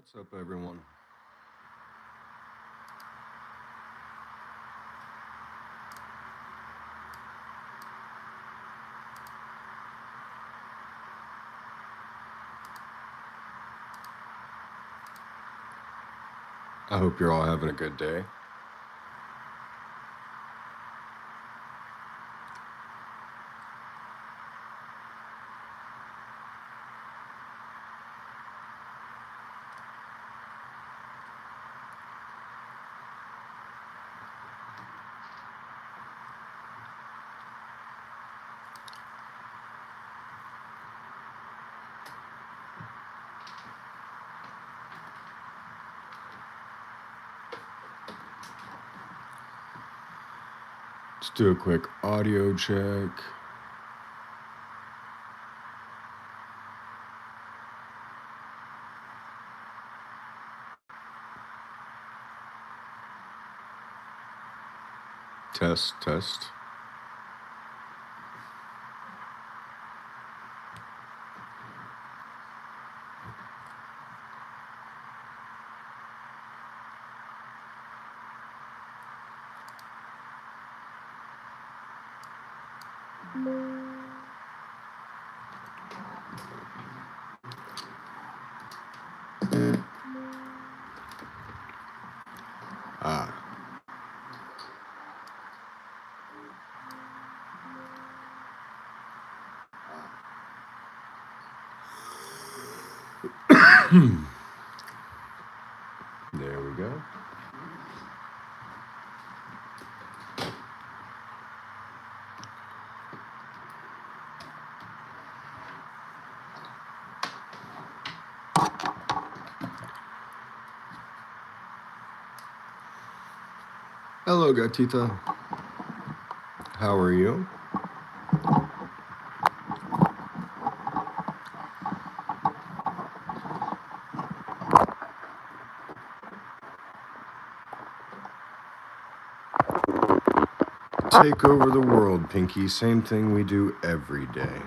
What's up, everyone? I hope you're all having a good day. Let's do a quick audio check. Test, test. Ah. There we go. Hello, Gatita. How are you? Take over the world, Pinky. Same thing we do every day.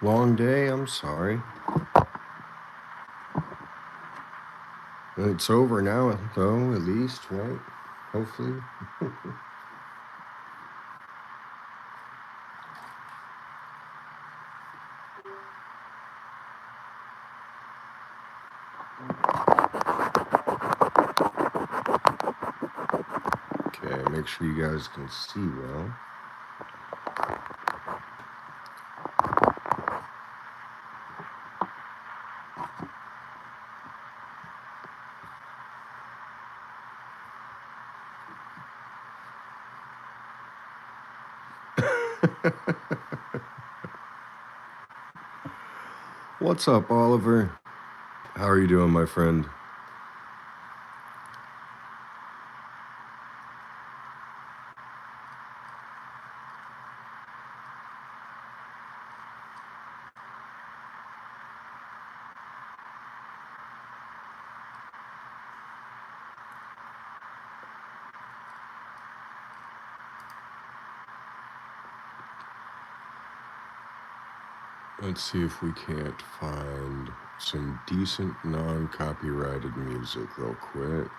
Long day, I'm sorry. It's over now, though, at least, right? Hopefully. Okay, make sure you guys can see well. What's up, Oliver? How are you doing, my friend? Let's see if we can't find some decent non-copyrighted music real quick.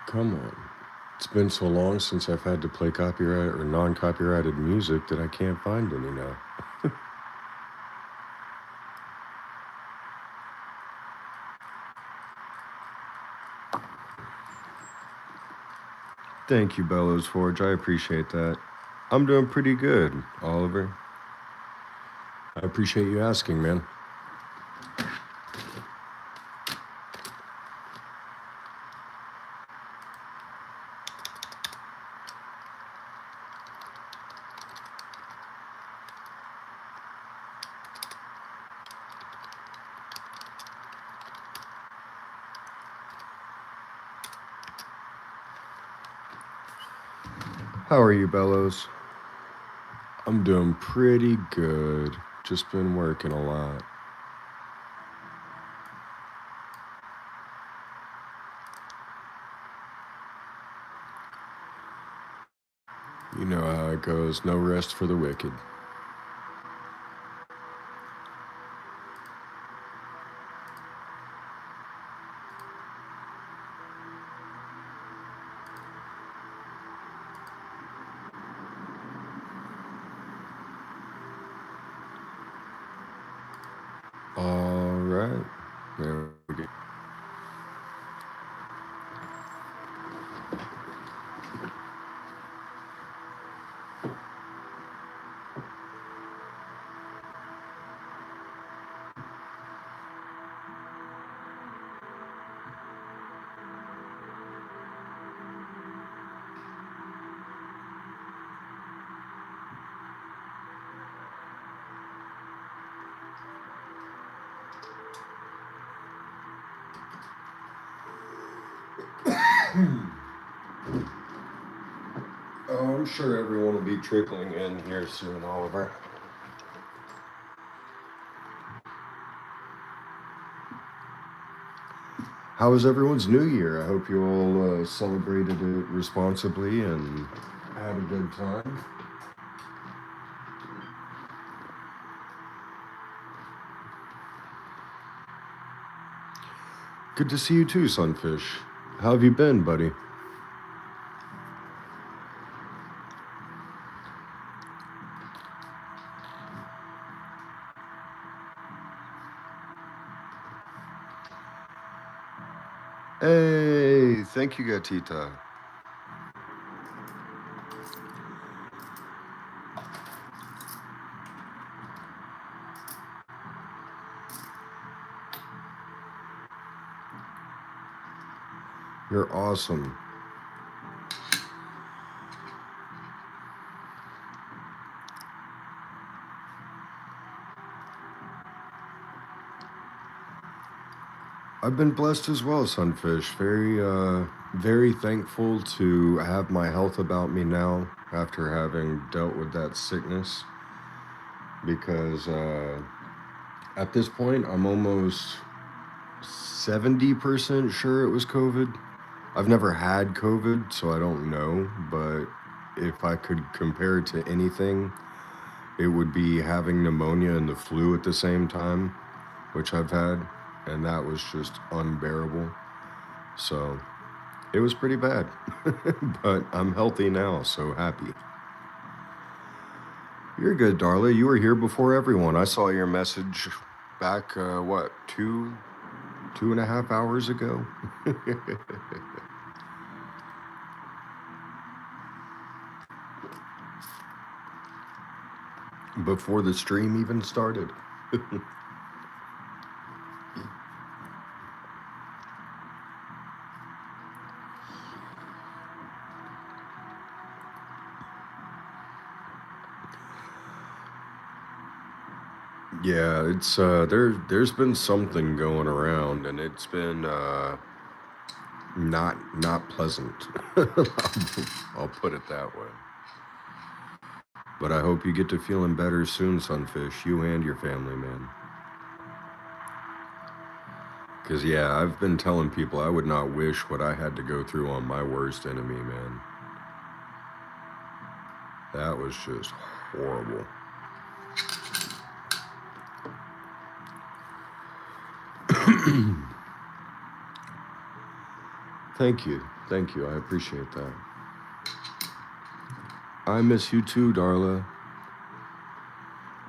Come on. It's been so long since I've had to play copyright or non-copyrighted music that I can't find any now. Thank you, Bellows Forge. I appreciate that. I'm doing pretty good, Oliver. I appreciate you asking, man. How are you, Bellows? I'm doing pretty good. Just been working a lot. You know how it goes. No rest for the wicked. All right. There we go. Oh, I'm sure everyone will be trickling in here soon, Oliver. How was everyone's New Year? I hope you all celebrated it responsibly and had a good time. Good to see you too, Sunfish. How have you been, buddy? Hey, thank you, Gatita. You're awesome. I've been blessed as well, Sunfish. Very thankful to have my health about me now after having dealt with that sickness. Because at this point, I'm almost 70% sure it was COVID. I've never had COVID, so I don't know. But if I could compare it to anything, it would be having pneumonia and the flu at the same time, which I've had. And that was just unbearable. So it was pretty bad. But I'm healthy now, so happy. You're good, Darla. You were here before everyone. I saw your message back, what, 2.5 hours ago? Before the stream even started. Yeah, it's there's been something going around and it's been not pleasant. I'll put it that way. But I hope you get to feeling better soon, Sunfish, you and your family, man. Cause yeah, I've been telling people I would not wish what I had to go through on my worst enemy, man. That was just horrible. Thank you. Thank you. I appreciate that. I miss you too, Darla.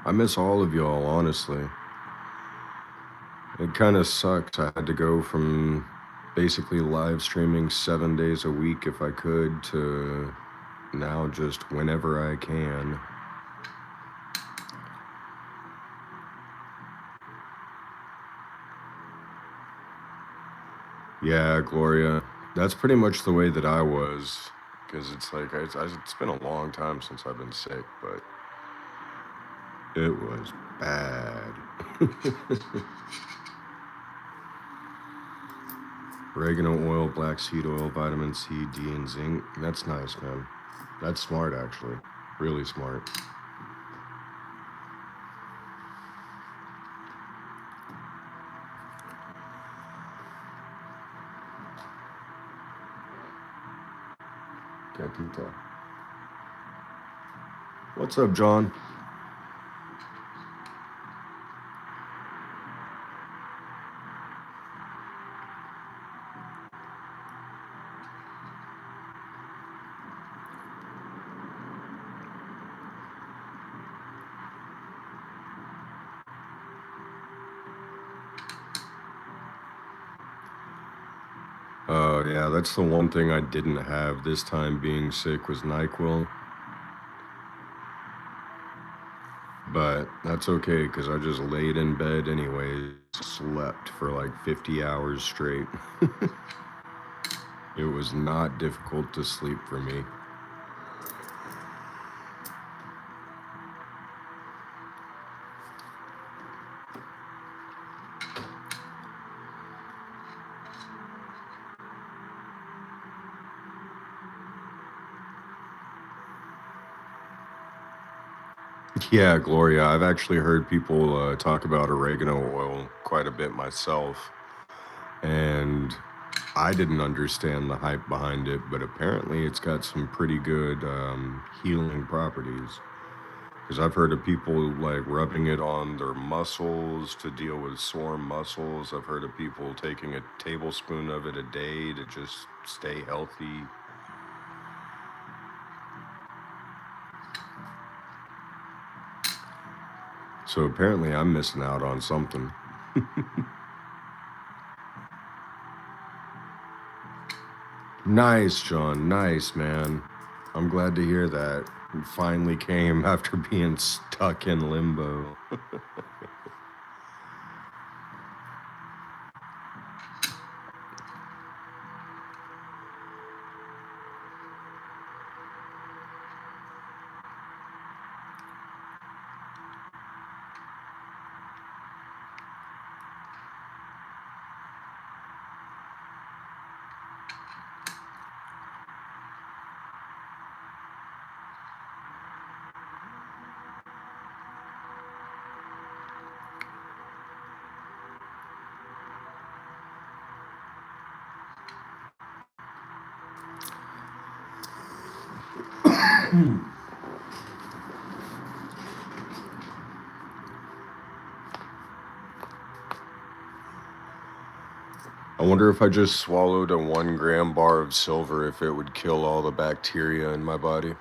I miss all of y'all, honestly. It kind of sucked. I had to go from basically live streaming 7 days a week if I could to now just whenever I can. Yeah, Gloria. That's pretty much the way that I was. Because it's like, it's been a long time since I've been sick, but it was bad. Oregano oil, black seed oil, vitamin C, D, and zinc. That's nice, man. That's smart, actually. Really smart. Capita. What's up, John? Yeah, that's the one thing I didn't have this time being sick was NyQuil. But that's okay because I just laid in bed anyway, slept for like 50 hours straight. It was not difficult to sleep for me. Yeah, Gloria, I've actually heard people talk about oregano oil quite a bit myself. And I didn't understand the hype behind it, but apparently it's got some pretty good healing properties. Because I've heard of people like rubbing it on their muscles to deal with sore muscles. I've heard of people taking a tablespoon of it a day to just stay healthy. So apparently I'm missing out on something. Nice, John. Nice, man. I'm glad to hear that. It finally came after being stuck in limbo. I wonder if I just swallowed a 1 gram bar of silver, if it would kill all the bacteria in my body.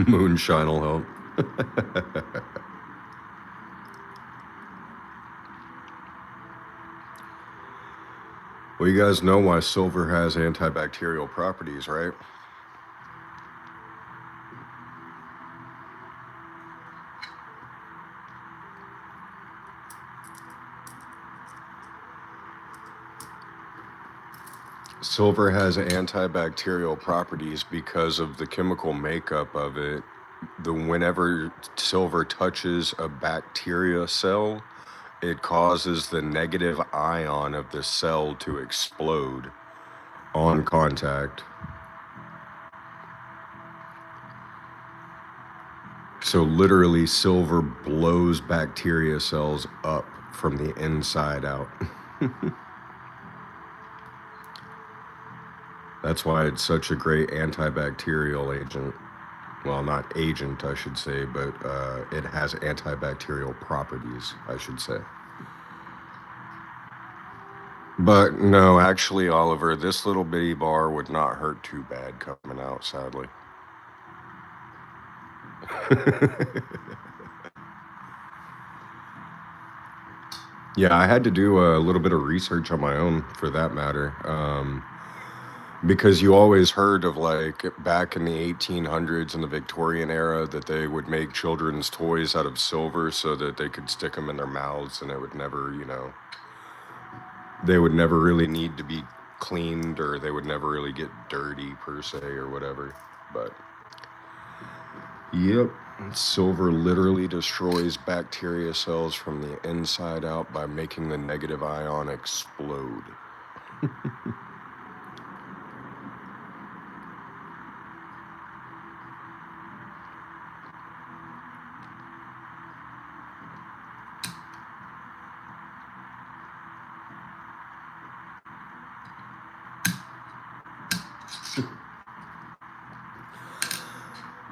Moonshine will help. Well, you guys know why silver has antibacterial properties, right? Silver has antibacterial properties because of the chemical makeup of it. Whenever silver touches a bacteria cell, it causes the negative ion of the cell to explode on contact. So literally silver blows bacteria cells up from the inside out. That's why it's such a great antibacterial agent. Well, not agent, I should say, but it has antibacterial properties, I should say. But no, actually, Oliver, this little bitty bar would not hurt too bad coming out, sadly. Yeah, I had to do a little bit of research on my own for that matter. Because you always heard of like back in the 1800s and the Victorian era that they would make children's toys out of silver so that they could stick them in their mouths and it would never, they would never really need to be cleaned or they would never really get dirty per se or whatever. But yep, silver literally destroys bacteria cells from the inside out by making the negative ion explode.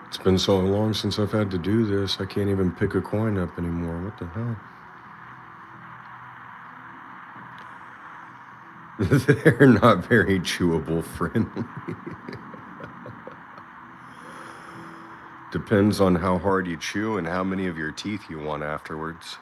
It's been so long since I've had to do this, I can't even pick a coin up anymore. What the hell? They're not very chewable friendly. Depends on how hard you chew and how many of your teeth you want afterwards.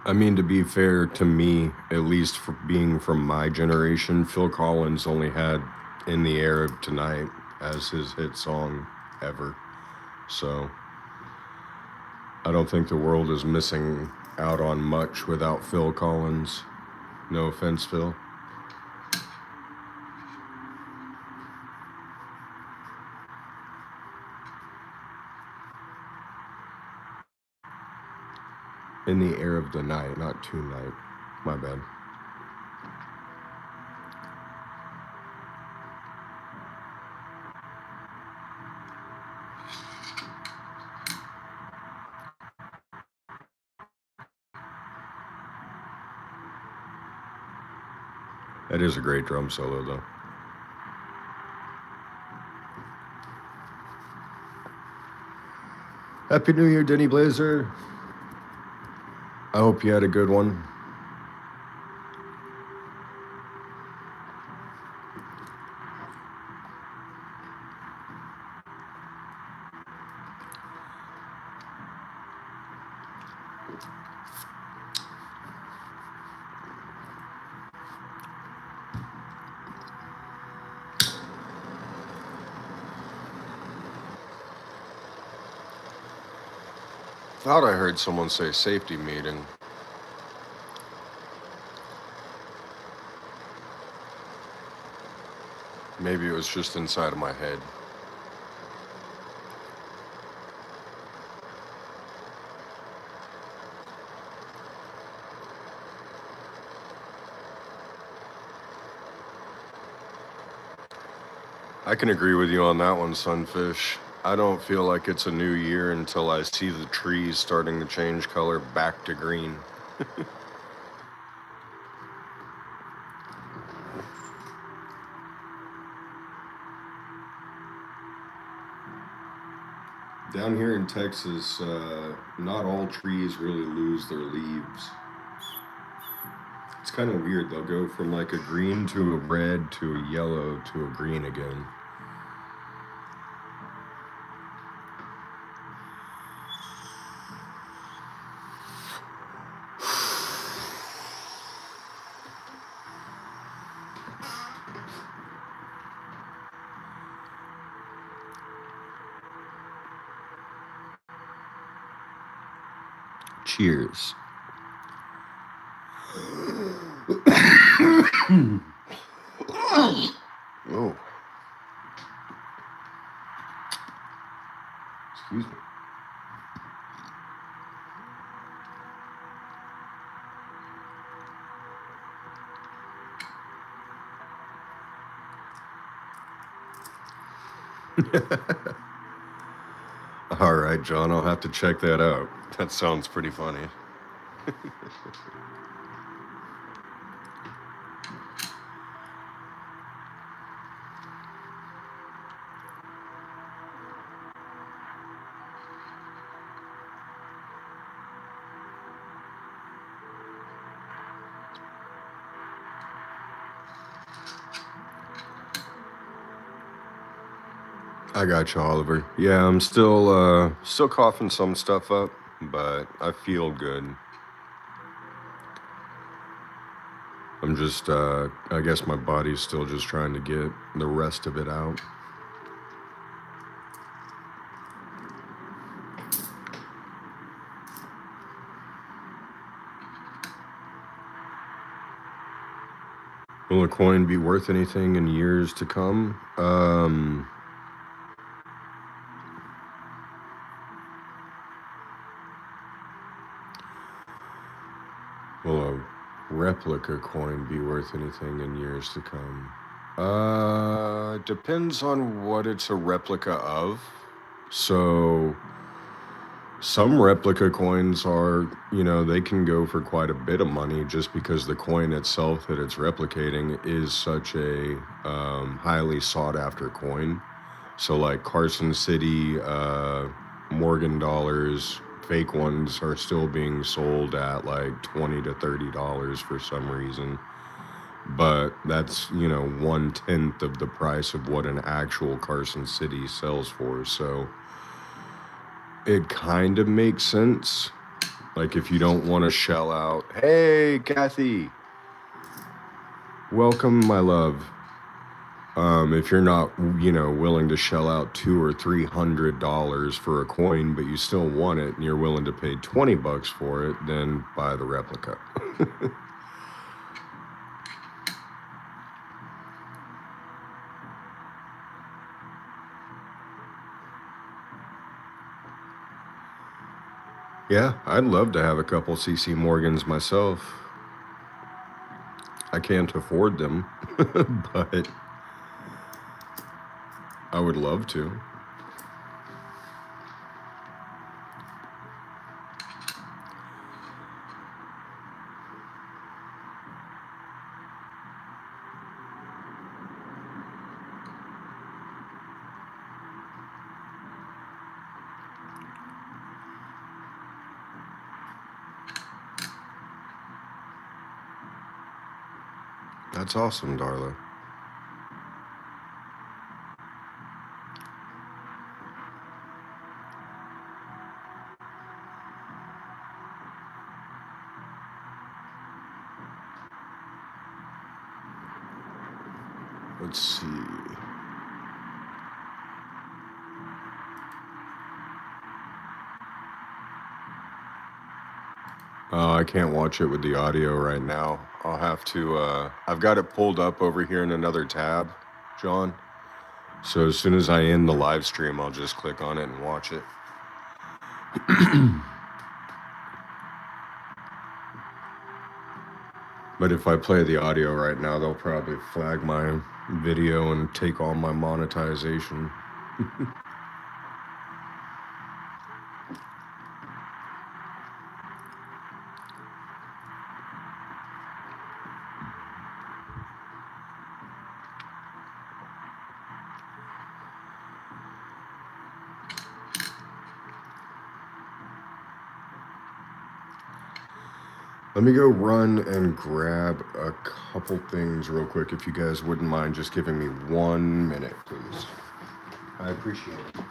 I mean, to be fair to me, at least for being from my generation, Phil Collins only had In the Air of Tonight as his hit song ever. So I don't think the world is missing out on much without Phil Collins. No offense, Phil. In the Air of the Night, not Tonight. My bad. That is a great drum solo, though. Happy New Year, Denny Blazer. I hope you had a good one. Thought I heard someone say safety meeting. Maybe it was just inside of my head. I can agree with you on that one, Sunfish. I don't feel like it's a new year until I see the trees starting to change color back to green. Down here in Texas, not all trees really lose their leaves. It's kind of weird. They'll go from like a green to a red to a yellow to a green again. Cheers. Oh, excuse me. All right, John, I'll have to check that out. That sounds pretty funny. I got you, Oliver. Yeah, I'm still coughing some stuff up, but I feel good. I'm just I guess my body's still just trying to get the rest of it out. Will a coin be worth anything in years to come? Will a replica coin be worth anything in years to come? Depends on what it's a replica of. So some replica coins are, they can go for quite a bit of money just because the coin itself that it's replicating is such a highly sought after coin. So, like Carson City, Morgan dollars, fake ones are still being sold at like $20 to $30 for some reason. But that's, 1/10 of the price of what an actual Carson City sells for. So, it kind of makes sense. Like if you don't want to shell out, hey, Kathy, welcome, my love. If you're not, willing to shell out $200 or $300 for a coin, but you still want it and you're willing to pay $20 for it, then buy the replica. Yeah, I'd love to have a couple CC Morgans myself. I can't afford them, but I would love to. That's awesome, Darla. Let's see. I can't watch it with the audio right now. I'll have to, I've got it pulled up over here in another tab, John. So as soon as I end the live stream, I'll just click on it and watch it. But if I play the audio right now, they'll probably flag my video and take all my monetization. Let me go run and grab a couple things real quick, if you guys wouldn't mind just giving me 1 minute, please. I appreciate it.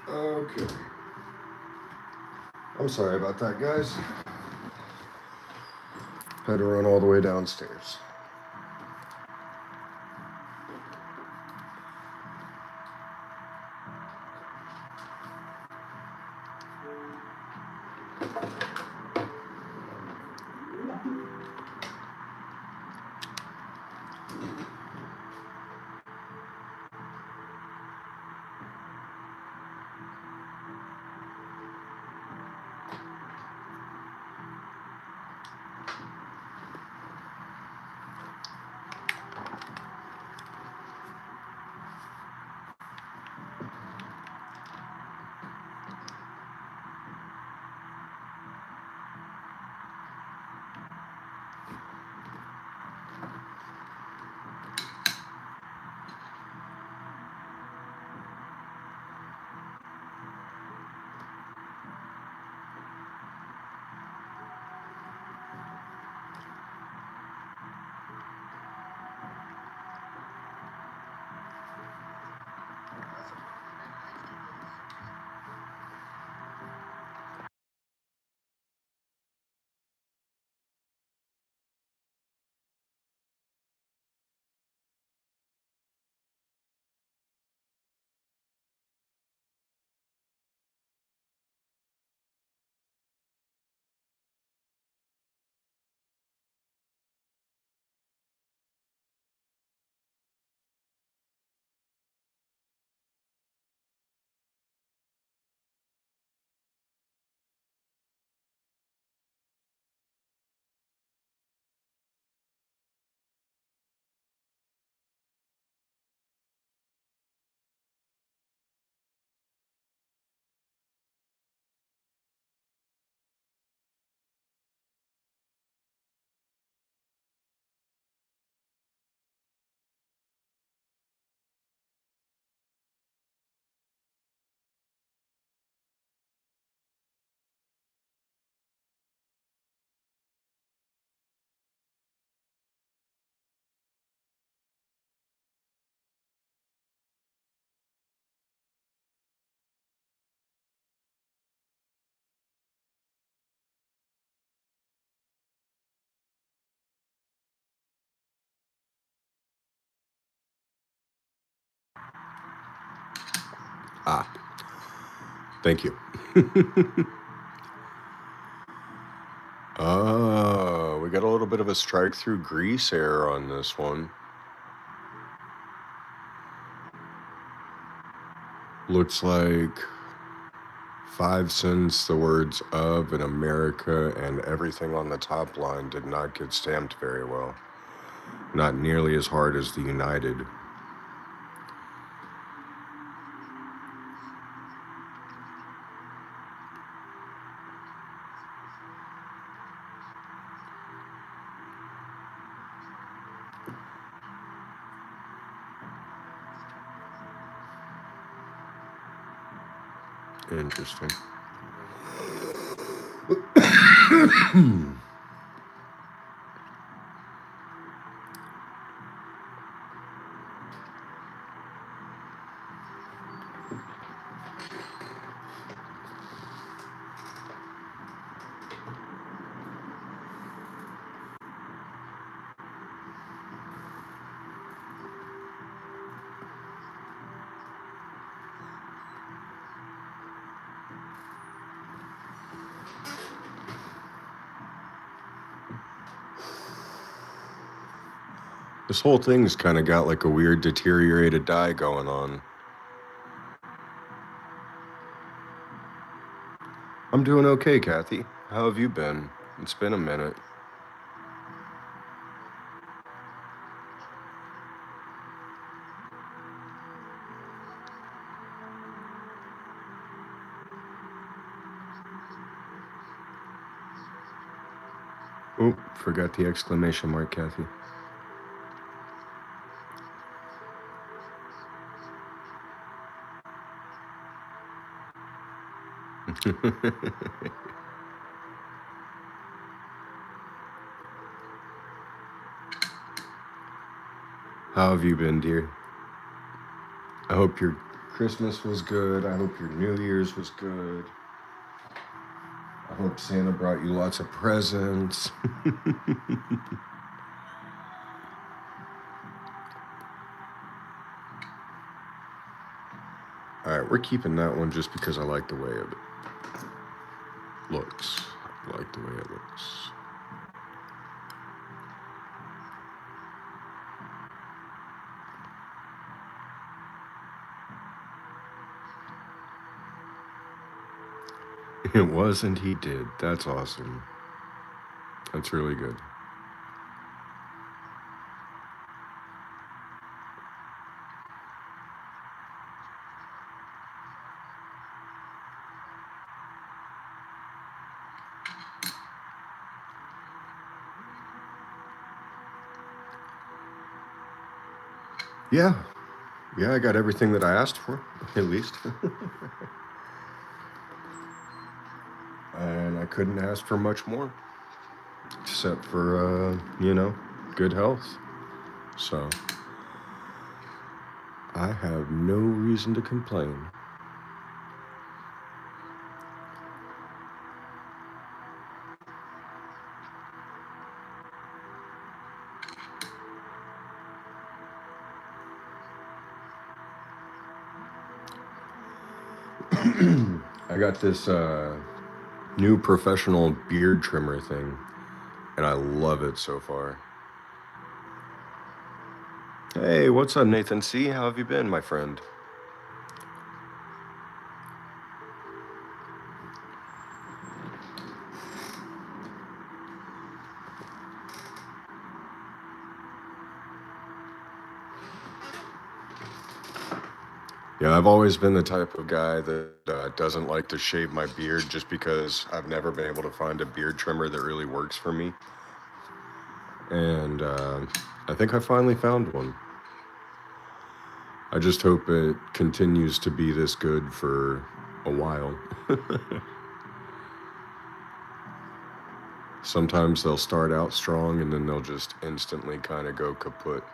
Okay. I'm sorry about that, guys. Had to run all the way downstairs. Ah, thank you. Oh, we got a little bit of a strike through grease error on this one. Looks like 5 cents, the words of in America, and everything on the top line did not get stamped very well. Not nearly as hard as the United. Interesting. This whole thing's kind of got like a weird deteriorated dye going on. I'm doing okay, Kathy. How have you been? It's been a minute. Oh, forgot the exclamation mark, Kathy. How have you been, dear? I hope you're Christmas was good. I hope your New Year's was good. I hope Santa brought you lots of presents. All right, we're keeping that one just because I like the way it looks. I like the way it looks. It was, and he did. That's awesome. That's really good. Yeah. Yeah, I got everything that I asked for, at least. And I couldn't ask for much more, except for, good health. So, I have no reason to complain. I got this new professional beard trimmer thing, and I love it so far. Hey, what's up, Nathan C? How have you been, my friend? Yeah, I've always been the type of guy that doesn't like to shave my beard just because I've never been able to find a beard trimmer that really works for me. And I think I finally found one. I just hope it continues to be this good for a while. Sometimes they'll start out strong and then they'll just instantly kind of go kaput.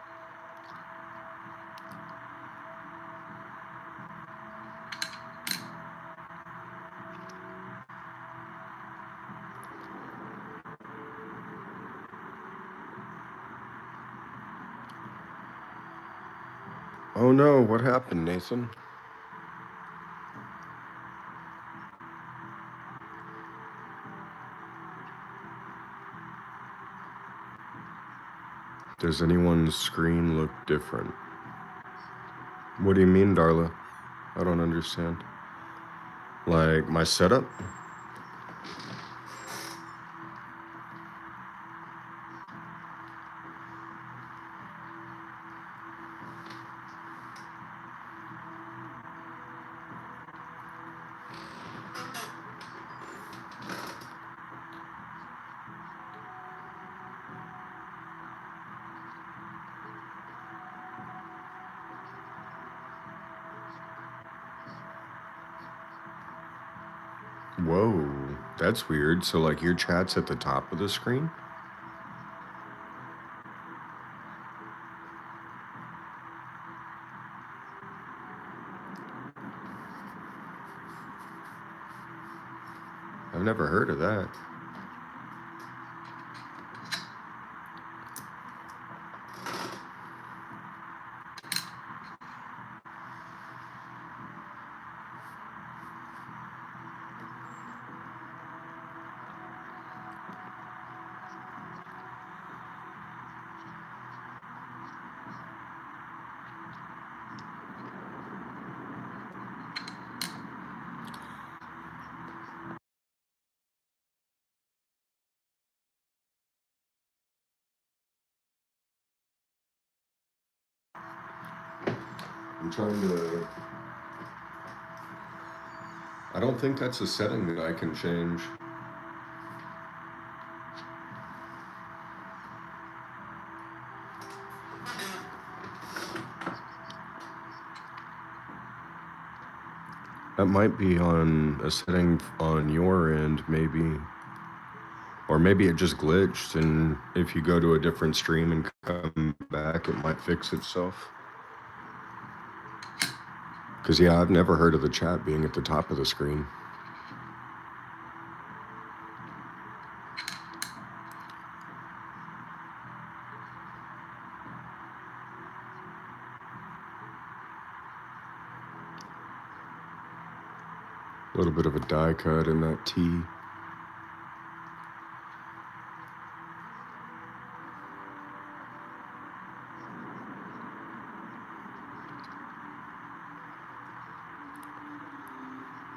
Oh no, what happened, Nathan? Does anyone's screen look different? What do you mean, Darla? I don't understand. Like my setup? Whoa, that's weird. So, like, your chat's at the top of the screen? I've never heard of that. I'm trying to. I don't think that's a setting that I can change. That might be on a setting on your end, maybe. Or maybe it just glitched, and if you go to a different stream and come back, it might fix itself. Because, yeah, I've never heard of the chat being at the top of the screen. A little bit of a die cut in that T.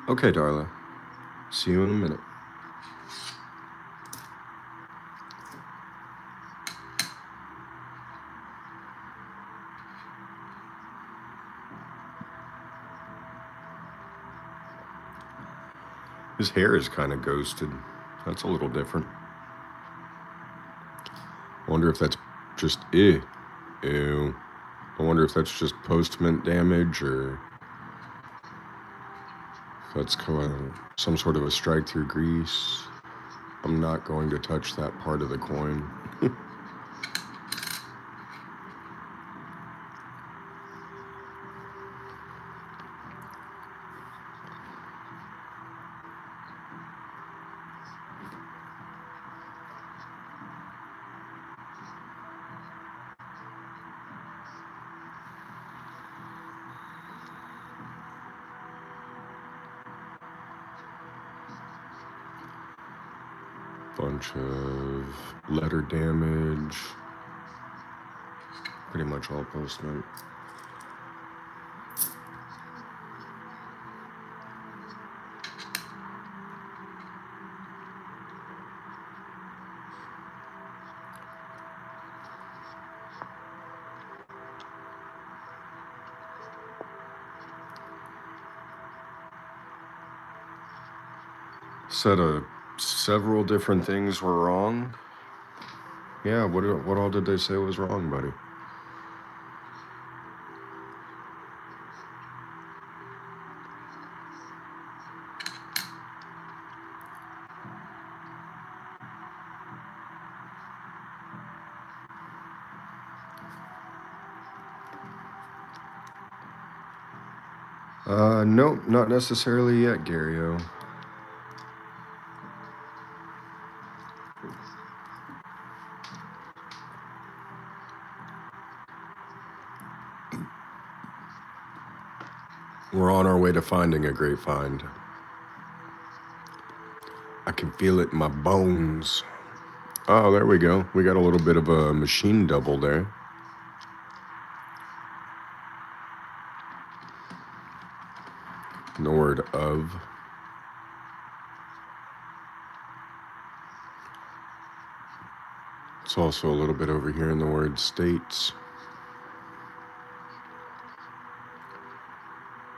Okay, Darla. See you in a minute. His hair is kind of ghosted. That's a little different. I wonder if that's just ew. I wonder if that's just post-mint damage or if that's some sort of a strike through grease. I'm not going to touch that part of the coin. Bunch of letter damage. Pretty much all post-mint. Said several different things were wrong. Yeah, what all did they say was wrong, buddy? Nope, not necessarily yet, Gary-O. We're on our way to finding a great find. I can feel it in my bones. Oh, there we go. We got a little bit of a machine double there. In the word of. It's also a little bit over here in the word states.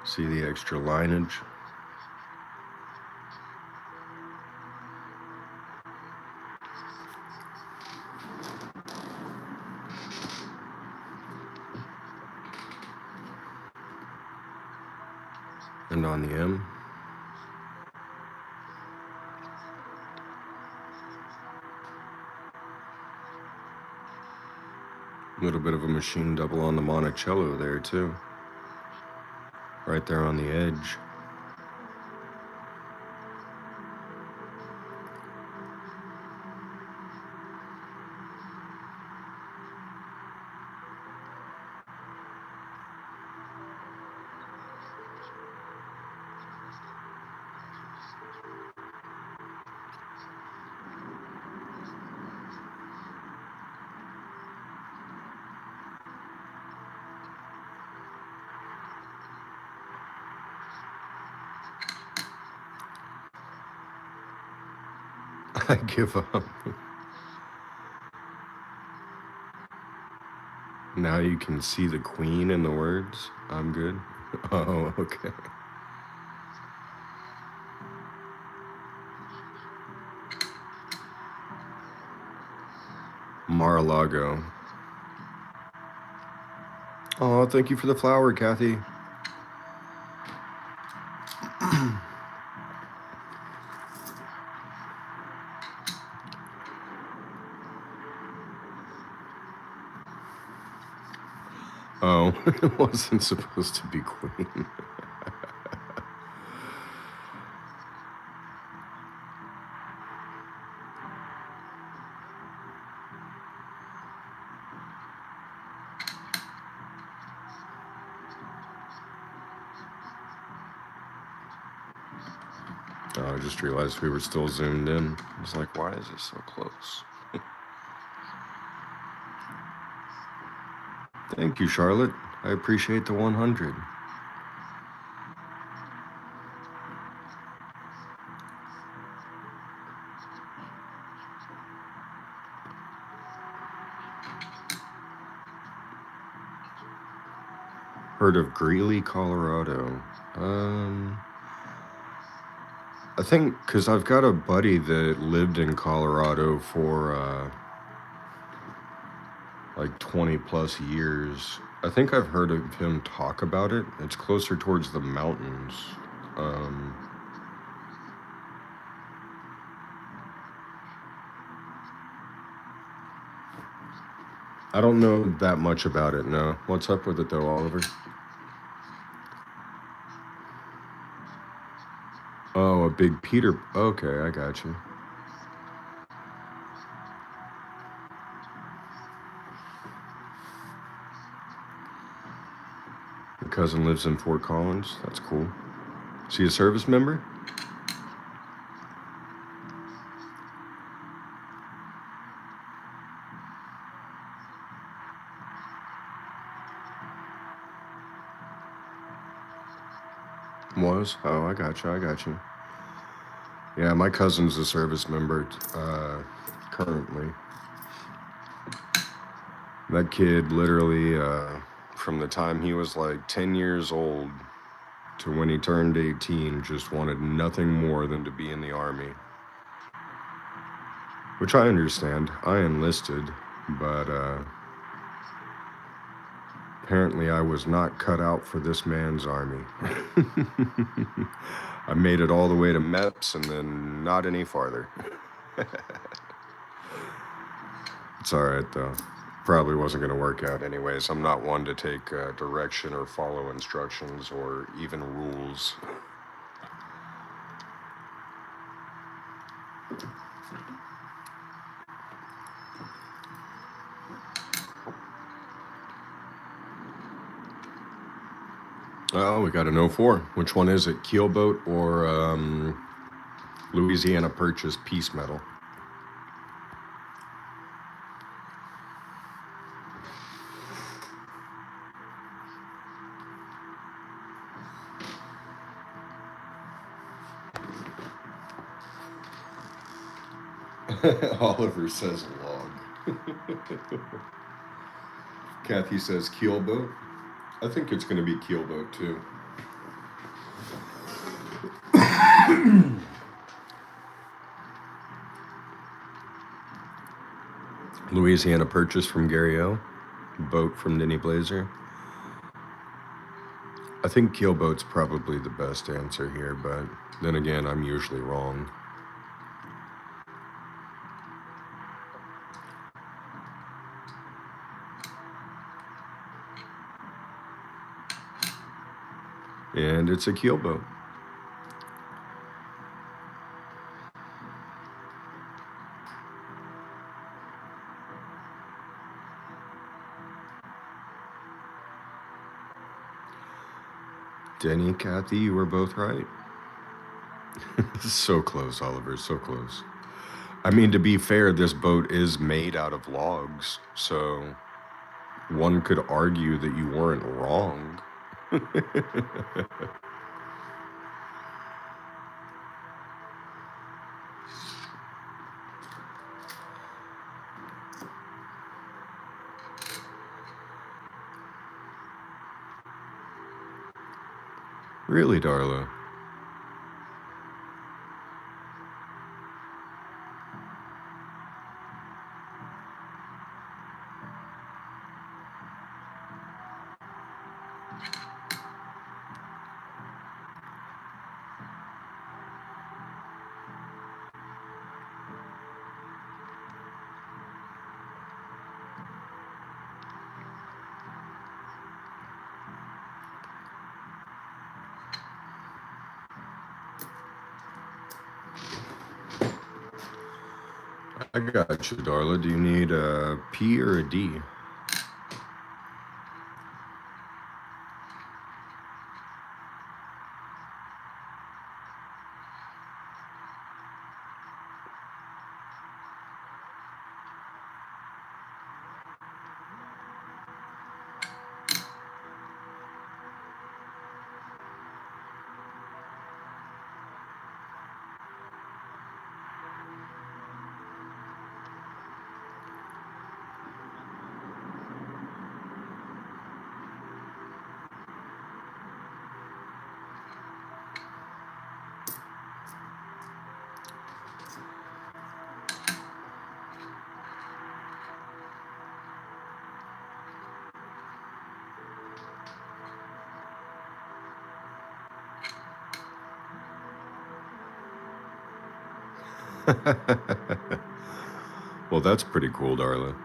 See the extra lineage? And on the M. A little bit of a machine double on the Monticello there too. Right there on the edge. I give up. Now you can see the queen in the words. I'm good. Oh, okay. Mar-a-Lago. Oh, thank you for the flower, Kathy. Oh, it wasn't supposed to be queen. Oh, I just realized we were still zoomed in. I was like, why is it so close? Thank you, Charlotte. I appreciate the 100. Heard of Greeley, Colorado? I think because I've got a buddy that lived in Colorado for like 20 plus years. I think I've heard of him talk about it. It's closer towards the mountains. Um, I don't know that much about it, no. What's up with it though, Oliver? Oh, a big Peter. Okay, I got you. Your cousin lives in Fort Collins. That's cool. Is he a service member? Was? Oh, I got you. I got you. Yeah, my cousin's a service member currently. That kid literally, from the time he was like 10 years old to when he turned 18, just wanted nothing more than to be in the army. Which I understand. I enlisted, but apparently I was not cut out for this man's army. I made it all the way to MEPS and then not any farther. It's alright though. Probably wasn't going to work out anyways. I'm not one to take direction or follow instructions or even rules. Oh, we got an 04. Which one is it? Keelboat or Louisiana Purchase Piece Metal? Oliver says log. Kathy says keelboat. I think it's going to be keelboat too. Louisiana Purchase from Gary O. Boat from Denny Blazer. I think keelboat's probably the best answer here, but then again, I'm usually wrong. And it's a keelboat. Denny, Kathy, you were both right. So close, Oliver, so close. I mean, to be fair, this boat is made out of logs, so one could argue that you weren't wrong. Really, Darla? I got you, Darla. Do you need a P or a D? Well, that's pretty cool, Darla.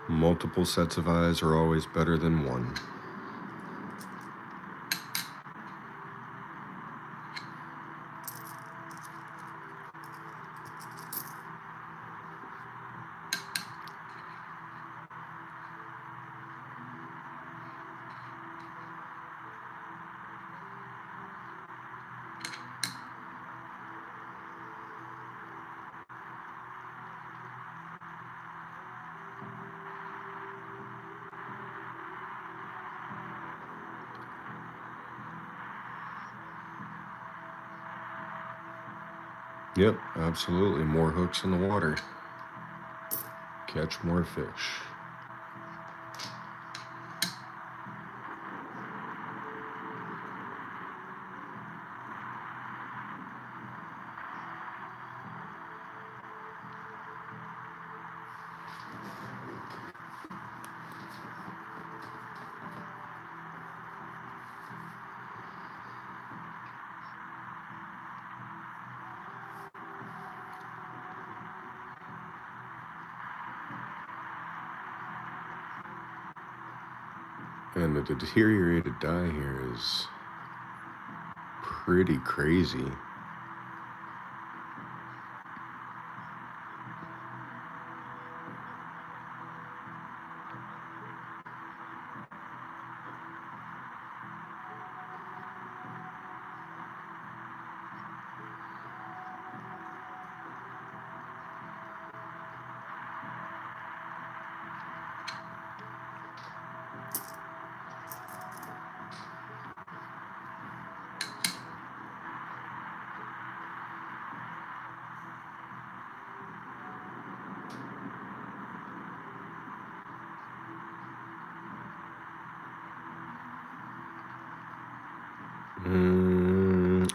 Multiple sets of eyes are always better than one. Yep, absolutely. More hooks in the water. Catch more fish. And the deteriorated dye here is pretty crazy.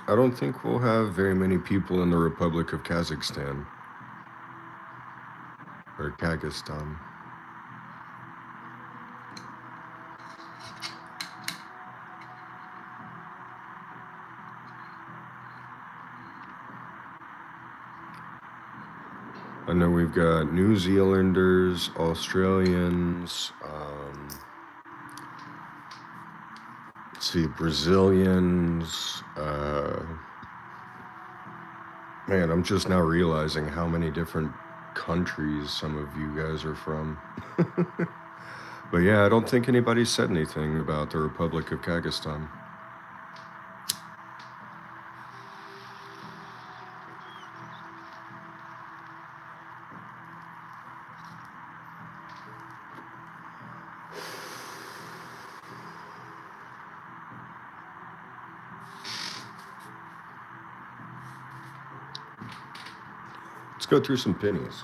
I don't think we'll have very many people in the Republic of Kazakhstan or Kazakhstan. I know we've got New Zealanders, Australians, let's see, Brazilians. Man, I'm just now realizing how many different countries some of you guys are from. But yeah, I don't think anybody said anything about the Republic of Kazakhstan. Let's go through some pennies.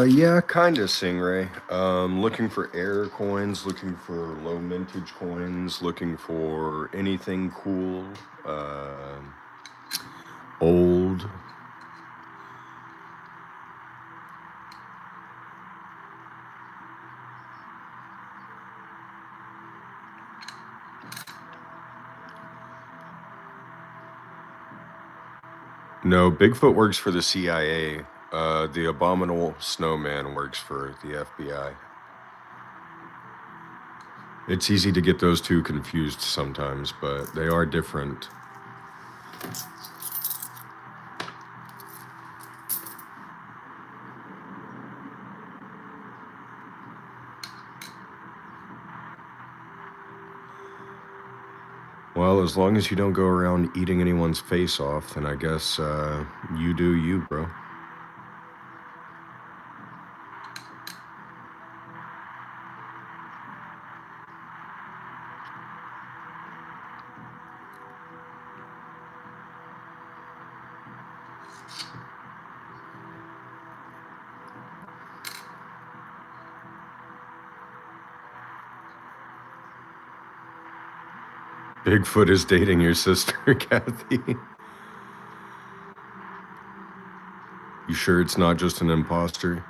Yeah, kind of, Stingray. Looking for error coins, looking for low mintage coins, looking for anything cool, old. No, Bigfoot works for the CIA. The Abominable Snowman works for the FBI. It's easy to get those two confused sometimes, but they are different. Well, as long as you don't go around eating anyone's face off, then I guess you do you, bro. Bigfoot is dating your sister, Kathy. You sure it's not just an imposter?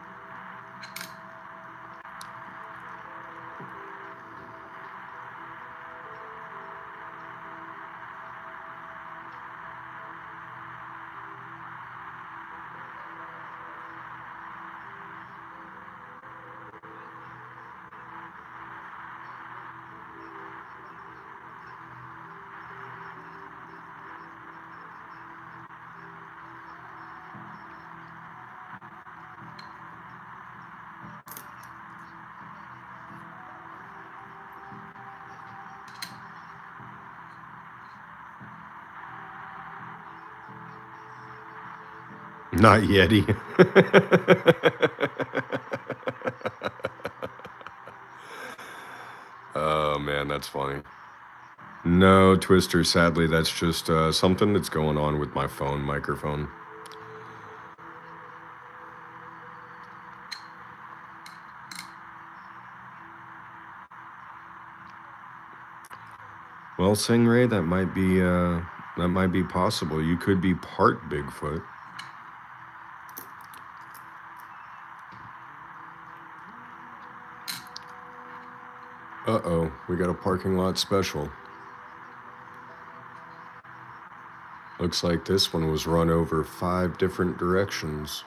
Not Yeti. Oh man, that's funny. No, Twister, sadly, that's just something that's going on with my phone microphone. Well, Stingray, that might be possible. You could be part Bigfoot. Uh-oh, we got a parking lot special. Looks like this one was run over 5 different directions.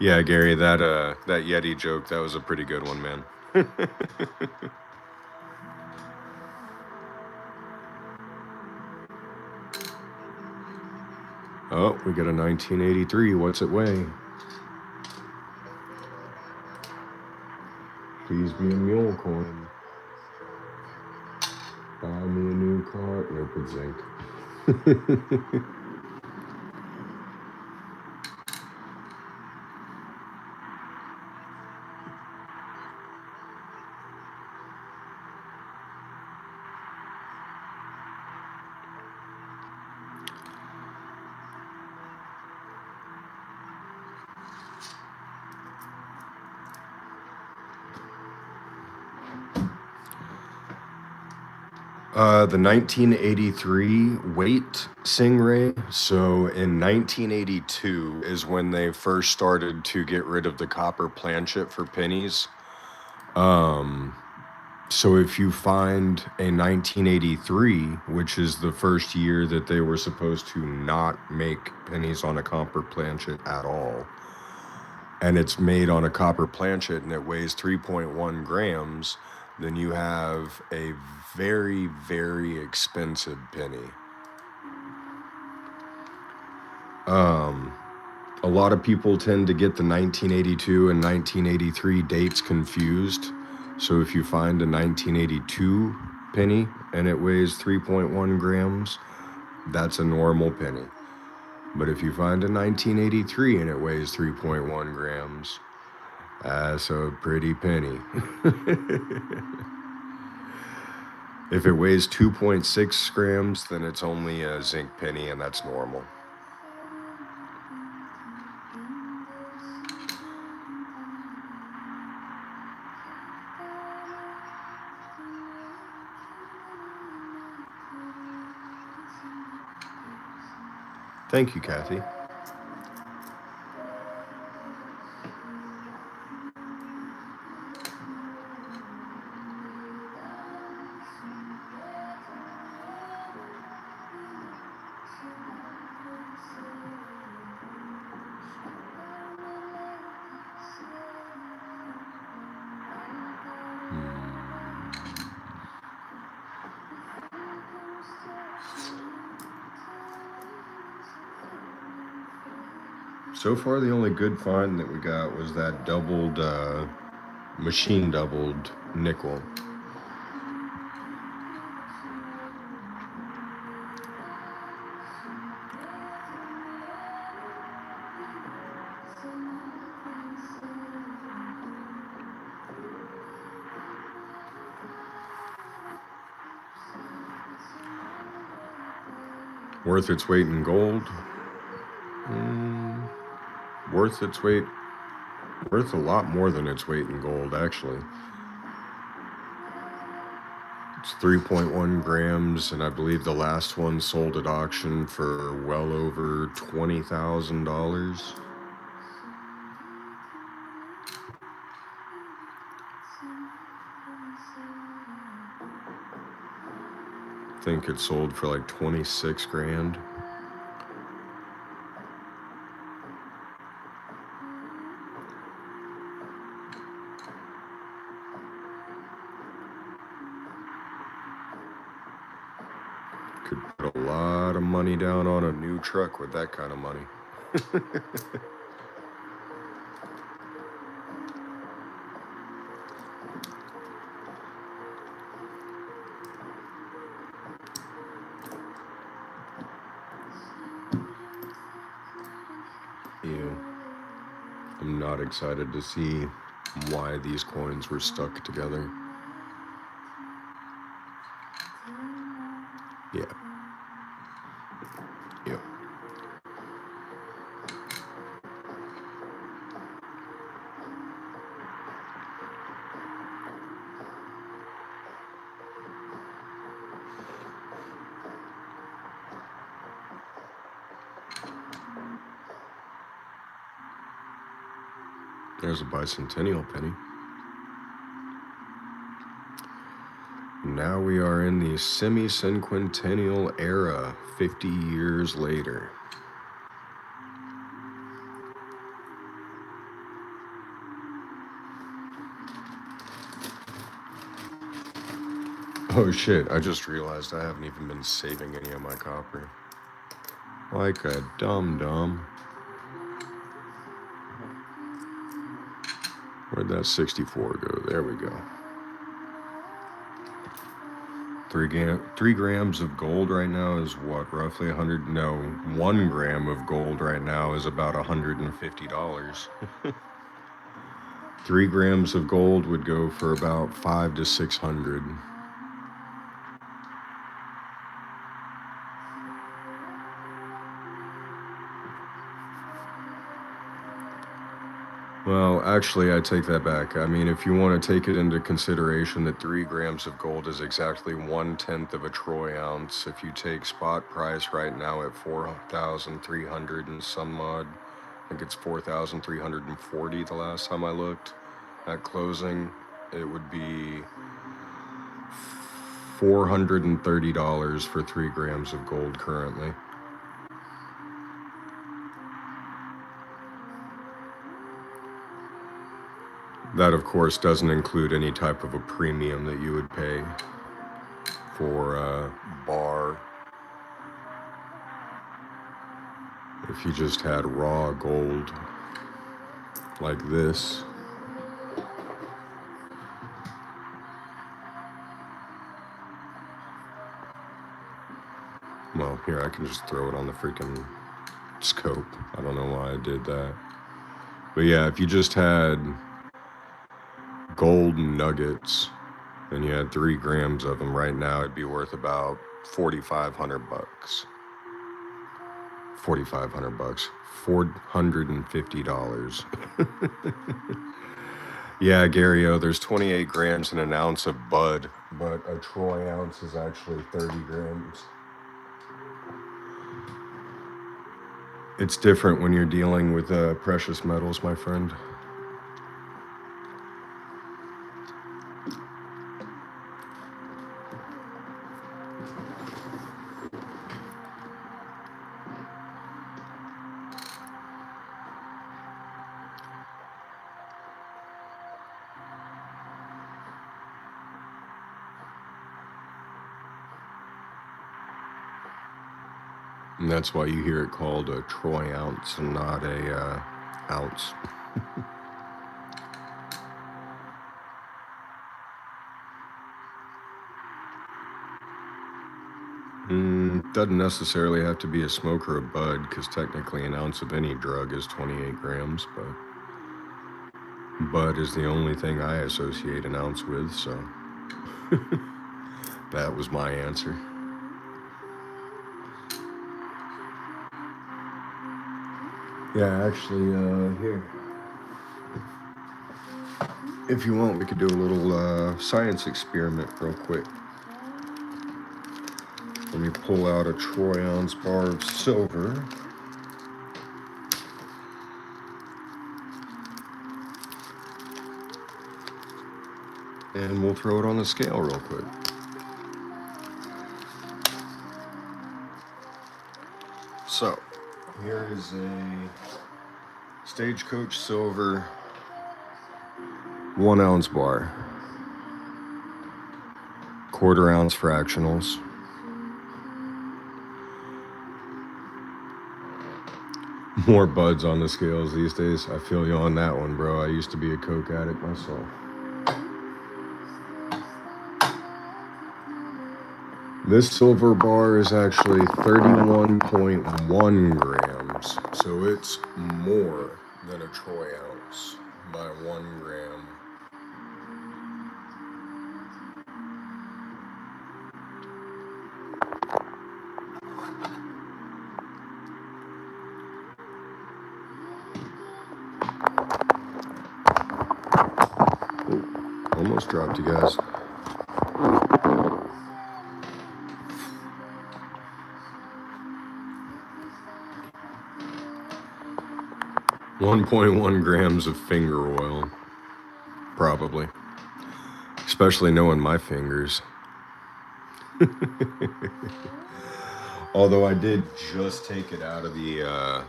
Yeah, Gary, that Yeti joke, that was a pretty good one, man. Oh, we got a 1983. What's it weigh? Please be a mule coin. Buy me a new car. Nope, it's zinc. The 1983 weight Stingray. So in 1982 is when they first started to get rid of the copper planchet for pennies. So if you find a 1983, which is the first year that they were supposed to not make pennies on a copper planchet at all, and it's made on a copper planchet and it weighs 3.1 grams, then you have a very, very expensive penny. A lot of people tend to get the 1982 and 1983 dates confused. So if you find a 1982 penny and it weighs 3.1 grams, that's a normal penny. But if you find a 1983 and it weighs 3.1 grams, that's a pretty penny. If it weighs 2.6 grams, then it's only a zinc penny, and that's normal. Thank you, Kathy. So far, the only good find that we got was that doubled, machine doubled nickel. Worth its weight in gold. Worth its weight. Worth a lot more than its weight in gold, actually. It's 3.1 grams, and I believe the last one sold at auction for well over $20,000. I think it sold for like 26 grand. Could put a lot of money down on a new truck with that kind of money. Yeah. I'm not excited to see why these coins were stuck together. Yeah. Yep. There's a bicentennial penny. Now we are in the semi-cinquentennial era, 50 years later. Oh shit, I just realized I haven't even been saving any of my copper. Like a dum-dum. Where'd that 64 go? There we go. 3 grams of gold right now is what? Roughly 100? No, 1 gram of gold right now is about $150. 3 grams of gold would go for about 500 to 600. Well, actually, I take that back. I mean, if you want to take it into consideration that 3 grams of gold is exactly 1/10 of a troy ounce, if you take spot price right now at 4,300 and some odd, I think it's 4,340 the last time I looked, at closing, it would be $430 for 3 grams of gold currently. That, of course, doesn't include any type of a premium that you would pay for bar. If you just had raw gold like this. Well, here, I can just throw it on the freaking scope. I don't know why I did that. But yeah, if you just had gold nuggets and you had 3 grams of them right now, it'd be worth about $4,500. $4,500. $450. Yeah, Gary O, there's 28 grams in an ounce of bud, but a troy ounce is actually 30 grams. It's different when you're dealing with precious metals, my friend. And that's why you hear it called a troy ounce and not a ounce. Doesn't necessarily have to be a smoke or a bud, because technically an ounce of any drug is 28 grams, but bud is the only thing I associate an ounce with, so that was my answer. Yeah, actually, here. If you want, we could do a little science experiment real quick. Let me pull out a troy ounce bar of silver. And we'll throw it on the scale real quick. So, here is a Stagecoach Silver 1 ounce bar. Quarter ounce fractionals. More buds on the scales these days. I feel you on that one, bro. I used to be a coke addict myself. This silver bar is actually 31.1 grams, so it's more than a troy ounce by 1 gram. Ooh, almost dropped you guys. 1.1 grams of finger oil, probably. Especially knowing my fingers. Although I did just take it out of the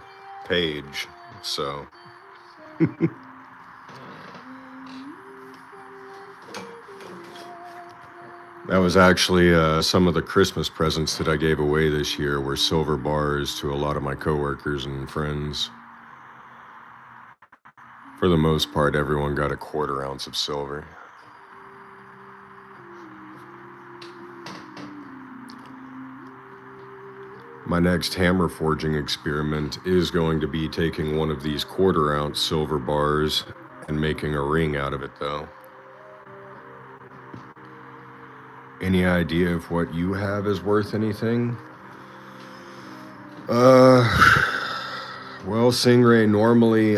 page, so. That was actually some of the Christmas presents that I gave away this year were silver bars to a lot of my coworkers and friends. For the most part, everyone got a quarter ounce of silver. My next hammer forging experiment is going to be taking one of these quarter ounce silver bars and making a ring out of it, though. Any idea if what you have is worth anything? Well, Stingray, normally,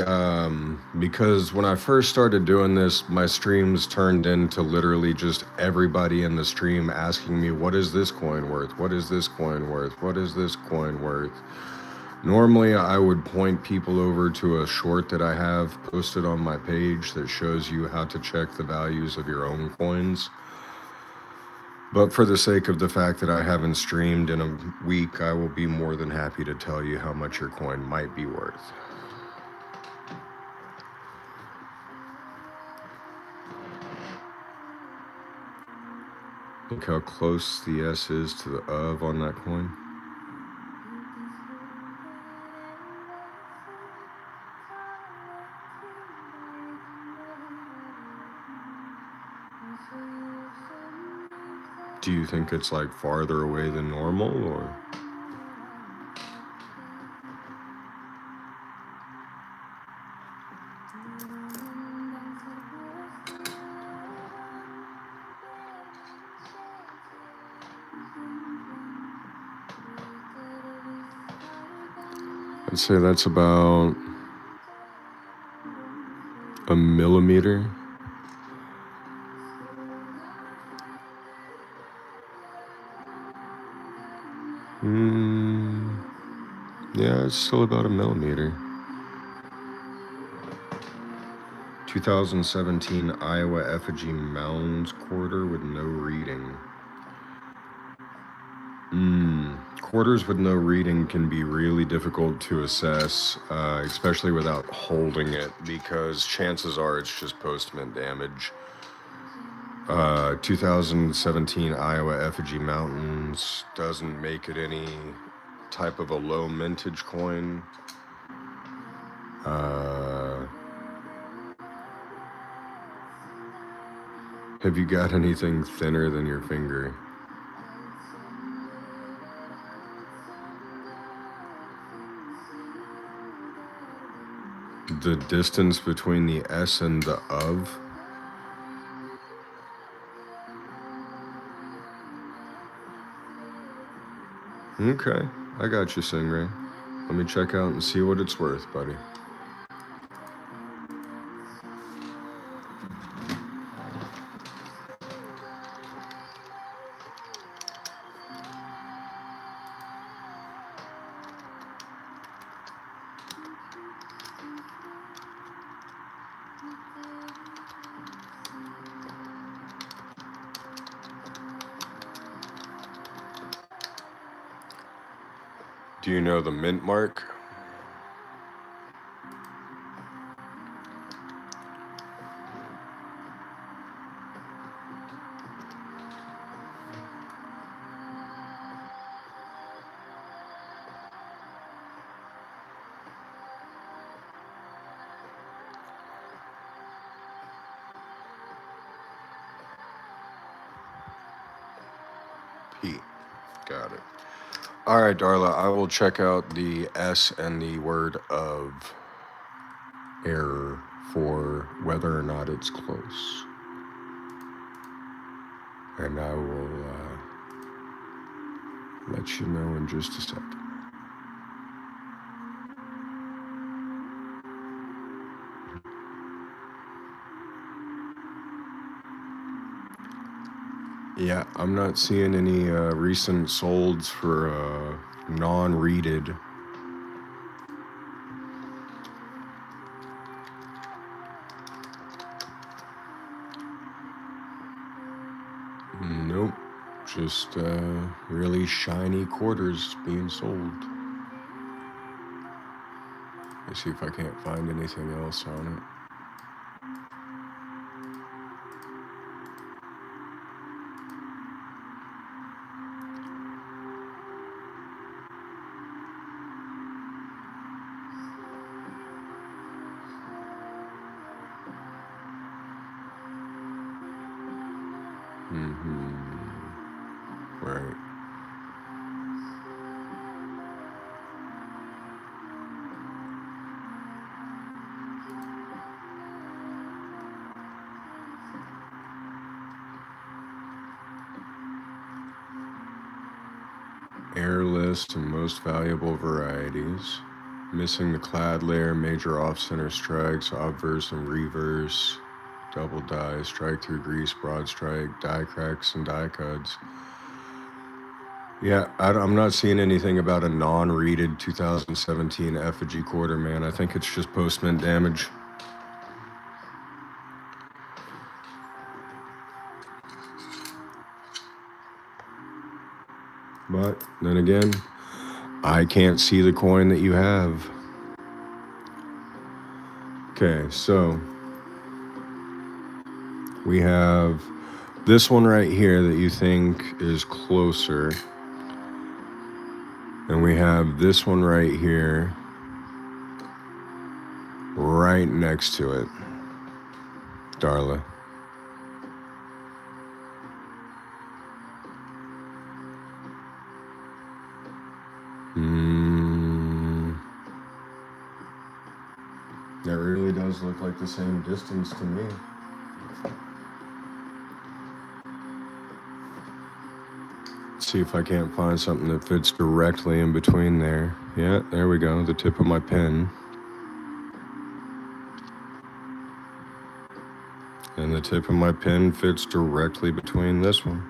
because when I first started doing this, my streams turned into literally just everybody in the stream asking me, what is this coin worth? What is this coin worth? What is this coin worth? Normally, I would point people over to a short that I have posted on my page that shows you how to check the values of your own coins. But for the sake of the fact that I haven't streamed in a week, I will be more than happy to tell you how much your coin might be worth. Look how close the S is to the of on that coin. Do you think it's like farther away than normal, or? I'd say that's about a millimeter. Yeah, it's still about a millimeter. 2017 Iowa Effigy Mounds quarter with no reading. Quarters with no reading can be really difficult to assess, especially without holding it, because chances are it's just post-mint damage. 2017 Iowa Effigy Mountains doesn't make it any type of a low mintage coin. Have you got anything thinner than your finger? The distance between the S and the of? Okay, I got you, Stingray. Let me check out and see what it's worth, buddy. Do you know the mint mark? P. Got it. All right, Darla, I will check out the S and the word of error for whether or not it's close. And I will let you know in just a second. Yeah, I'm not seeing any recent solds for non-reeded. Nope, just really shiny quarters being sold. Let's see if I can't find anything else on it. Right. Airless and most valuable varieties. Missing the clad layer, major off-center strikes, obverse and reverse, double die, strike through grease, broad strike, die cracks, and die cuts. Yeah, I'm not seeing anything about a non-reeded 2017 effigy quarter, man. I think it's just post-mint damage. But then again, I can't see the coin that you have. Okay, so we have this one right here that you think is closer. And we have this one right here, right next to it, Darla. That really does look like the same distance to me. See if I can't find something that fits directly in between there. Yeah, there we go, the tip of my pen. And the tip of my pen fits directly between this one.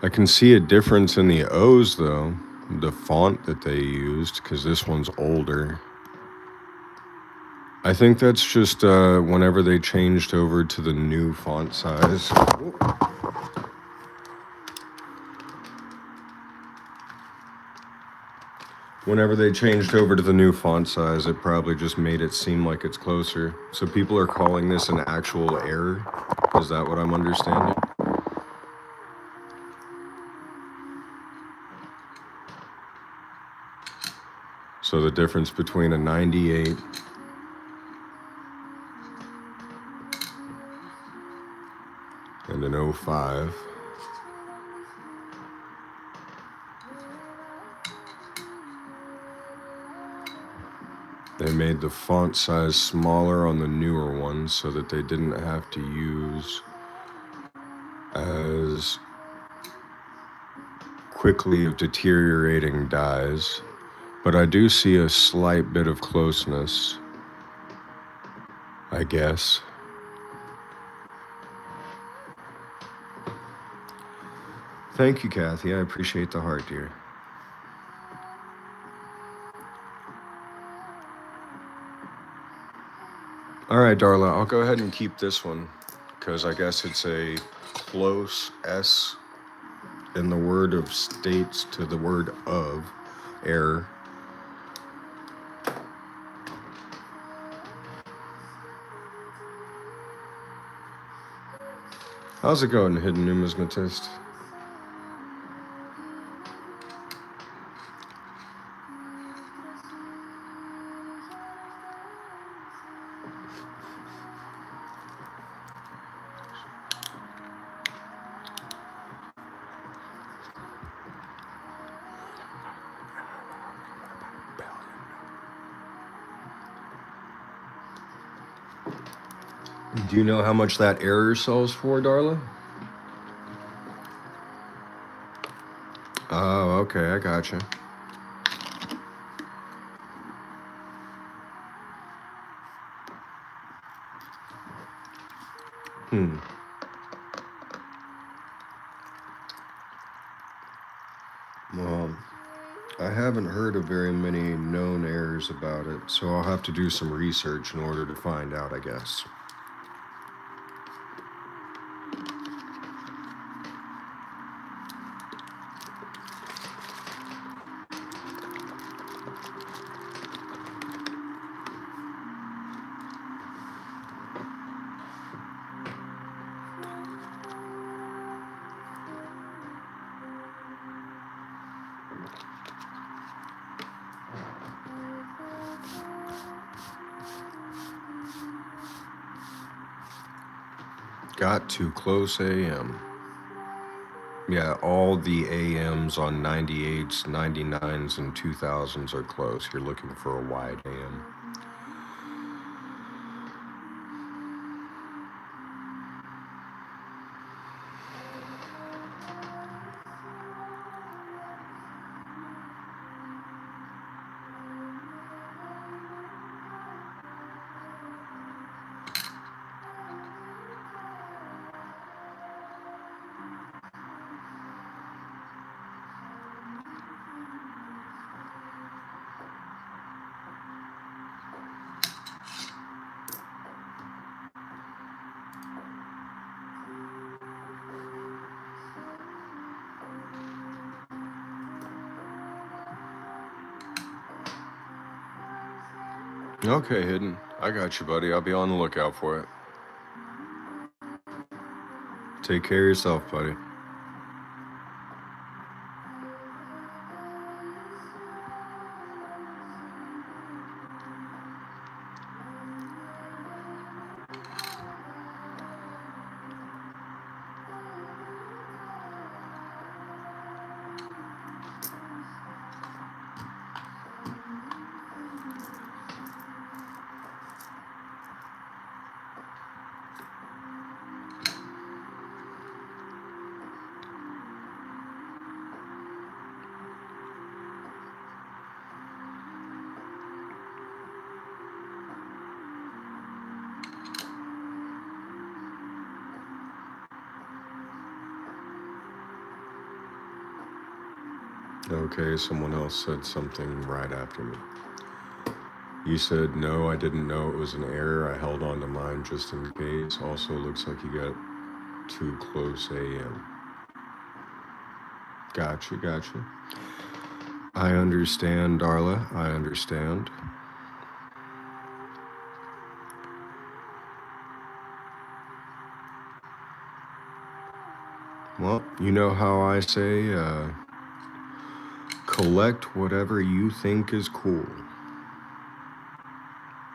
I can see a difference in the O's though, the font that they used, because this one's older. I think that's just whenever they changed over to the new font size. Whenever they changed over to the new font size, it probably just made it seem like it's closer. So people are calling this an actual error? Is that what I'm understanding? So the difference between a 98 and an 05. They made the font size smaller on the newer ones so that they didn't have to use as quickly of deteriorating dyes, but I do see a slight bit of closeness, I guess. Thank you, Kathy. I appreciate the heart, dear. All right, Darla, I'll go ahead and keep this one because I guess it's a close S in the word of states to the word of error. How's it going, Hidden Numismatist? Do you know how much that error sells for, Darla? Oh, okay, I gotcha. Well, I haven't heard of very many known errors about it, so I'll have to do some research in order to find out, I guess. Got too close AM. Yeah, all the AMs on 98s, 99s, and 2000s are close. You're looking for a wide AM. Okay, Hidden. I got you, buddy. I'll be on the lookout for it. Take care of yourself, buddy. Okay, someone else said something right after me. You said, no, I didn't know it was an error. I held on to mine just in case. Also, looks like you got too close AM. Gotcha. I understand, Darla. I understand. Well, you know how I say, collect whatever you think is cool.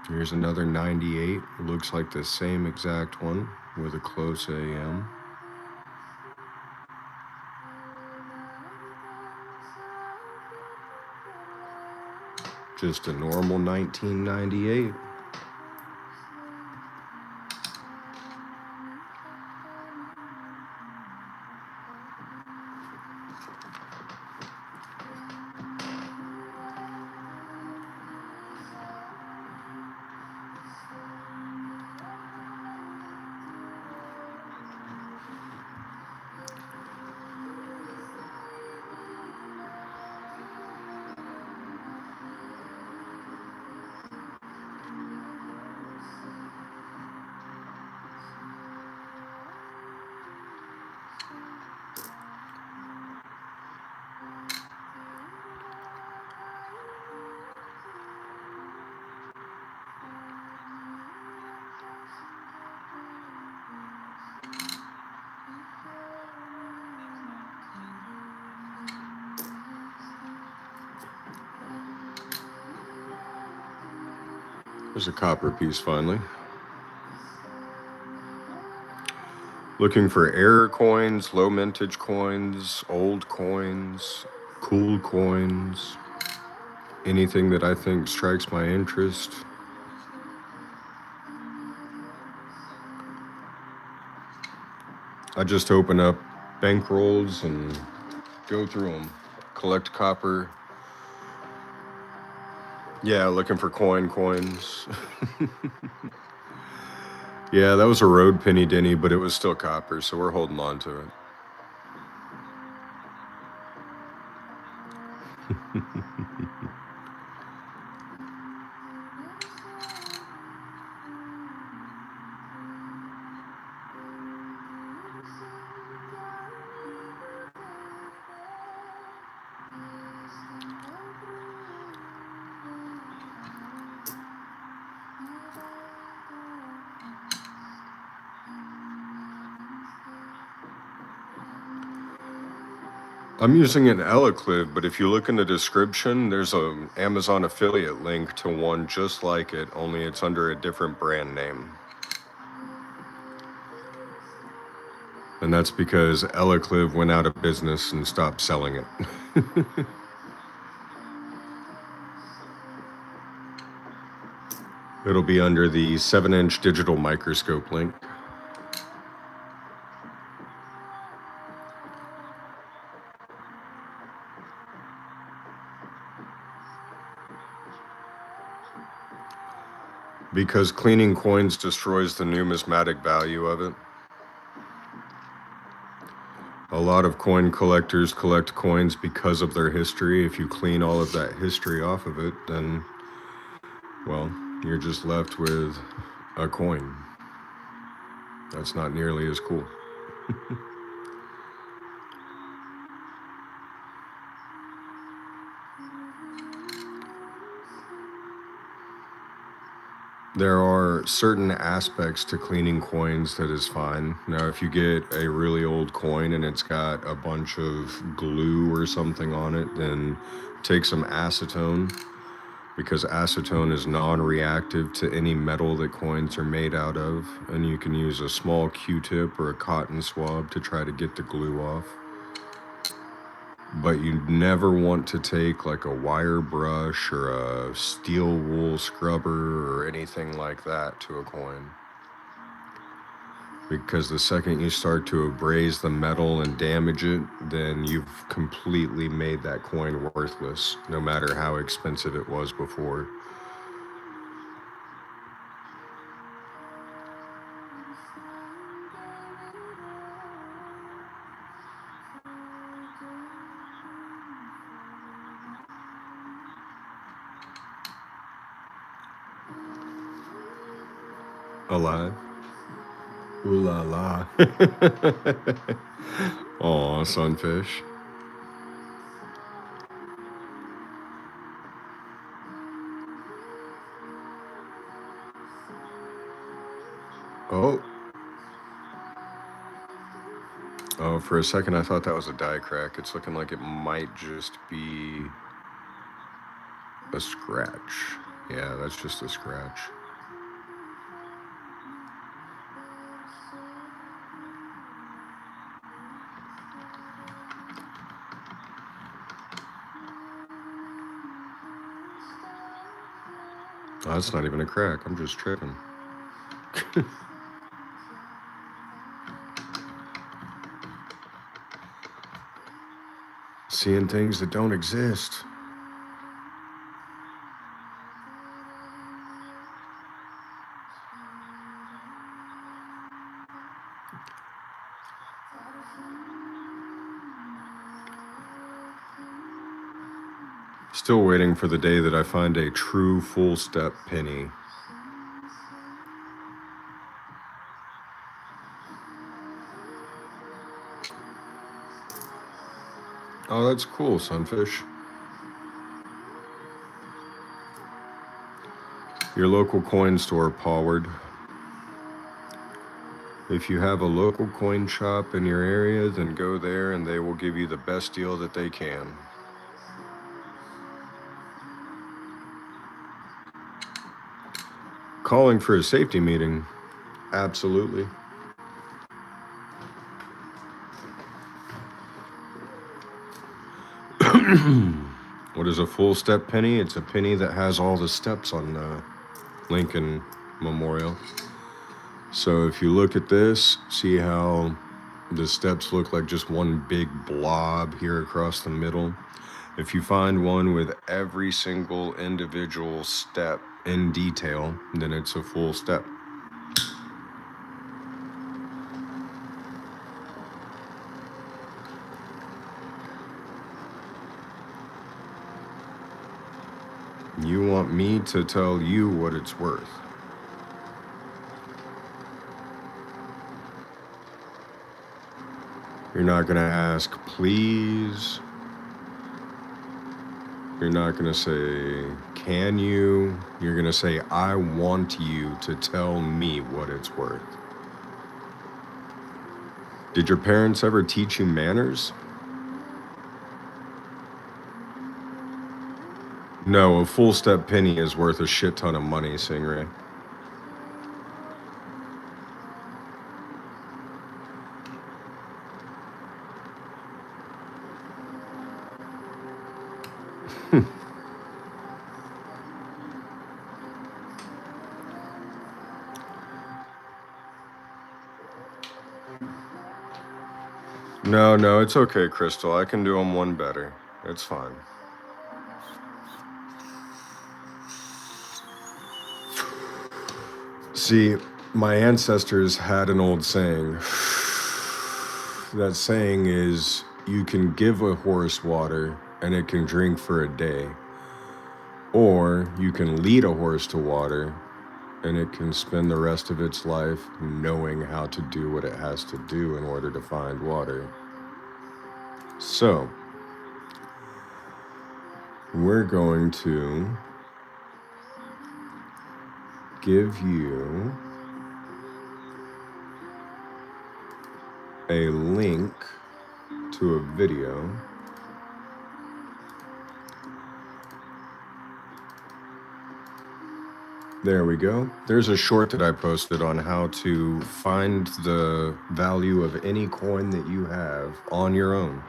Here's another 98. Looks like the same exact one with a close AM. Just a normal 1998. There's a copper piece finally. Looking for error coins, low mintage coins, old coins, cool coins, anything that I think strikes my interest. I just open up bankrolls and go through them. Collect copper. Yeah, looking for coins. Yeah, that was a road penny denny, but it was still copper, so we're holding on to it. I'm using an Eleclive, but if you look in the description, there's an Amazon affiliate link to one just like it, only it's under a different brand name. And that's because Eleclive went out of business and stopped selling it. It'll be under the 7-inch digital microscope link. Because cleaning coins destroys the numismatic value of it. A lot of coin collectors collect coins because of their history. If you clean all of that history off of it, then, well, you're just left with a coin. That's not nearly as cool. There are certain aspects to cleaning coins that is fine. Now, if you get a really old coin and it's got a bunch of glue or something on it, then take some acetone, because acetone is non-reactive to any metal that coins are made out of, and you can use a small Q-tip or a cotton swab to try to get the glue off. But you never want to take like a wire brush or a steel wool scrubber or anything like that to a coin. Because the second you start to abrase the metal and damage it, then you've completely made that coin worthless, no matter how expensive it was before. Alive? Ooh la la. Aw, sunfish. Oh. Oh, for a second I thought that was a die crack. It's looking like it might just be a scratch. Yeah, that's just a scratch. Oh, that's not even a crack. I'm just tripping. Seeing things that don't exist. Still waiting for the day that I find a true full step penny. Oh, that's cool, Sunfish. Your local coin store, Paward. If you have a local coin shop in your area, then go there and they will give you the best deal that they can. Calling for a safety meeting? Absolutely. What is a full step penny? It's a penny that has all the steps on Lincoln Memorial. So if you look at this, see how the steps look like just one big blob here across the middle? If you find one with every single individual step in detail, then it's a full step. You want me to tell you what it's worth? You're not gonna ask, please. You're not gonna say, can you? You're gonna say, I want you to tell me what it's worth. Did your parents ever teach you manners? No, a full step penny is worth a shit ton of money, Stingray. No, it's okay, Crystal. I can do them one better. It's fine. See, my ancestors had an old saying. That saying is, you can give a horse water and it can drink for a day. Or you can lead a horse to water and it can spend the rest of its life knowing how to do what it has to do in order to find water. So, we're going to give you a link to a video There we go. There's a short that I posted on how to find the value of any coin that you have on your own.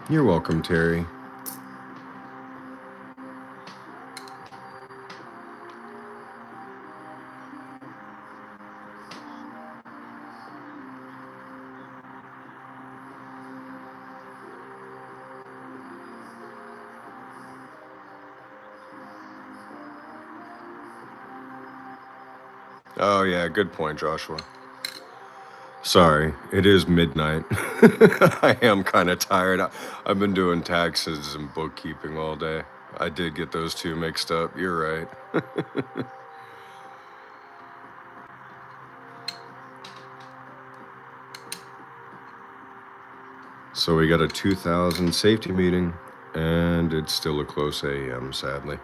You're welcome, Terry. Oh yeah, good point, Joshua. Sorry, it is midnight. I am kind of tired. I've been doing taxes and bookkeeping all day. I did get those two mixed up. You're right. So we got a 2000 safety meeting, and it's still a close AM, sadly.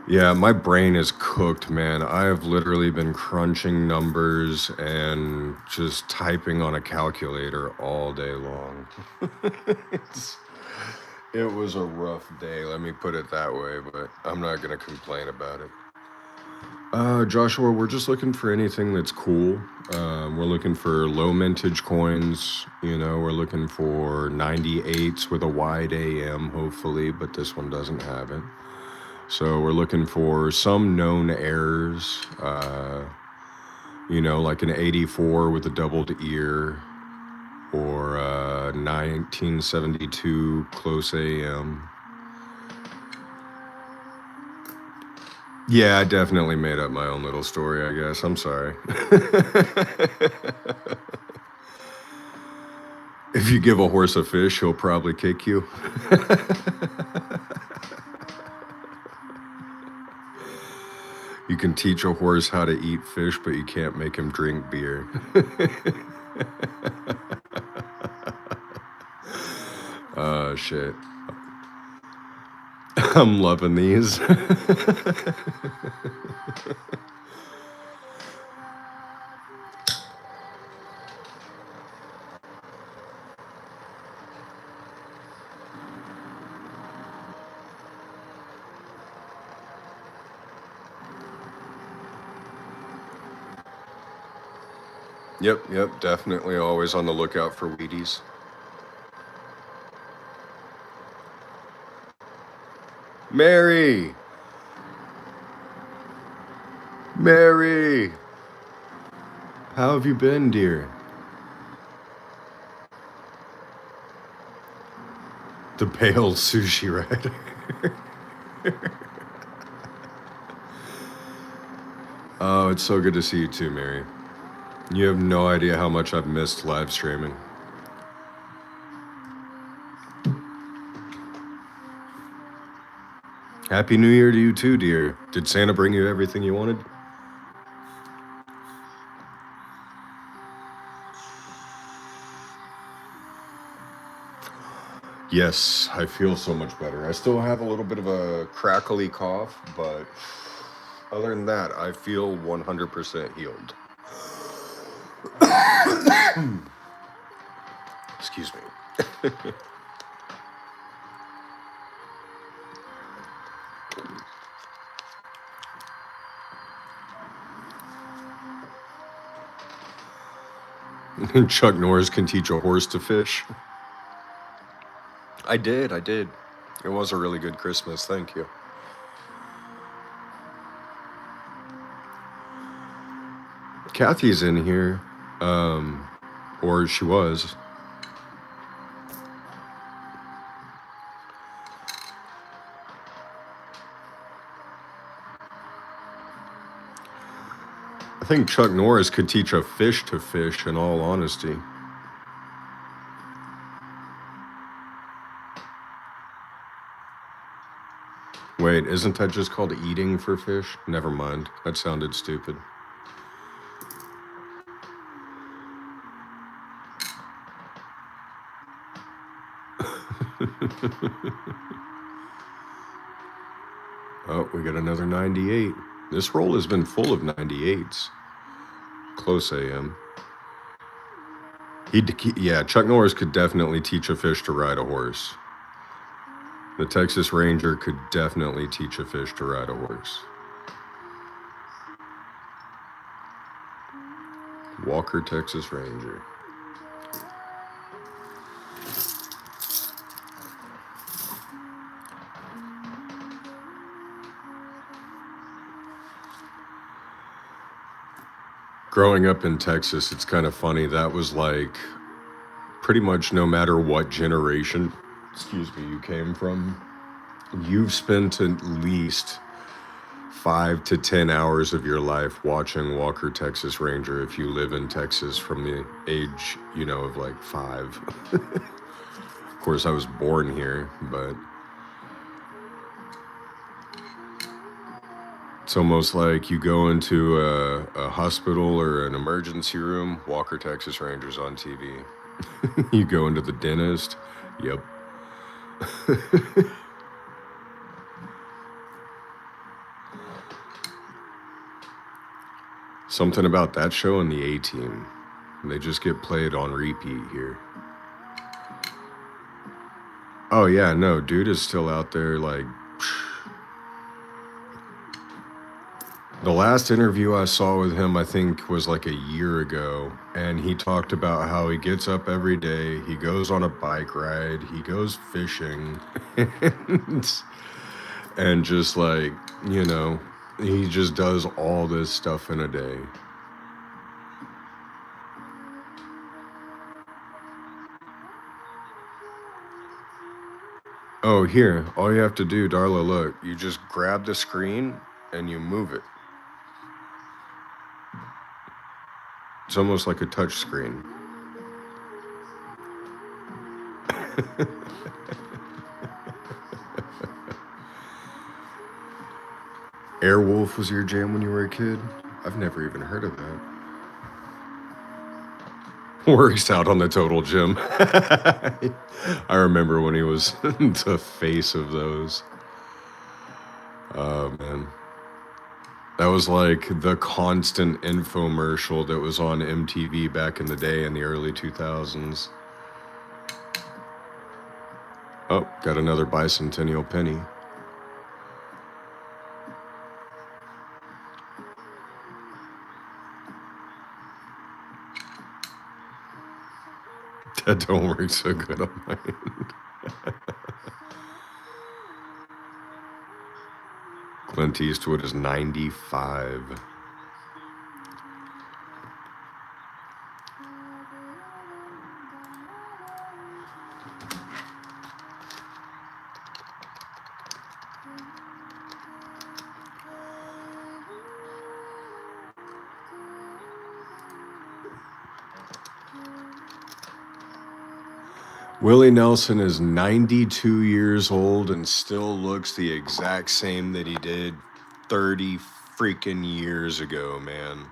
Yeah, my brain is cooked, man. I have literally been crunching numbers and just typing on a calculator all day long. It was a rough day, let me put it that way, but I'm not going to complain about it. Joshua, we're just looking for anything that's cool. We're looking for low mintage coins. You know, we're looking for 98s with a wide AM, hopefully, but this one doesn't have it. So we're looking for some known errors. You know, like an 84 with a doubled ear, or 1972 close AM. Yeah, I definitely made up my own little story, I guess. I'm sorry. If you give a horse a fish, he'll probably kick you. You can teach a horse how to eat fish, but you can't make him drink beer. Oh, shit. I'm loving these. Yep, definitely always on the lookout for Wheaties. Mary! Mary! How have you been, dear? The pale sushi rider. Oh, it's so good to see you too, Mary. You have no idea how much I've missed live streaming. Happy New Year to you too, dear. Did Santa bring you everything you wanted? Yes, I feel so much better. I still have a little bit of a crackly cough, but other than that, I feel 100% healed. Excuse me. Chuck Norris can teach a horse to fish. I did. It was a really good Christmas, thank you. Kathy's in here, or she was. I think Chuck Norris could teach a fish to fish, in all honesty. Wait, isn't that just called eating for fish? Never mind. That sounded stupid. Oh, we got another 98. This roll has been full of 98s. Close AM. Yeah, Chuck Norris could definitely teach a fish to ride a horse. The Texas Ranger could definitely teach a fish to ride a horse. Walker, Texas Ranger. Growing up in Texas, it's kind of funny. That was like pretty much no matter what generation, you came from, you've spent at least 5 to 10 hours of your life watching Walker, Texas Ranger if you live in Texas from the age, of like 5. Of course, I was born here, but it's almost like you go into a hospital or an emergency room, Walker, Texas Rangers on TV. You go into the dentist, yep. Something about that show and the A-Team. They just get played on repeat here. Oh yeah, no, dude is still out there like... The last interview I saw with him, I think, was like a year ago, and he talked about how he gets up every day, he goes on a bike ride, he goes fishing, and just like, you know, he just does all this stuff in a day. Oh, here, all you have to do, Darla, look, you just grab the screen and you move it. It's almost like a touch screen. Airwolf was your jam when you were a kid? I've never even heard of that. Works out on the Total Gym. I remember when he was the face of those. Oh, man. That was like the constant infomercial that was on MTV back in the day in the early 2000s. Oh, got another bicentennial penny. That don't work so good on my end. Clint Eastwood is 95. Willie Nelson is 92 years old and still looks the exact same that he did 30 freaking years ago, man.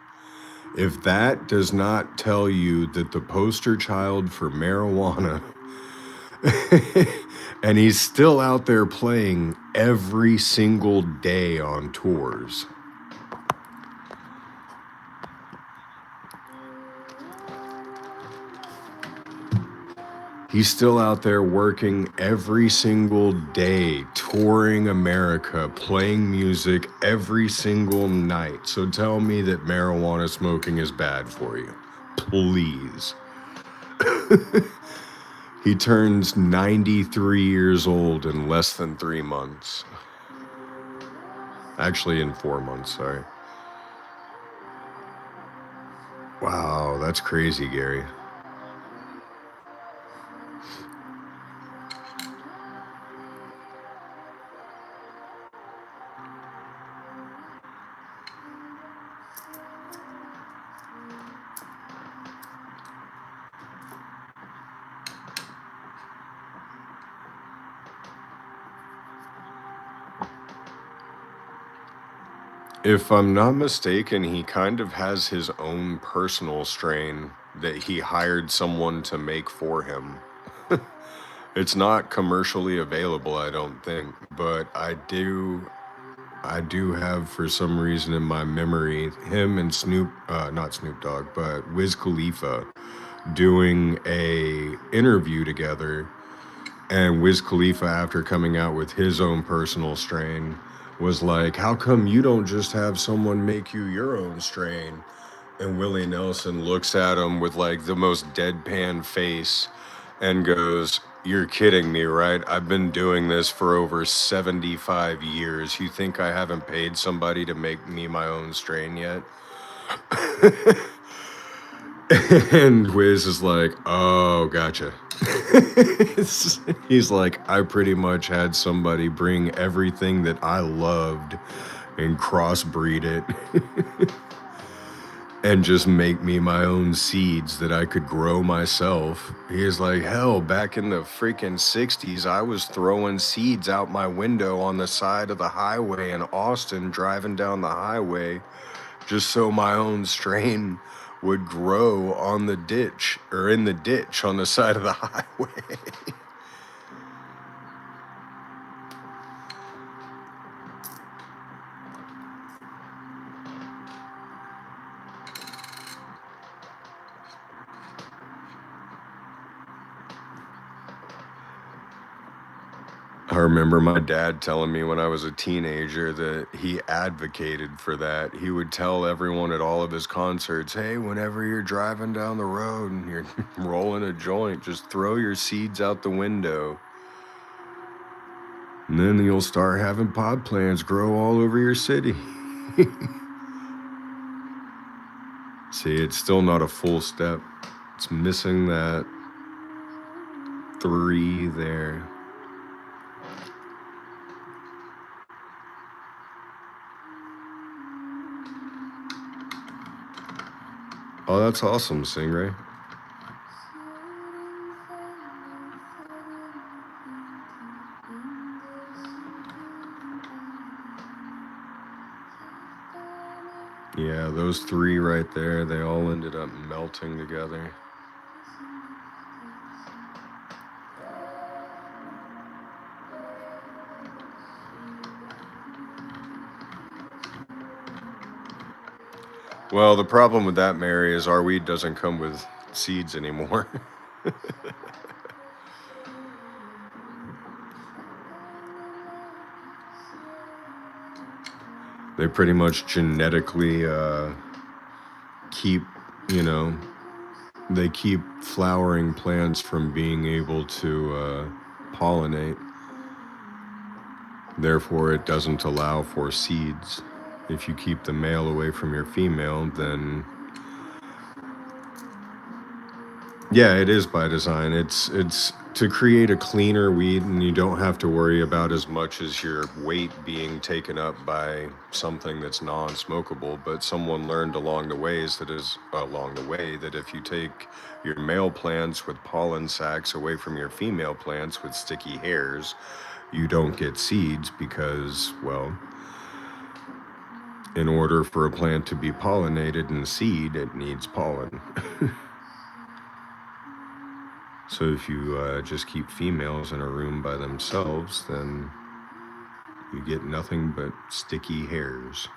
If that does not tell you that the poster child for marijuana, and he's still out there playing every single day on tours. He's still out there working every single day, touring America, playing music every single night. So tell me that marijuana smoking is bad for you. Please. He turns 93 years old in less than 3 months. Actually, in 4 months, sorry. Wow, that's crazy, Gary. If I'm not mistaken, he kind of has his own personal strain that he hired someone to make for him. It's not commercially available, I don't think, but I do have for some reason in my memory him and not Snoop Dogg, but Wiz Khalifa doing a interview together, and Wiz Khalifa, after coming out with his own personal strain, was like, how come you don't just have someone make you your own strain? And Willie Nelson looks at him with like the most deadpan face and goes, you're kidding me, right? I've been doing this for over 75 years. You think I haven't paid somebody to make me my own strain yet? And Wiz is like, oh, gotcha. He's like, I pretty much had somebody bring everything that I loved and crossbreed it and just make me my own seeds that I could grow myself. He's like, hell, back in the freaking 60s, I was throwing seeds out my window on the side of the highway in Austin, driving down the highway, just so my own strain would grow on the ditch or in the ditch on the side of the highway. remember my dad telling me when I was a teenager that he advocated for that. He would tell everyone at all of his concerts, hey, whenever you're driving down the road and you're rolling a joint, just throw your seeds out the window. And then you'll start having pod plants grow all over your city. See, it's still not a full step. It's missing that 3 there. Oh, that's awesome, Stingray. Yeah, those 3 right there, they all ended up melting together. Well, the problem with that, Mary, is our weed doesn't come with seeds anymore. They pretty much genetically keep, you know, they keep flowering plants from being able to pollinate. Therefore, it doesn't allow for seeds. If you keep the male away from your female, then yeah, it is by design. It's to create a cleaner weed, and you don't have to worry about as much as your weight being taken up by something that's non-smokable. But someone learned along the way that if you take your male plants with pollen sacs away from your female plants with sticky hairs, you don't get seeds because, well, in order for a plant to be pollinated and seed, it needs pollen. So if you just keep females in a room by themselves, then you get nothing but sticky hairs.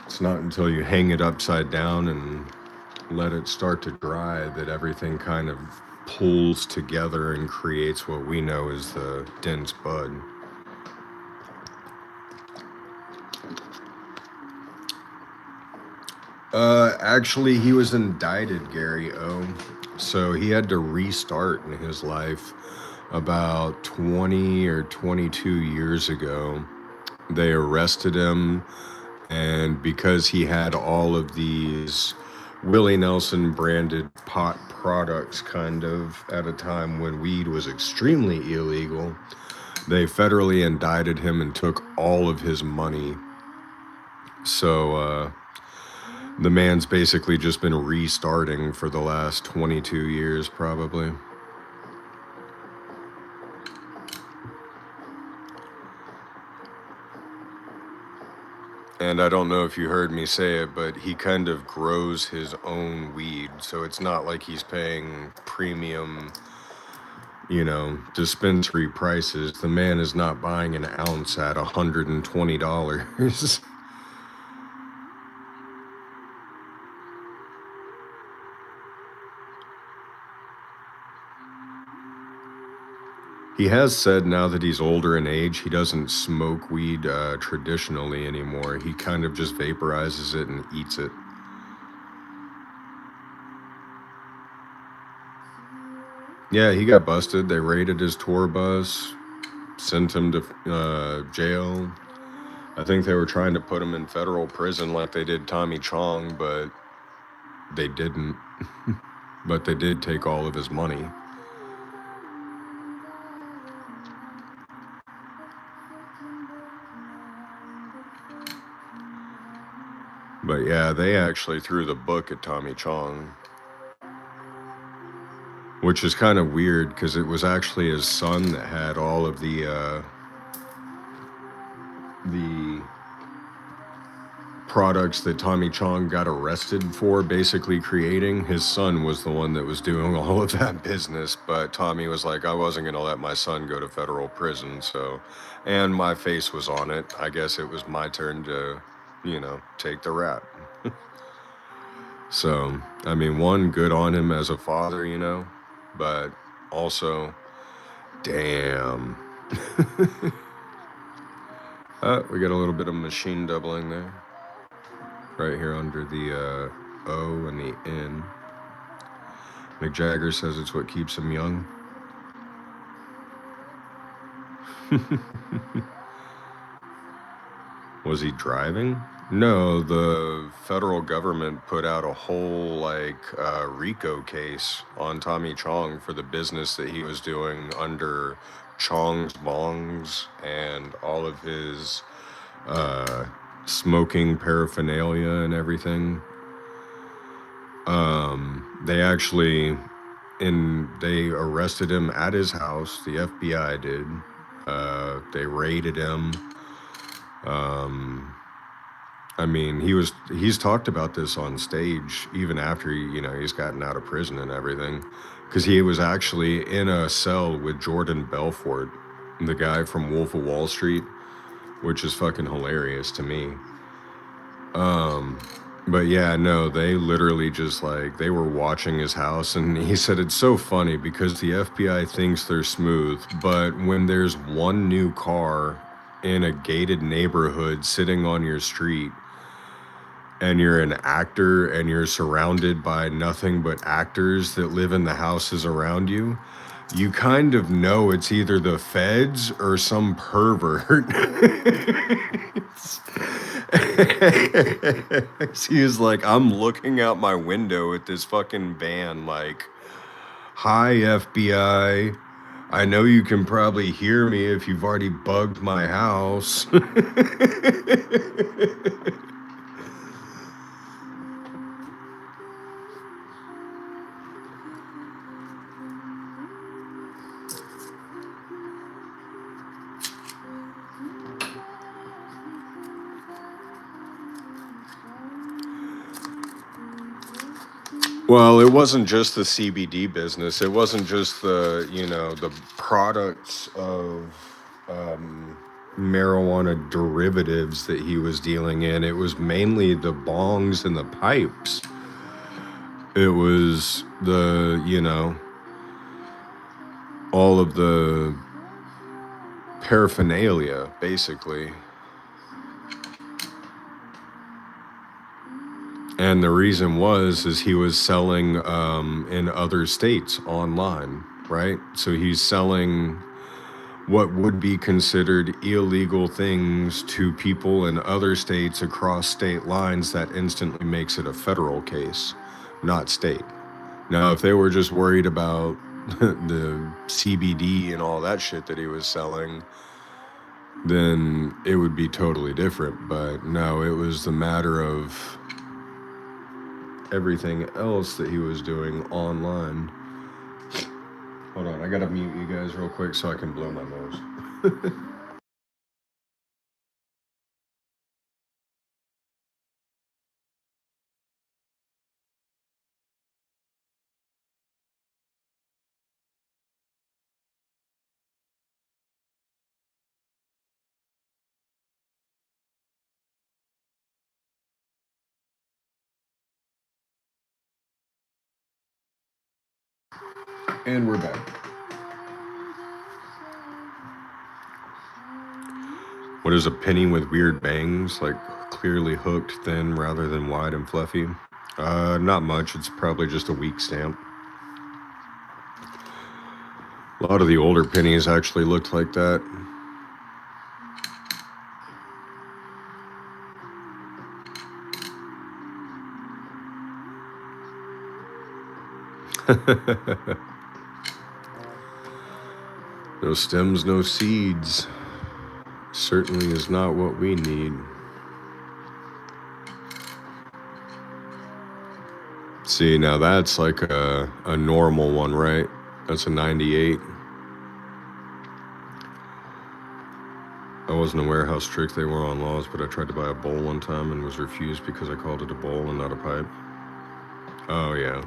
It's not until you hang it upside down and let it start to dry that everything kind of pulls together and creates what we know as the dense bud. Actually, he was indicted, Gary O. So he had to restart in his life about 20 or 22 years ago. They arrested him, and because he had all of these Willie Nelson branded pot products kind of at a time when weed was extremely illegal, they federally indicted him and took all of his money. So, the man's basically just been restarting for the last 22 years, probably. And I don't know if you heard me say it, but he kind of grows his own weed. So it's not like he's paying premium, dispensary prices. The man is not buying an ounce at $120. He has said now that he's older in age, he doesn't smoke weed traditionally anymore. He kind of just vaporizes it and eats it. Yeah, he got busted. They raided his tour bus, sent him to jail. I think they were trying to put him in federal prison like they did Tommy Chong, but they didn't. But they did take all of his money. But yeah, they actually threw the book at Tommy Chong, which is kind of weird because it was actually his son that had all of the products that Tommy Chong got arrested for basically creating. His son was the one that was doing all of that business, but Tommy was like, I wasn't going to let my son go to federal prison, so, and my face was on it. I guess it was my turn to, take the rap. So, I mean, one, good on him as a father, but also Damn. We got a little bit of machine doubling there. Right here under the O and the N. Mick Jagger says it's what keeps him young. Was he driving? No, the federal government put out a whole RICO case on Tommy Chong for the business that he was doing under Chong's Bongs and all of his smoking paraphernalia and everything. They actually they arrested him at his house. The FBI did. They raided him. I mean, he's talked about this on stage even after he's gotten out of prison and everything, because he was actually in a cell with Jordan Belfort, the guy from Wolf of Wall Street, which is fucking hilarious to me. But yeah, no, they literally just they were watching his house, and he said it's so funny because the FBI thinks they're smooth, but when there's one new car in a gated neighborhood sitting on your street, and you're an actor and you're surrounded by nothing but actors that live in the houses around you, you kind of know it's either the feds or some pervert. He was like, I'm looking out my window at this fucking van like, hi, FBI. I know you can probably hear me if you've already bugged my house. Well, it wasn't just the CBD business. It wasn't just the products of marijuana derivatives that he was dealing in. It was mainly the bongs and the pipes. It was all of the paraphernalia, basically. And the reason is he was selling in other states online, right? So he's selling what would be considered illegal things to people in other states across state lines. That instantly makes it a federal case, not state. Now, if they were just worried about the CBD and all that shit that he was selling, then it would be totally different. But no, it was the matter of everything else that he was doing online. Hold on, I gotta mute you guys real quick so I can blow my nose. And we're back. What is a penny with weird bangs, like clearly hooked, thin rather than wide and fluffy? Not much. It's probably just a weak stamp. A lot of the older pennies actually looked like that. No stems, no seeds. Certainly is not what we need. See, now that's like a normal one, right? That's a 98. I wasn't aware how strict they were on laws, but I tried to buy a bowl one time and was refused because I called it a bowl and not a pipe. Oh, yeah.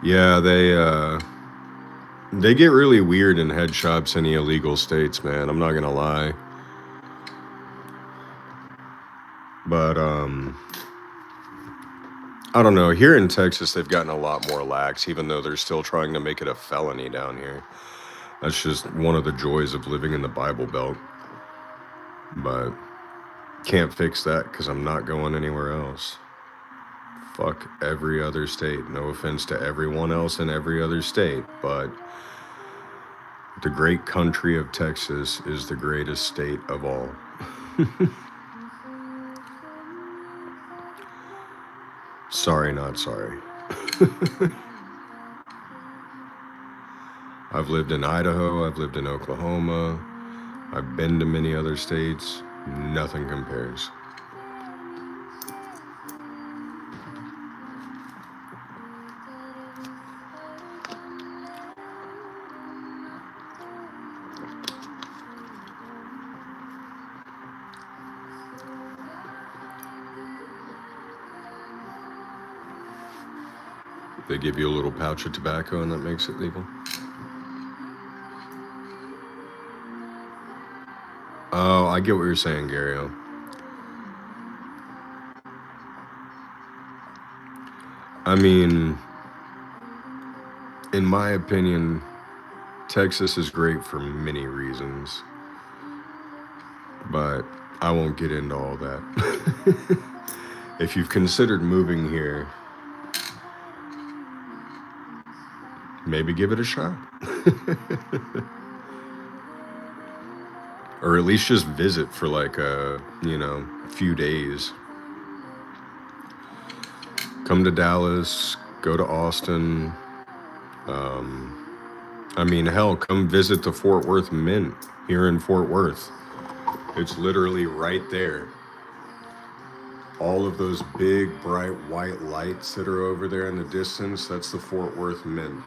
Yeah, they get really weird in head shops in the illegal states, man. I'm not gonna lie. But, I don't know. Here in Texas, they've gotten a lot more lax, even though they're still trying to make it a felony down here. That's just one of the joys of living in the Bible Belt. But can't fix that because I'm not going anywhere else. Fuck every other state. No offense to everyone else in every other state, but the great country of Texas is the greatest state of all. Sorry, not sorry. I've lived in Idaho, I've lived in Oklahoma, I've been to many other states. Nothing compares. They give you a little pouch of tobacco and that makes it legal? Oh, I get what you're saying, Gary. I mean, in my opinion, Texas is great for many reasons, but I won't get into all that. If you've considered moving here, maybe give it a shot. Or at least just visit for like a, few days. Come to Dallas, go to Austin. I mean, hell, come visit the Fort Worth Mint here in Fort Worth. It's literally right there. All of those big, bright white lights that are over there in the distance, that's the Fort Worth Mint,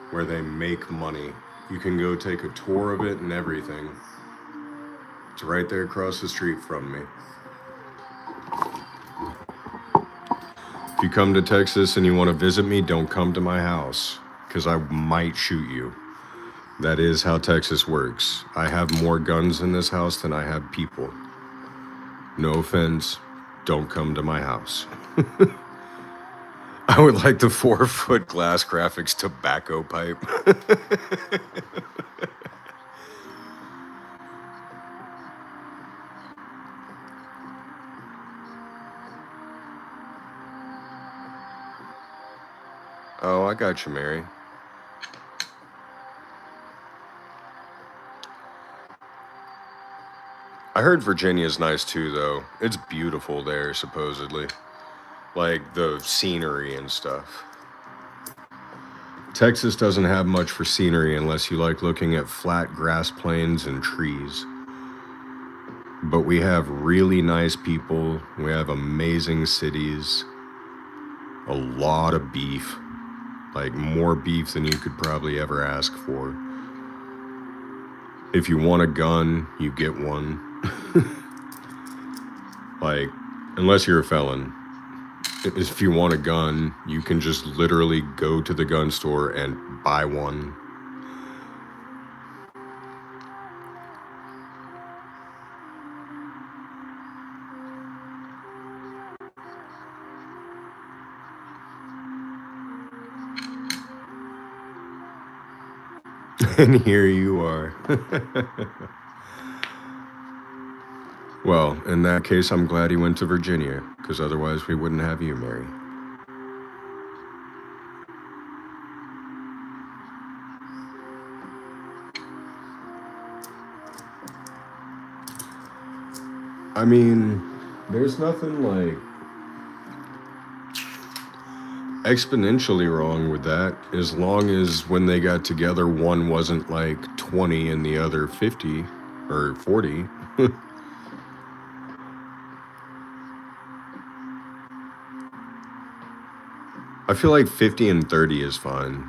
where they make money. You can go take a tour of it and everything. It's right there across the street from me. If you come to Texas and you want to visit me, don't come to my house, because I might shoot you. That is how Texas works. I have more guns in this house than I have people. No offense, don't come to my house. I would like the 4-foot glass graphics tobacco pipe. Oh, I got you, Mary. I heard Virginia's nice too, though. It's beautiful there, supposedly. Like the scenery and stuff. Texas doesn't have much for scenery unless you like looking at flat grass plains and trees. But we have really nice people. We have amazing cities. A lot of beef. Like more beef than you could probably ever ask for. If you want a gun, you get one. Like, unless you're a felon. If you want a gun, you can just literally go to the gun store and buy one. And here you are. Well, in that case, I'm glad he went to Virginia, because otherwise we wouldn't have you, Mary. I mean, there's nothing like exponentially wrong with that, as long as when they got together, one wasn't like 20 and the other 50 or 40. I feel like 50 and 30 is fine.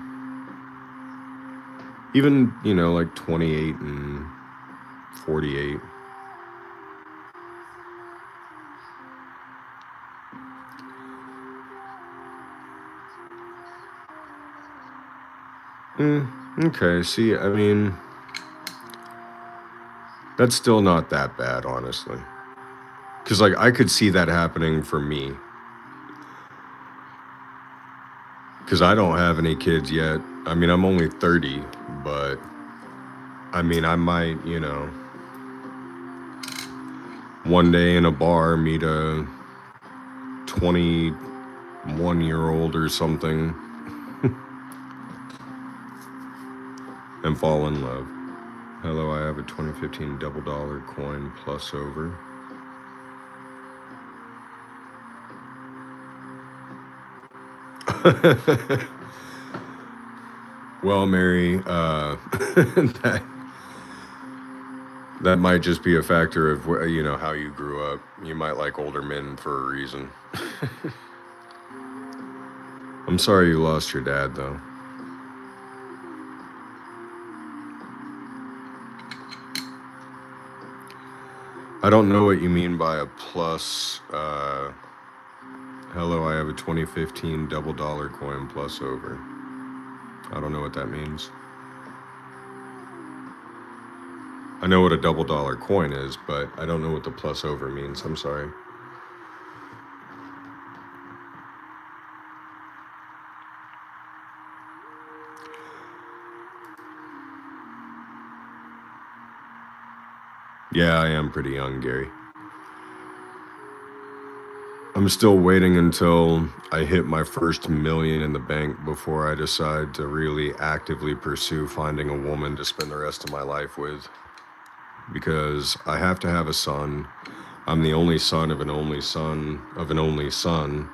Even, like 28 and 48. Okay, see, I mean, that's still not that bad, honestly. Because, like, I could see that happening for me. Because I don't have any kids yet. I mean, I'm only 30, but I mean, I might, one day in a bar meet a 21-year-old or something and fall in love. Hello, I have a 2015 double dollar coin plus over. Well, Mary, that that might just be a factor of how you grew up. You might like older men for a reason. I'm sorry you lost your dad, though. I don't know what you mean by a plus. Hello, I have a 2015 double dollar coin plus over. I don't know what that means. I know what a double dollar coin is, but I don't know what the plus over means. I'm sorry. Yeah, I am pretty young, Gary. I'm still waiting until I hit my first million in the bank before I decide to really actively pursue finding a woman to spend the rest of my life with. Because I have to have a son. I'm the only son of an only son of an only son.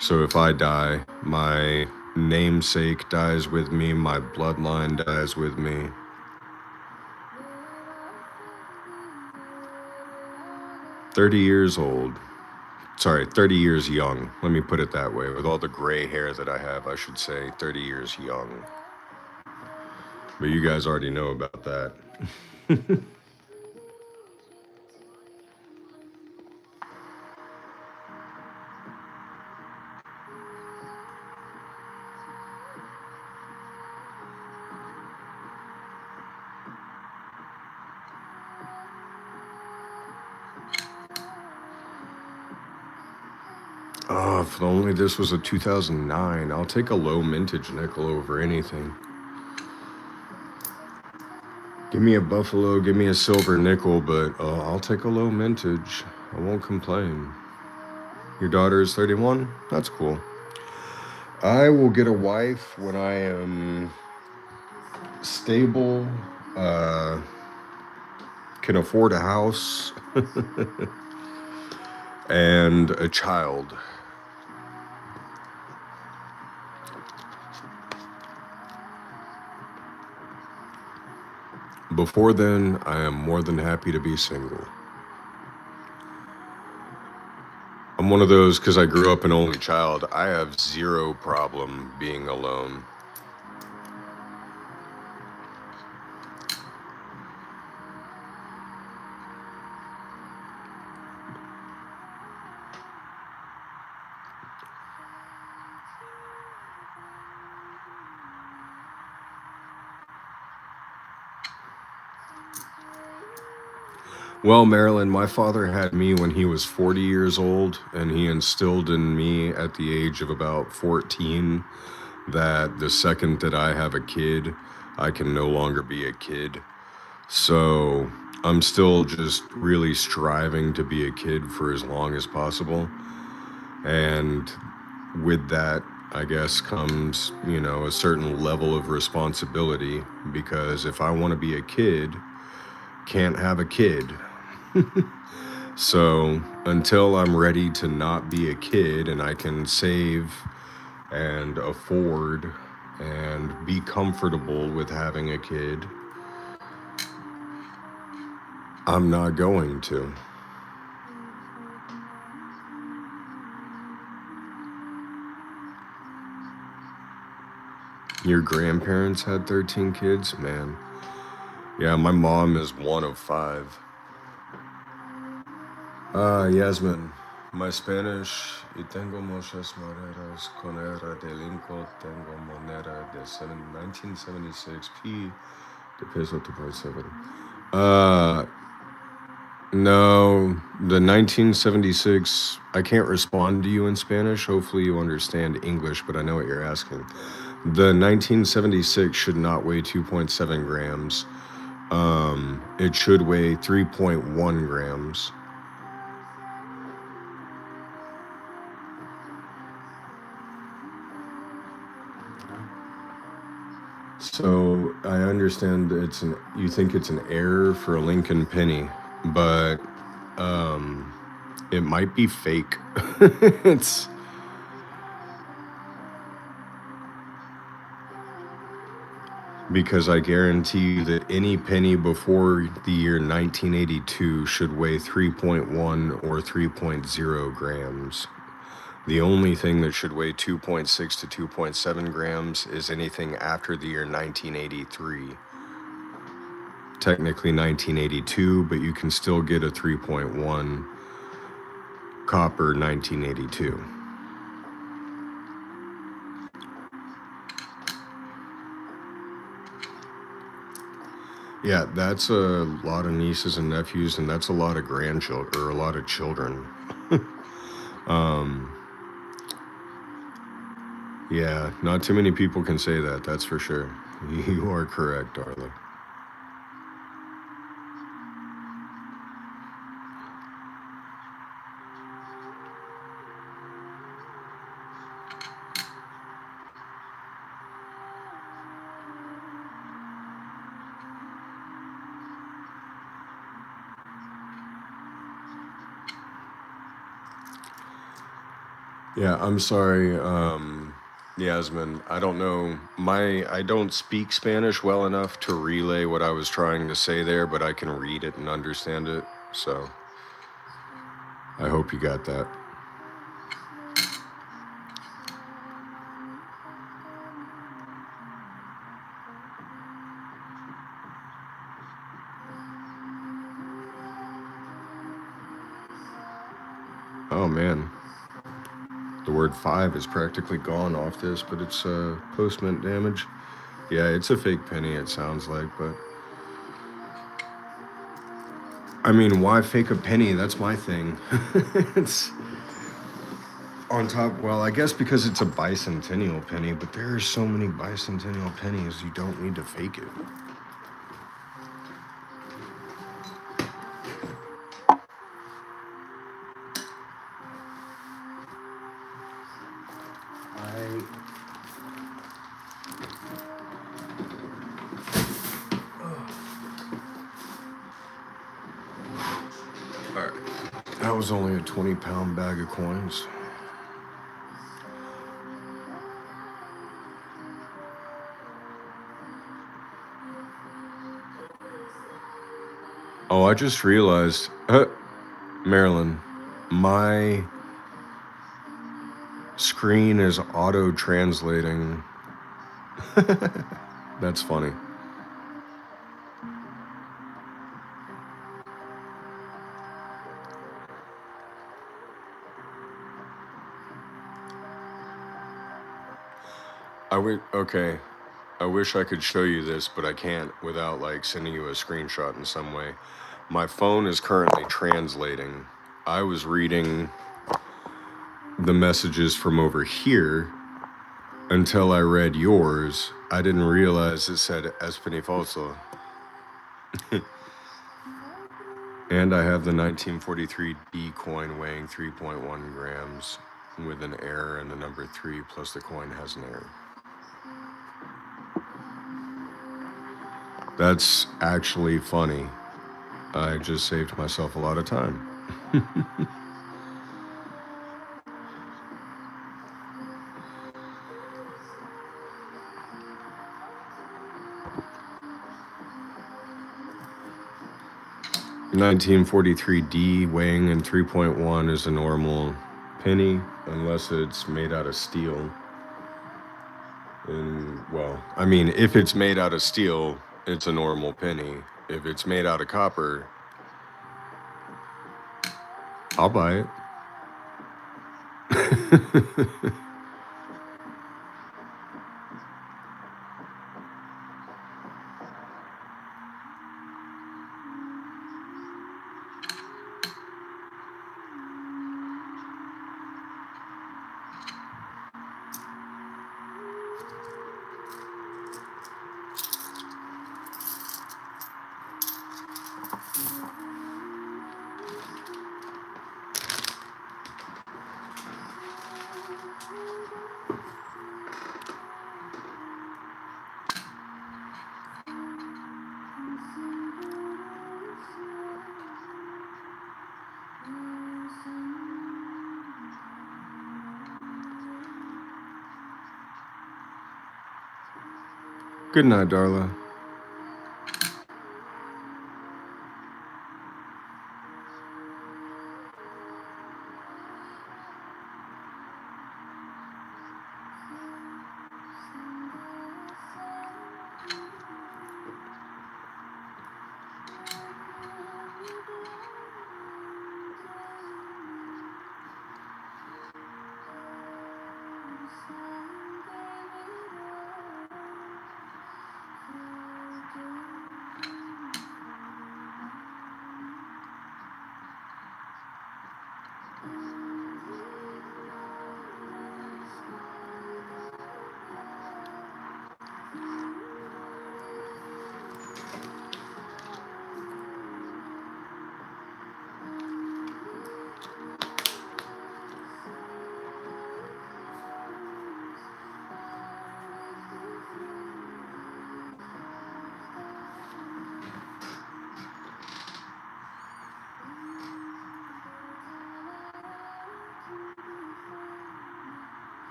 So if I die, my namesake dies with me, my bloodline dies with me. $30 years old. Sorry, 30 years young. Let me put it that way. With all the gray hair that I have, I should say 30 years young. But you guys already know about that. Oh, if only this was a 2009. I'll take a low mintage nickel over anything. Give me a buffalo, give me a silver nickel, but I'll take a low mintage. I won't complain. Your daughter is 31? That's cool. I will get a wife when I am stable, can afford a house, and a child. Before then, I am more than happy to be single. I'm one of those, because I grew up an only child, I have zero problem being alone. Well, Marilyn, my father had me when he was 40 years old, and he instilled in me at the age of about 14 that the second that I have a kid, I can no longer be a kid. So I'm still just really striving to be a kid for as long as possible. And with that, I guess, comes, a certain level of responsibility, because if I want to be a kid, can't have a kid. So until I'm ready to not be a kid and I can save and afford and be comfortable with having a kid, I'm not going to. Your grandparents had 13 kids? Man. Yeah, my mom is one of 5. Yasmin, my Spanish, y tengo muchas maneras con era de linko, tengo moneda de 1976 P de peso 2.7. No, the 1976, I can't respond to you in Spanish. Hopefully you understand English, but I know what you're asking. The 1976 should not weigh 2.7 grams. It should weigh 3.1 grams. So I understand you think it's an error for a Lincoln penny, but it might be fake. It's because I guarantee you that any penny before the year 1982 should weigh 3.1 or 3.0 grams. The only thing that should weigh 2.6 to 2.7 grams is anything after the year 1983. Technically 1982, but you can still get a 3.1 copper 1982. Yeah, that's a lot of nieces and nephews, and that's a lot of grandchildren, or a lot of children. Yeah, not too many people can say that, that's for sure. You are correct, darling. Yeah, I'm sorry, Yasmin. I don't know. I don't speak Spanish well enough to relay what I was trying to say there, but I can read it and understand it. So I hope you got that. Oh man, the word 5 is practically gone off this, but it's postment damage. Yeah, it's a fake penny, it sounds like, but I mean, why fake a penny? That's my thing. It's on top. Well, I guess because it's a bicentennial penny, but there are so many bicentennial pennies, you don't need to fake it. Alright. That was only a 20-pound bag of coins. Oh, I just realized, Marilyn, my screen is auto-translating. That's funny. Okay. I wish I could show you this, but I can't without like sending you a screenshot in some way. My phone is currently translating. I was reading the messages from over here until I read yours. I didn't realize it said Espinifoso. And I have the 1943D coin weighing 3.1 grams with an error and the number 3 plus the coin has an error. That's actually funny. I just saved myself a lot of time. 1943D weighing in 3.1 is a normal penny unless it's made out of steel. And well, I mean, if it's made out of steel, it's a normal penny. If it's made out of copper, I'll buy it. Good night, Darla.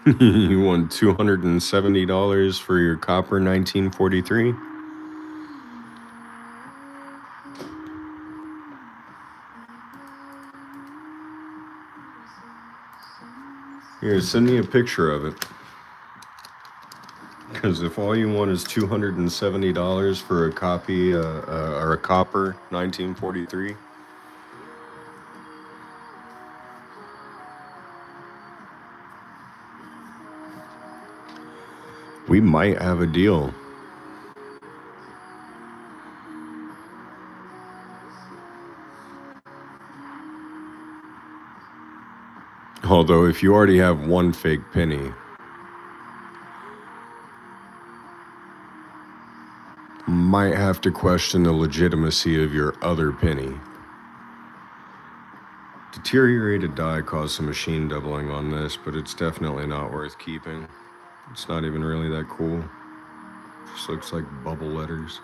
You won $270 for your copper 1943? Here, send me a picture of it. Because if all you want is $270 for a copy or a copper 1943, we might have a deal. Although, if you already have one fake penny, might have to question the legitimacy of your other penny. Deteriorated die caused some machine doubling on this, but it's definitely not worth keeping. It's not even really that cool. Just looks like bubble letters.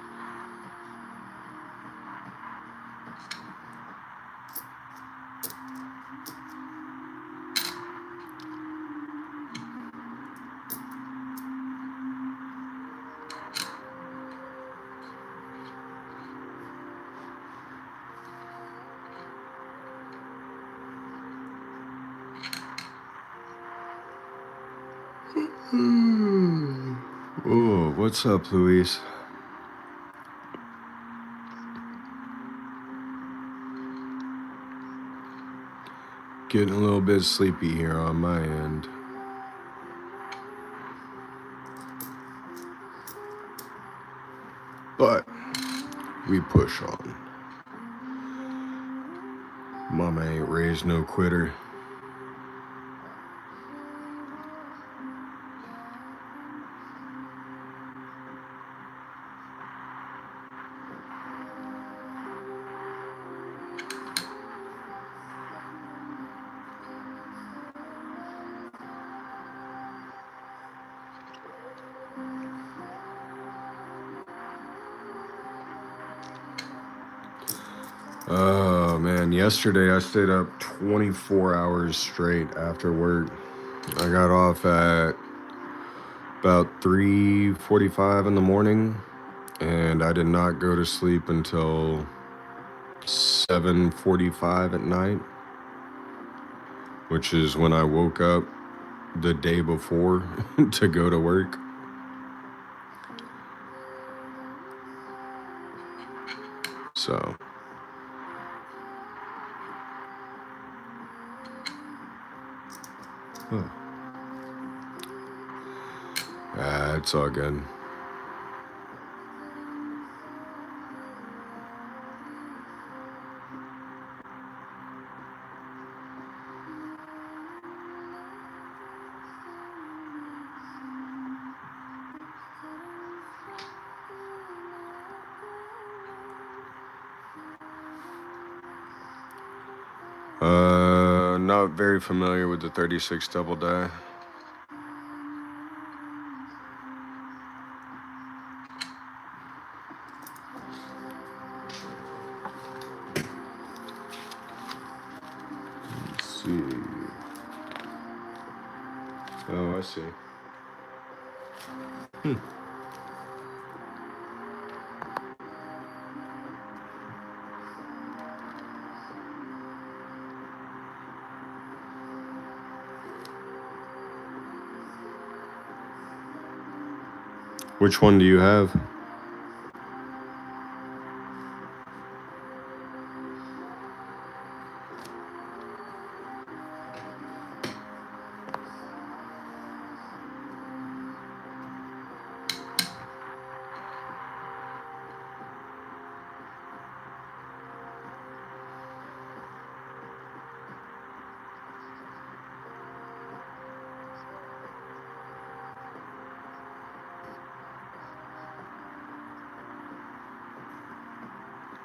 Oh, what's up, Luis? Getting a little bit sleepy here on my end. But we push on. Mama ain't raised no quitter. Oh man, yesterday I stayed up 24 hours straight after work. I got off at about 3:45 in the morning, and I did not go to sleep until 7:45 at night, which is when I woke up the day before to go to work. So Huh. It's all good. Not very familiar with the 36 double die. Let's see. Oh, I see. Which one do you have?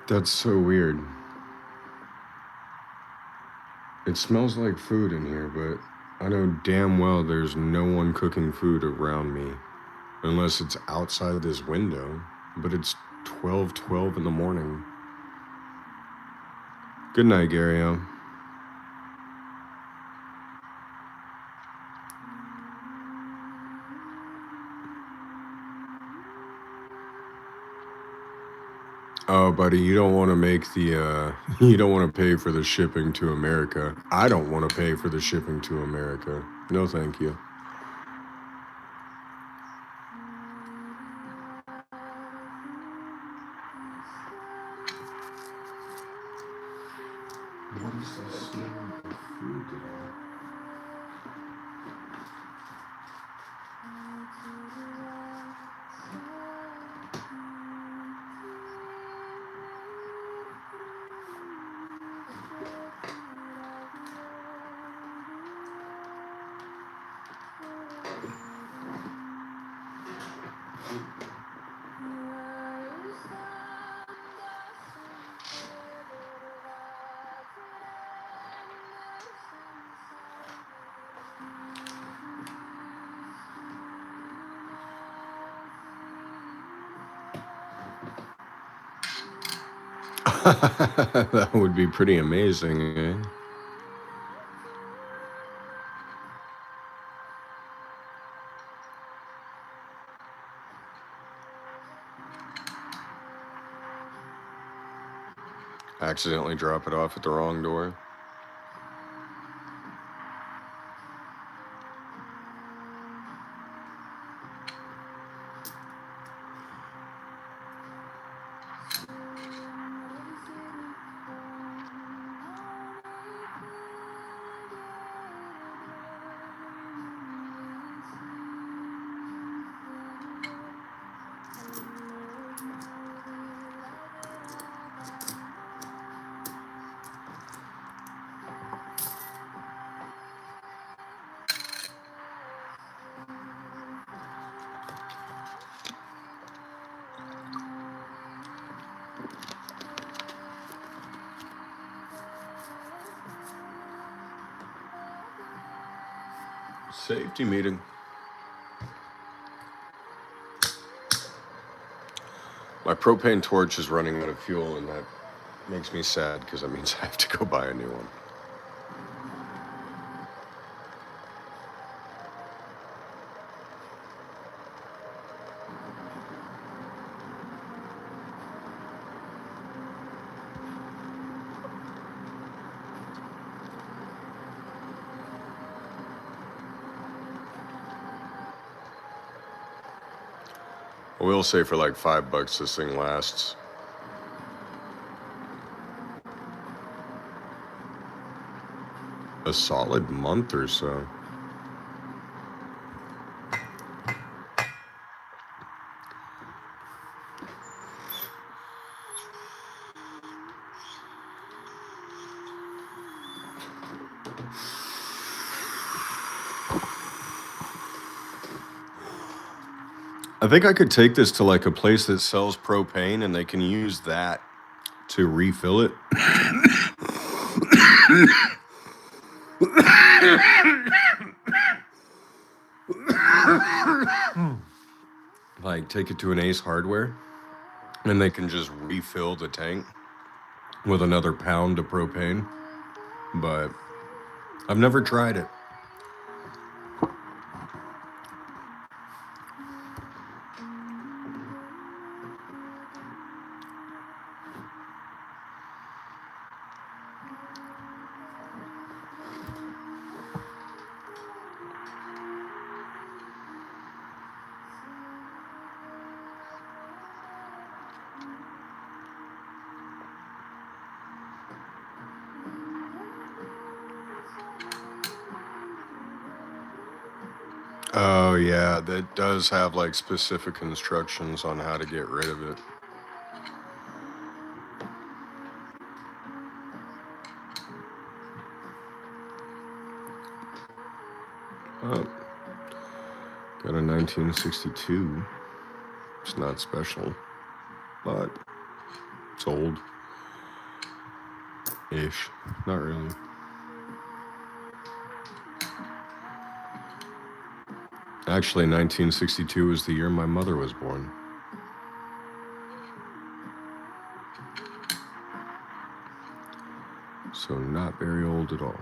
That's so weird. It smells like food in here, but I know damn well there's no one cooking food around me. Unless it's outside this window. But it's 12:12 in the morning. Good night, Gary. Oh, buddy, you don't want to make the, you don't want to pay for the shipping to America. I don't want to pay for the shipping to America. No, thank you. What is the smell of food today? That would be pretty amazing, eh? Accidentally drop it off at the wrong door. Safety meeting. My propane torch is running out of fuel, and that makes me sad because that means I have to go buy a new one. I will say for like $5 this thing lasts. A solid month or so. I think I could take this to like a place that sells propane and they can use that to refill it. Like take it to an Ace Hardware and they can just refill the tank with another pound of propane. But I've never tried it. Oh yeah, that does have like specific instructions on how to get rid of it. Oh, got a 1962. It's not special, but it's old-ish. Not really. Actually, 1962 is the year my mother was born. So not very old at all.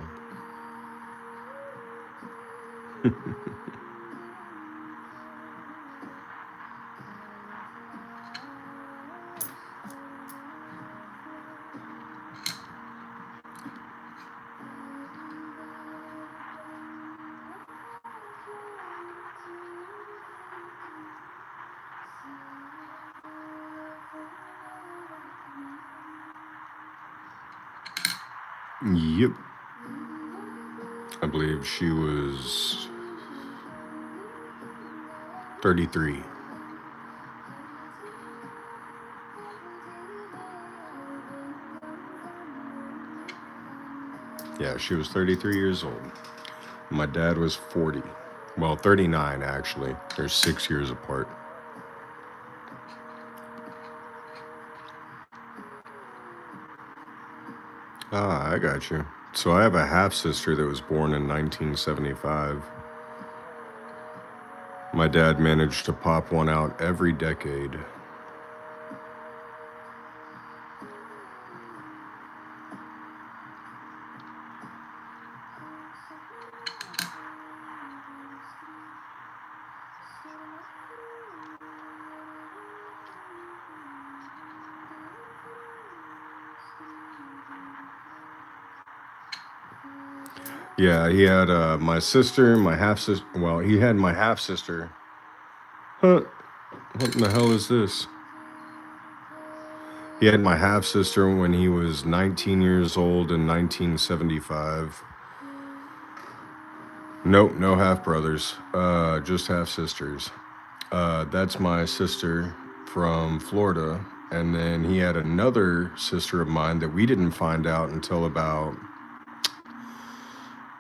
Yep. I believe she was 33. Yeah, she was 33 years old. My dad was 40. Well, 39 actually. They're 6 years apart. Ah, I got you. So I have a half sister that was born in 1975. My dad managed to pop one out every decade. Yeah, he had my sister, my half sister. Well, he had my half sister. Huh? What in the hell is this? He had my half sister when he was 19 years old in 1975. Nope, no half brothers. Just half sisters. That's my sister from Florida. And then he had another sister of mine that we didn't find out until about,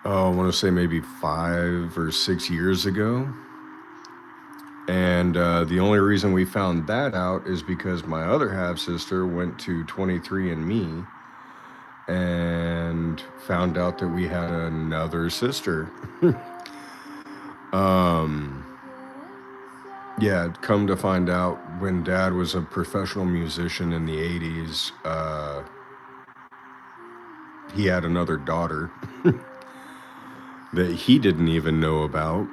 I want to say maybe 5 or 6 years ago. And the only reason we found that out is because my other half sister went to 23andMe and found out that we had another sister. Yeah, come to find out, when dad was a professional musician in the 80s, he had another daughter that he didn't even know about.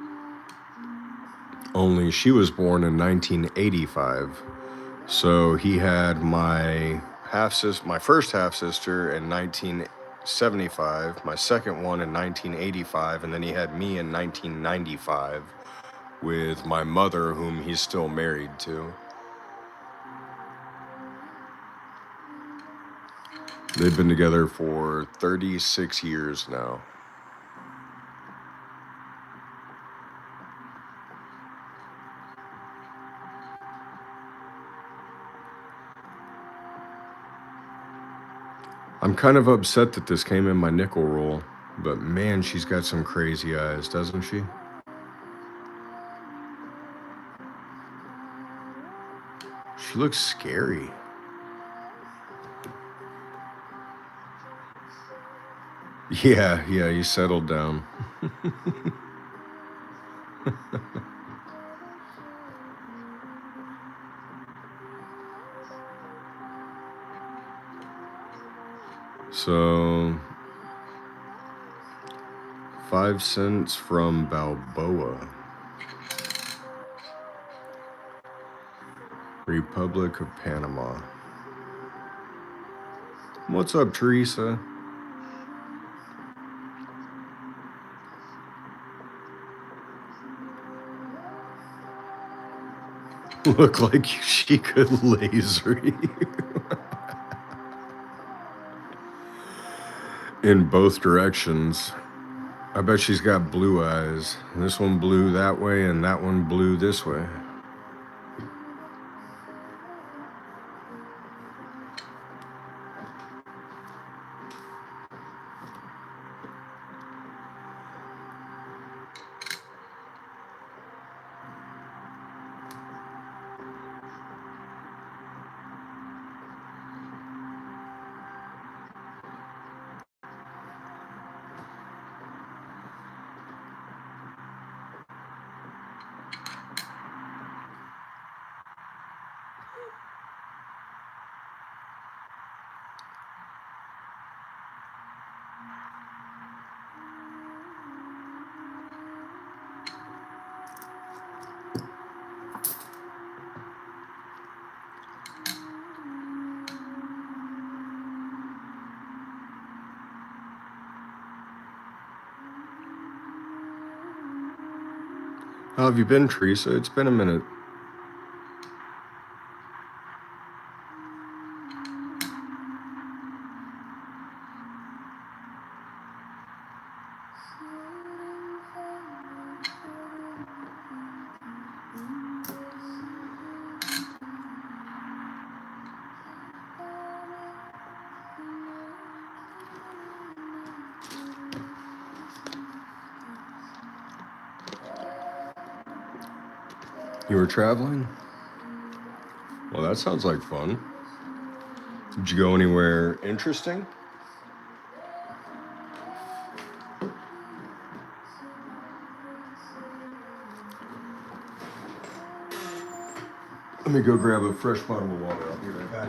Only she was born in 1985. So he had my my first half sister in 1975, my second one in 1985, and then he had me in 1995 with my mother, whom he's still married to. They've been together for 36 years now. I'm kind of upset that this came in my nickel roll, But man, she's got some crazy eyes, doesn't she? She looks scary. Yeah, you settled down. So, 5 cents from Balboa, Republic of Panama. What's up, Teresa? Look like she could laser you in both directions. I bet she's got blue eyes. This one blew that way and that one blew this way. How have you been, Teresa? It's been a minute. You were traveling? Well, that sounds like fun. Did you go anywhere interesting? Let me go grab a fresh bottle of water. I'll be right back.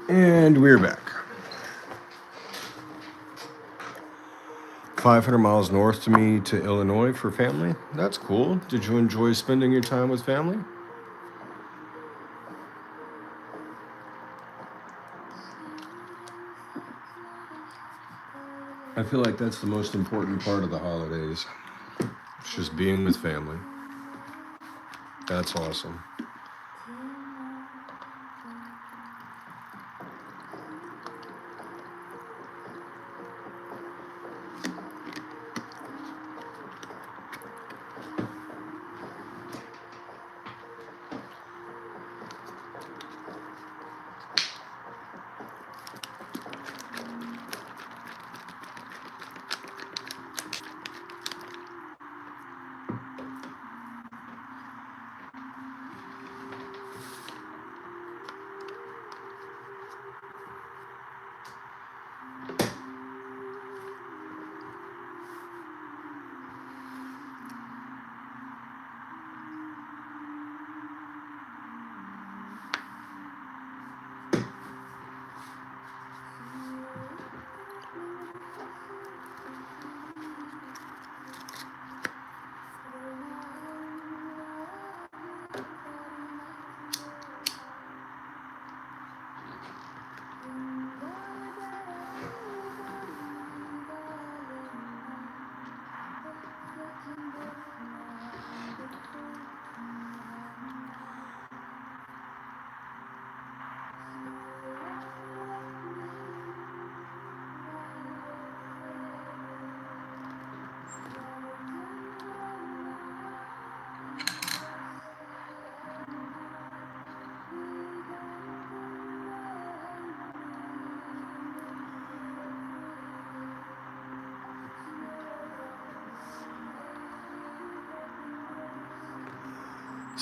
And we're back. 500 miles north to me to Illinois for family. That's cool. Did you enjoy spending your time with family? I feel like that's the most important part of the holidays. It's just being with family. That's awesome.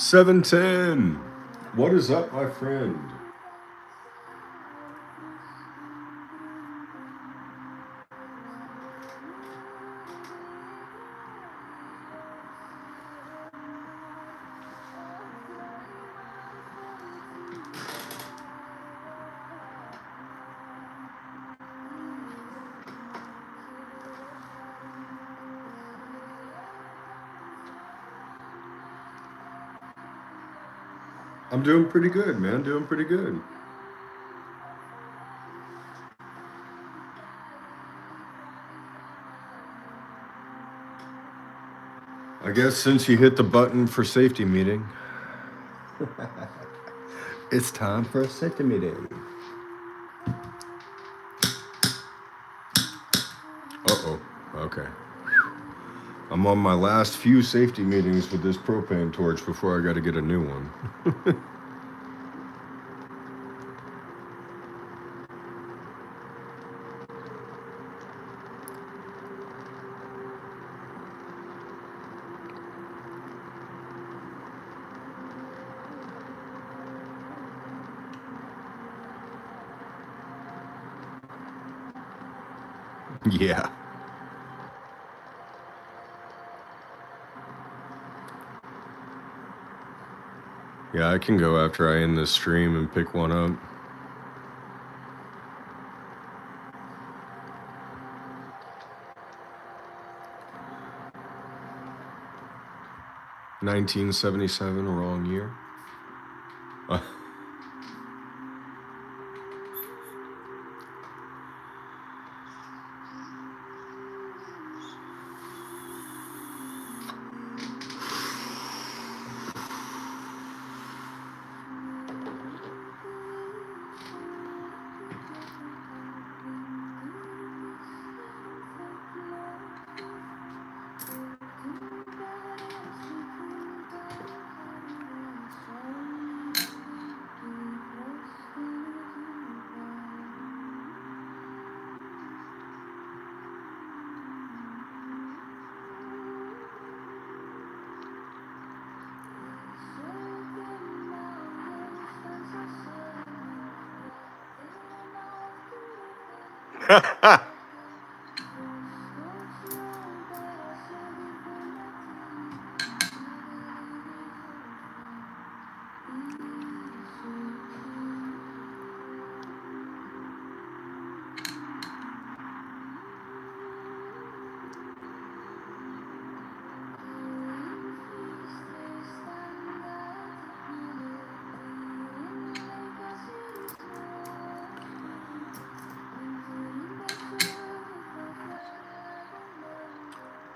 710. What is up, my friend? I'm doing pretty good, man. Doing pretty good. I guess since you hit the button for safety meeting, it's time for a safety meeting. Uh-oh. Okay. I'm on my last few safety meetings with this propane torch before I got to get a new one. Yeah. Yeah, I can go after I end this stream and pick one up. $1977, wrong year.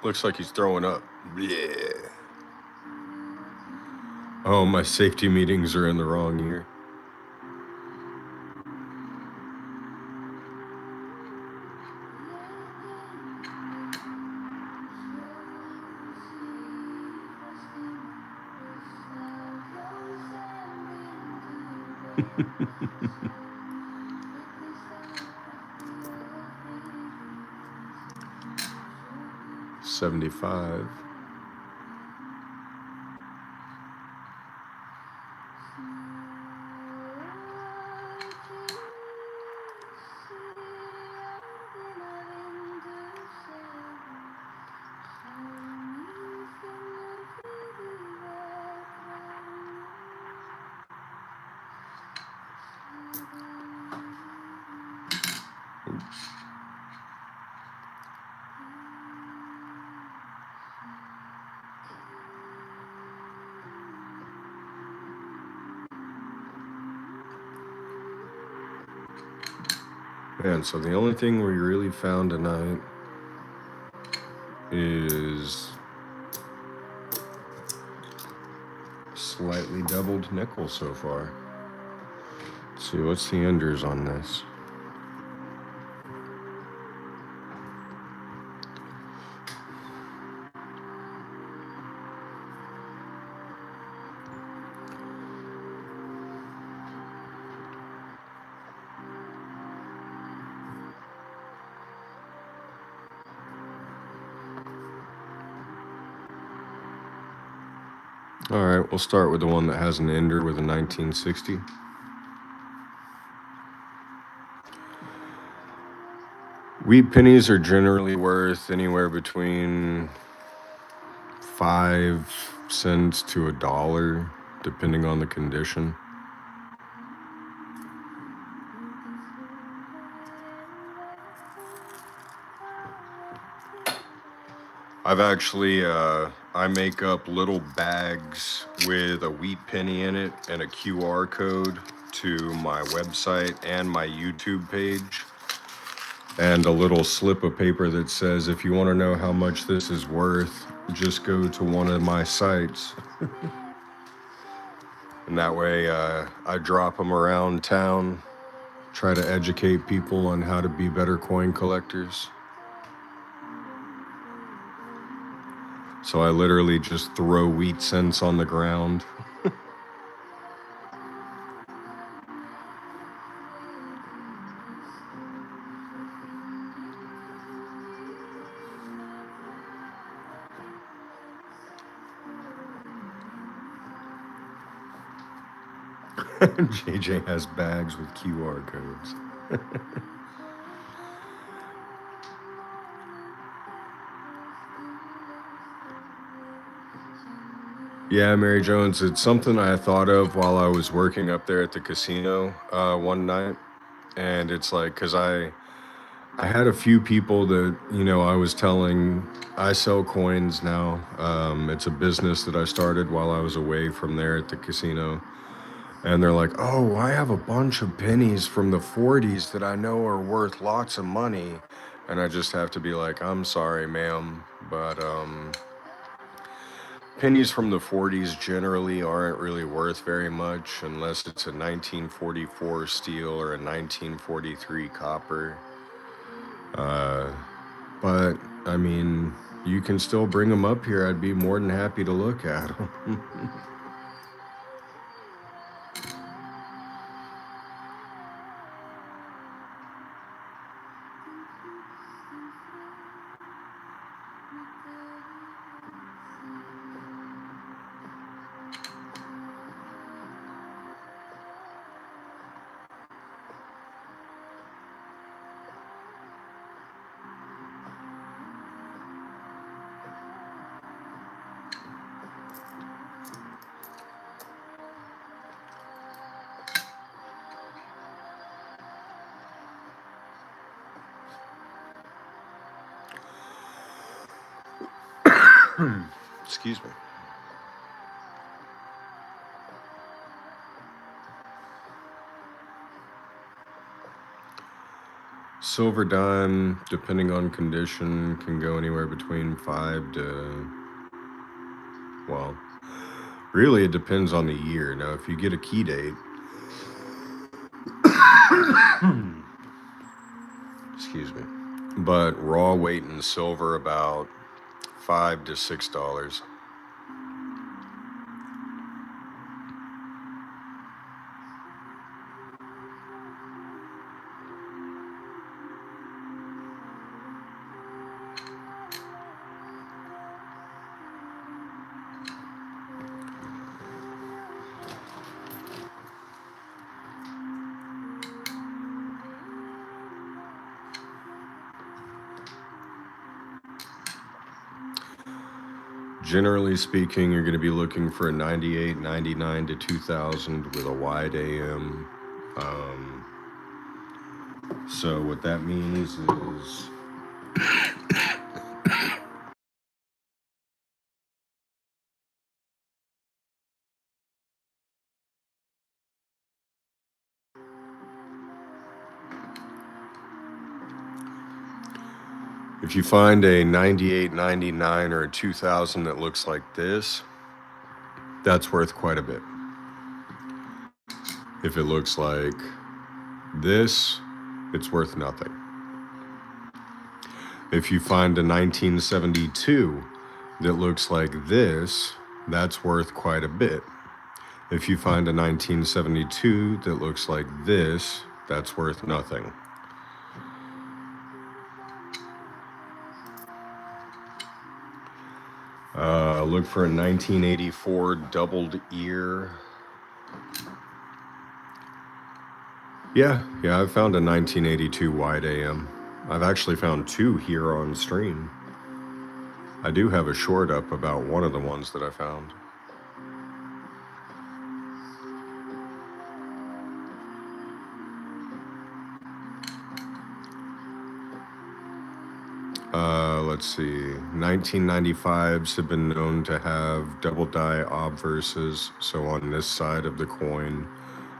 'Looks like he's throwing up. Yeah. Oh, my safety meetings are in the wrong year. $75. Man, so the only thing we really found tonight is slightly doubled nickel so far. Let's see, what's the enders on this? All right, we'll start with the one that has an ender with a 1960. Wheat pennies are generally worth anywhere between 5 cents to $1, depending on the condition. I've actually, I make up little bags with a wheat penny in it and a QR code to my website and my YouTube page, and a little slip of paper that says, if you want to know how much this is worth, just go to one of my sites. And that way, I drop them around town, try to educate people on how to be better coin collectors. So I literally just throw wheat cents on the ground. JJ has bags with QR codes. Yeah, Mary Jones, it's something I thought of while I was working up there at the casino one night. And it's like, because I had a few people that, I was telling, I sell coins now. It's a business that I started while I was away from there at the casino. And they're like, oh, I have a bunch of pennies from the 40s that I know are worth lots of money. And I just have to be like, I'm sorry, ma'am, but pennies from the 40s generally aren't really worth very much unless it's a 1944 steel or a 1943 copper. But, I mean, you can still bring them up here. I'd be more than happy to look at them. Excuse me. Silver dime, depending on condition, can go anywhere between 5 to, well, really it depends on the year. Now, if you get a key date, excuse me, but raw weight in silver about $5 to $6. Generally speaking, you're going to be looking for a 98, 99 to 2000 with a wide AM. So what that means is if you find a 98, 99, or a 2000 that looks like this, that's worth quite a bit. If it looks like this, it's worth nothing. If you find a 1972 that looks like this, that's worth quite a bit. If you find a 1972 that looks like this, that's worth nothing. Look for a 1984 doubled ear. Yeah, I found a 1982 wide AM. I've actually found two here on stream. I do have a short up about one of the ones that I found. Let's see. 1995s have been known to have double die obverses, so on this side of the coin,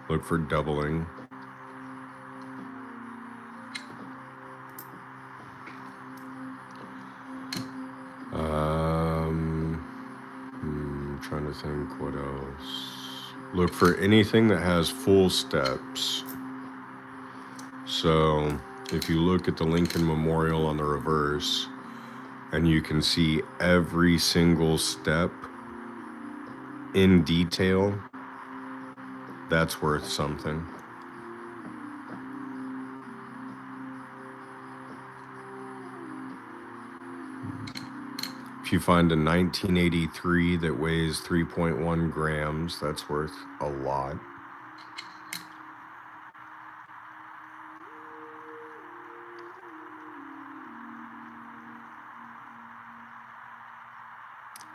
look for doubling. I'm trying to think what else. Look for anything that has full steps. So if you look at the Lincoln Memorial on the reverse, and you can see every single step in detail, that's worth something. If you find a 1983 that weighs 3.1 grams, that's worth a lot.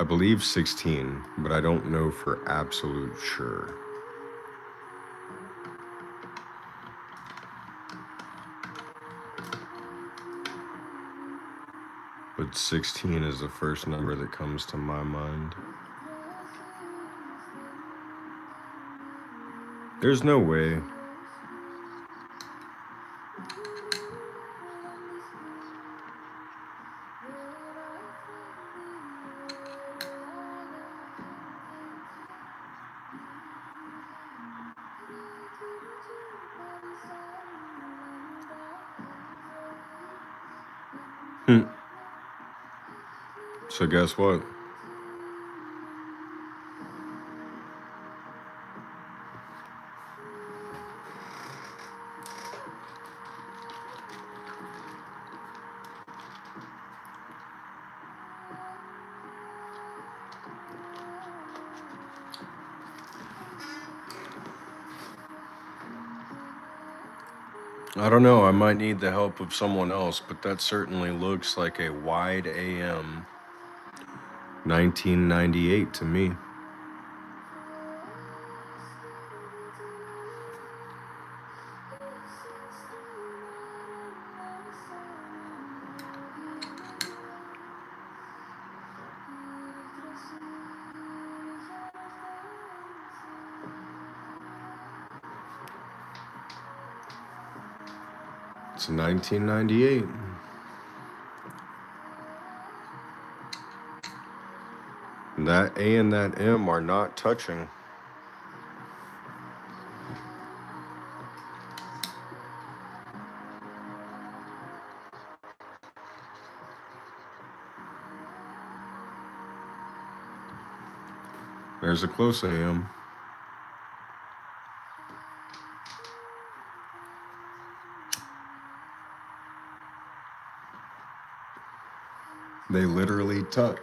I believe 16, but I don't know for absolute sure. But 16 is the first number that comes to my mind. There's no way. So guess what? I don't know, I might need the help of someone else, but that certainly looks like a wide AM 1998 to me. It's 1998. That A and that M are not touching. There's a close AM. They literally touch.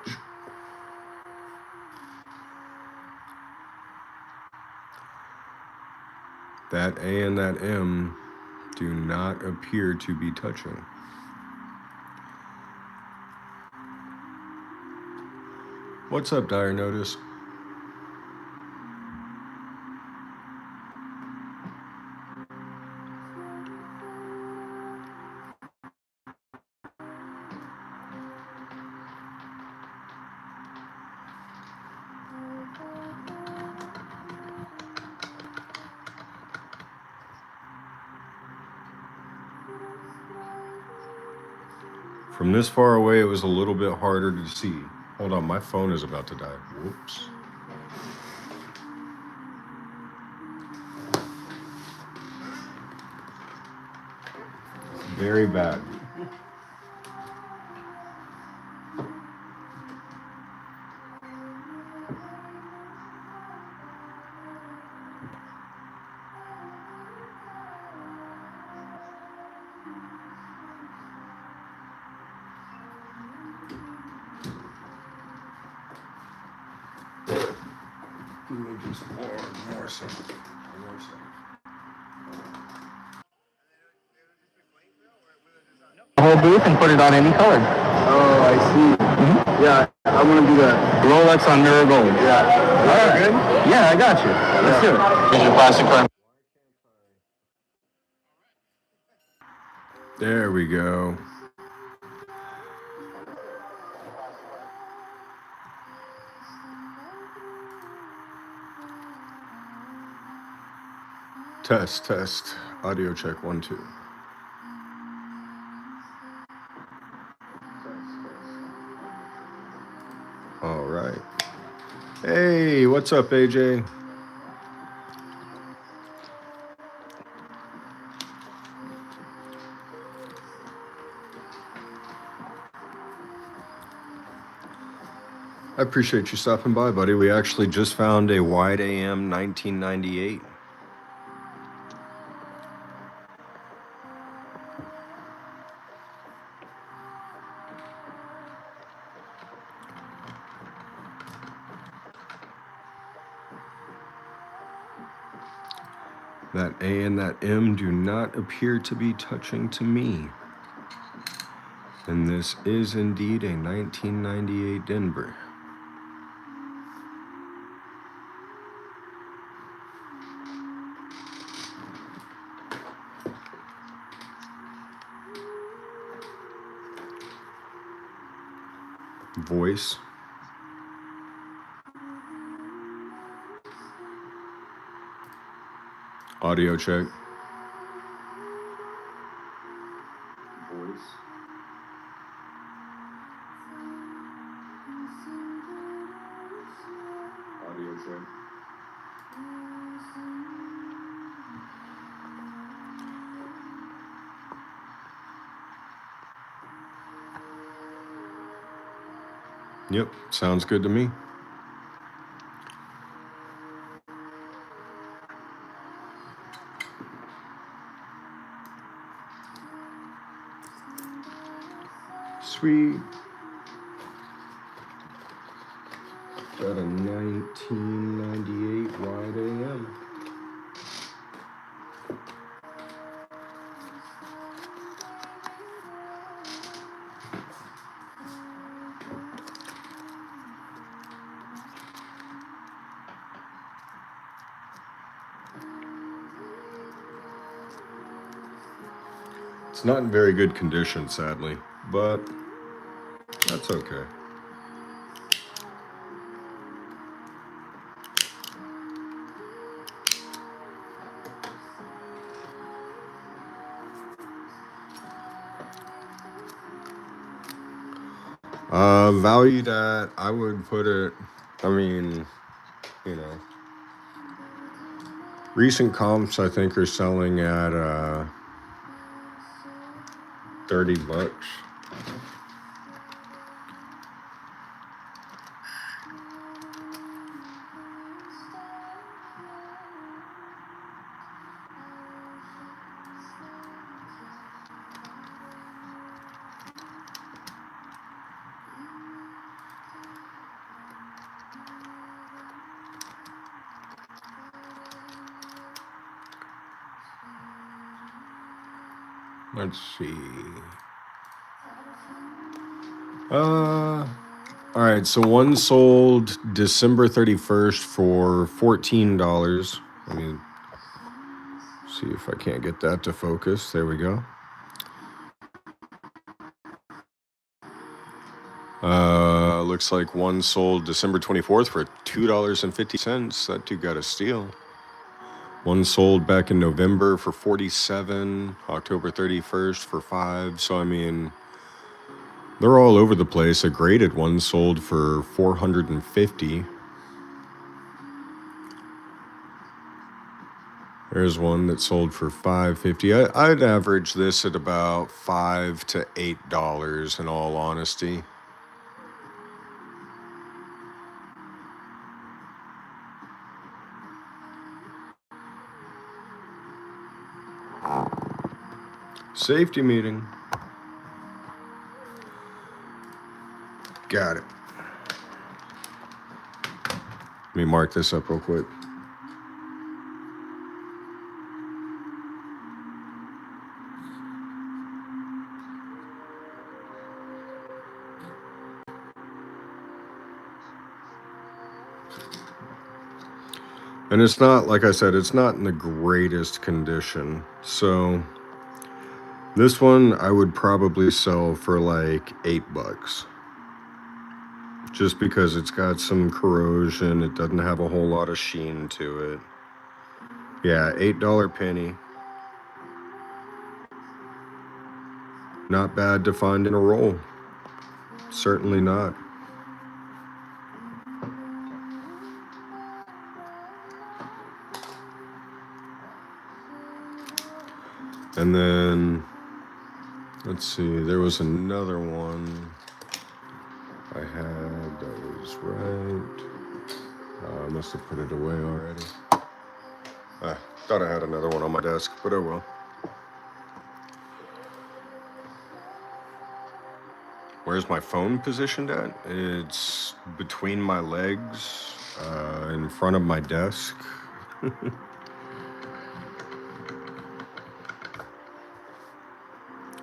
That A and that M do not appear to be touching. What's up, Dire Notice? From this far away, it was a little bit harder to see. Hold on, my phone is about to die. Whoops. Very bad. Give me just one more second. One more second. Whole booth and put it on any color. Oh, I see. Mm-hmm. Yeah, I want to do that. Rolex on mirror gold. Yeah. All right. Good? Yeah, I got you. Let's do it. Here's your plastic card. There we go. Test. Audio check 1 2. All right. Hey, what's up, AJ? I appreciate you stopping by, buddy. We actually just found a wide AM 1998. That A and that M do not appear to be touching to me. And this is indeed a 1998 Denver. Voice. Audio check. Voice. Audio check. Yep, sounds good to me. Sweet. Got a 1998 wide AM. It's not in very good condition, sadly, but that's okay. Valued at, I would put it, I mean, you know, recent comps I think are selling at $30. Let's see. All right, so one sold December 31st for $14. Let me see if I can't get that to focus. There we go. Looks like one sold December 24th for $2.50. That dude got a steal. One sold back in November for $47, October 31st for $5. So, I mean, they're all over the place. A graded one sold for $450. There's one that sold for $5.50. I'd average this at about $5 to $8 in all honesty. Safety meeting. Got it. me mark this up real quick. And it's not, like I said, it's not in the greatest condition. So this one I would probably sell for like $8. Just because it's got some corrosion, it doesn't have a whole lot of sheen to it. Yeah, $8 penny. Not bad to find in a roll. Certainly not. And then, let's see, there was another one I had that was right. I must have put it away already. I thought I had another one on my desk, but oh well. Where's my phone positioned at? It's between my legs, in front of my desk.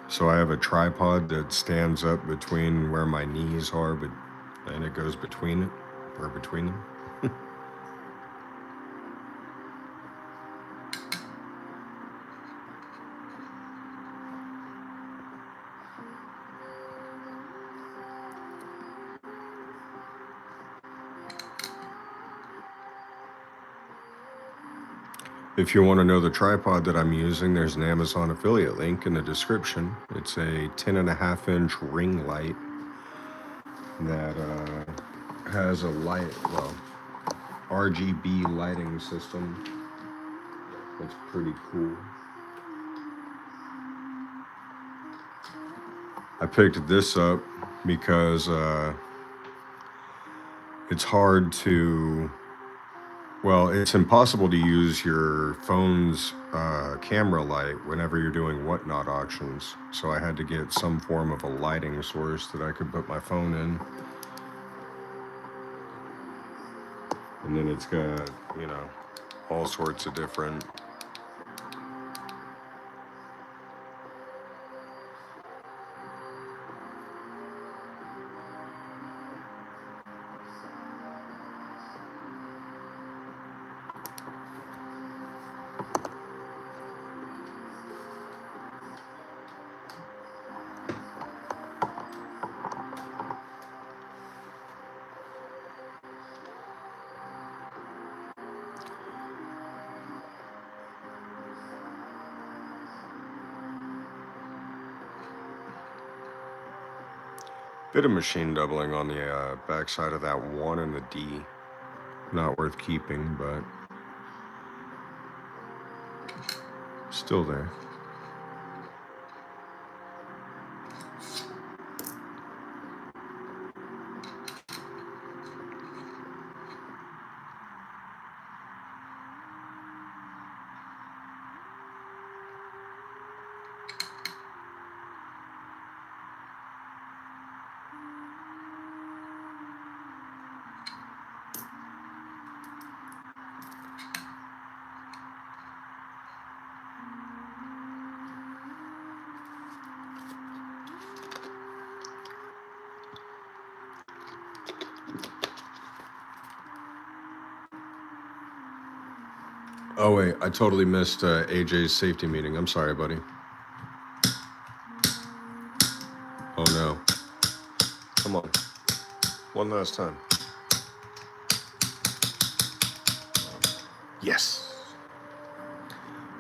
So I have a tripod that stands up between where my knees are, and it goes between it, or between them. If you want to know the tripod that I'm using, there's an Amazon affiliate link in the description. It's a 10.5-inch ring light that has a light, well, RGB lighting system. That's pretty cool. I picked this up because it's hard to, well, it's impossible to use your phone's camera light whenever you're doing whatnot auctions. So I had to get some form of a lighting source that I could put my phone in. And then it's got, you know, all sorts of different bit of machine doubling on the backside of that one and the D. Not worth keeping, but still there. Oh wait, I totally missed AJ's safety meeting. I'm sorry, buddy. Oh no. Come on. One last time. Yes.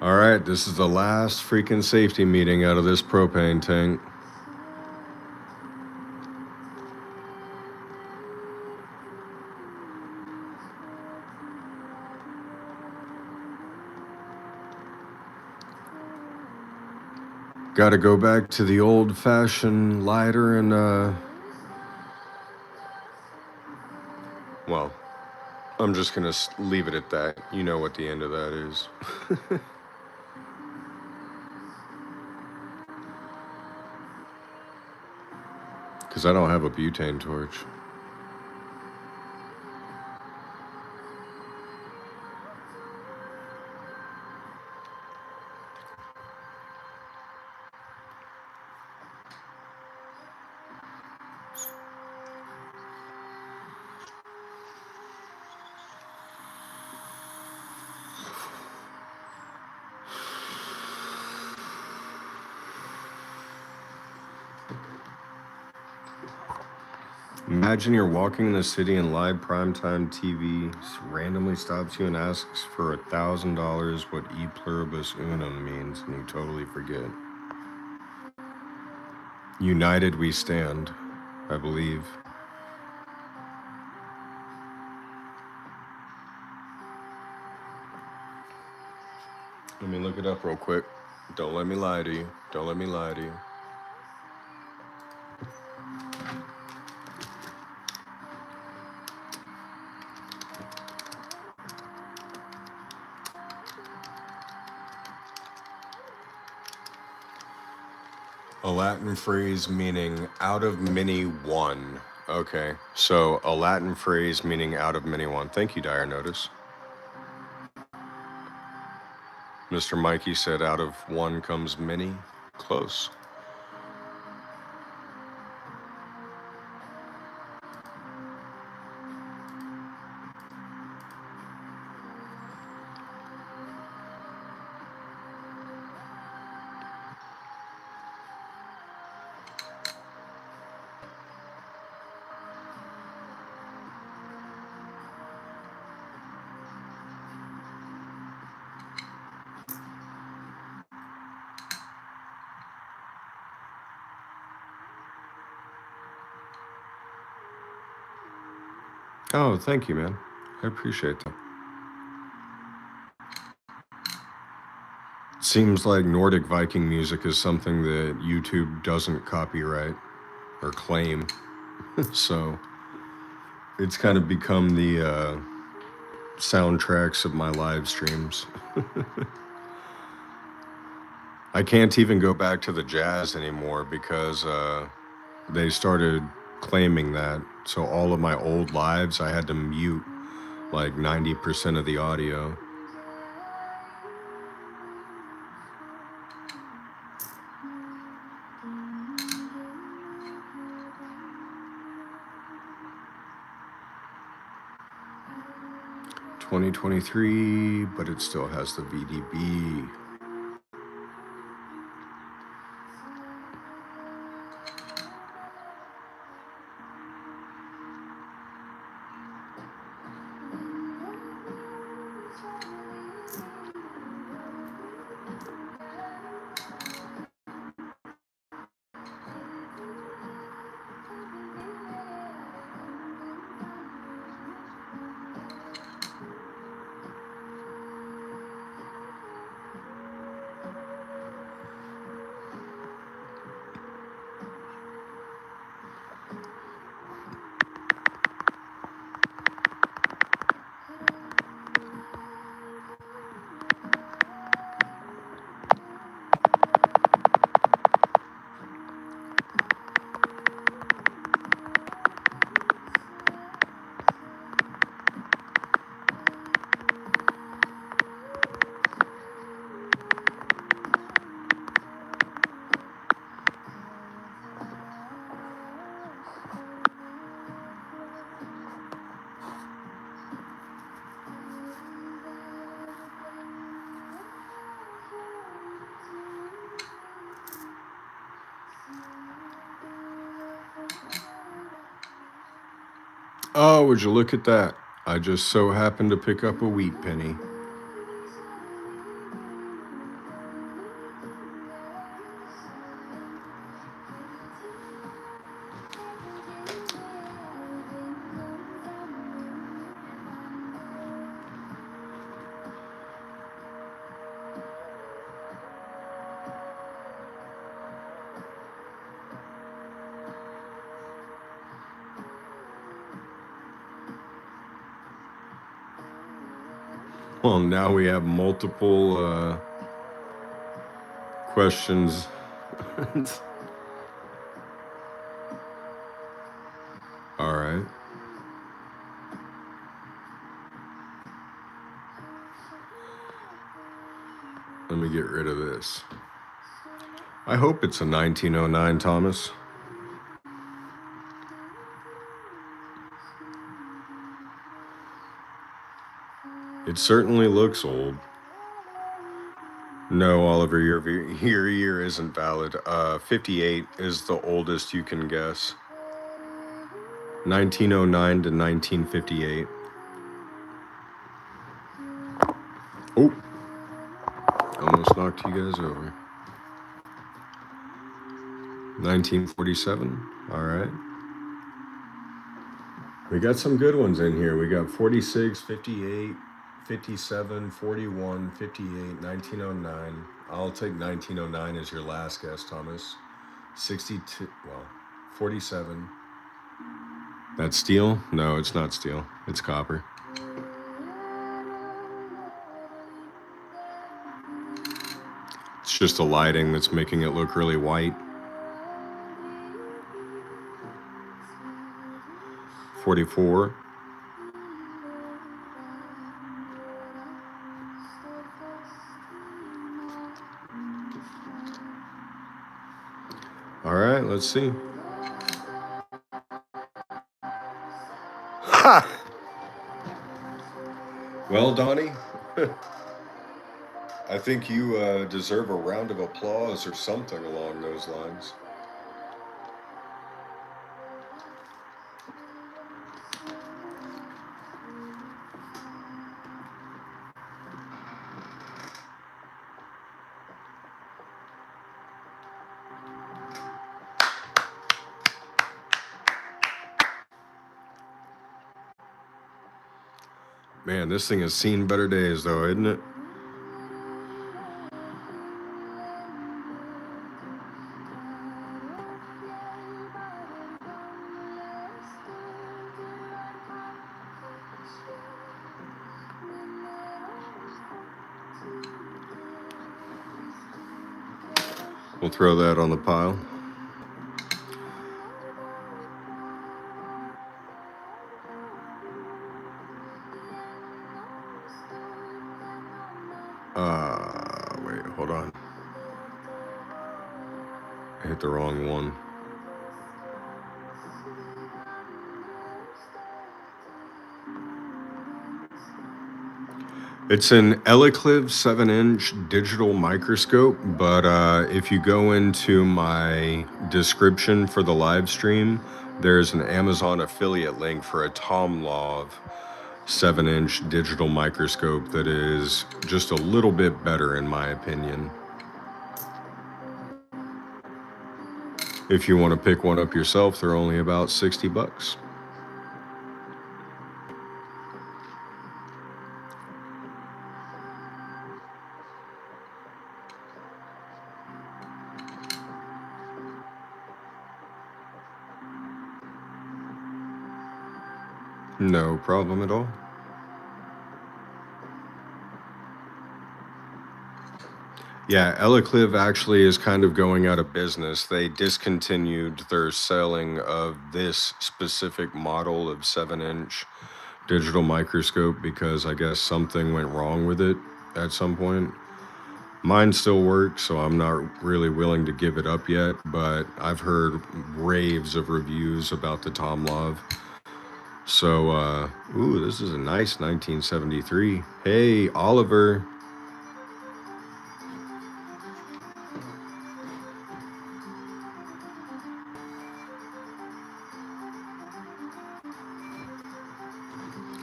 All right, this is the last freaking safety meeting out of this propane tank. Got to go back to the old-fashioned lighter and, well, I'm just going to leave it at that. You know what the end of that is. Because I don't have a butane torch. Imagine you're walking in the city and live primetime TV randomly stops you and asks for $1,000 what e pluribus unum means, and you totally forget. United we stand, I believe. Let me look it up real quick. Don't let me lie to you. Don't let me lie to you. A Latin phrase meaning out of many one. Okay, so a Latin phrase meaning out of many one. Thank you, Dire Notice. Mr. Mikey said out of one comes many. Close. Oh, thank you, man. I appreciate that. Seems like Nordic Viking music is something that YouTube doesn't copyright or claim. So it's kind of become the soundtracks of my live streams. I can't even go back to the jazz anymore because they started claiming that. So all of my old lives, I had to mute like 90% of the audio. $2023, but it still has the VDB. Oh, would you look at that? I just so happened to pick up a wheat penny. Well, now we have multiple questions. All right. Let me get rid of this. I hope it's a 1909, Thomas. It certainly looks old. No, Oliver, your year isn't valid. 58 is the oldest you can guess. 1909 to 1958. Oh, almost knocked you guys over. 1947. All right. We got some good ones in here. We got 46, 58, 57, 41, 58, 1909. I'll take 1909 as your last guess, Thomas. 62, well, 47. That's steel? No, it's not steel. It's copper. It's just the lighting that's making it look really white. 44. All right, let's see. Ha! Well, Donnie, I think you deserve a round of applause or something along those lines. Man, this thing has seen better days, though, isn't it? We'll throw that on the pile. Wait, hold on. I hit the wrong one. It's an Lighthearted 7-inch digital microscope, but if you go into my description for the live stream, there's an Amazon affiliate link for a Tomlov 7-inch digital microscope that is just a little bit better in my opinion. If you want to pick one up yourself, they're only about 60 bucks. No problem at all. Yeah, Lighthearted actually is kind of going out of business. They discontinued their selling of this specific model of 7-inch digital microscope because I guess something went wrong with it at some point. Mine still works, so I'm not really willing to give it up yet, but I've heard raves of reviews about the Tomlov. So, ooh, this is a nice 1973. Hey, Oliver.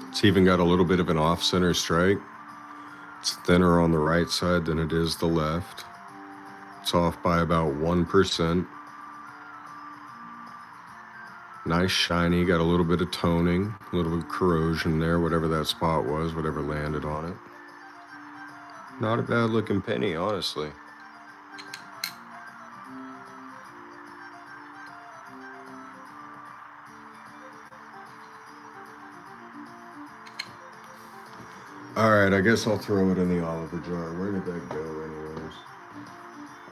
It's even got a little bit of an off-center strike. It's thinner on the right side than it is the left. It's off by about 1%. Nice shiny, got a little bit of toning, a little bit of corrosion there, whatever that spot was, whatever landed on it. Not a bad looking penny, honestly. All right, I guess I'll throw it in the Oliver jar. Where did that go anyways?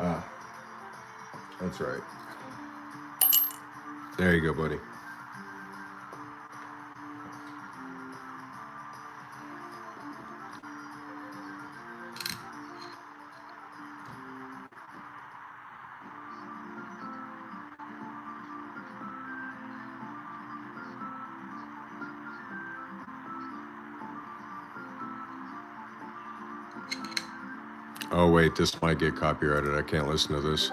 Ah, that's right. There you go, buddy. Oh wait, this might get copyrighted. I can't listen to this.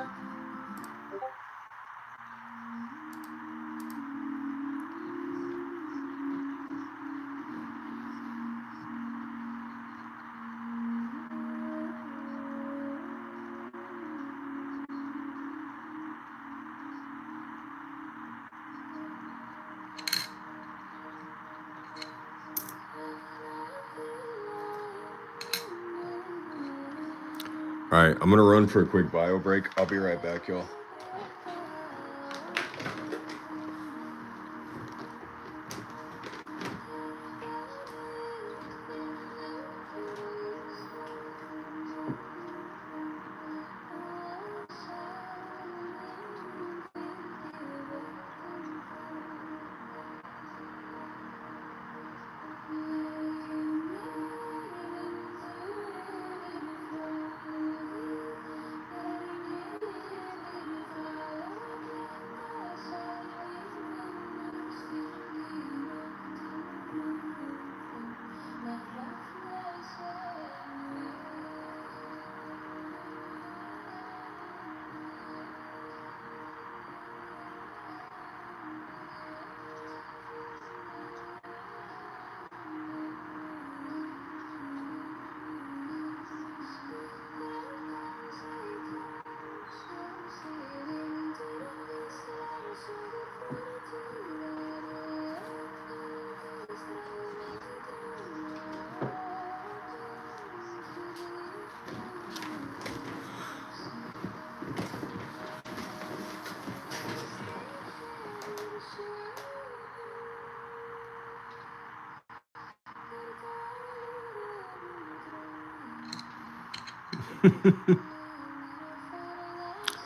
All right, I'm gonna run for a quick bio break. I'll be right back, y'all.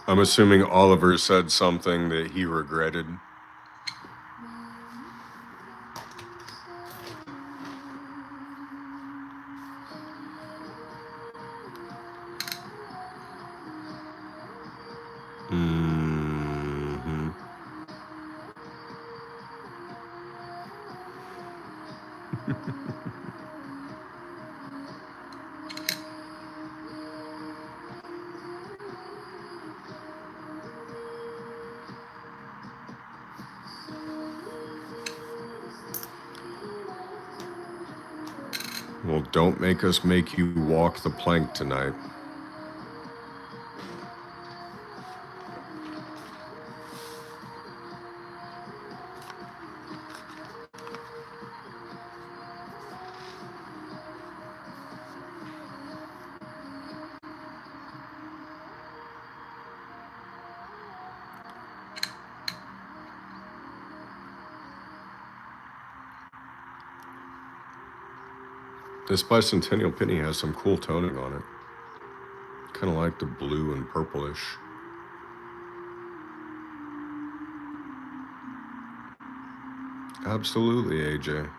I'm assuming Oliver said something that he regretted. Hmm. Well, don't make us make you walk the plank tonight. This bicentennial penny has some cool toning on it. Kind of like the blue and purplish. Absolutely, AJ.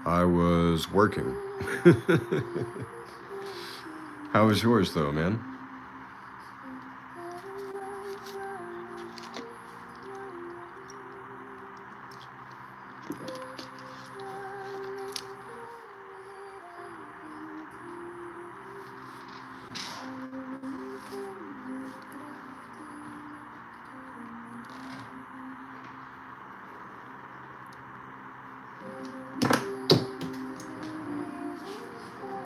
I was working. How was yours, though, man?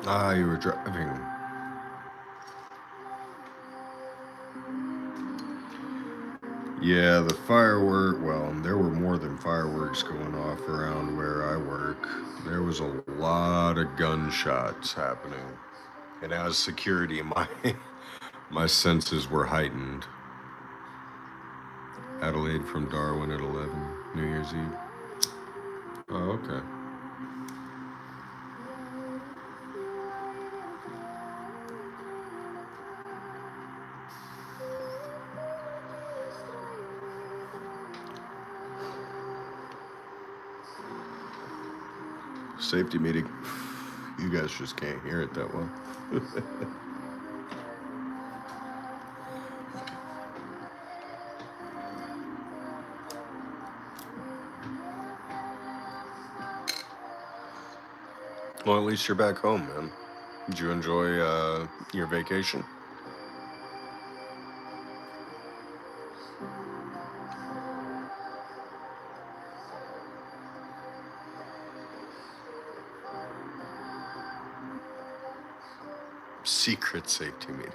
Ah, you were driving. Yeah, the well, there were more than fireworks going off around where I work. There was a lot of gunshots happening. And as security, my senses were heightened. Adelaide from Darwin at 11, New Year's Eve. Oh, okay. Safety meeting. You guys just can't hear it that well. Well, at least you're back home, man. Did you enjoy your vacation? Secret safety meeting.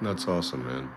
That's awesome, man.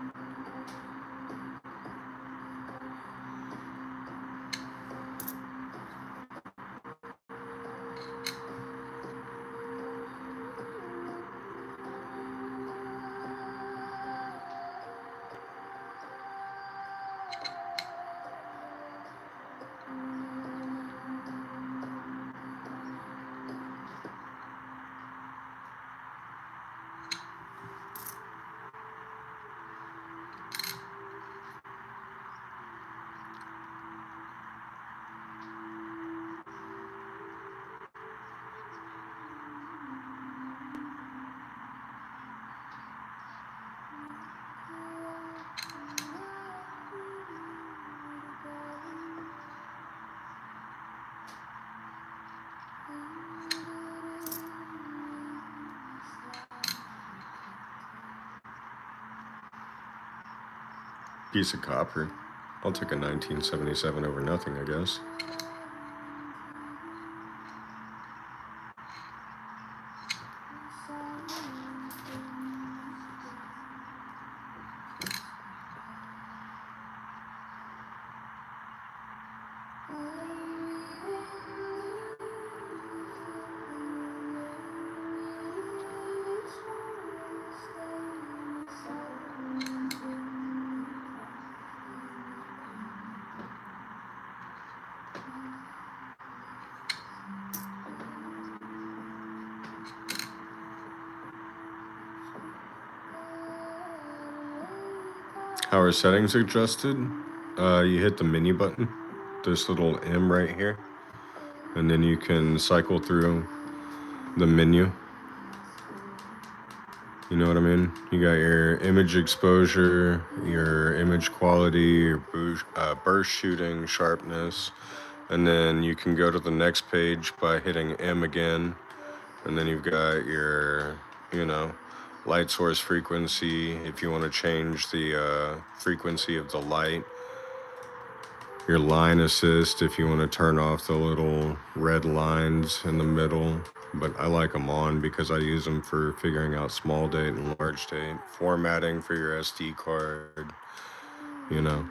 Piece of copper. I'll take a 1977 over nothing, I guess. How are settings adjusted? You hit the menu button, this little M right here, and then you can cycle through the menu. You know what I mean? You got your image exposure, your image quality, your burst shooting, sharpness, and then you can go to the next page by hitting M again, and then you've got your, you know, light source frequency if you want to change the frequency of the light, your line assist if you want to turn off the little red lines in the middle, but I like them on because I use them for figuring out small date and large date, formatting for your SD card, you know.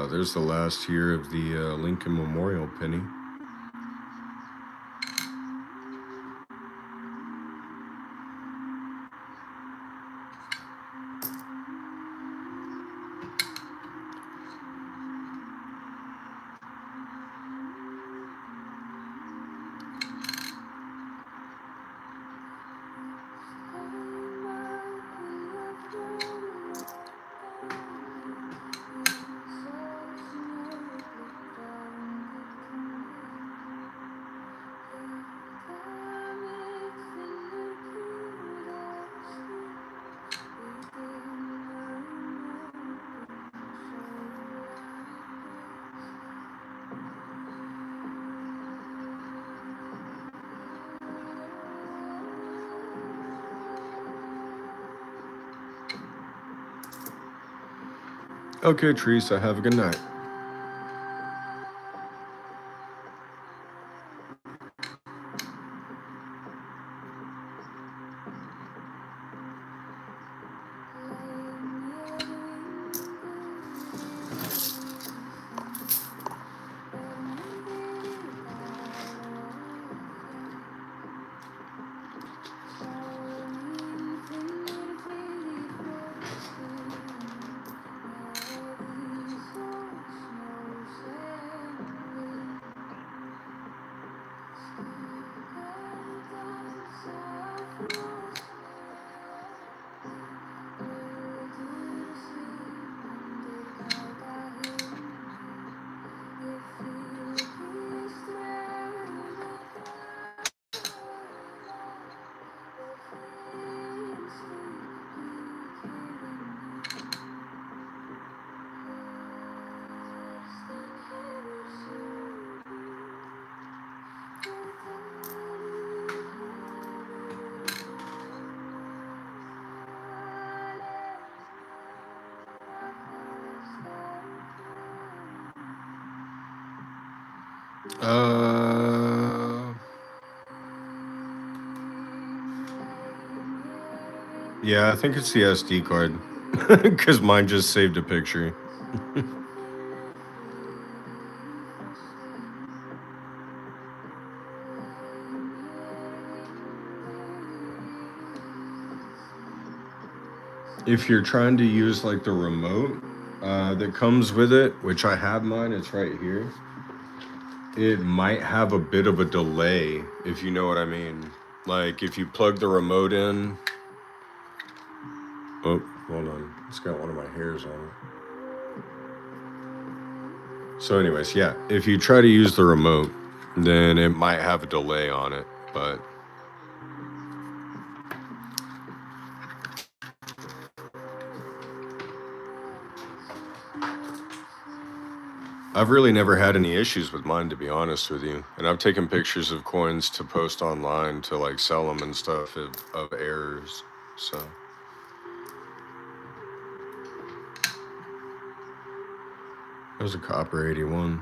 There's the last year of the Lincoln Memorial penny. Okay, Teresa, have a good night. Uh, yeah, I think it's the SD card because mine just saved a picture. If you're trying to use like the remote that comes with it, which I have mine, it's right here. It might have a bit of a delay, if you know what I mean. Like if you plug the remote in. Oh, hold on. It's got one of my hairs on it. So, anyways, yeah, if you try to use the remote, then it might have a delay on it, but I've really never had any issues with mine, to be honest with you. And I've taken pictures of coins to post online to like sell them and stuff of errors. So, there's a copper 81.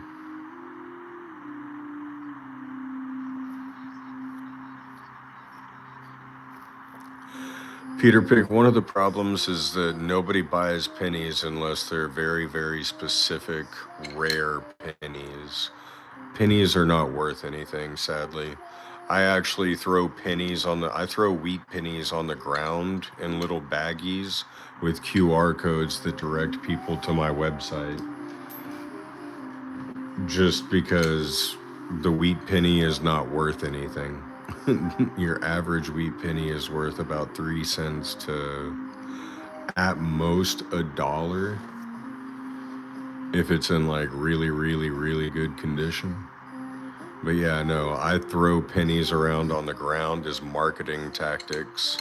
Peter Pick, one of the problems is that nobody buys pennies unless they're very, very specific, rare pennies. Pennies are not worth anything, sadly. I actually throw I throw wheat pennies on the ground in little baggies with QR codes that direct people to my website just because the wheat penny is not worth anything. Your average wheat penny is worth about 3 cents to at most $1 if it's in like really, really, really good condition. But yeah, no, I throw pennies around on the ground as marketing tactics.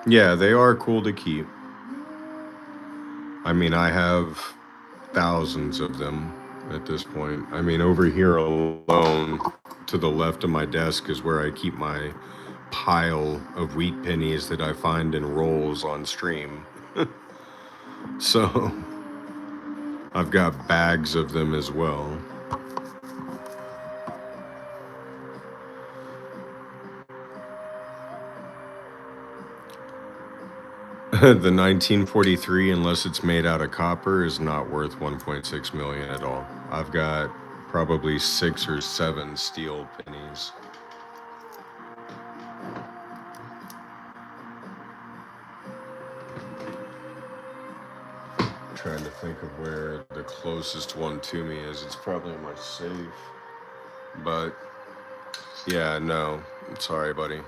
Yeah, they are cool to keep. I mean, I have thousands of them at this point. I mean, over here alone, to the left of my desk, is where I keep my pile of wheat pennies that I find in rolls on stream. So I've got bags of them as well. The 1943, unless it's made out of copper, is not worth 1.6 million at all. I've got probably 6 or 7 steel pennies. Trying to think of where the closest one to me is. It's probably in my safe. But yeah, no. Sorry, buddy.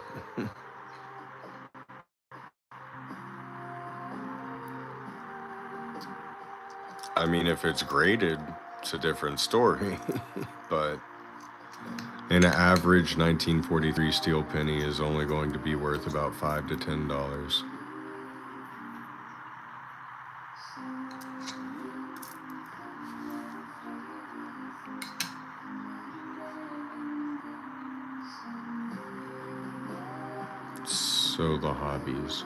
I mean, if it's graded, it's a different story. But an average 1943 steel penny is only going to be worth about $5 to $10. So the hobbies.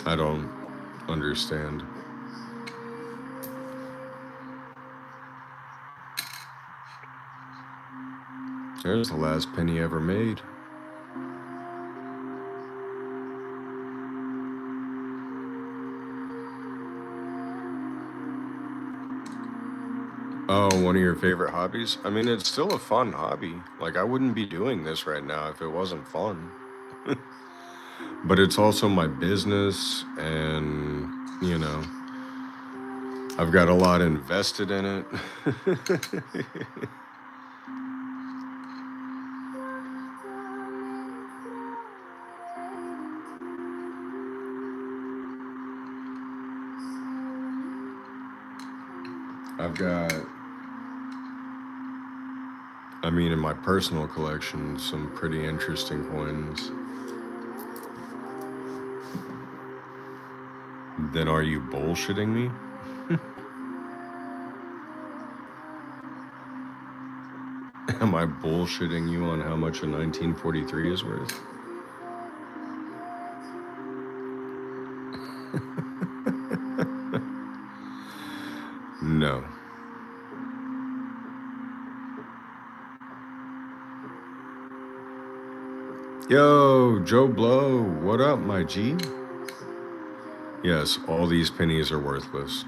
I don't understand. There's the last penny ever made. Oh, one of your favorite hobbies? I mean, it's still a fun hobby. Like, I wouldn't be doing this right now if it wasn't fun. But it's also my business, and, you know, I've got a lot invested in it. I've got I mean, in my personal collection, some pretty interesting coins. Then are you bullshitting me? Am I bullshitting you on how much a 1943 is worth? No. Yo, Joe Blow, what up, my G? Yes, all these pennies are worthless.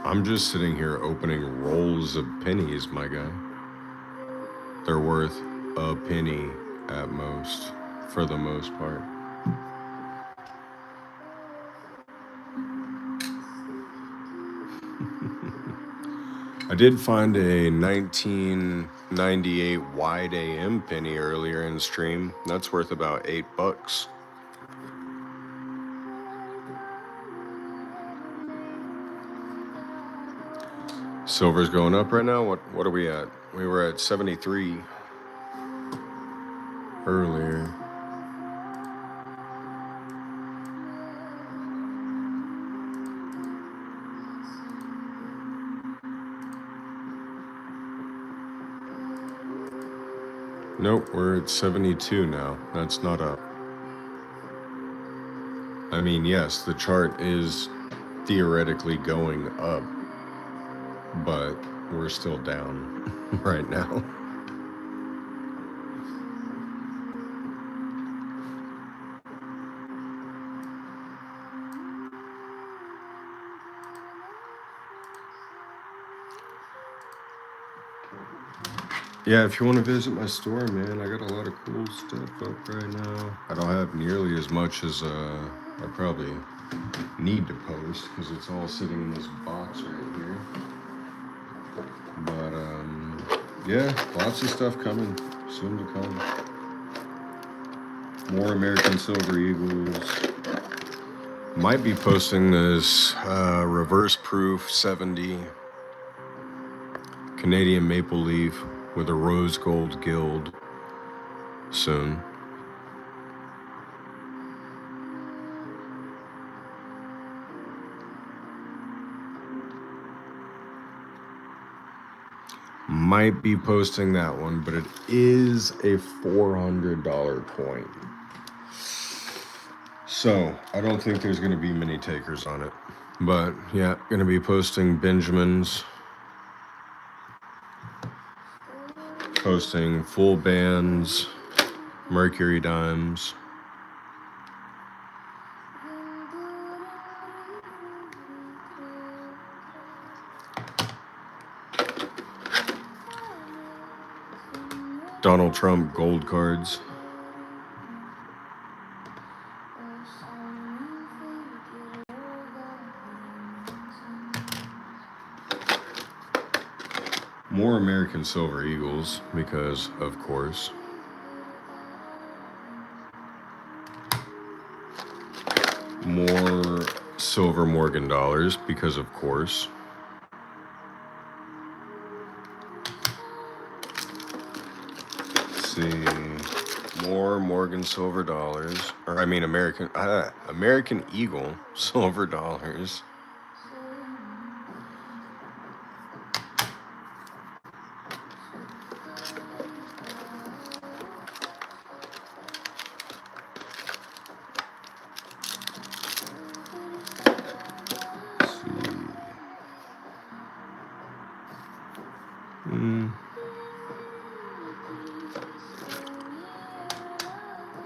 I'm just sitting here opening rolls of pennies, my guy. They're worth a penny at most, for the most part. I did find a 1998 wide AM penny earlier in stream. That's worth about $8. Silver's going up right now. What are we at? We were at 73 earlier. Nope, we're at 72 now. That's not up. I mean, yes, the chart is theoretically going up, but we're still down right now. Yeah, if you want to visit my store, man, I got a lot of cool stuff up right now. I don't have nearly as much as I probably need to post because it's all sitting in this box right here. But yeah, lots of stuff coming soon to come. More American Silver Eagles. Might be posting this reverse proof 70 Canadian maple leaf with a rose gold gild soon. Might be posting that one, but it is a $400 coin. So I don't think there's going to be many takers on it. But yeah, going to be posting Benjamins. Posting full bands, Mercury dimes. Donald Trump gold cards. More American Silver Eagles, because of course. More Silver Morgan dollars, because of course. Let's see. More Morgan silver dollars. Or I mean American Eagle silver dollars.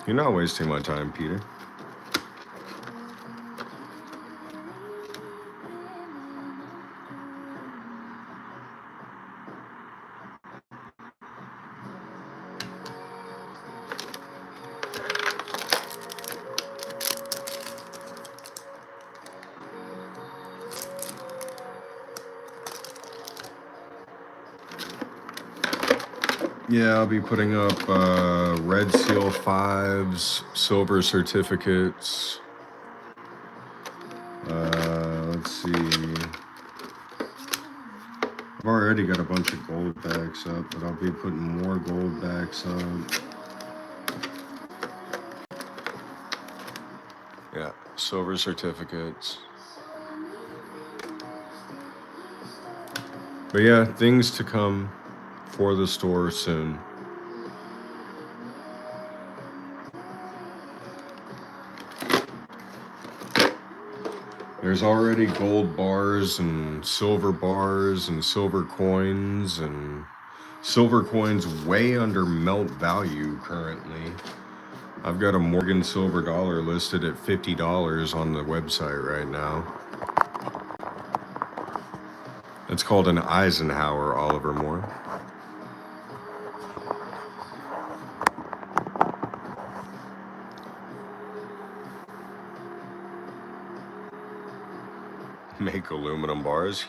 You're not wasting my time, Peter. Yeah, I'll be putting up Red Seal 5s, silver certificates. Let's see. already got a bunch of gold backs up, but I'll be putting more gold backs up. Yeah, silver certificates. But yeah, things to come for the store soon. There's already gold bars and silver coins and silver coins way under melt value currently. I've got a Morgan silver dollar listed at $50 on the website right now. It's called an Eisenhower Oliver Moore. Make aluminum bars.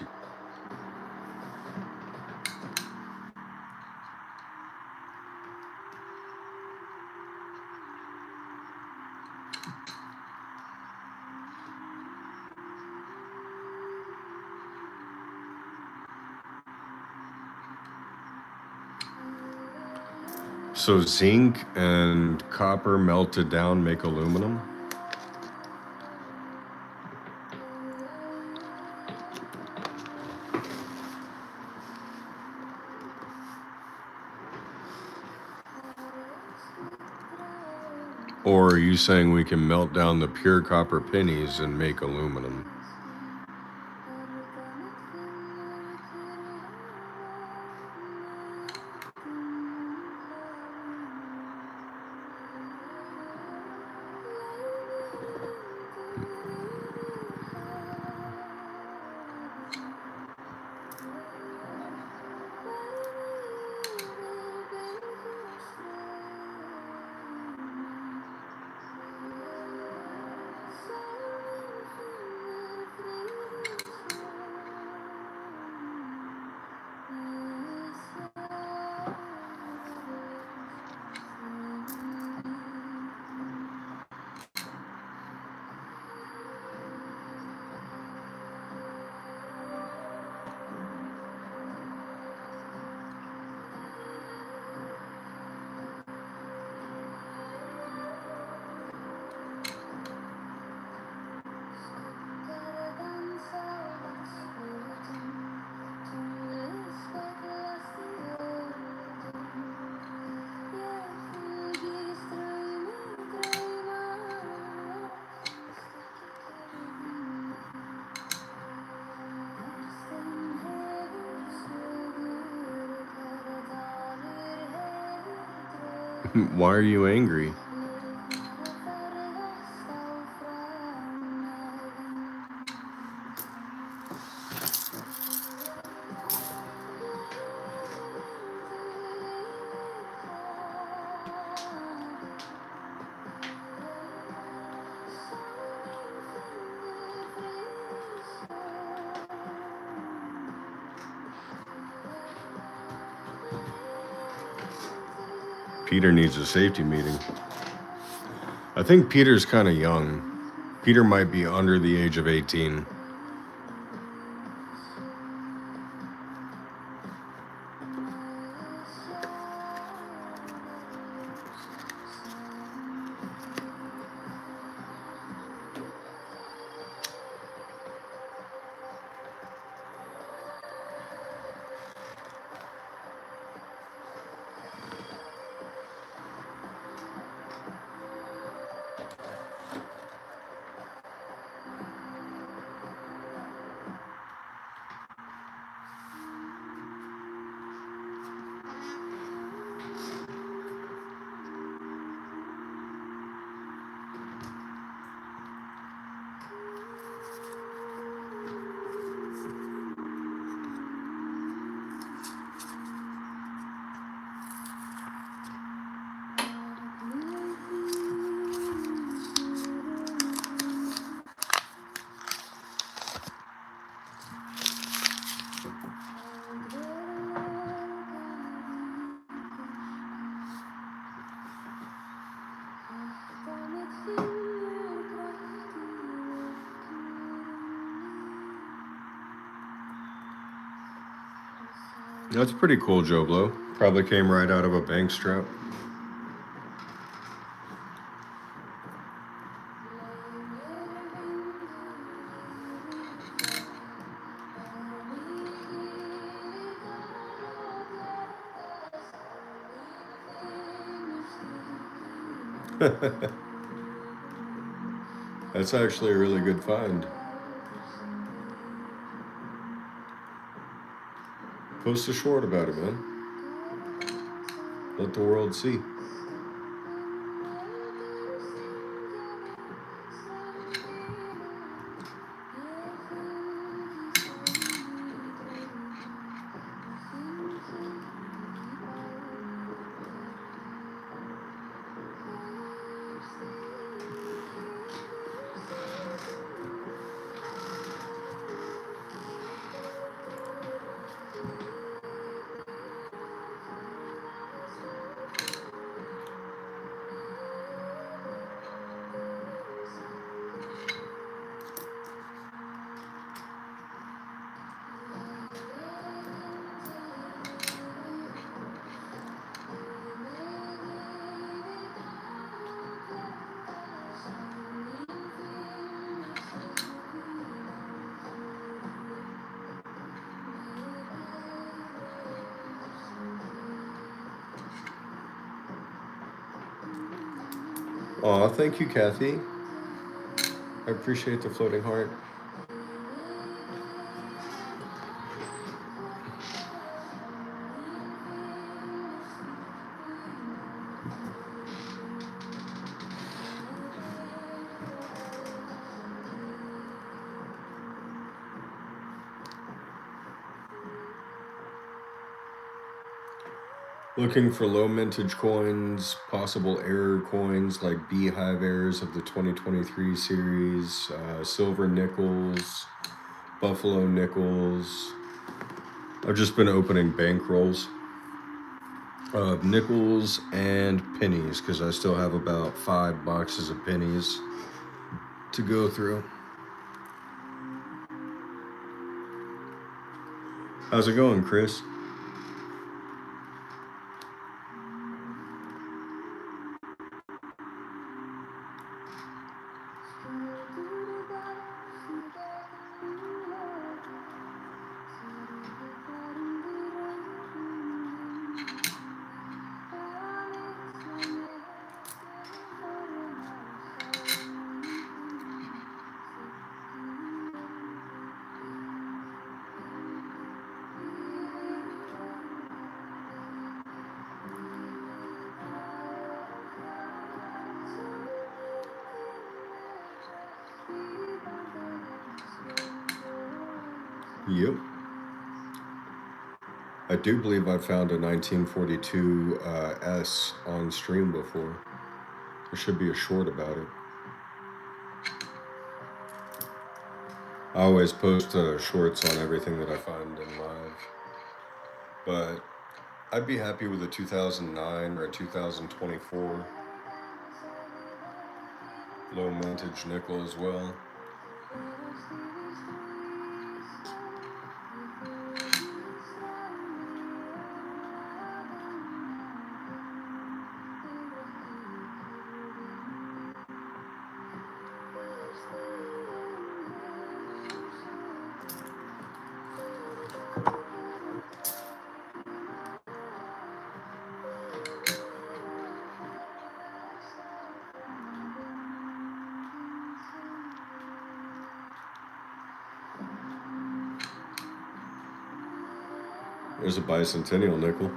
So zinc and copper melted down make aluminum. Or are you saying we can melt down the pure copper pennies and make aluminum? Why are you angry? Peter needs a safety meeting. I think Peter's kind of young. Peter might be under the age of 18. That's pretty cool, Joe Blow. Probably came right out of a bank strap. That's actually a really good find. Post a short about it, man. Let the world see. Aw, thank you, Kathy. I appreciate the floating heart. Looking for low mintage coins, possible error coins like Beehive errors of the 2023 series, silver nickels, buffalo nickels. I've just been opening bankrolls of nickels and pennies because I still have about 5 boxes of pennies to go through. How's it going, Chris? Yep. I do believe I found a 1942 S on stream before. There should be a short about it. I always post shorts on everything that I find in live. But I'd be happy with a 2009 or a 2024 low mintage nickel as well. There's a bicentennial nickel.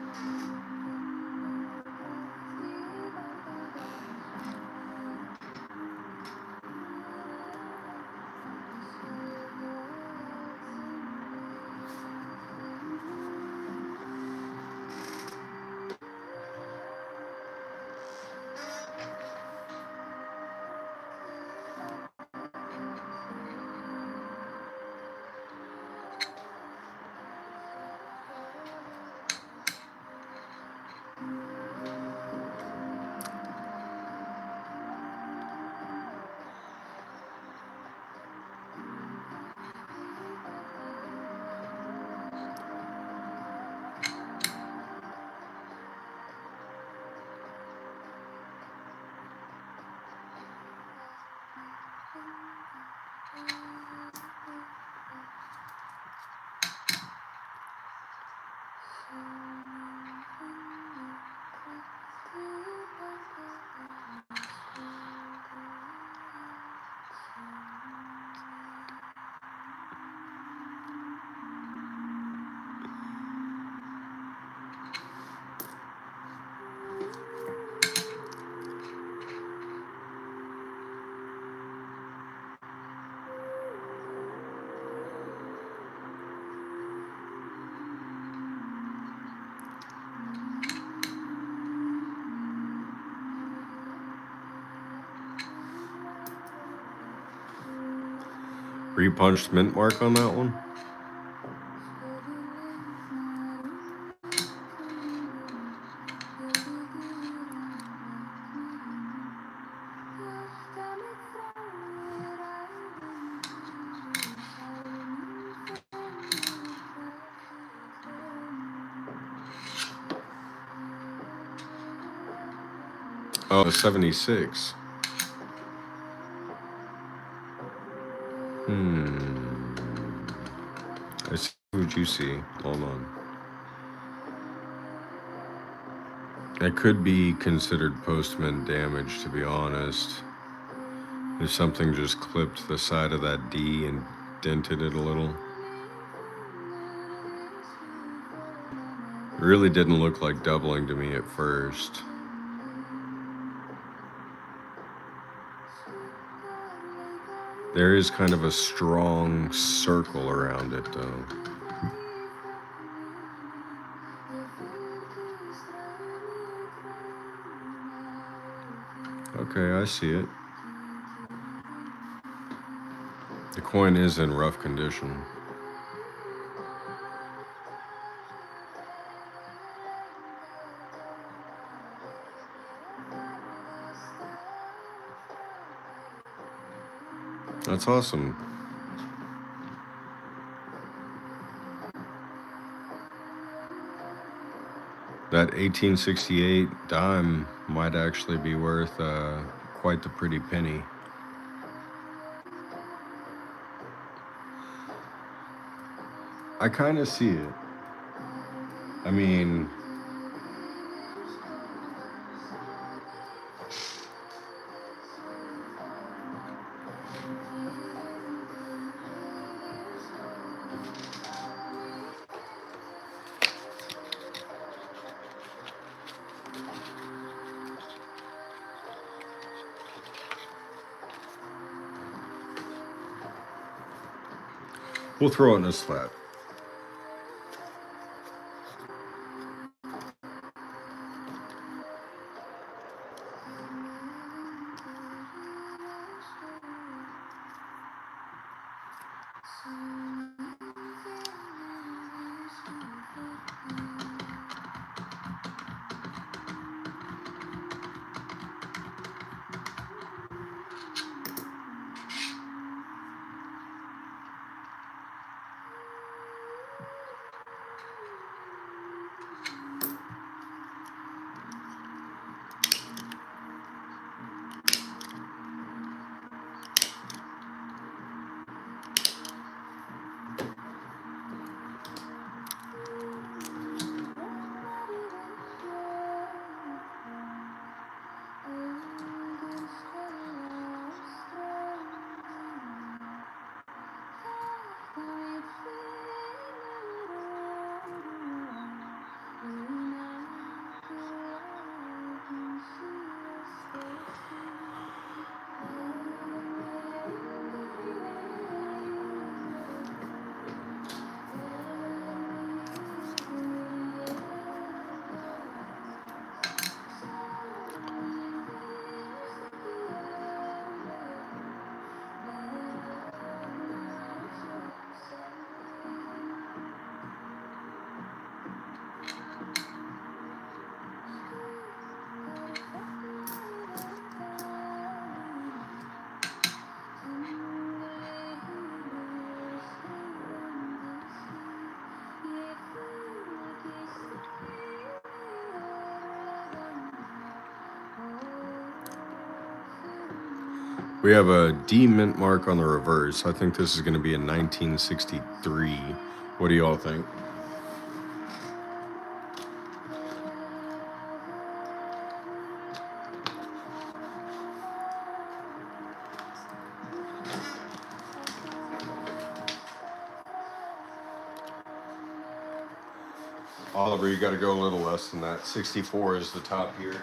Repunched mint mark on that one? Oh, 76. I see what you see. Hold on. It could be considered post-mint damage, to be honest. If something just clipped the side of that D and dented it a little. It really didn't look like doubling to me at first. There is kind of a strong circle around it, though. Okay, I see it. The coin is in rough condition. That's awesome. That 1868 dime might actually be worth quite the pretty penny. I kind of see it. I mean, we'll throw it in a slab. We have a D mint mark on the reverse. I think this is going to be a 1963. What do y'all think? Oliver, you got to go a little less than that. 64 is the top here.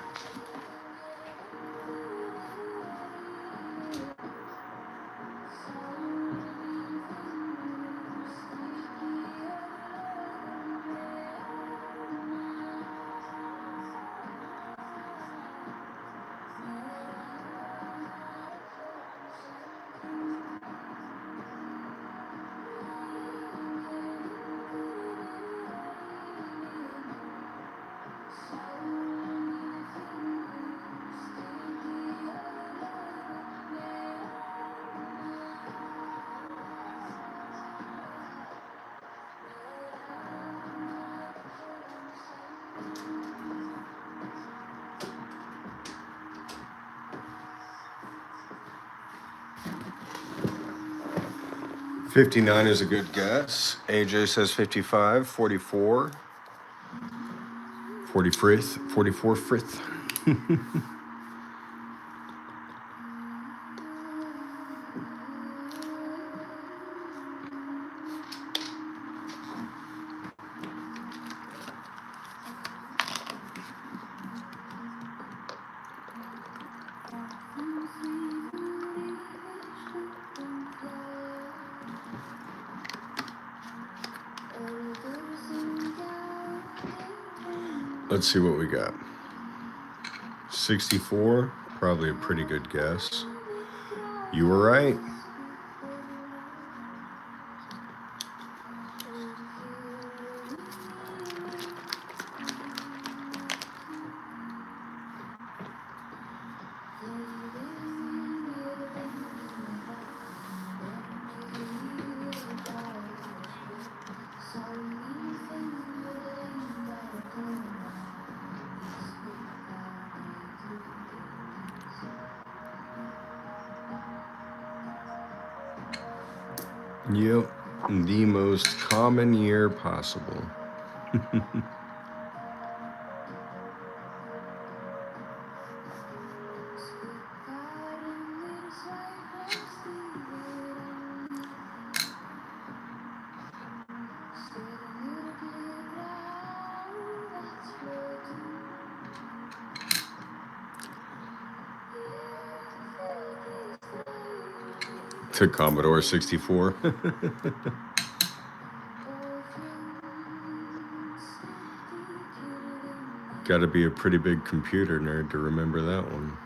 $59 is a good guess. AJ says 55, 44, 45th, 44 frith. Let's see what we got. 64, probably a pretty good guess. You were right. Yep, the most common year possible. To Commodore 64. Got to be a pretty big computer nerd to remember that one.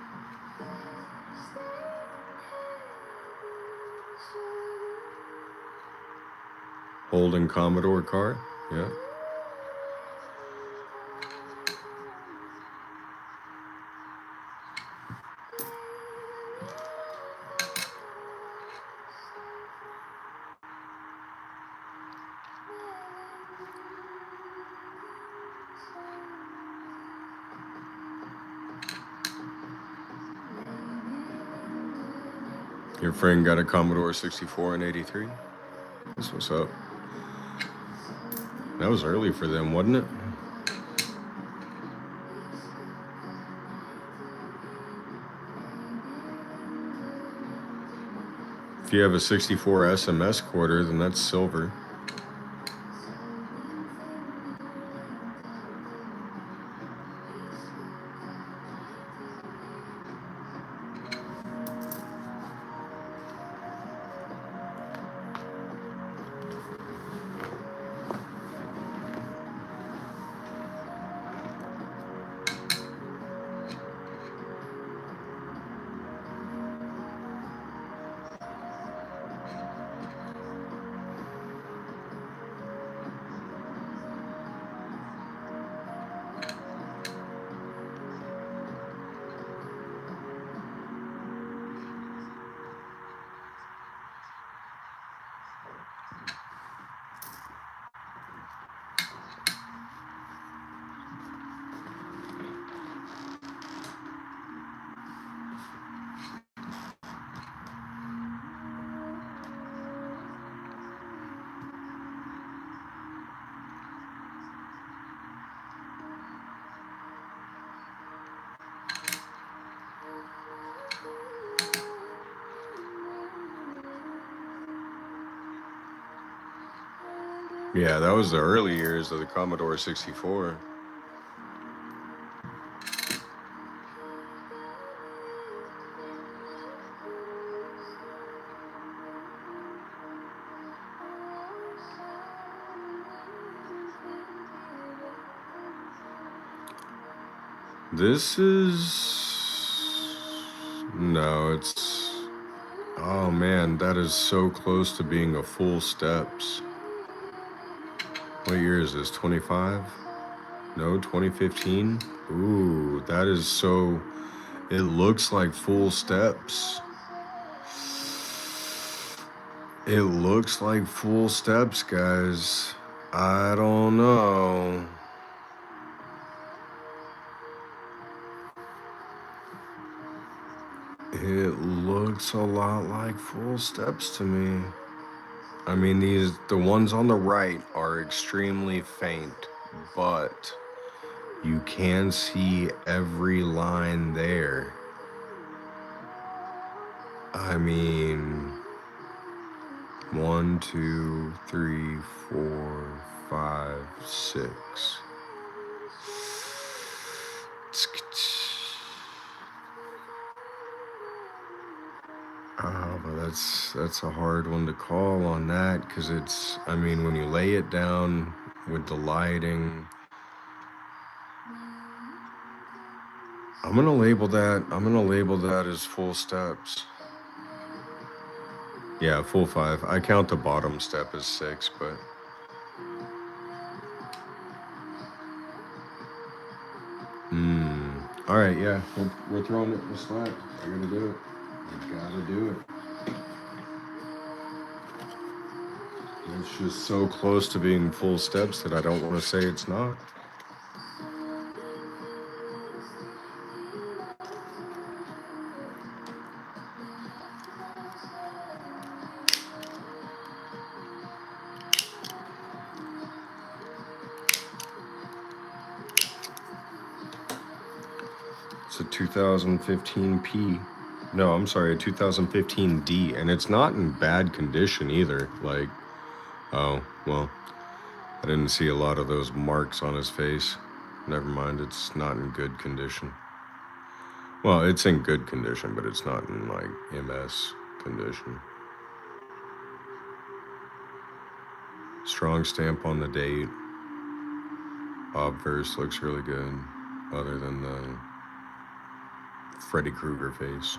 Holding Commodore car, yeah. Your friend got a Commodore 64 in 83? That's what's up. That was early for them, wasn't it? If you have a 64 SMS quarter, then that's silver. Yeah, that was the early years of the Commodore 64. This is... No, it's... Oh man, that is so close to being a full steps. What year is this? 25? No, 2015? Ooh, that is so... It looks like full steps. It looks like full steps, guys. I don't know. It looks a lot like full steps to me. I mean, the ones on the right are extremely faint, but you can see every line there. I mean, 1, 2, 3, 4, 5, 6. But that's a hard one to call on that, because it's, I mean, when you lay it down with the lighting, I'm gonna label that as full steps. Yeah, full 5. I count the bottom step as 6, but all right, yeah, we're throwing it in the slap. I gotta do it. I gotta do it. It's just so close to being full steps that I don't want to say it's not. It's a 2015P. No, I'm sorry, a 2015D, and it's not in bad condition either. Like, oh, well, I didn't see a lot of those marks on his face. Never mind, it's not in good condition. Well, it's in good condition, but it's not in, like, MS condition. Strong stamp on the date. Obverse looks really good, other than the Freddy Krueger face.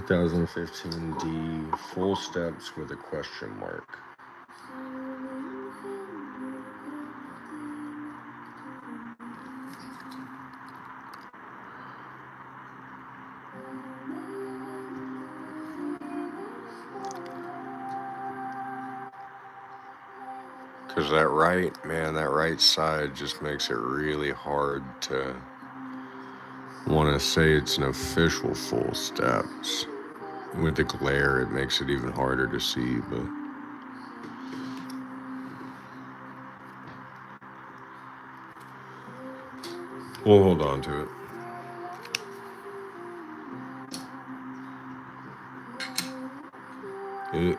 $2015D, full steps with a question mark. Because that right side just makes it really hard to want to say it's an official full steps. With the glare, it makes it even harder to see, but we'll hold on to it. It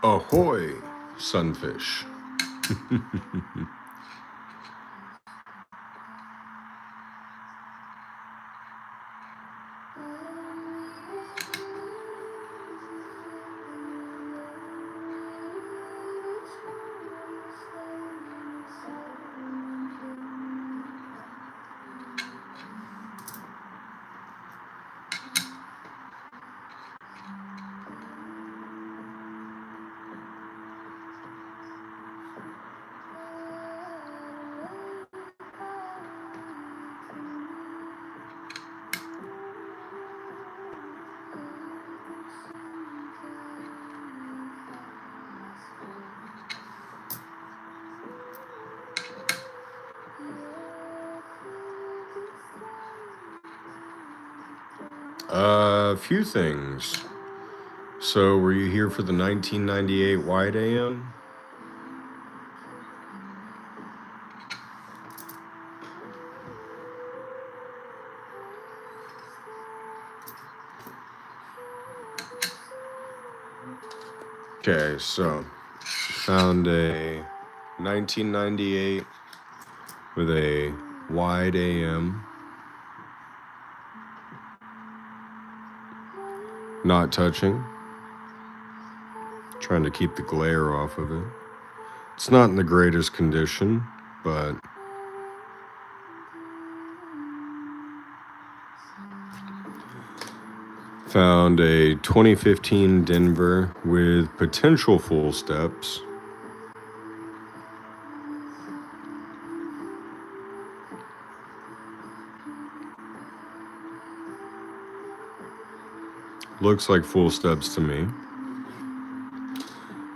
Ahoy, sunfish. A few things. So, were you here for the 1998 Wide AM? Okay, so found a 1998 with a wide AM. Not touching. Trying to keep the glare off of it. It's not in the greatest condition, but found a 2015 Denver with potential full steps. Looks like full steps to me.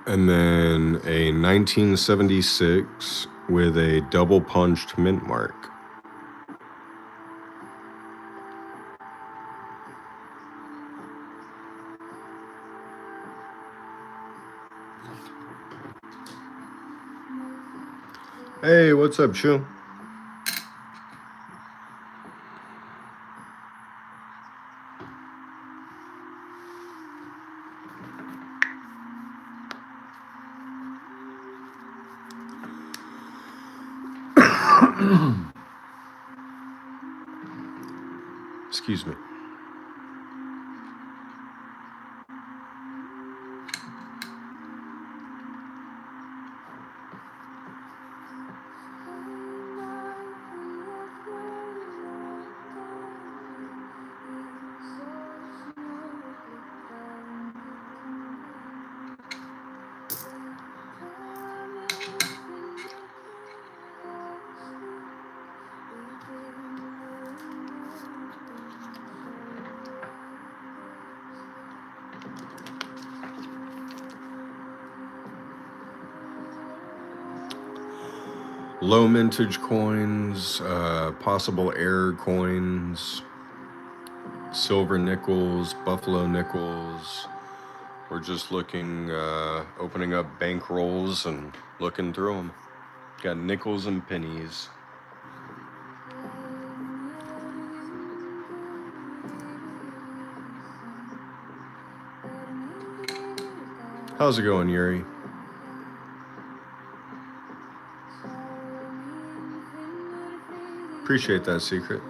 And then a 1976 with a double punched mint mark. Hey, what's up, Shu? Excuse me. Low mintage coins, possible error coins, silver nickels, buffalo nickels. We're just looking, opening up bank rolls and looking through them. Got nickels and pennies. How's it going, Yuri? Appreciate that, Secret.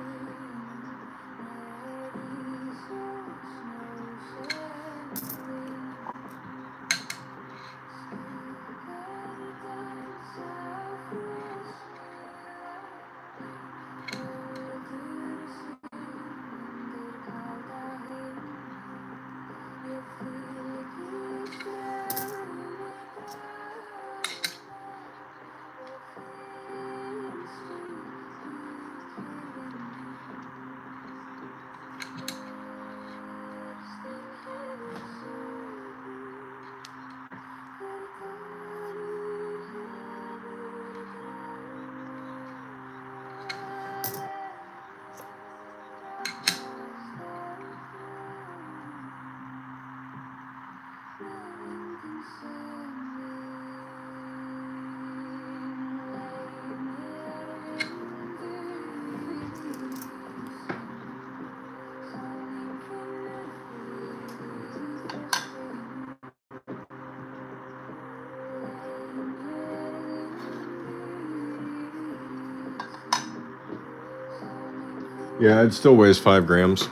Yeah, it still weighs 5 grams.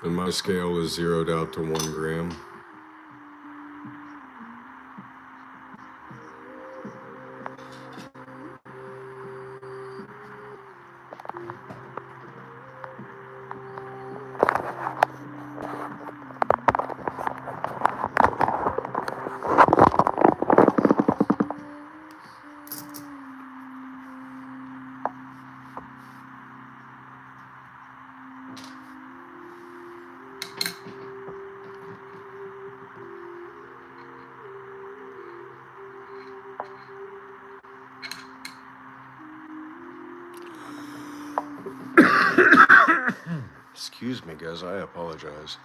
And my scale is zeroed out to 1 gram. Excuse me, guys. I apologize.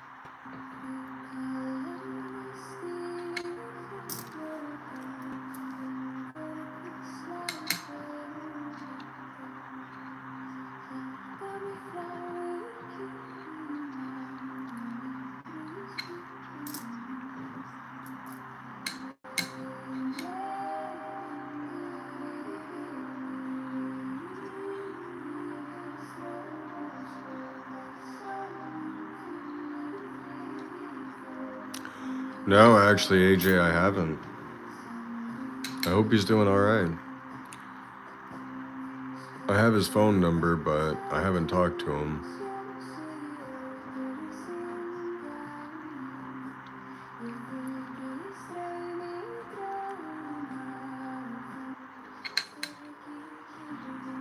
No, actually, AJ, I haven't. I hope he's doing all right. I have his phone number, but I haven't talked to him.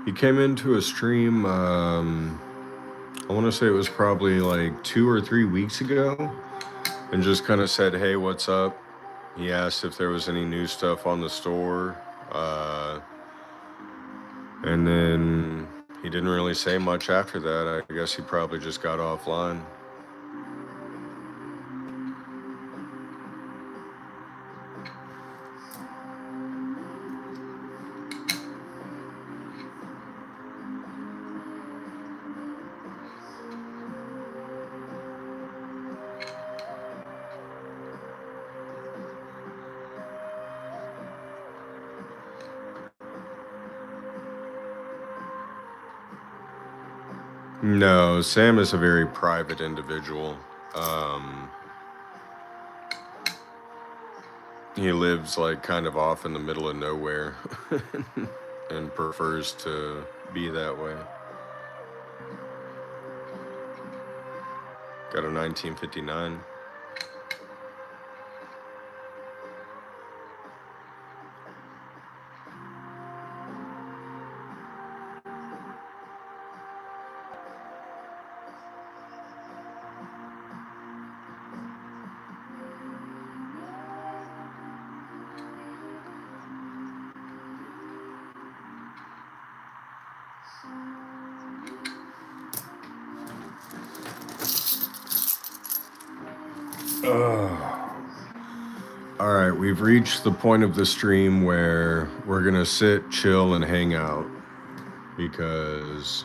He came into a stream, I want to say it was probably like 2 or 3 weeks ago, and just kind of said, hey, what's up? He asked if there was any new stuff on the store, and then he didn't really say much after that. I guess he probably just got offline. No, Sam is a very private individual. He lives like kind of off in the middle of nowhere and prefers to be that way. Got a 1959. All right, we've reached the point of the stream where we're gonna sit, chill, and hang out because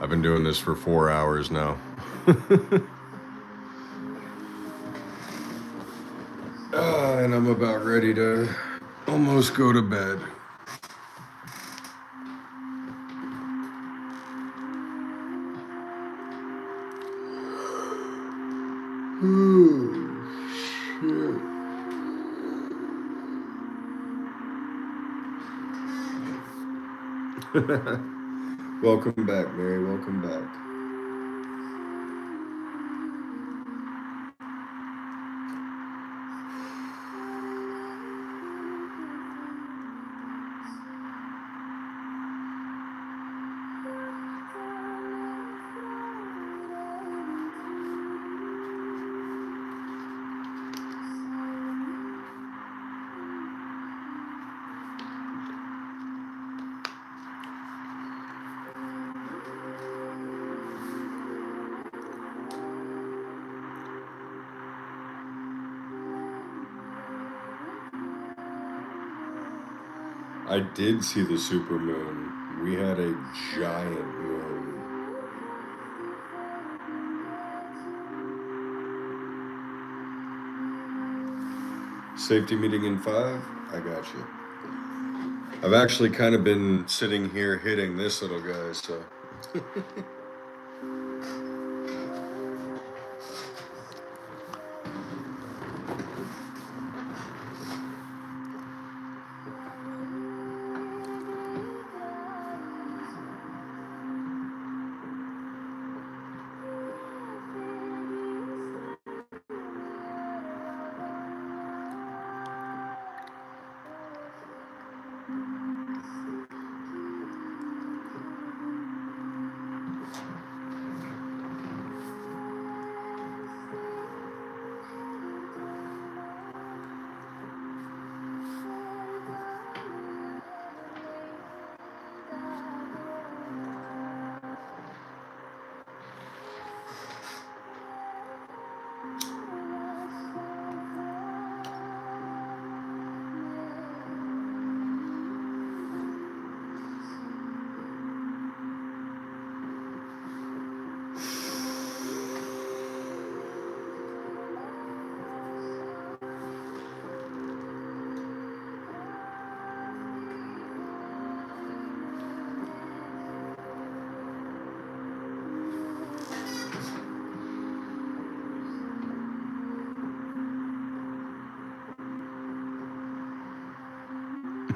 I've been doing this for 4 hours now. And I'm about ready to almost go to bed. Welcome back, Mary. Welcome back. I did see the supermoon. We had a giant moon. Safety meeting in 5? I got you. I've actually kind of been sitting here hitting this little guy, so.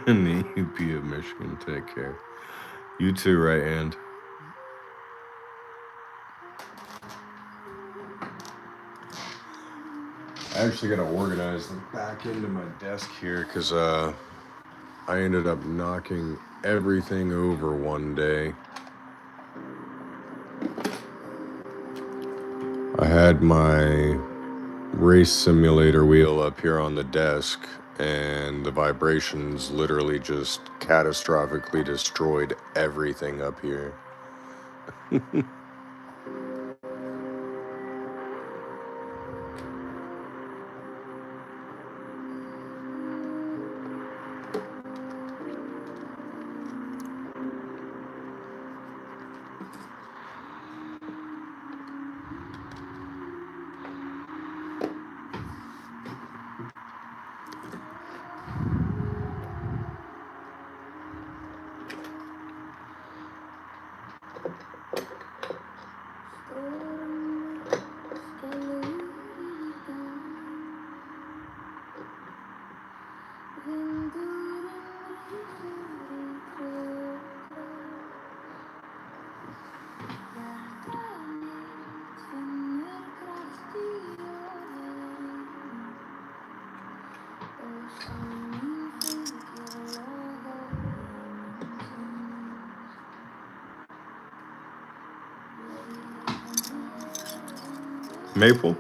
In the UP of Michigan, take care. You too, right hand. I actually got to organize the back end of my desk here because I ended up knocking everything over one day. I had my race simulator wheel up here on the desk, and the vibrations literally just catastrophically destroyed everything up here. Maple?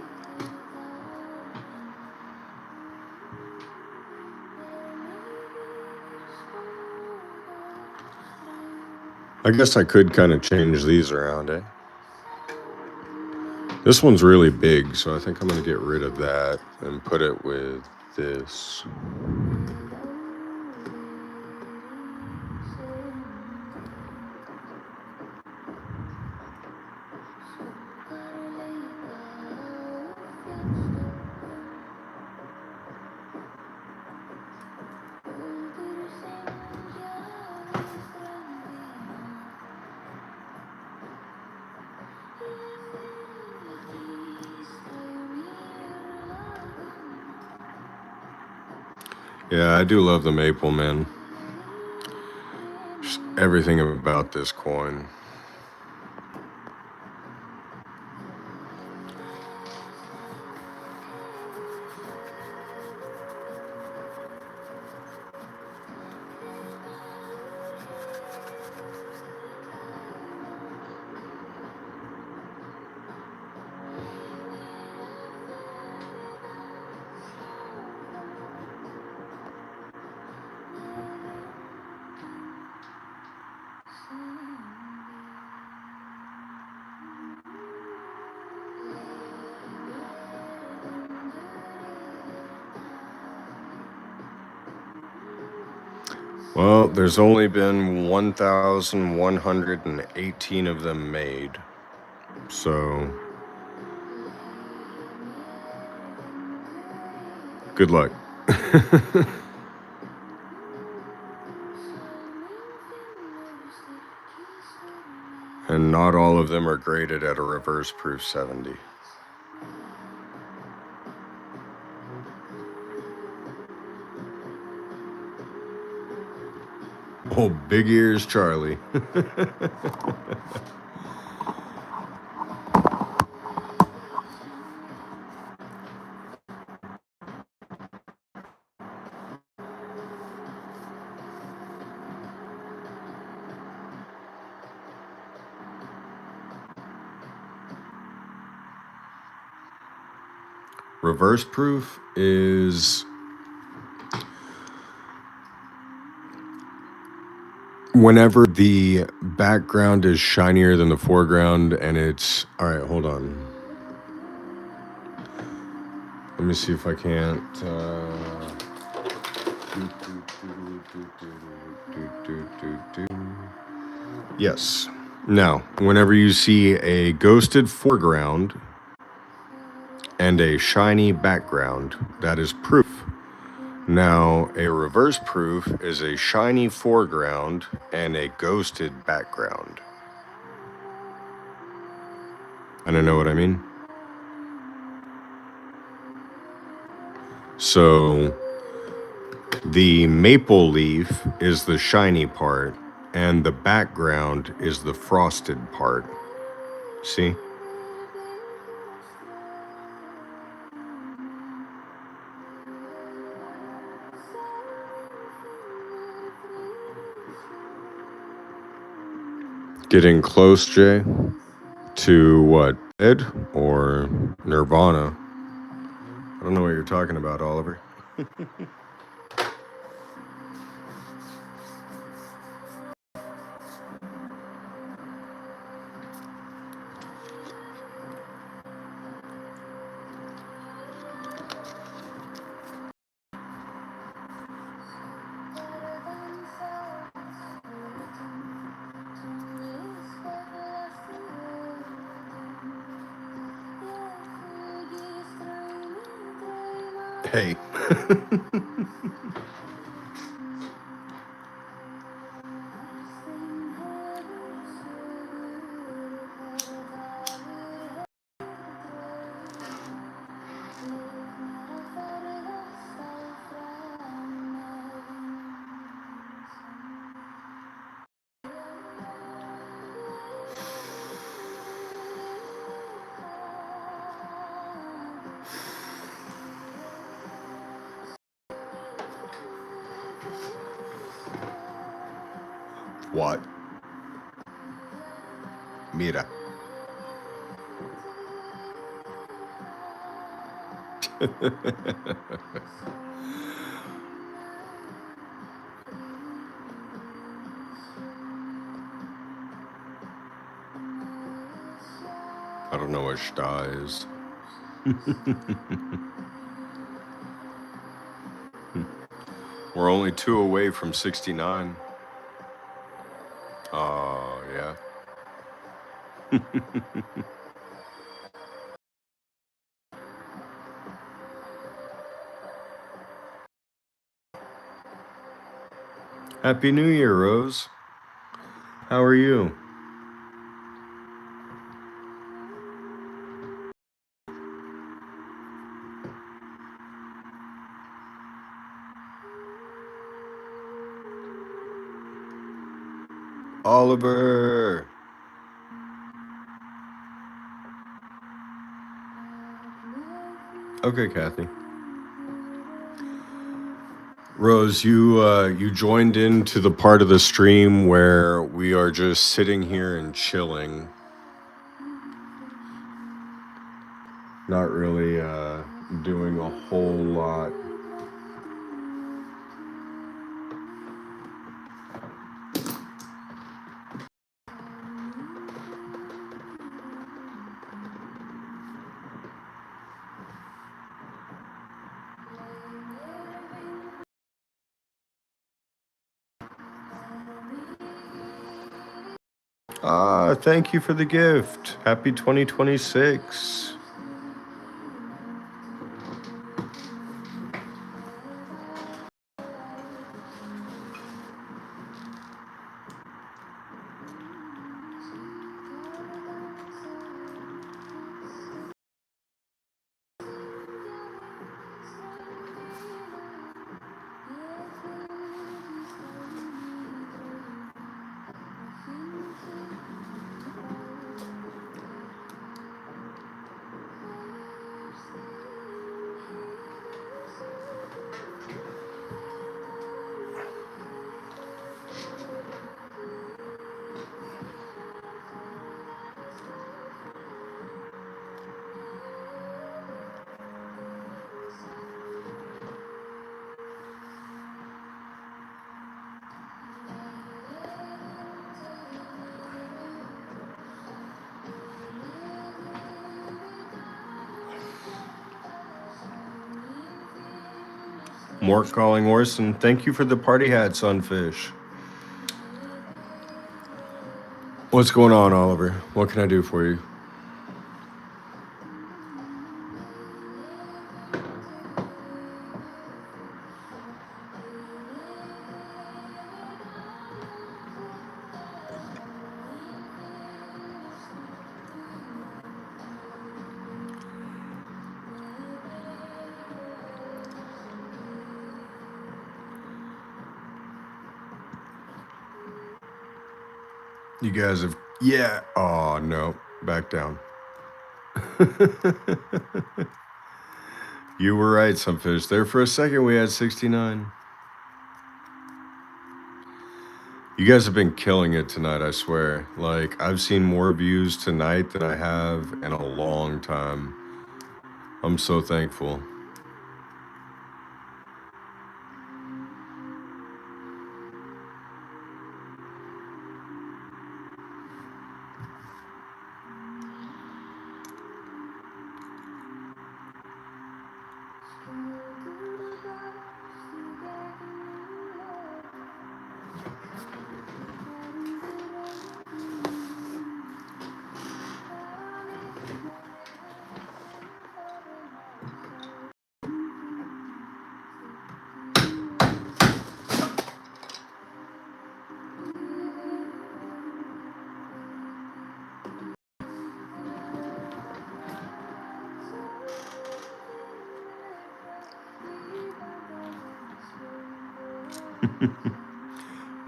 I guess I could kind of change these around, eh? This one's really big, so I think I'm going to get rid of that and put it with this. Yeah, I do love the maple, man. Just everything about this coin. Well, there's only been 1,118 of them made. So, good luck. And not all of them are graded at a reverse proof 70. Oh, big ears, Charlie. Reverse proof is whenever the background is shinier than the foreground and it's... All right, hold on. Let me see if I can't... Yes. Now, whenever you see a ghosted foreground and a shiny background, that is proof. Now, a reverse proof is a shiny foreground and a ghosted background. And I know what I mean. So, the maple leaf is the shiny part, and the background is the frosted part. See? Getting close, Jay, to what? Ed or Nirvana? I don't know what you're talking about, Oliver. Hey. What? Mira. I don't know what shta is. We're only 2 away from 69. Oh, yeah. Happy New Year, Rose. How are you? Oliver. Okay, Kathy. Rose, you joined into the part of the stream where we are just sitting here and chilling. Not really doing a whole lot. Thank you for the gift. Happy 2026. Mort calling Orson. Thank you for the party hat, Sunfish. What's going on, Oliver? What can I do for you? You guys have... Yeah. Oh, no. Back down. You were right, Sunfish. There for a second, we had 69. You guys have been killing it tonight, I swear. Like, I've seen more views tonight than I have in a long time. I'm so thankful.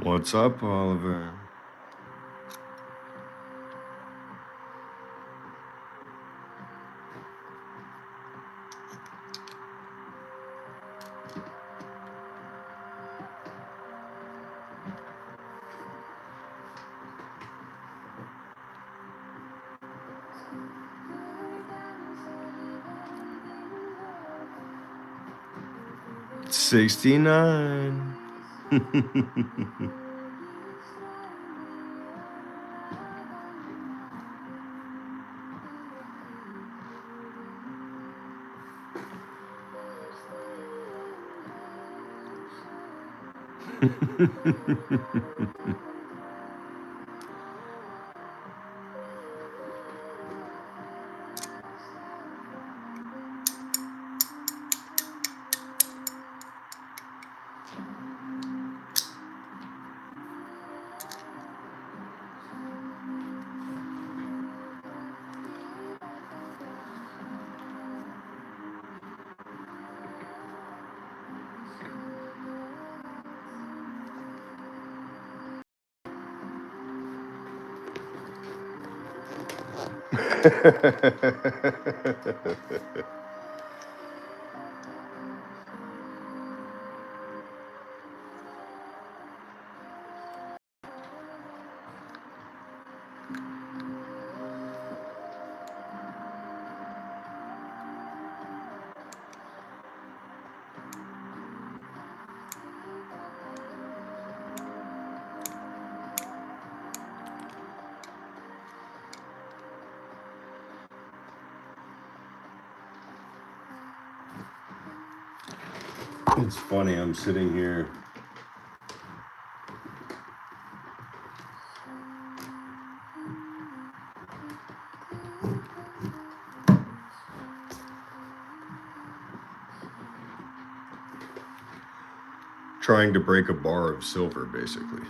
What's up, Oliver? $69. It's funny, I'm sitting here trying to break a bar of silver, basically.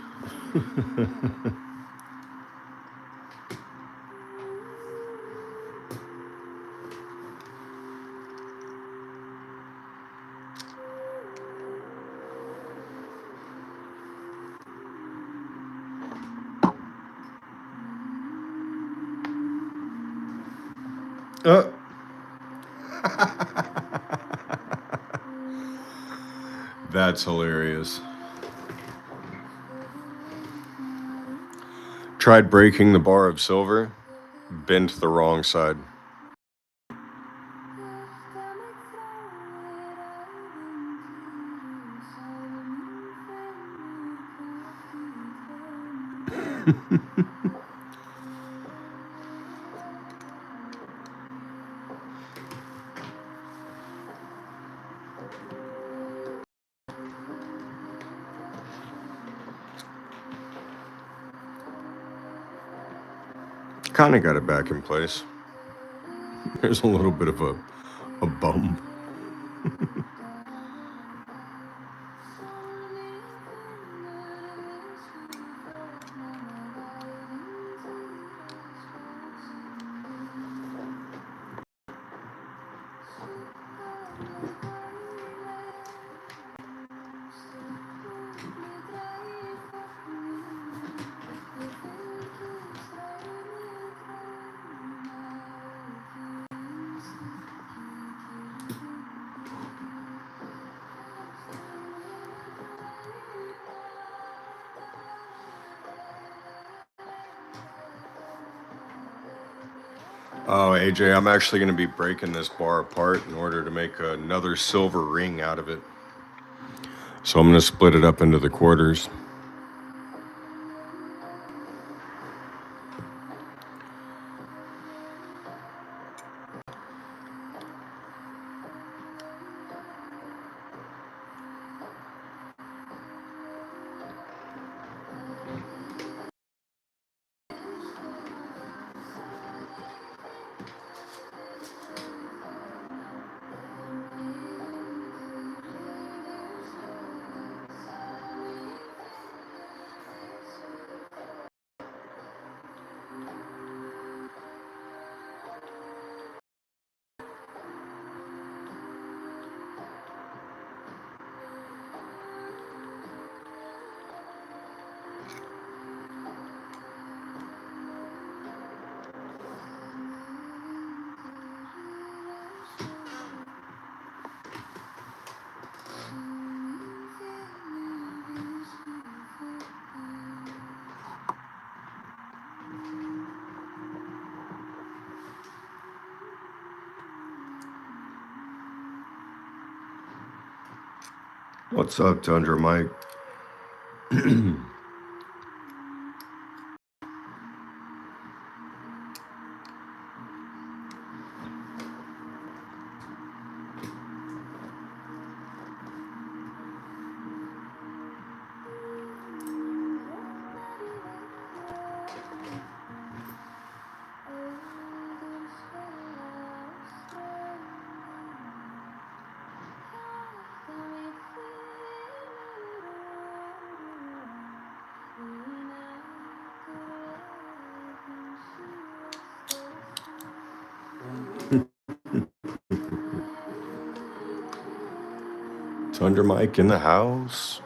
That's hilarious. Tried breaking the bar of silver, bent the wrong side. kind of got it back in place. There's a little bit of a bump. Oh, AJ, I'm actually going to be breaking this bar apart in order to make another silver ring out of it. So I'm going to split it up into the quarters. What's up, Tundra Mike? Tundra Mike in the house.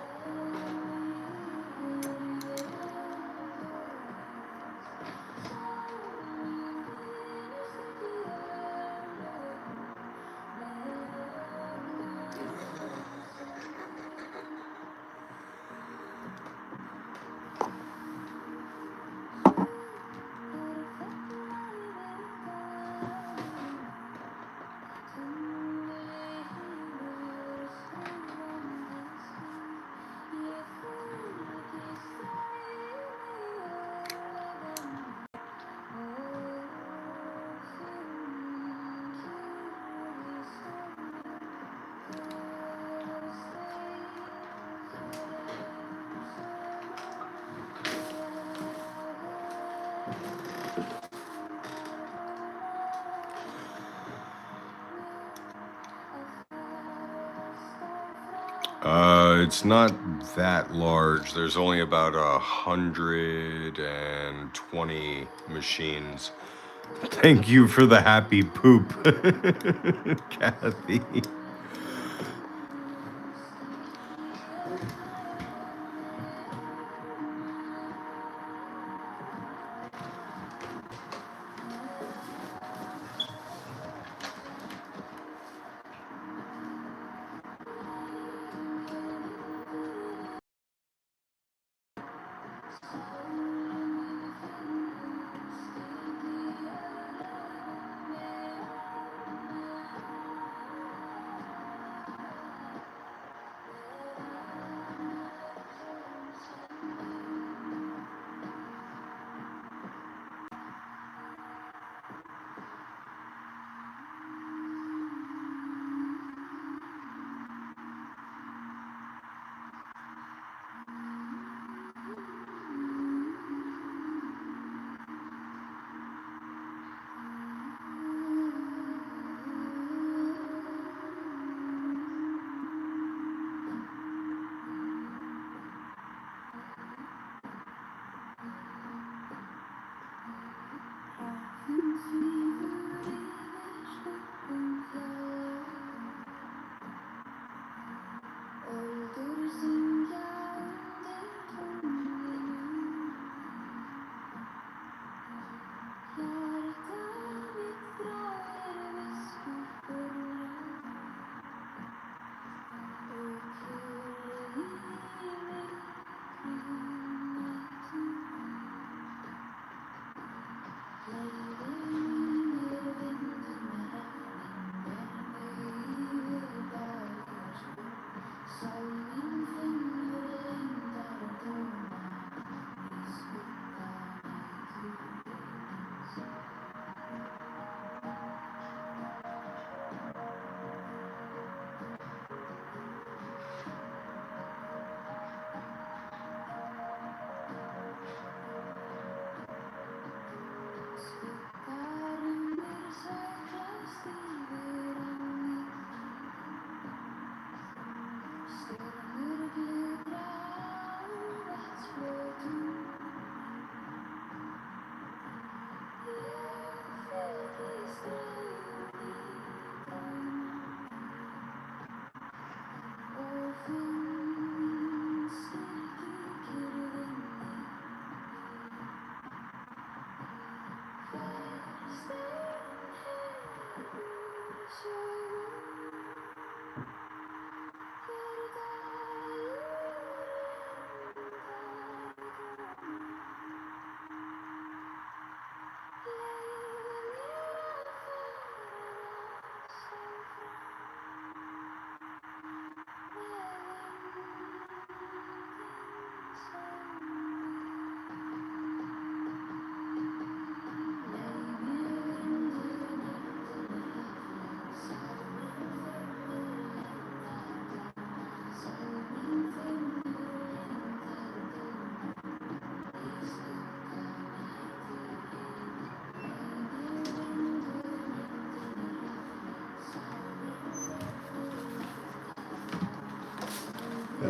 It's not that large. There's only about 120 machines. Thank you for the happy poop, Kathy.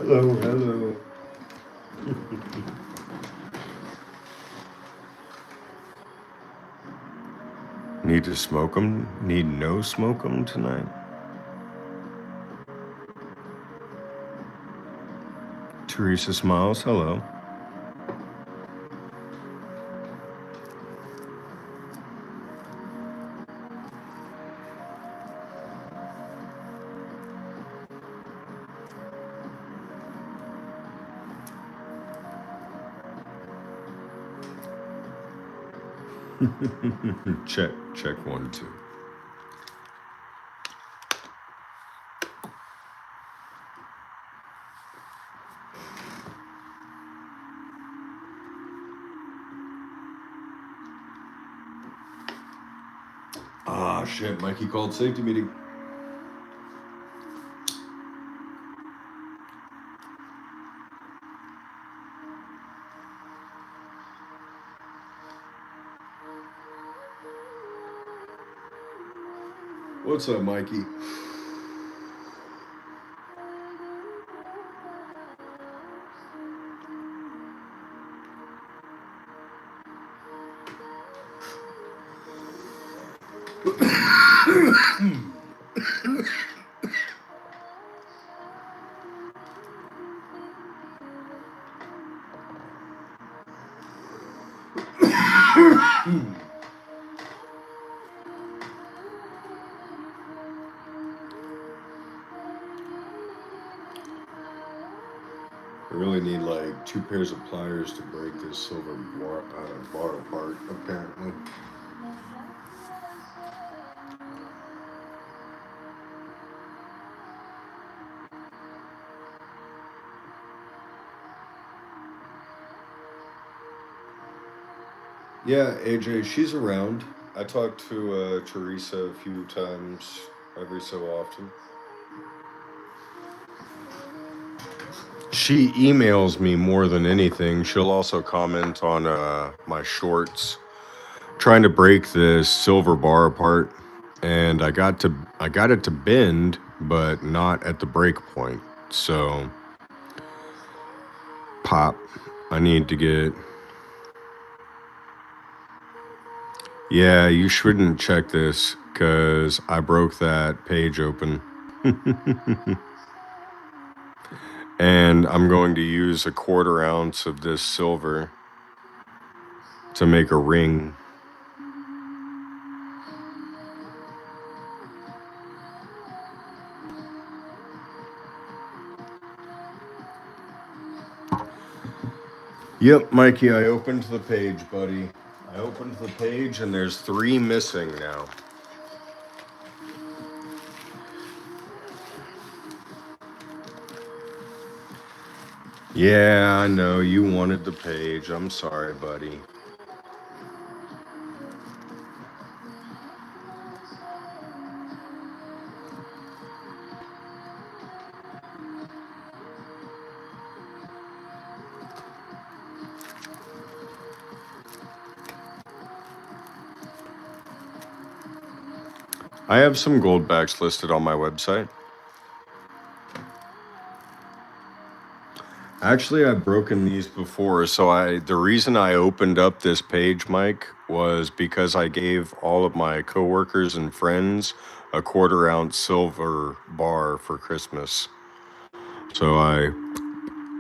Hello, hello. Need to smoke them? Need no smoke them tonight? Teresa Smiles, hello. Check 1, 2. Ah, shit, Mikey called safety meeting. What's up, Mikey? I really need like 2 pairs of pliers to break this silver bar apart, apparently. Yeah, AJ, she's around. I talked to Teresa a few times every so often. She emails me more than anything. She'll also comment on my shorts. Trying to break this silver bar apart, and I got it to bend, but not at the break point. So, pop, I need to get. Yeah, you shouldn't check this because I broke that page open. And I'm going to use a 1/4 ounce of this silver to make a ring. Yep, Mikey, I opened the page, buddy. I opened the page and there's 3 missing now. Yeah, I know, you wanted the page. I'm sorry, buddy. I have some gold backs listed on my website. Actually, I've broken these before, so the reason I opened up this page, Mike, was because I gave all of my coworkers and friends a 1/4 ounce silver bar for Christmas. So I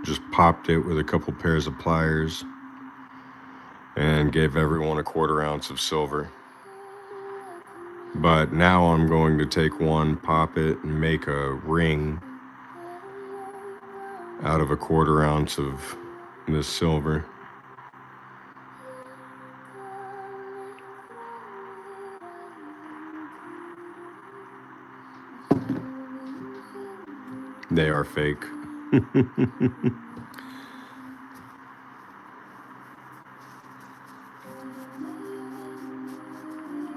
just popped it with a couple pairs of pliers and gave everyone a 1/4 ounce of silver. But now I'm going to take one, pop it, and make a ring out of a 1/4 ounce of this silver. They are fake.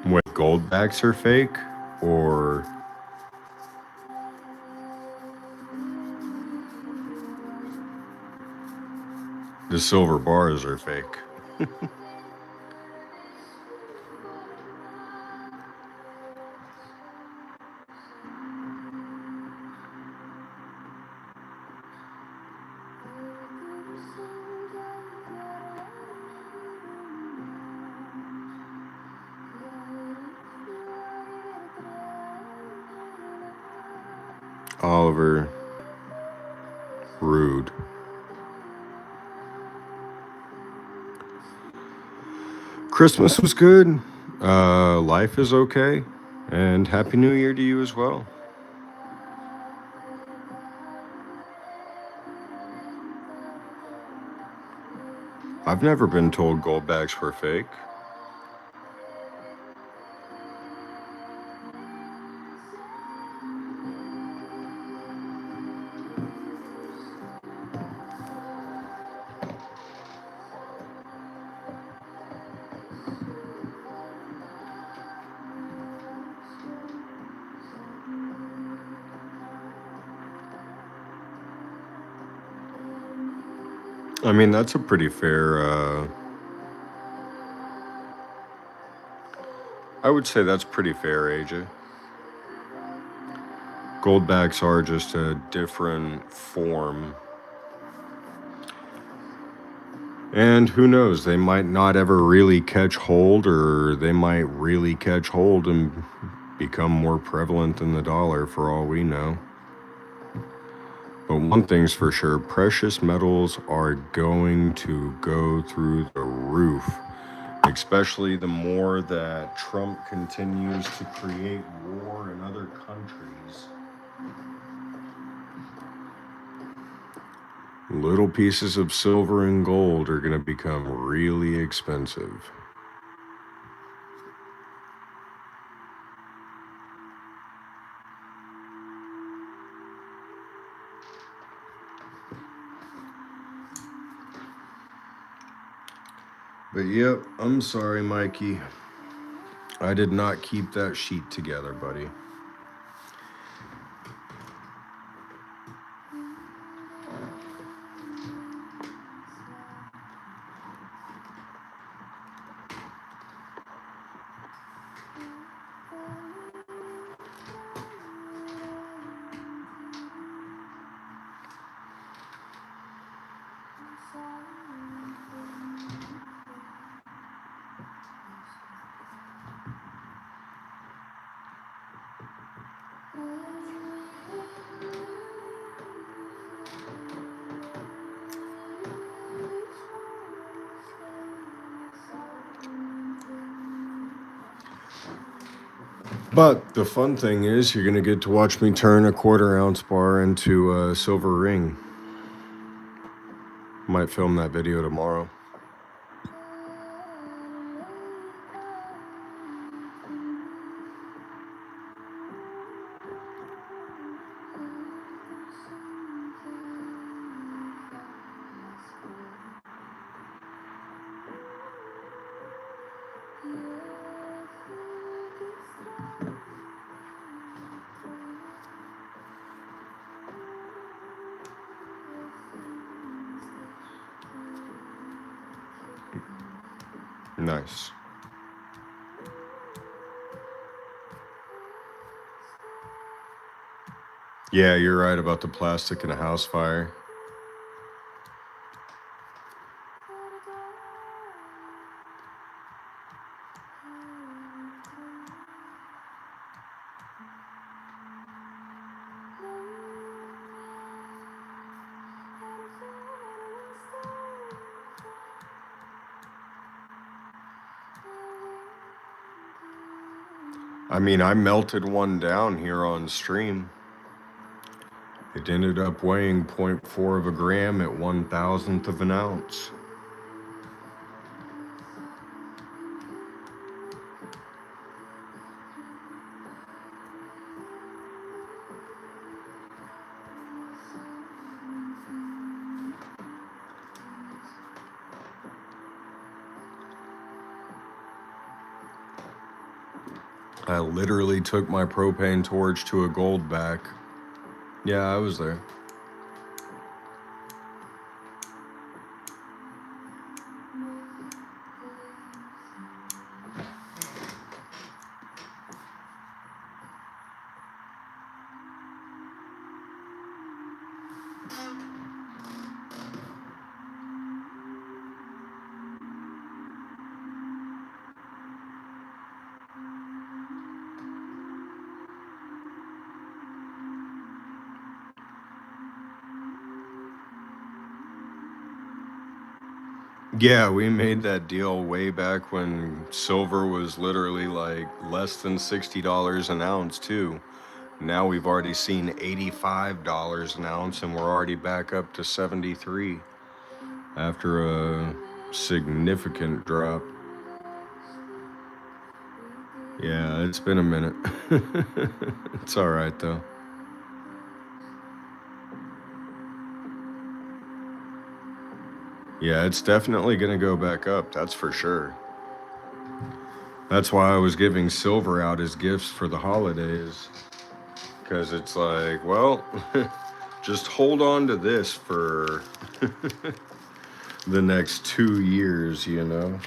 What, gold backs are fake? Or the silver bars are fake? Oliver, rude. Christmas was good. Life is okay. And Happy New Year to you as well. I've never been told gold bags were fake. I mean, that's a pretty fair, I would say that's pretty fair, AJ. Gold bags are just a different form. And who knows, they might not ever really catch hold, or they might really catch hold and become more prevalent than the dollar for all we know. But one thing's for sure, precious metals are going to go through the roof, especially the more that Trump continues to create war in other countries. Little pieces of silver and gold are going to become really expensive. But yep, I'm sorry, Mikey. I did not keep that sheet together, buddy. But the fun thing is, you're going to get to watch me turn a 1/4 ounce bar into a silver ring. Might film that video tomorrow. Nice. Yeah, you're right about the plastic in a house fire. I mean, I melted one down here on stream. It ended up weighing 0.4 of a gram at 1,000th of an ounce. I literally took my propane torch to a gold back. Yeah, I was there. Yeah, we made that deal way back when silver was literally like less than $60 an ounce, too. Now we've already seen $85 an ounce, and we're already back up to 73 after a significant drop. Yeah, it's been a minute. It's all right, though. Yeah, it's definitely going to go back up, that's for sure. That's why I was giving silver out as gifts for the holidays. Because it's like, well, just hold on to this for the next 2 years, you know?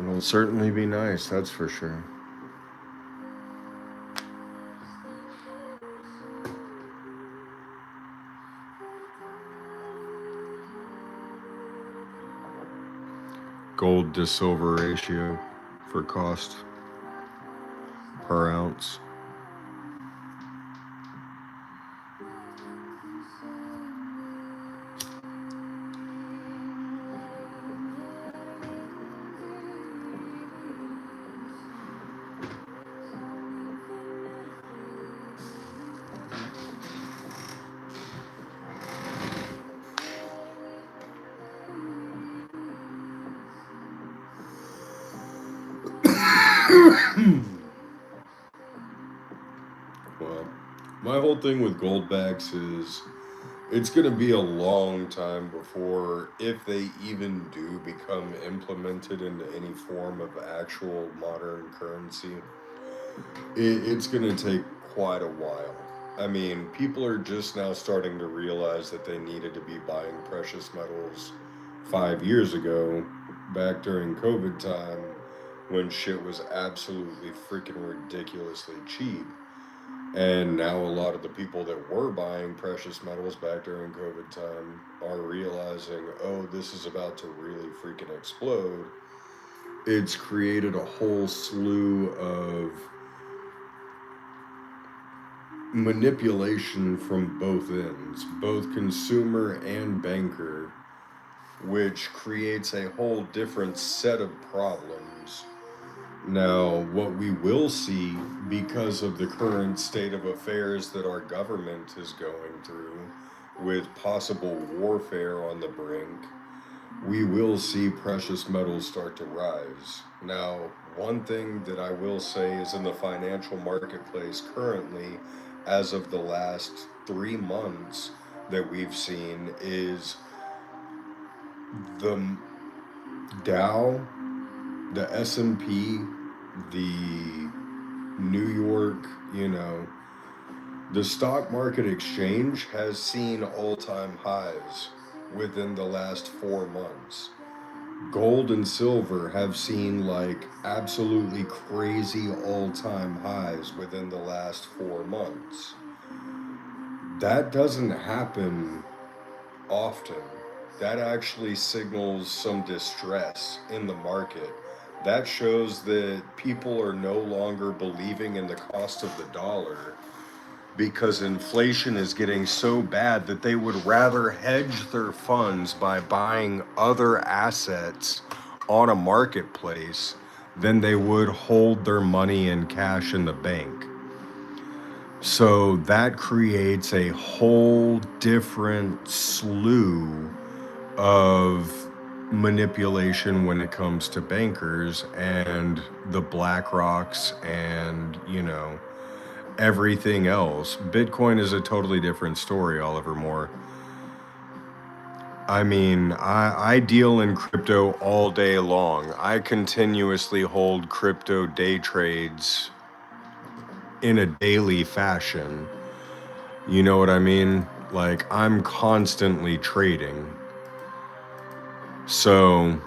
It'll certainly be nice, that's for sure. Gold to silver ratio for cost per ounce. Well, my whole thing with gold backs is it's going to be a long time before, if they even do become implemented into any form of actual modern currency, it's going to take quite a while. I mean, people are just now starting to realize that they needed to be buying precious metals 5 years ago, back during COVID time, when shit was absolutely freaking ridiculously cheap. And now a lot of the people that were buying precious metals back during COVID time are realizing, oh, this is about to really freaking explode. It's created a whole slew of manipulation from both ends, both consumer and banker, which creates a whole different set of problems. Now, what we will see, because of the current state of affairs that our government is going through, with possible warfare on the brink, we will see precious metals start to rise. Now, one thing that I will say is in the financial marketplace currently, as of the last 3 months that we've seen, is the Dow, the S&P, the New York, the stock market exchange has seen all-time highs within the last 4 months. Gold and silver have seen like absolutely crazy all-time highs within the last 4 months. That doesn't happen often. That actually signals some distress in the market. That shows that people are no longer believing in the cost of the dollar, because inflation is getting so bad that they would rather hedge their funds by buying other assets on a marketplace than they would hold their money in cash in the bank. So that creates a whole different slew of manipulation when it comes to bankers and the BlackRocks and, everything else. Bitcoin is a totally different story, Oliver Moore. I mean, I deal in crypto all day long. I continuously hold crypto day trades in a daily fashion. You know what I mean? Like, I'm constantly trading. So,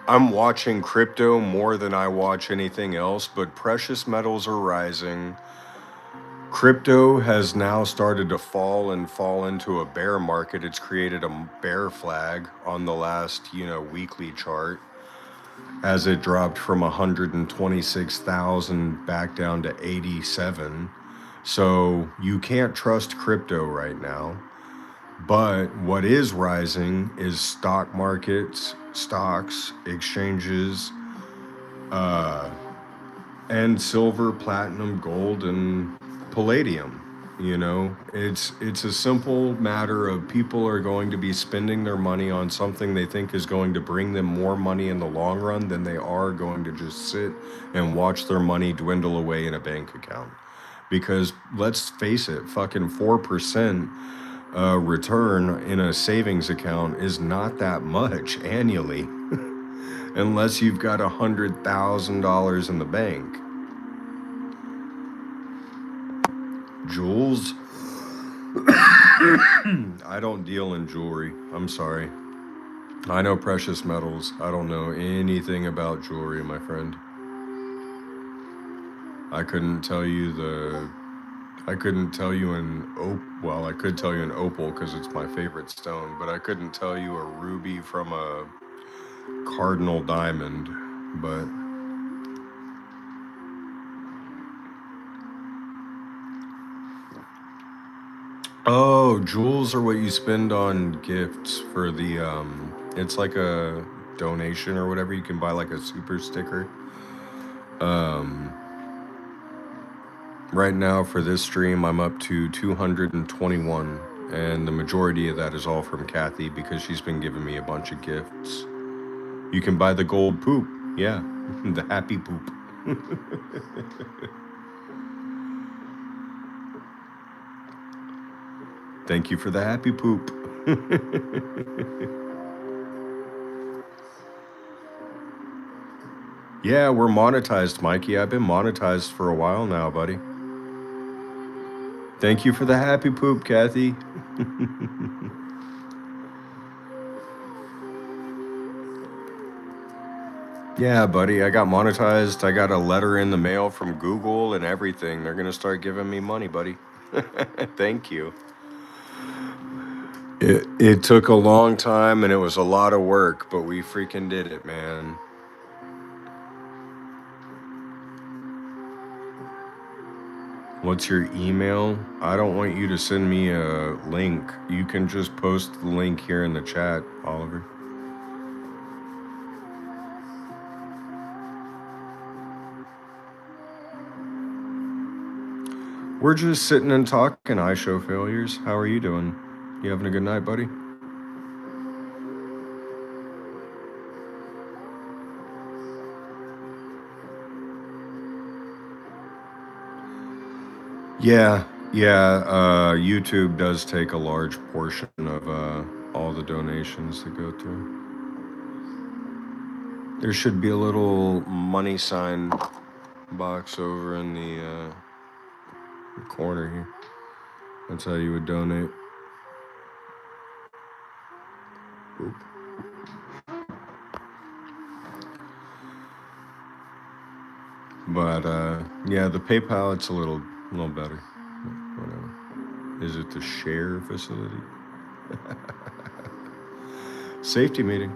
I'm watching crypto more than I watch anything else, but precious metals are rising. Crypto has now started to fall and fall into a bear market. It's created a bear flag on the last, weekly chart as it dropped from 126,000 back down to 87. So you can't trust crypto right now. But what is rising is stock markets, stocks, exchanges, and silver, platinum, gold, and palladium. It's a simple matter of people are going to be spending their money on something they think is going to bring them more money in the long run than they are going to just sit and watch their money dwindle away in a bank account. Because let's face it, fucking 4% return in a savings account is not that much annually, unless you've got $100,000 in the bank. Jewels? I don't deal in jewelry. I'm sorry. I know precious metals. I don't know anything about jewelry, my friend. I couldn't tell you the. I couldn't tell you an well, I could tell you an opal because it's my favorite stone, but I couldn't tell you a ruby from a cardinal diamond. But oh, jewels are what you spend on gifts for the it's like a donation or whatever. You can buy like a super sticker. Right now for this stream, I'm up to 221, and the majority of that is all from Kathy because she's been giving me a bunch of gifts. You can buy the gold poop. Yeah, the happy poop. Thank you for the happy poop. Yeah, we're monetized, Mikey. I've been monetized for a while now, buddy. Thank you for the happy poop, Kathy. Yeah, buddy, I got monetized. I got a letter in the mail from Google and everything. They're going to start giving me money, buddy. Thank you. It took a long time and it was a lot of work, but we freaking did it, man. What's your email? I don't want you to send me a link. You can just post the link here in the chat, Oliver. We're just sitting and talking, I show failures. How are you doing? You having a good night, buddy? Yeah, YouTube does take a large portion of all the donations that go through. There should be a little money sign box over in the corner here. That's how you would donate. Oop. But yeah, the PayPal, it's a little better. Whatever. Is it the share facility? Safety meeting.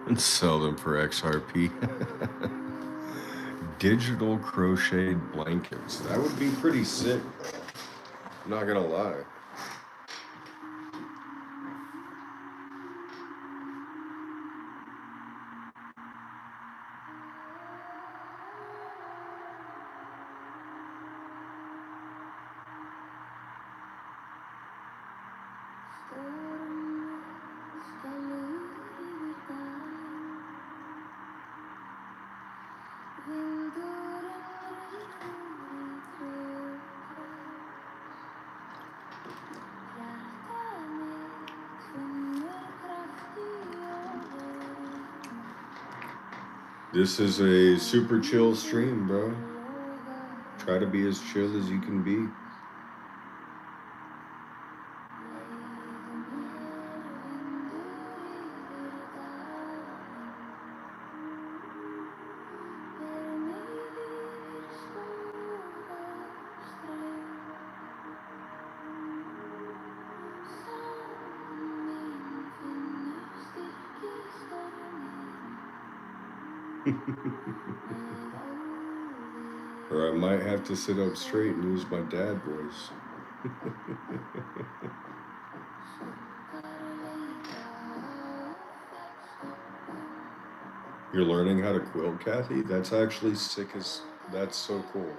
And sell them for XRP. Digital crocheted blankets. That would be pretty sick. I'm not gonna lie. This is a super chill stream, bro. Try to be as chill as you can be. Or I might have to sit up straight and use my dad voice. You're learning how to quilt, Kathy? That's actually sick as... That's so cool.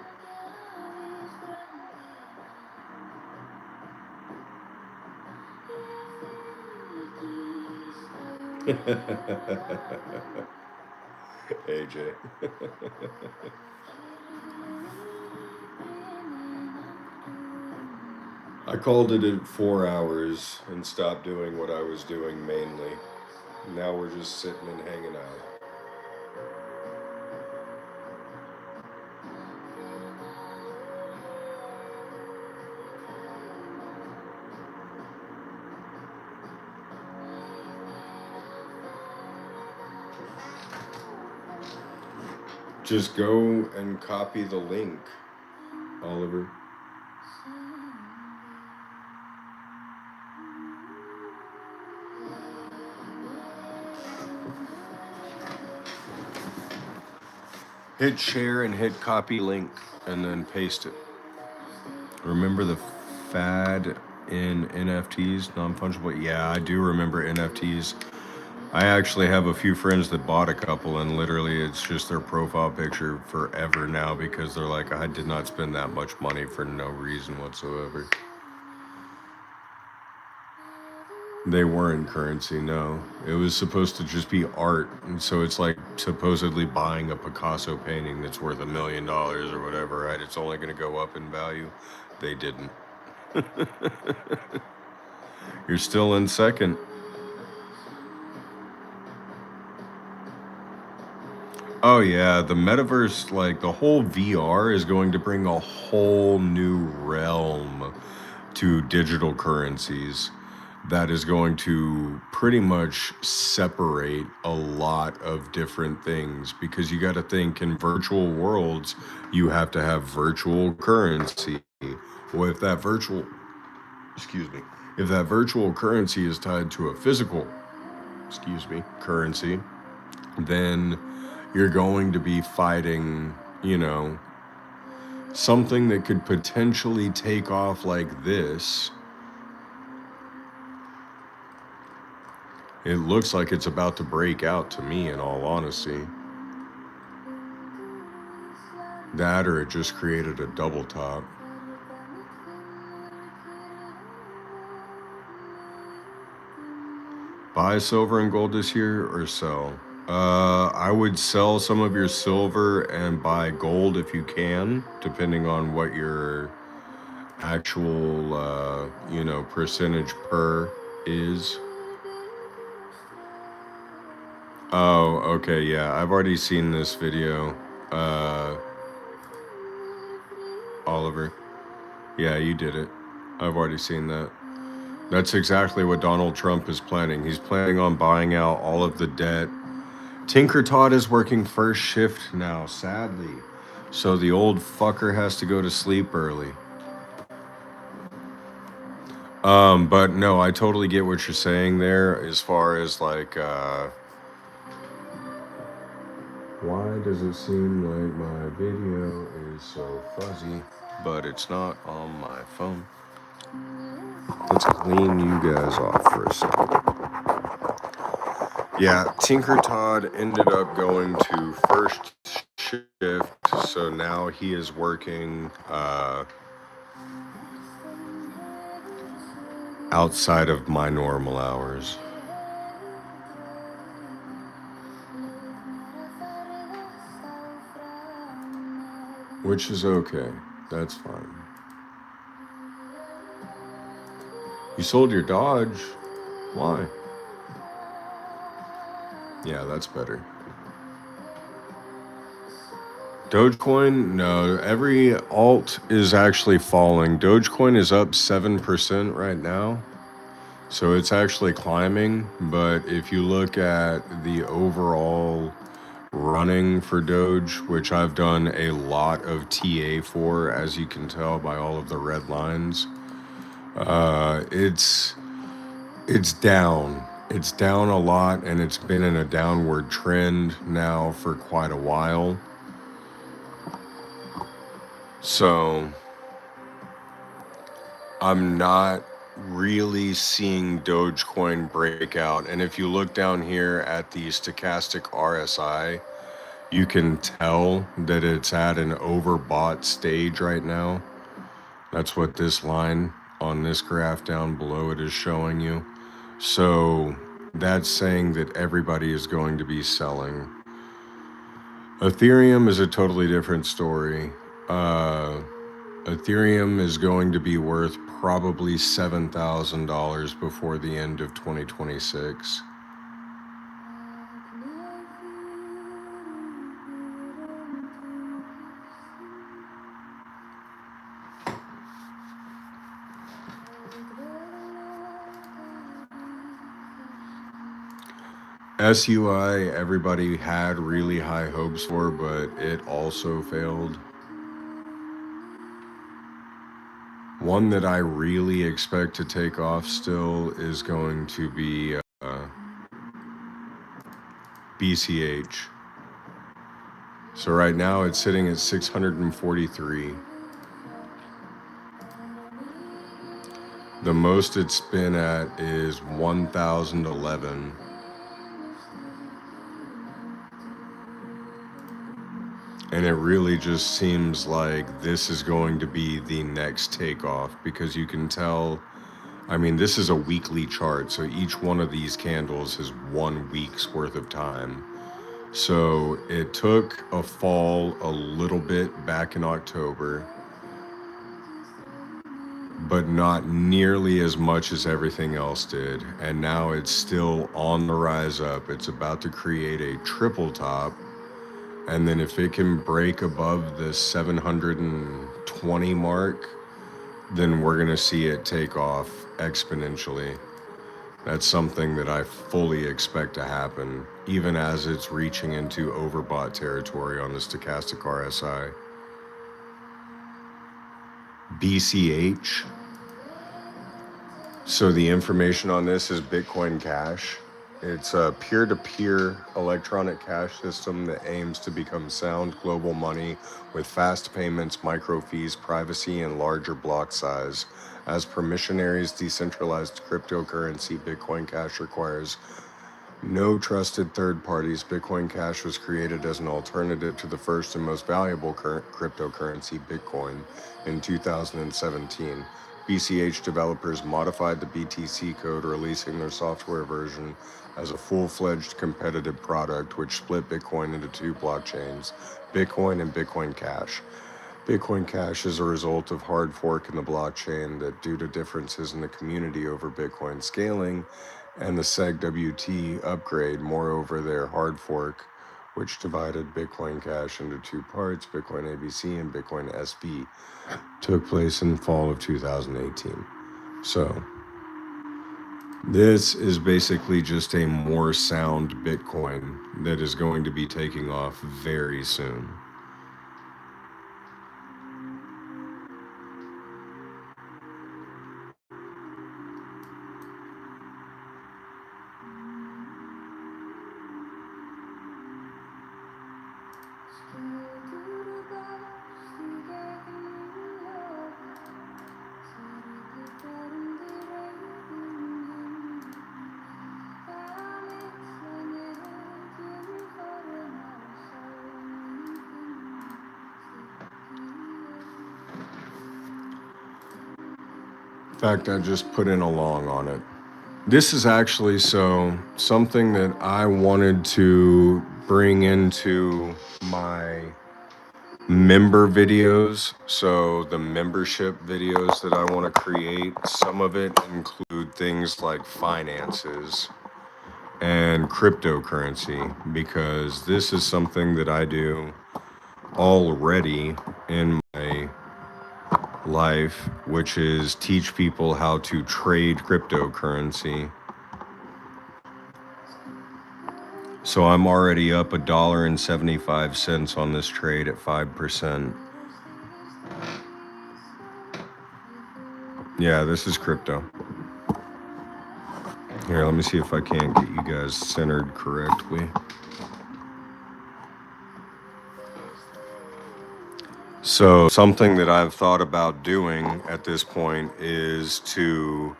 AJ. I called it at 4 hours and stopped doing what I was doing mainly. Now we're just sitting and hanging out. Just go and copy the link, Oliver. Hit share and hit copy link and then paste it. Remember the fad in NFTs, non-fungible? Yeah, I do remember NFTs. I actually have a few friends that bought a couple, and literally it's just their profile picture forever now because they're like, I did not spend that much money for no reason whatsoever. They weren't currency, no. It was supposed to just be art, and so it's like supposedly buying a Picasso painting that's worth $1 million or whatever, right? It's only going to go up in value. They didn't. You're still in second. Oh yeah, the metaverse, like the whole VR is going to bring a whole new realm to digital currencies that is going to pretty much separate a lot of different things, because you got to think in virtual worlds you have to have virtual currency. Well, if that virtual currency is tied to a physical currency, then you're going to be fighting, something that could potentially take off like this. It looks like it's about to break out to me, in all honesty. That, or it just created a double top. Buy silver and gold this year or sell? I would sell some of your silver and buy gold if you can, depending on what your actual, percentage per is. Oh, okay, yeah, I've already seen this video, Oliver. Yeah, you did it. I've already seen that. That's exactly what Donald Trump is planning. He's planning on buying out all of the debt. Tinker Todd is working first shift now, sadly. So the old fucker has to go to sleep early. But no, I totally get what you're saying there as far as like, why does it seem like my video is so fuzzy, but it's not on my phone? Let's clean you guys off for a second. Yeah, Tinker Todd ended up going to first shift, so now he is working outside of my normal hours. Which is okay. That's fine. You sold your Dodge? Why? Yeah, that's better. Dogecoin? No, every alt is actually falling. Dogecoin is up 7% right now. So it's actually climbing. But if you look at the overall running for Doge, which I've done a lot of TA for, as you can tell by all of the red lines, it's down. It's down a lot, and it's been in a downward trend now for quite a while. So I'm not really seeing Dogecoin break out. And if you look down here at the stochastic RSI, you can tell that it's at an overbought stage right now. That's what this line on this graph down below it is showing you. So that's saying that everybody is going to be selling. Ethereum is a totally different story. Ethereum is going to be worth probably $7,000 before the end of 2026. SUI, everybody had really high hopes for, but it also failed. One that I really expect to take off still is going to be BCH. So right now it's sitting at 643. The most it's been at is 1,011. And it really just seems like this is going to be the next takeoff, because you can tell, I mean, this is a weekly chart, so each one of these candles is 1 week's worth of time. So it took a fall a little bit back in October, but not nearly as much as everything else did. And now it's still on the rise up. It's about to create a triple top. And then if it can break above the 720 mark, then we're going to see it take off exponentially. That's something that I fully expect to happen, even as it's reaching into overbought territory on the stochastic RSI. BCH. So the information on this is Bitcoin Cash. It's a peer-to-peer electronic cash system that aims to become sound global money with fast payments, micro fees, privacy, and larger block size. As permissionaries, decentralized cryptocurrency, Bitcoin Cash requires no trusted third parties. Bitcoin Cash was created as an alternative to the first and most valuable cryptocurrency, Bitcoin, in 2017. BCH developers modified the BTC code, releasing their software version as a full-fledged competitive product, which split Bitcoin into 2 blockchains, Bitcoin and Bitcoin Cash. Bitcoin Cash is a result of hard fork in the blockchain that, due to differences in the community over Bitcoin scaling and the SegWT upgrade, moreover their hard fork, which divided Bitcoin Cash into 2 parts, Bitcoin ABC and Bitcoin SV, took place in fall of 2018. So this is basically just a more sound Bitcoin that is going to be taking off very soon. fact, I just put in a long on it. This is actually something that I wanted to bring into my member videos. So the membership videos that I want to create, some of it include things like finances and cryptocurrency, because this is something that I do already in my life, which is teach people how to trade cryptocurrency. So I'm already up $1.75 on this trade at 5%. Yeah, this is crypto. Here, let me see if I can't get you guys centered correctly. So something that I've thought about doing at this point is to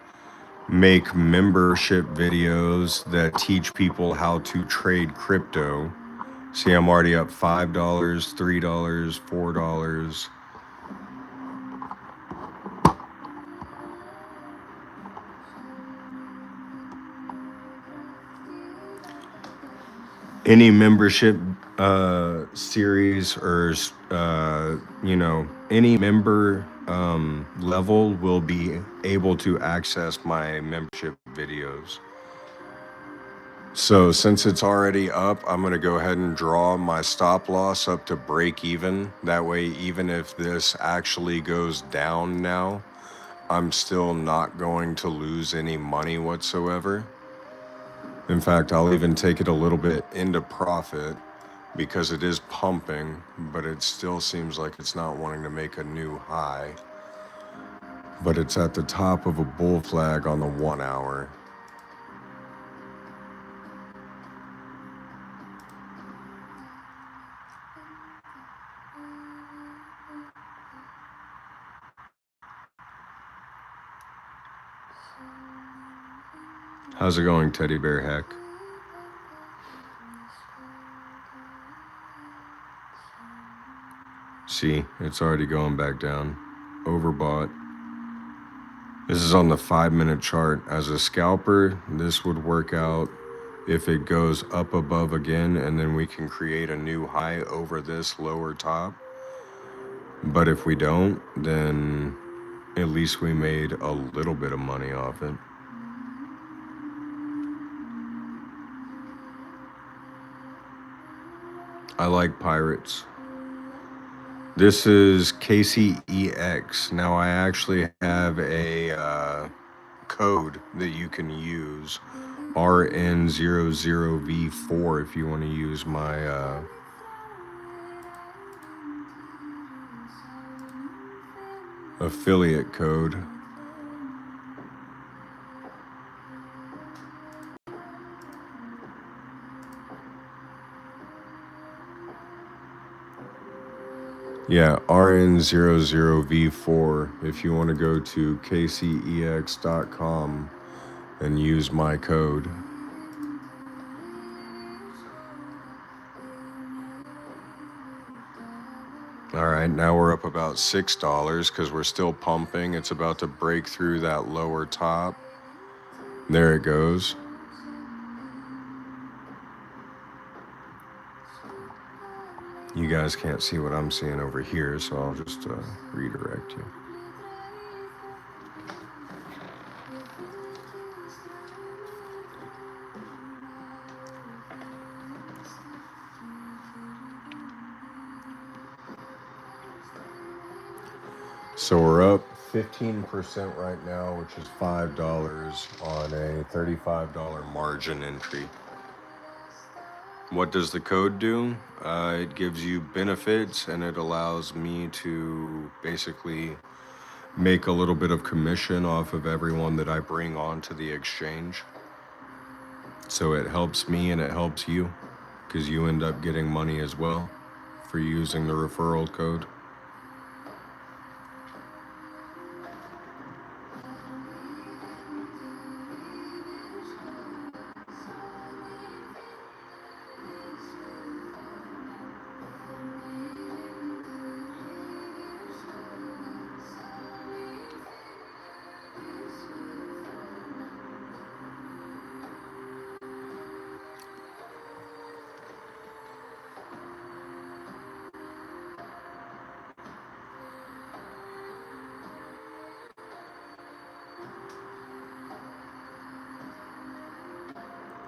make membership videos that teach people how to trade crypto. See, I'm already up $5, $3, $4. Any membership series or any member level will be able to access my membership videos. So since it's already up, I'm going to go ahead and draw my stop loss up to break even. That way, even if this actually goes down now, I'm still not going to lose any money whatsoever. In fact, I'll even take it a little bit into profit because it is pumping, but it still seems like it's not wanting to make a new high. But it's at the top of a bull flag on the 1 hour. How's it going, Teddy Bear Heck? See, it's already going back down. Overbought. This is on the 5-minute chart. As a scalper, this would work out if it goes up above again, and then we can create a new high over this lower top. But if we don't, then at least we made a little bit of money off it. I like pirates. This is KCEX. Now I actually have a code that you can use, RN00V4, if you want to use my affiliate code. Yeah, RN00V4 if you want to go to kcex.com and use my code. All right, now we're up about $6 because we're still pumping. It's about to break through that lower top. There it goes. You guys can't see what I'm seeing over here, so I'll just redirect you. So we're up 15% right now, which is $5 on a $35 margin entry. What does the code do? It gives you benefits, and it allows me to basically make a little bit of commission off of everyone that I bring onto the exchange. So it helps me and it helps you, because you end up getting money as well for using the referral code.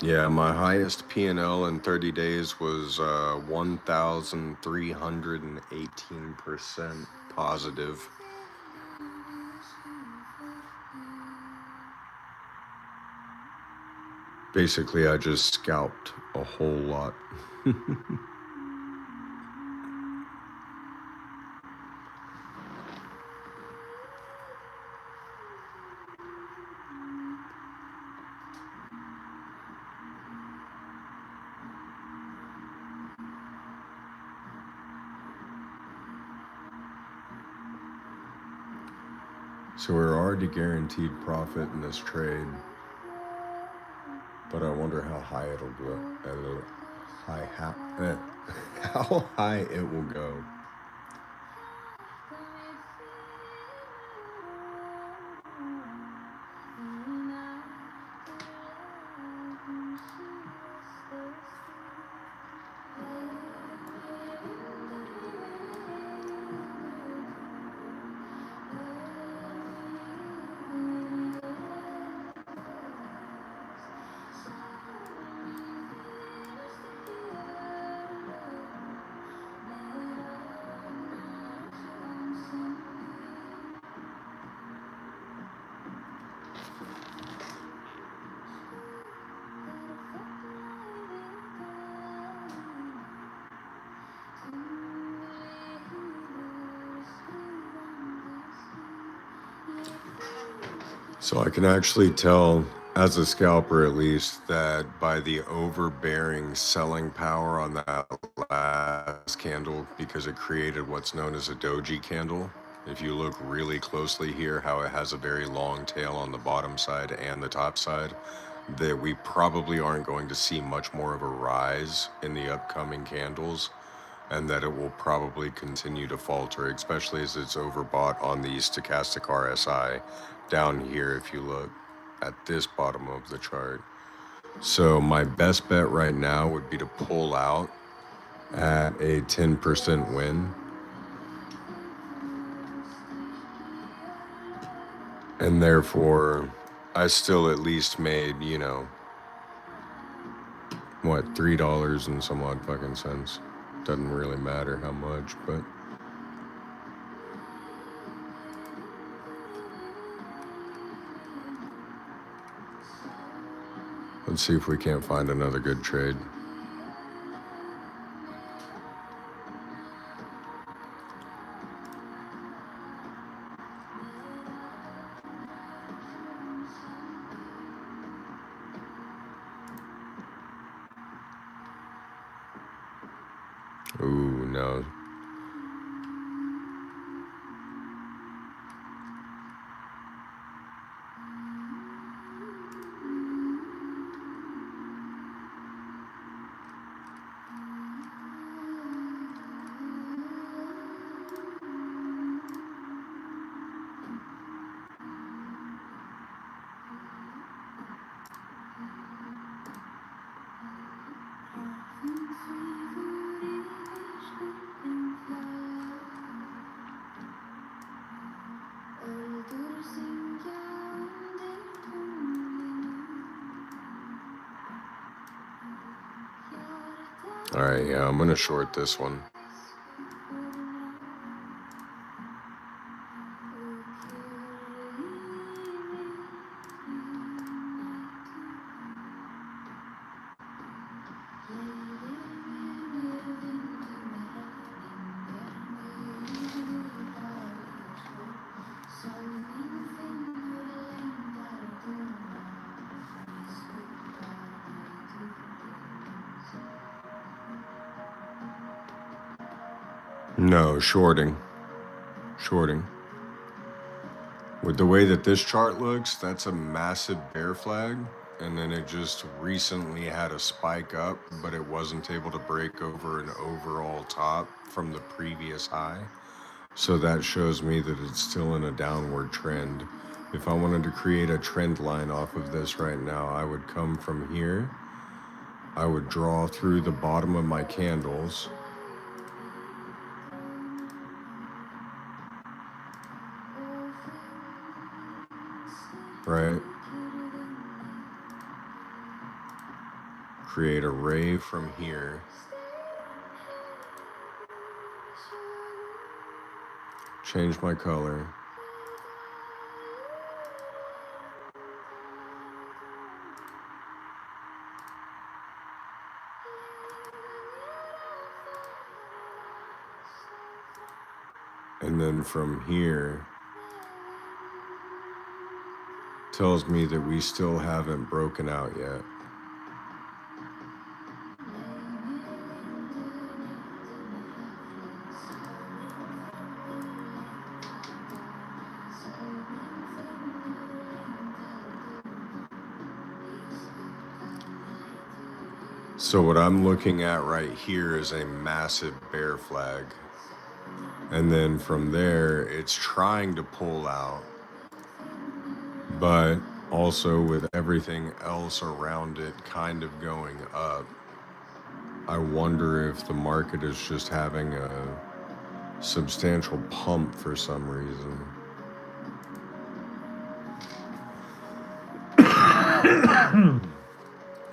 Yeah, my highest P&L in 30 days was 1,318% positive. Basically, I just scalped a whole lot. So we're already guaranteed profit in this trade, but I wonder how high it'll go. How high it will go. So I can actually tell, as a scalper at least, that by the overbearing selling power on that last candle, because it created what's known as a doji candle. If you look really closely here, how it has a very long tail on the bottom side and the top side, that we probably aren't going to see much more of a rise in the upcoming candles, and that it will probably continue to falter, especially as it's overbought on the stochastic RSI down here if you look at this bottom of the chart. So my best bet right now would be to pull out at a 10% win, and therefore I still at least made, what, $3 and some odd fucking cents. Doesn't really matter how much, but let's see if we can't find another good trade. Ooh, no. All right, yeah, I'm gonna short this one. No, shorting. Shorting. With the way that this chart looks, that's a massive bear flag, and then it just recently had a spike up, but it wasn't able to break over an overall top from the previous high. So that shows me that it's still in a downward trend. If I wanted to create a trend line off of this right now, I would come from here. I would draw through the bottom of my candles. Right? create a ray from here. Change my color. And then from here, tells me that we still haven't broken out yet. So what I'm looking at right here is a massive bear flag. And then from there, it's trying to pull out. But also with everything else around it kind of going up, I wonder if the market is just having a substantial pump for some reason.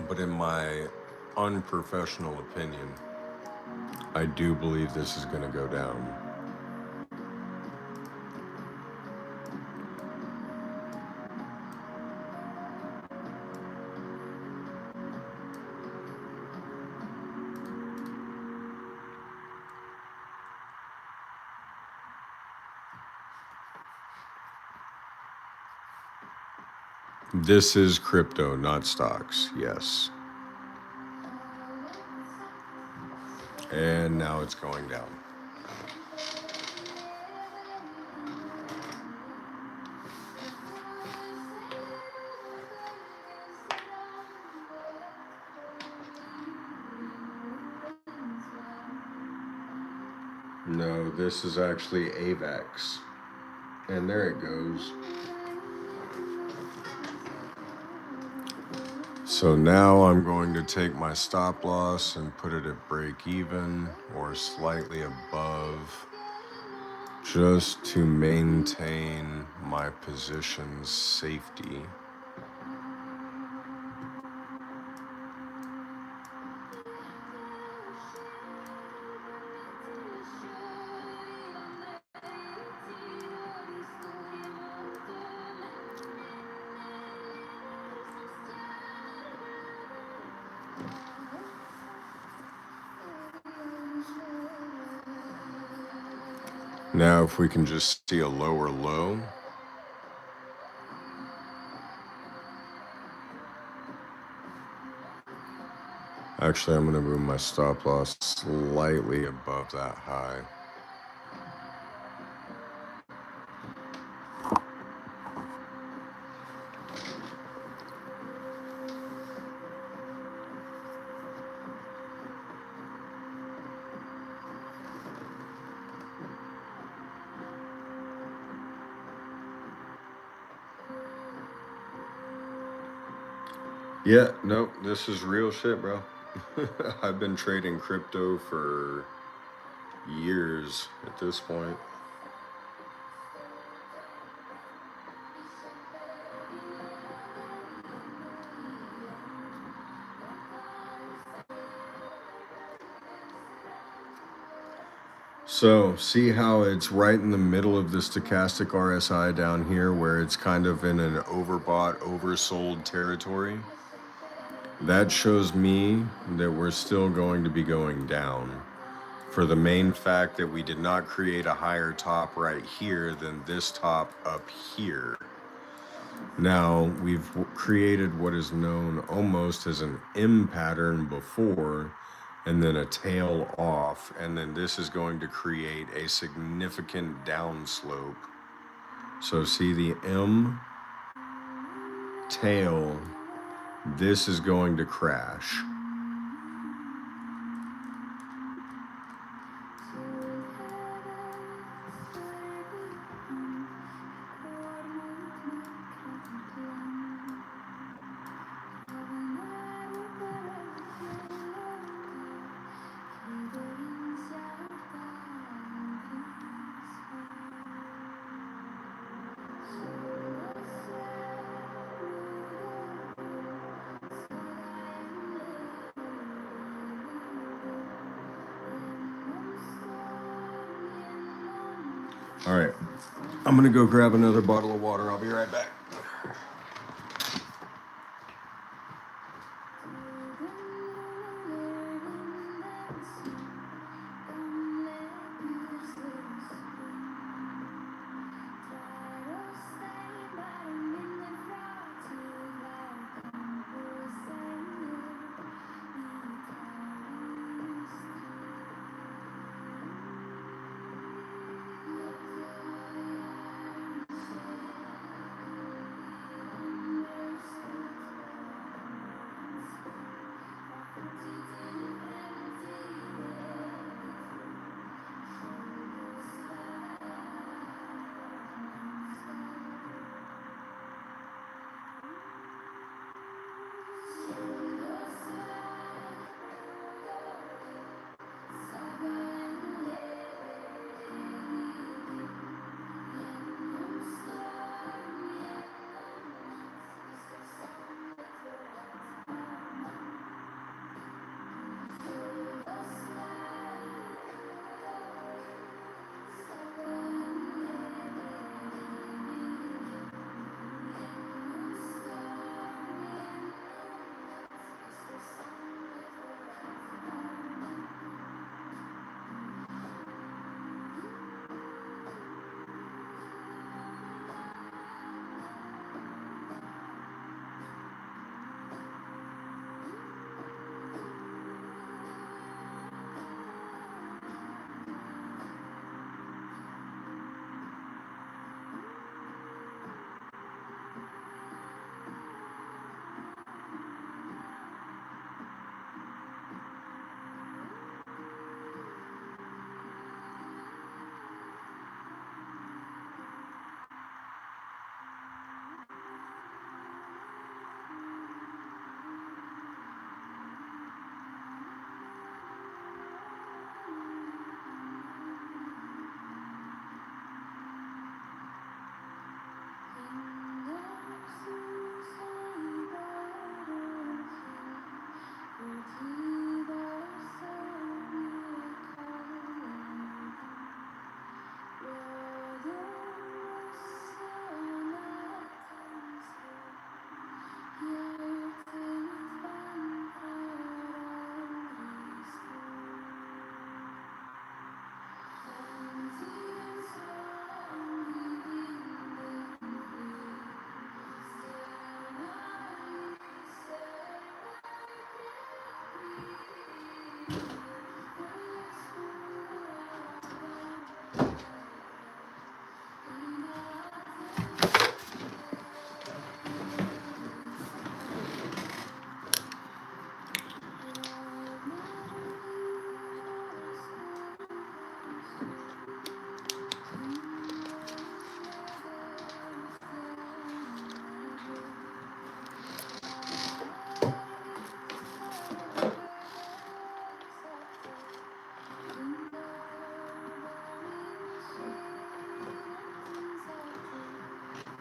But in my unprofessional opinion, I do believe this is going to go down. This is crypto, not stocks, yes. And now it's going down. No, this is actually AVAX. And there it goes. So now I'm going to take my stop loss and put it at break even or slightly above, just to maintain my position's safety. Now if we can just see a lower low. Actually, I'm going to move my stop loss slightly above that high. Yeah, nope, this is real shit, bro. I've been trading crypto for years at this point. So, see how it's right in the middle of the stochastic RSI down here where it's kind of in an overbought, oversold territory? That shows me that we're still going to be going down, for the main fact that we did not create a higher top right here than this top up here. Now, we've created what is known almost as an M pattern before, and then a tail off, and then this is going to create a significant downslope. So see the M tail, this is going to crash. All right. I'm going to go grab another bottle of water. I'll be right back.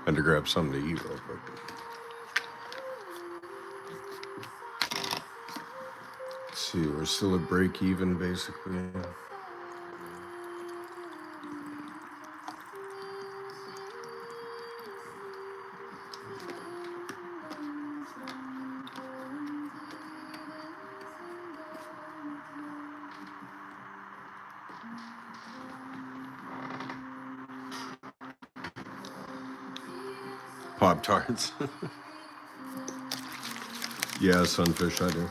Had to grab something to eat real quick. Let's see, we're still at break even basically. Pop Tarts. Yeah, Sunfish, I do.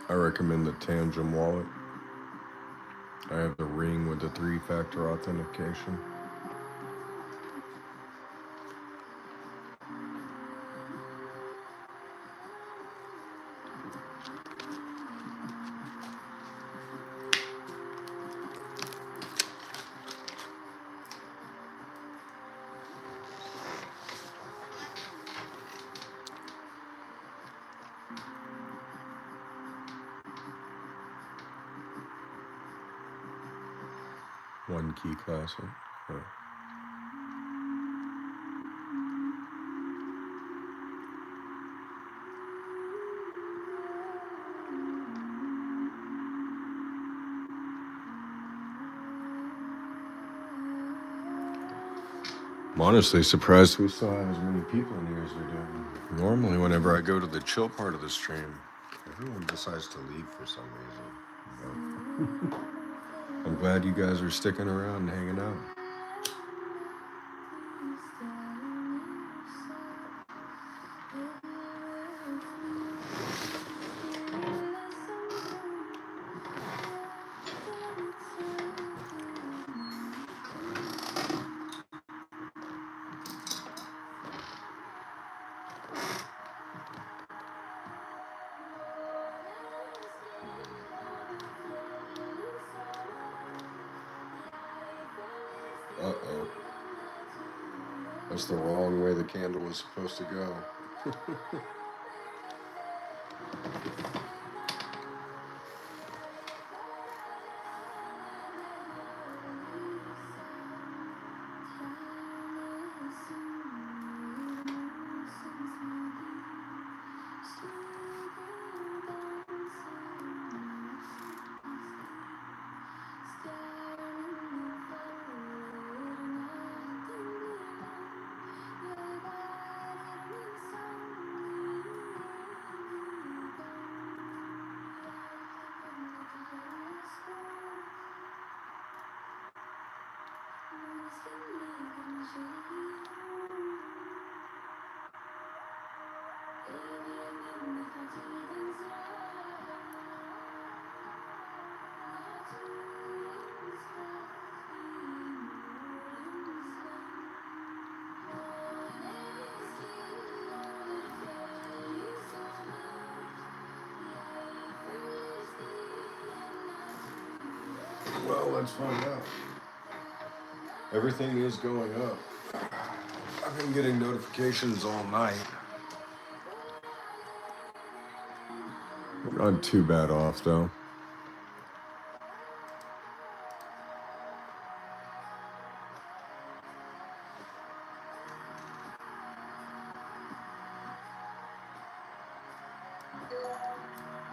I recommend the Tangent wallet. I have the ring with the 3-factor authentication. One key classic. Oh. I'm honestly surprised we still have as many people in here as we do. Normally, whenever I go to the chill part of the stream, everyone decides to leave for some reason. But I'm glad you guys are sticking around and hanging out. Uh-oh. That's the wrong way the candle was supposed to go. Well, let's find out. Everything is going up. I've been getting notifications all night. We're not too bad off, though.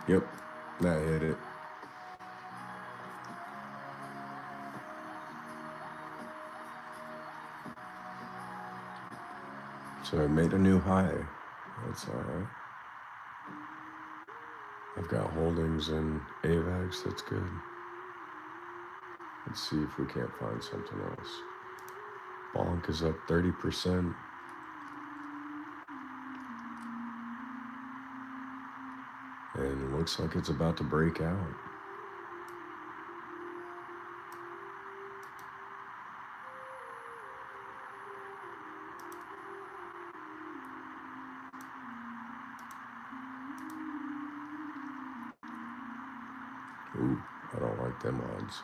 Yep, that hit it. So I made a new high. That's alright. I've got holdings in AVAX, that's good. Let's see if we can't find something else. Bonk is up 30%. And it looks like it's about to break out. Ooh, I don't like them odds.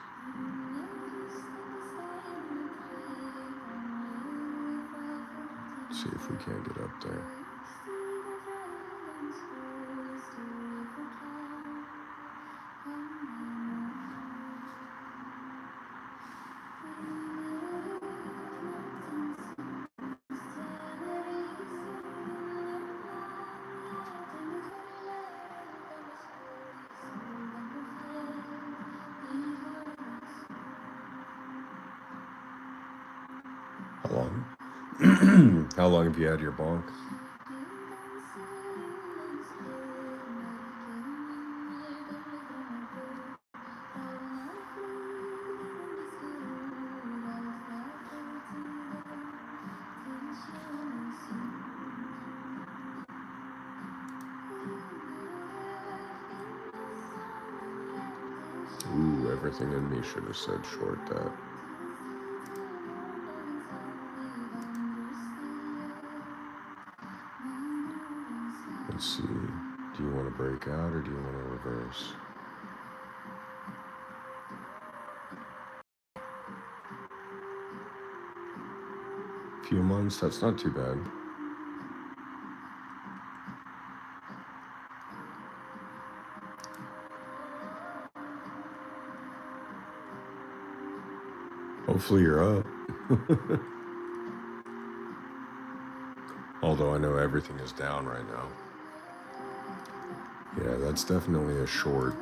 See if we can't get up there. How long? How long have you had your bonk? Ooh, everything in me should have said short that. Let's see. Do you want to break out or do you want to reverse? Few months, that's not too bad. Hopefully you're up. Although I know everything is down right now. Yeah, that's definitely a short.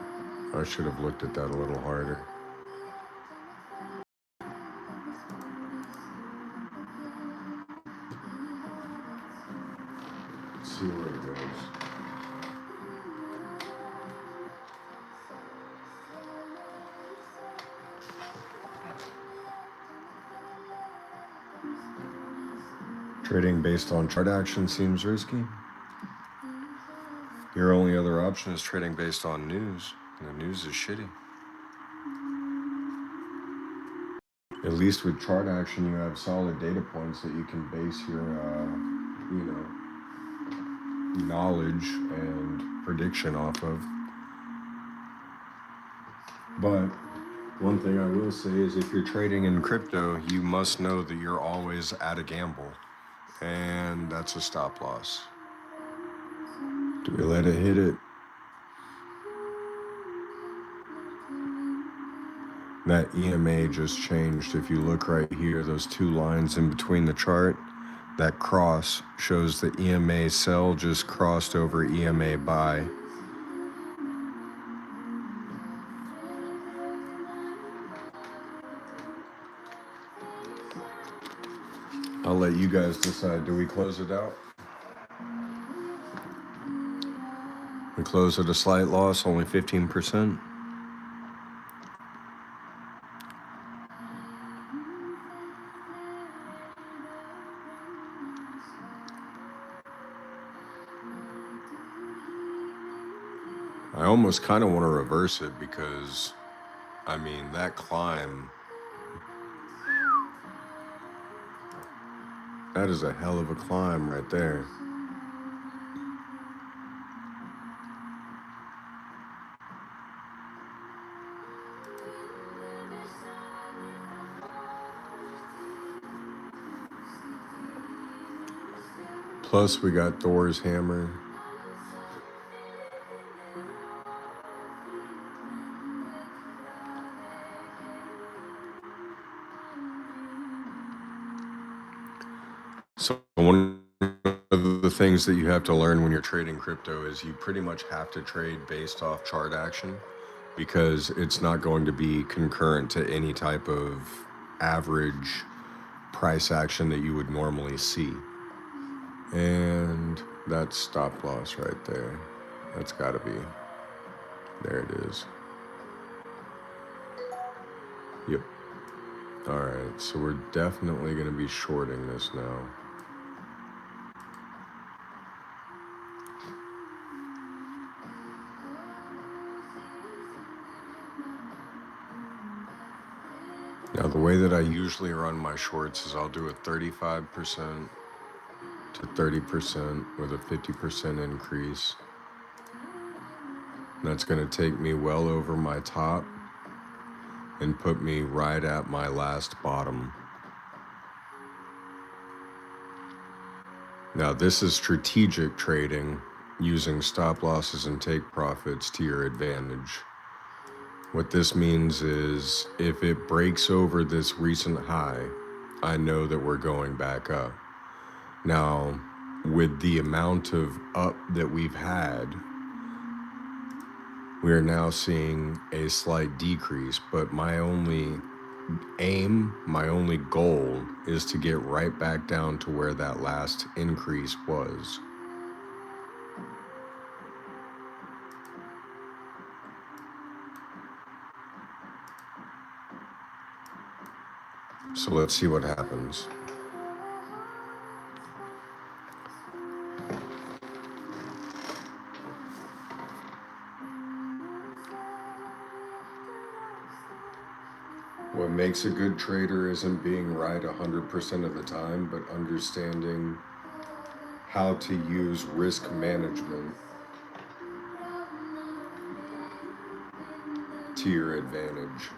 I should have looked at that a little harder. Trading based on chart action seems risky. Your only other option is trading based on news, and the news is shitty. At least with chart action, you have solid data points that you can base your, knowledge and prediction off of. But one thing I will say is if you're trading in crypto, you must know that you're always at a gamble, and that's a stop loss. Do we let it hit it? That EMA just changed. If you look right here, those two lines in between the chart, that cross shows the EMA sell just crossed over EMA buy. I'll let you guys decide. Do we close it out? We close at a slight loss, only 15%. I almost kind of want to reverse it because, I mean, that climb, that is a hell of a climb right there. Plus, we got Thor's hammer. So one of the things that you have to learn when you're trading crypto is you pretty much have to trade based off chart action because it's not going to be concurrent to any type of average price action that you would normally see. And that's stop loss right there. That's gotta be. There it is. Yep. All right, so we're definitely gonna be shorting this now. Now, the way that I usually run my shorts is I'll do a 35% to 30% with a 50% increase. That's going to take me well over my top and put me right at my last bottom. Now, this is strategic trading using stop losses and take profits to your advantage. What this means is if it breaks over this recent high, I know that we're going back up. Now, with the amount of up that we've had, we are now seeing a slight decrease, but my only aim, my only goal is to get right back down to where that last increase was. So let's see what happens. What makes a good trader isn't being right 100% of the time, but understanding how to use risk management to your advantage.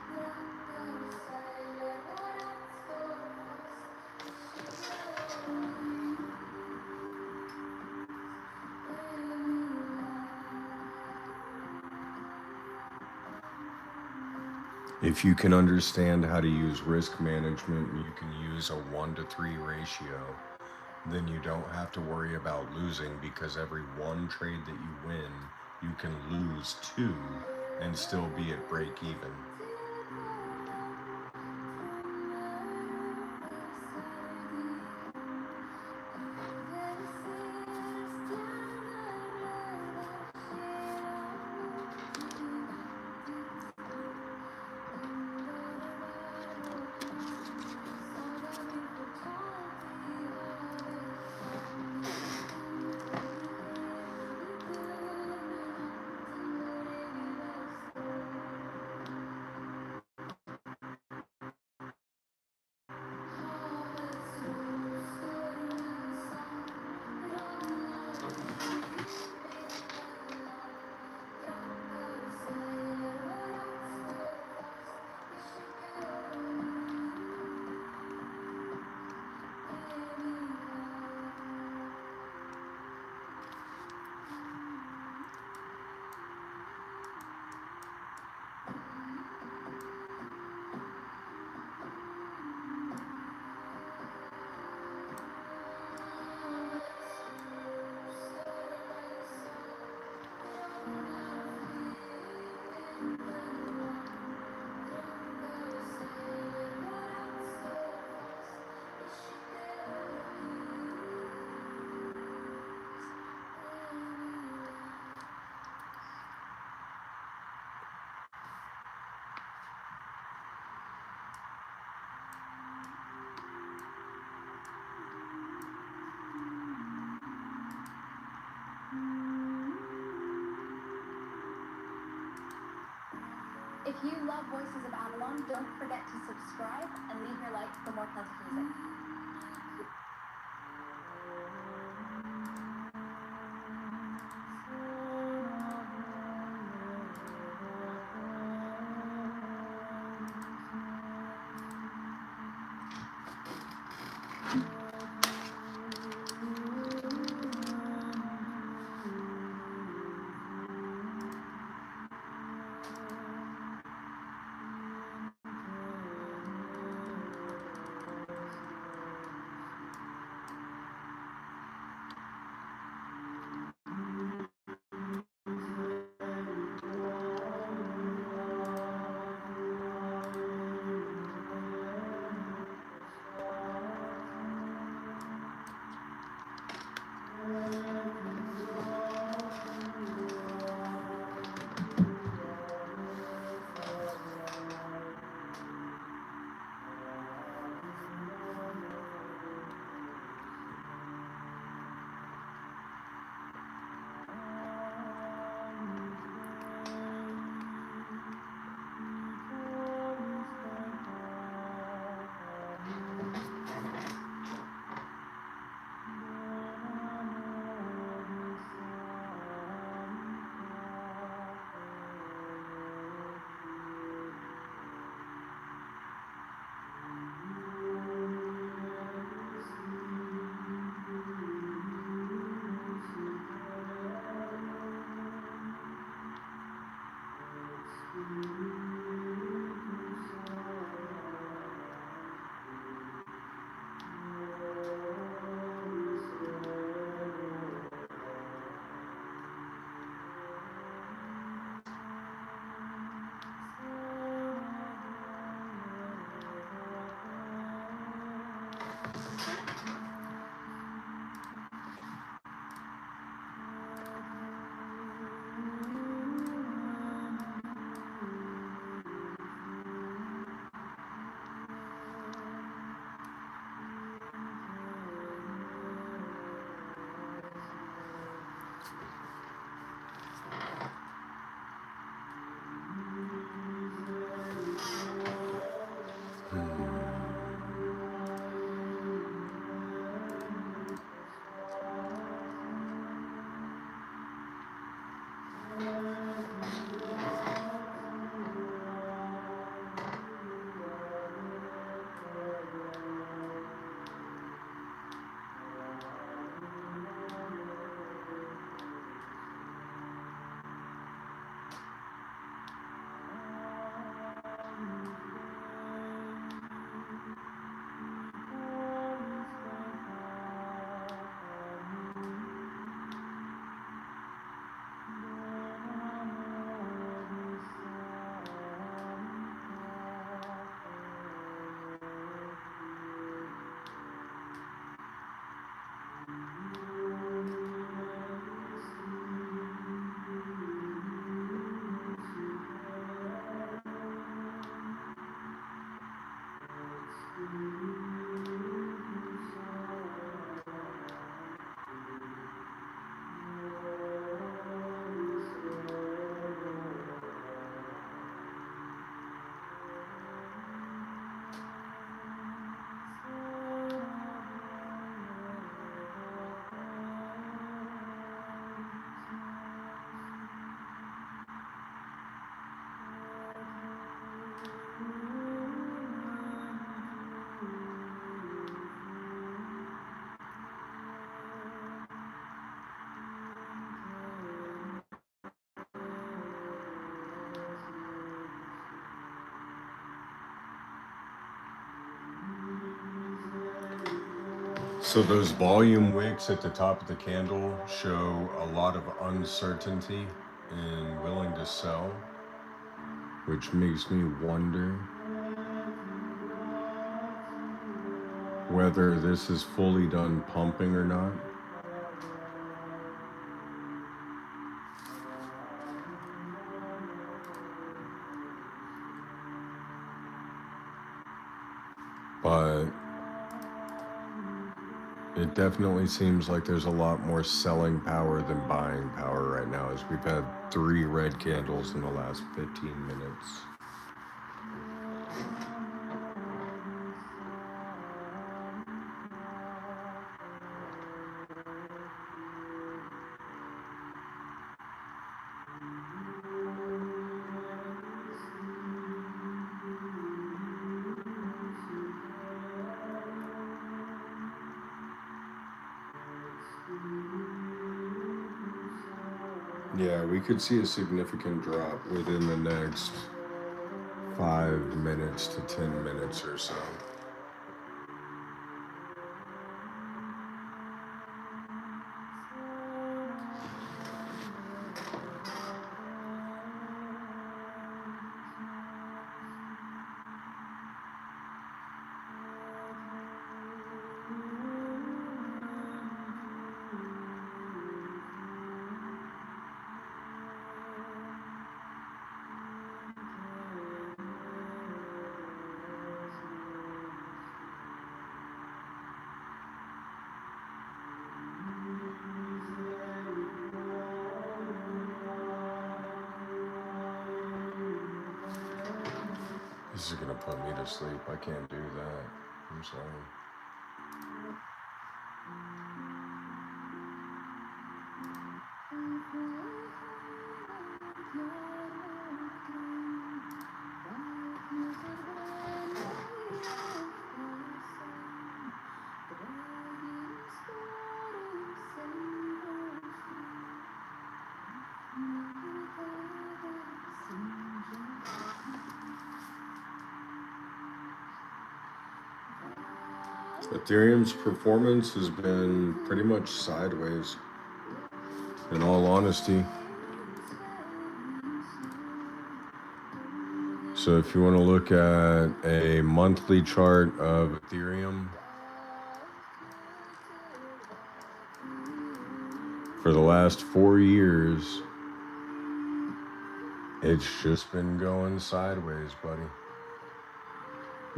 If you can understand how to use risk management and you can use a 1-to-3 ratio, then you don't have to worry about losing because every one trade that you win, you can lose 2 and still be at break even. If you love Voices of Avalon, don't forget to subscribe and leave your like for more Celtic music. So those volume wicks at the top of the candle show a lot of uncertainty and willing to sell, which makes me wonder whether this is fully done pumping or not. But it definitely seems like there's a lot more selling power than buying power right now, as we've had 3 red candles in the last 15 minutes. Yeah, we could see a significant drop within the next 5 minutes to 10 minutes or so. This is gonna put me to sleep. I can't do that. I'm sorry. Ethereum's performance has been pretty much sideways, in all honesty. So if you want to look at a monthly chart of Ethereum, for the last 4 years, it's just been going sideways, buddy.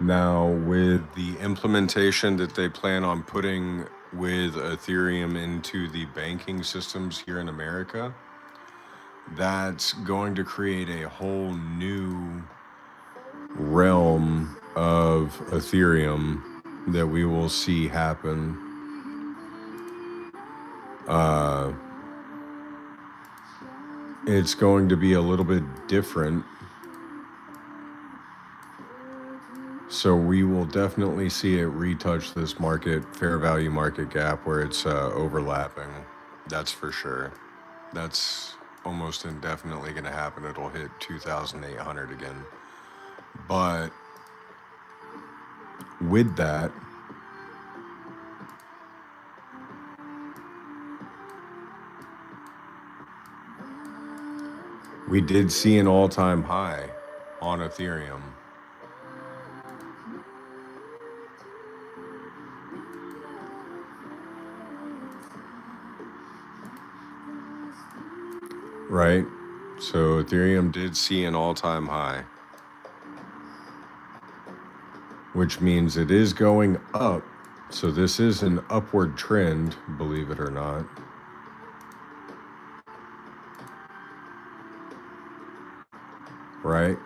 Now, with the implementation that they plan on putting with Ethereum into the banking systems here in America, that's going to create a whole new realm of Ethereum that we will see happen. It's going to be a little bit different. So we will definitely see it retouch this fair value market gap where it's overlapping. That's for sure. That's almost indefinitely going to happen. It'll hit 2,800 again. But with that, we did see an all-time high on Ethereum. Right? So Ethereum did see an all-time high, which means it is going up. So this is an upward trend, believe it or not. Right?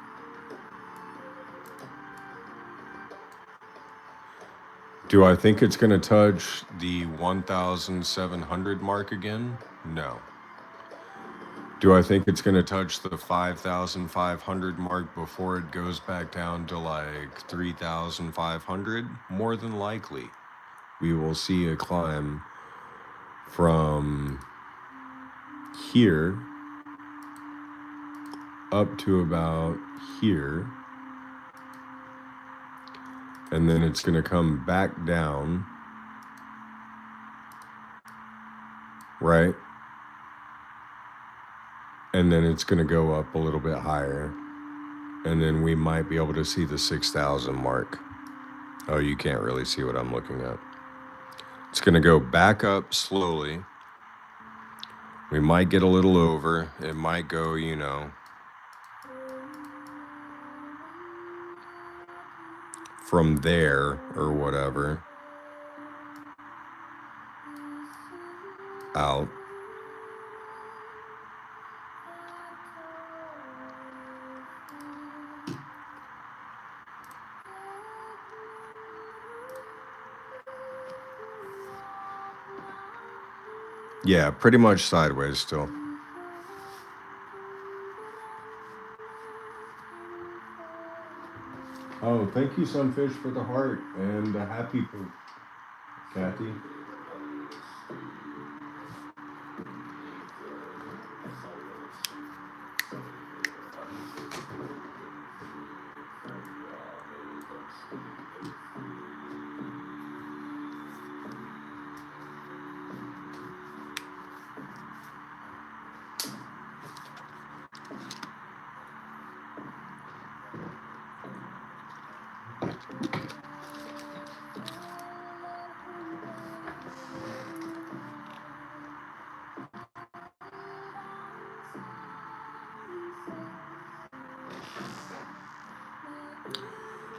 Do I think it's going to touch the 1,700 mark again? No. Do I think it's going to touch the 5,500 mark before it goes back down to like 3,500? More than likely. We will see a climb from here up to about here. And then it's going to come back down. Right? And then it's going to go up a little bit higher. And then we might be able to see the 6,000 mark. Oh, you can't really see what I'm looking at. It's going to go back up slowly. We might get a little over. It might go, from there or whatever out. Yeah, pretty much sideways still. Oh, thank you, Sunfish, for the heart and the happy poop, Kathy.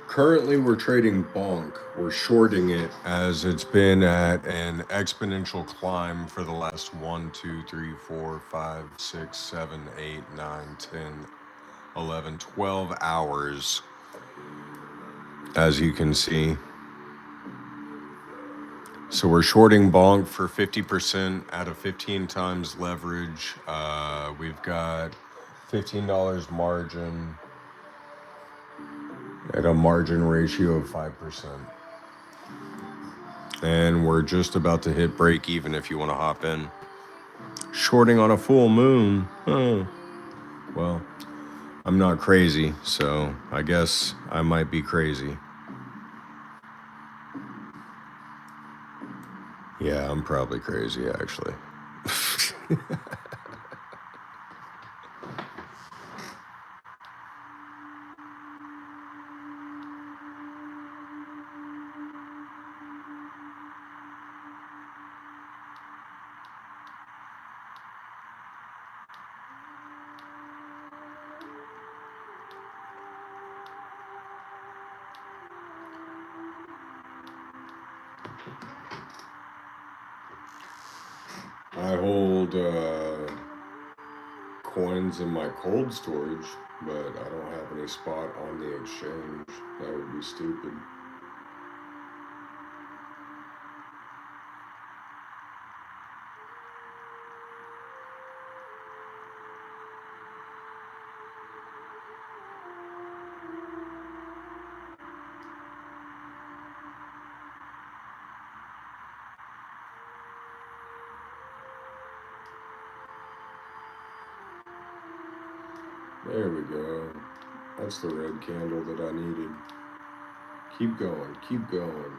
Currently, we're trading bonk. We're shorting it as it's been at an exponential climb for the last 1, 2, 3, 4, 5, 6, 7, 8, 9, 10, 11, 12 hours, as you can see. So we're shorting bonk for 50% at a 15 times leverage. We've got $15 margin at a margin ratio of 5%. And we're just about to hit break even if you want to hop in. Shorting on a full moon. Oh. Well, I'm not crazy, so I guess I might be crazy. Yeah, I'm probably crazy, actually. I hold coins in my cold storage, but I don't have any spot on the exchange. That would be stupid. There we go. That's the red candle that I needed. Keep going, keep going.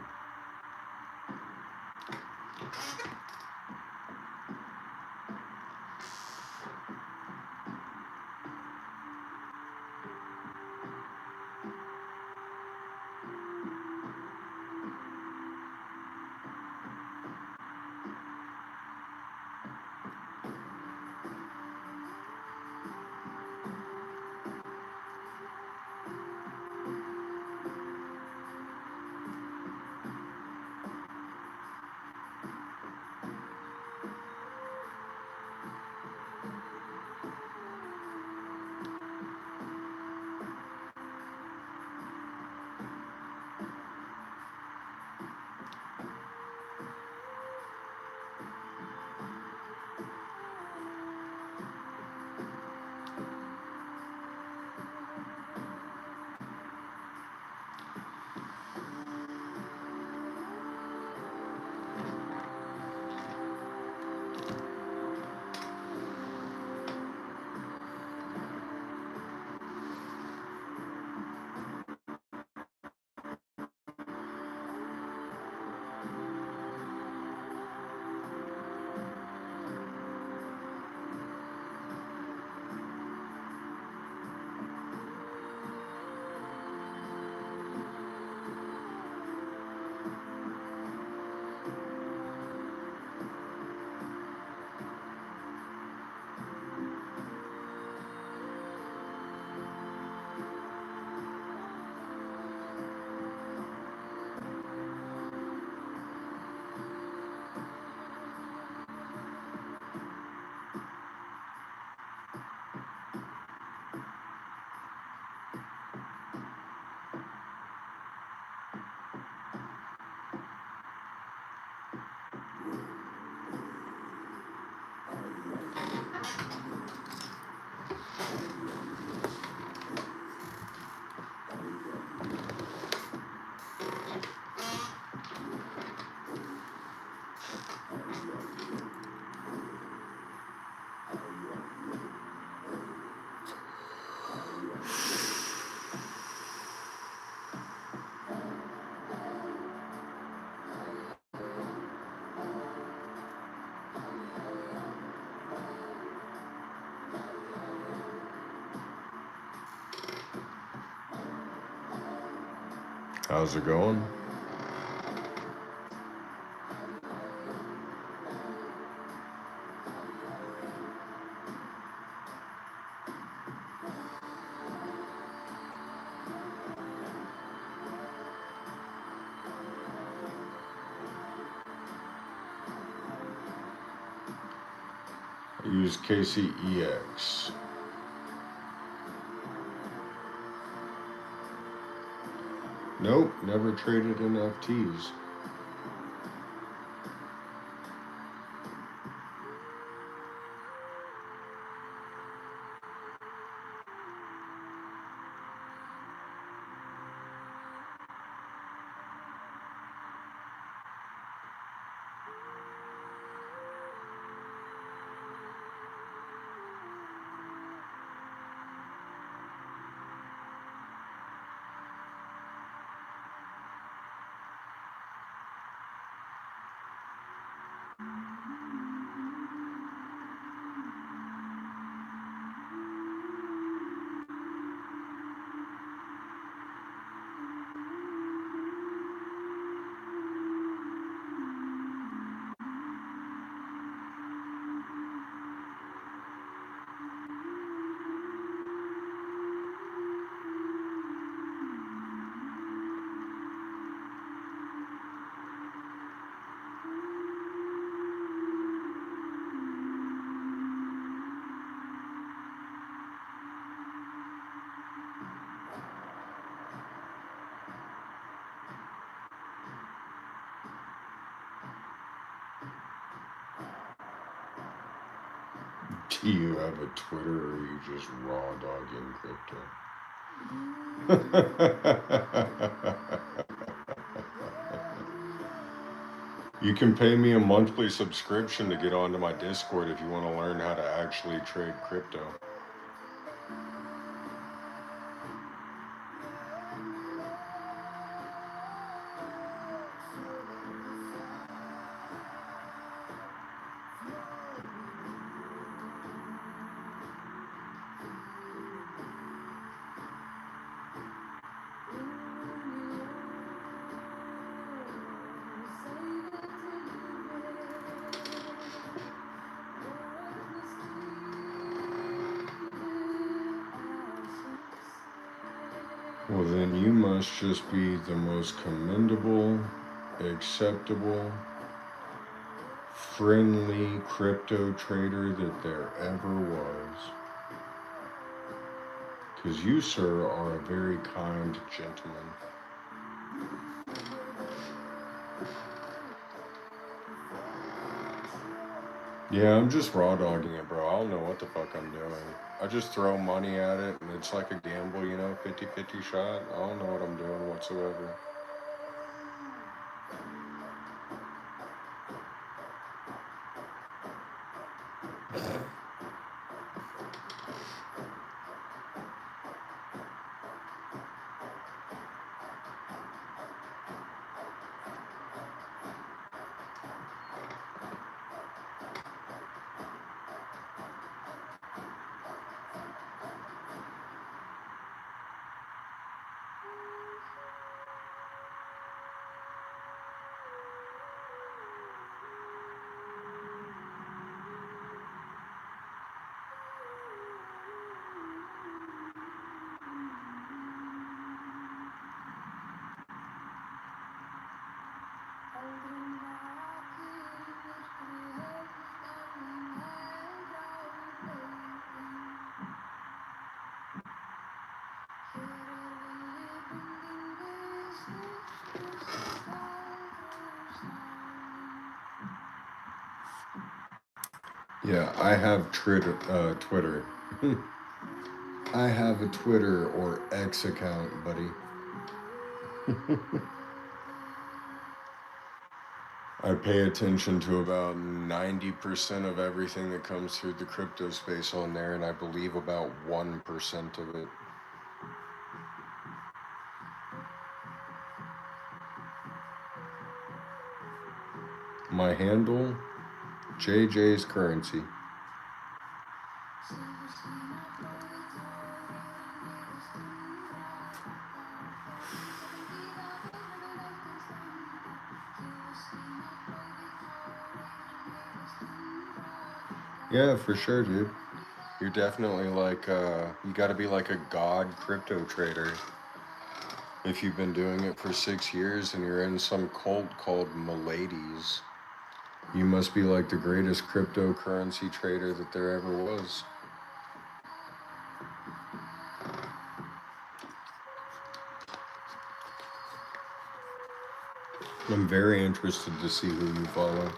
How's it going? I use KCEX. Nope, never traded NFTs. Do you have a Twitter or are you just raw dogging crypto? You can pay me a monthly subscription to get onto my Discord if you want to learn how to actually trade crypto. Well, then you must just be the most commendable, acceptable, friendly crypto trader that there ever was. Because you, sir, are a very kind gentleman. Yeah, I'm just raw dogging it, bro. I don't know what the fuck I'm doing. I just throw money at it, and it's like a gamble, 50-50 shot. I don't know what I'm doing whatsoever. Yeah, I have Twitter. I have a Twitter or X account, buddy. I pay attention to about 90% of everything that comes through the crypto space on there, and I believe about 1% of it. My handle, JJ's Currency. Yeah, for sure, dude. You're definitely like, you gotta be like a god crypto trader. If you've been doing it for 6 years and you're in some cult called Miladies, you must be like the greatest cryptocurrency trader that there ever was. I'm very interested to see who you follow.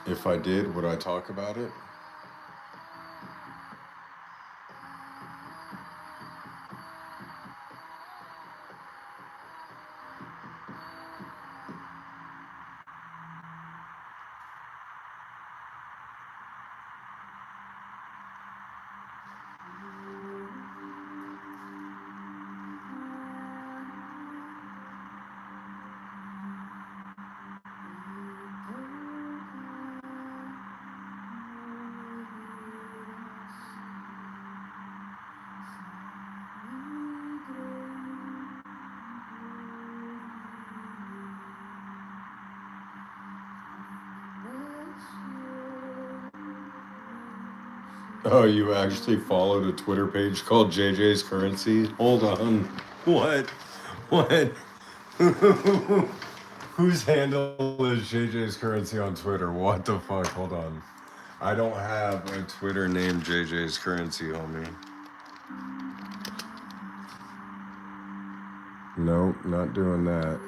If I did, would I talk about it? Oh, you actually followed a Twitter page called JJ's Currency? Hold on. What? What? Whose handle is JJ's Currency on Twitter? What the fuck? Hold on. I don't have a Twitter named JJ's Currency, homie. Nope, not doing that.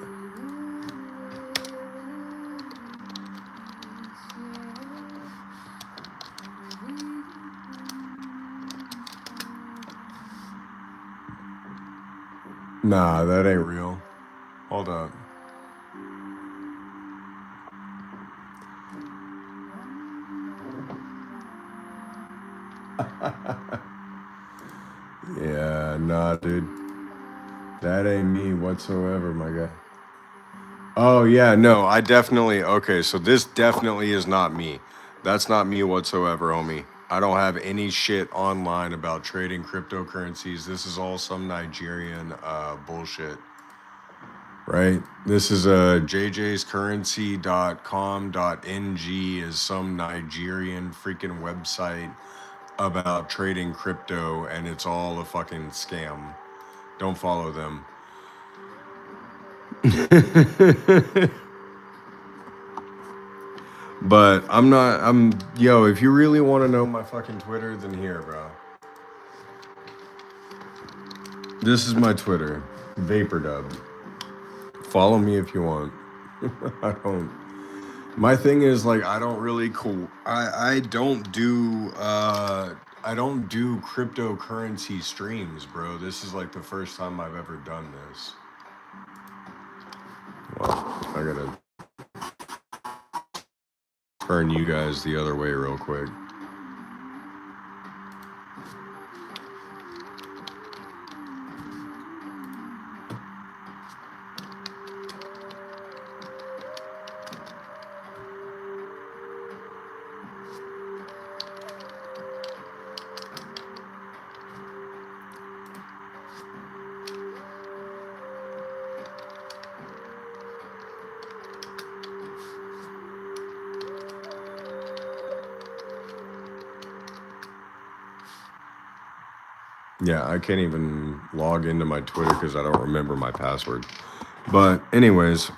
Nah, that ain't real. Hold up. Yeah, nah, dude. That ain't me whatsoever, my guy. Oh, yeah, no, I definitely. Okay, so this definitely is not me. That's not me whatsoever, homie. I don't have any shit online about trading cryptocurrencies. This is all some Nigerian bullshit. Right? This is a jjscurrency.com.ng is some Nigerian freaking website about trading crypto, and it's all a fucking scam. Don't follow them. But yo, if you really want to know my fucking Twitter, then here, bro. This is my Twitter, VaporDub. Follow me if you want. I don't. My thing is like I don't really cool. I don't do I don't do cryptocurrency streams, bro. This is like the first time I've ever done this. Well, I gotta turn you guys the other way real quick. Yeah, I can't even log into my Twitter because I don't remember my password. But anyways,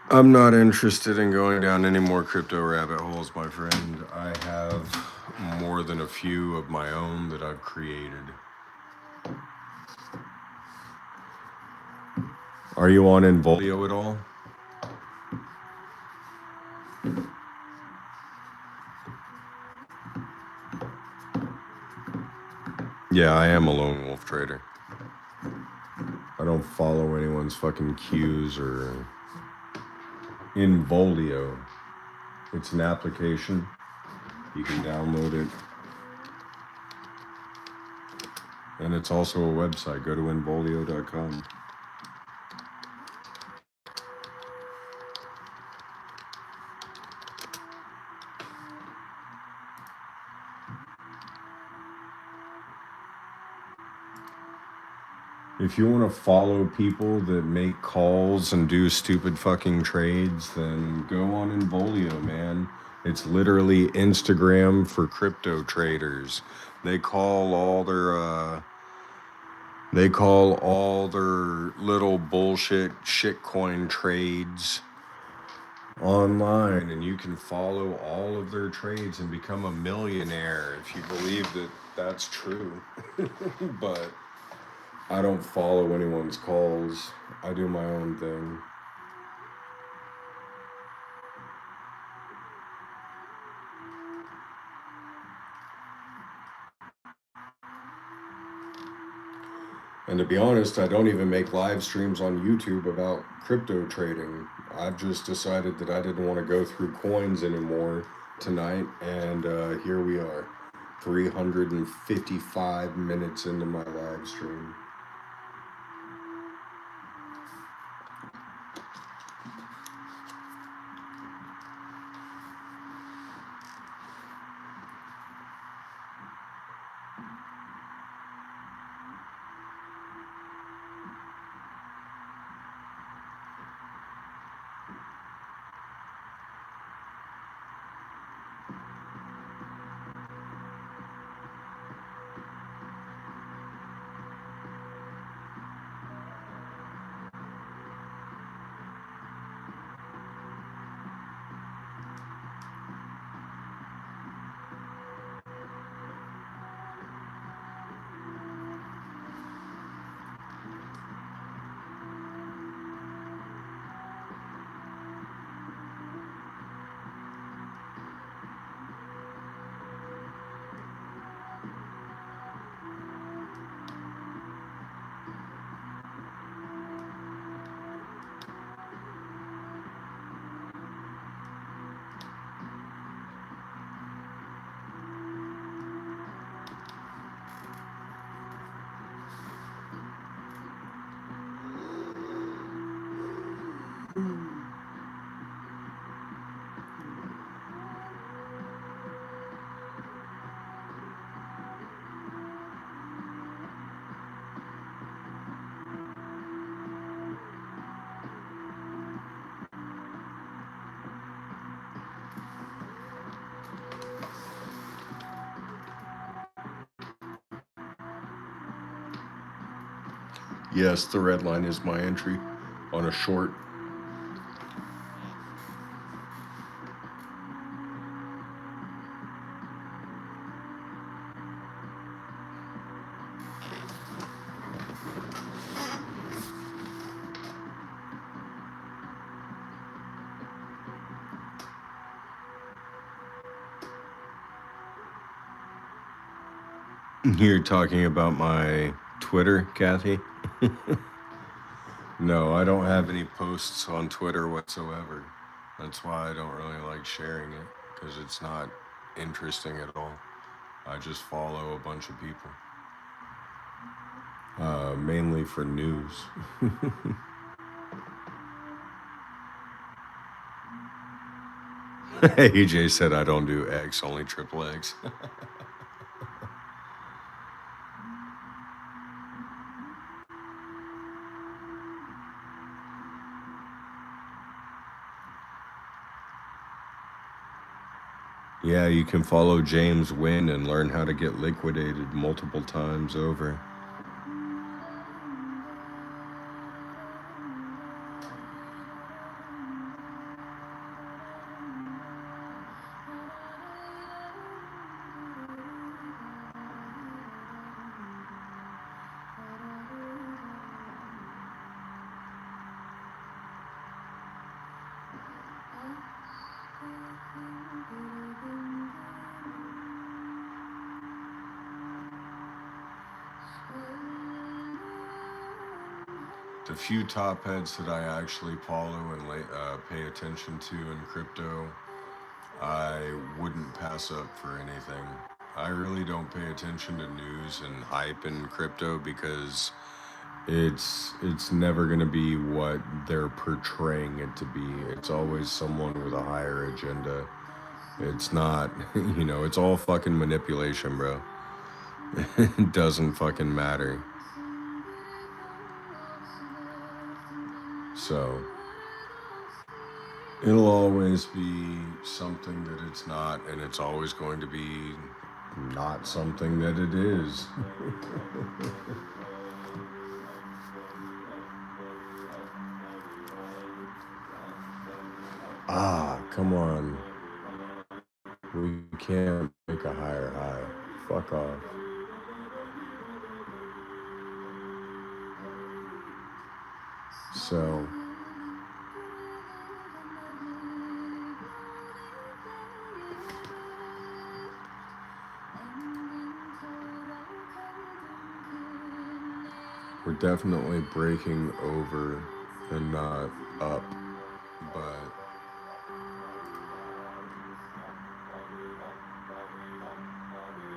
I'm not interested in going down any more crypto rabbit holes, my friend. I have more than a few of my own that I've created. Are you on Involio at all? Yeah, I am a lone wolf trader. I don't follow anyone's fucking cues or Involio. It's an application. You can download it. And it's also a website. Go to involio.com. If you want to follow people that make calls and do stupid fucking trades, then go on Involio, man. It's literally Instagram for crypto traders. They call all their little bullshit shitcoin trades online, and you can follow all of their trades and become a millionaire if you believe that that's true. But I don't follow anyone's calls. I do my own thing. And to be honest, I don't even make live streams on YouTube about crypto trading. I've just decided that I didn't want to go through coins anymore tonight, and here we are, 355 minutes into my live stream. Yes, the red line is my entry on a short. You're talking about my Twitter, Kathy? No, I don't have any posts on Twitter whatsoever. That's why I don't really like sharing it, because it's not interesting at all. I just follow a bunch of people. Mainly for news. AJ said I don't do X, only triple X. Yeah, you can follow James Wynn and learn how to get liquidated multiple times over. The few top heads that I actually follow and pay attention to in crypto, I wouldn't pass up for anything. I really don't pay attention to news and hype in crypto because it's never going to be what they're portraying it to be. It's always someone with a higher agenda. It's not, it's all fucking manipulation, bro. It doesn't fucking matter. So it'll always be something that it's not, and it's always going to be not something that it is. Ah, come on. We can't make a higher high. Fuck off. So we're definitely breaking over and not up, but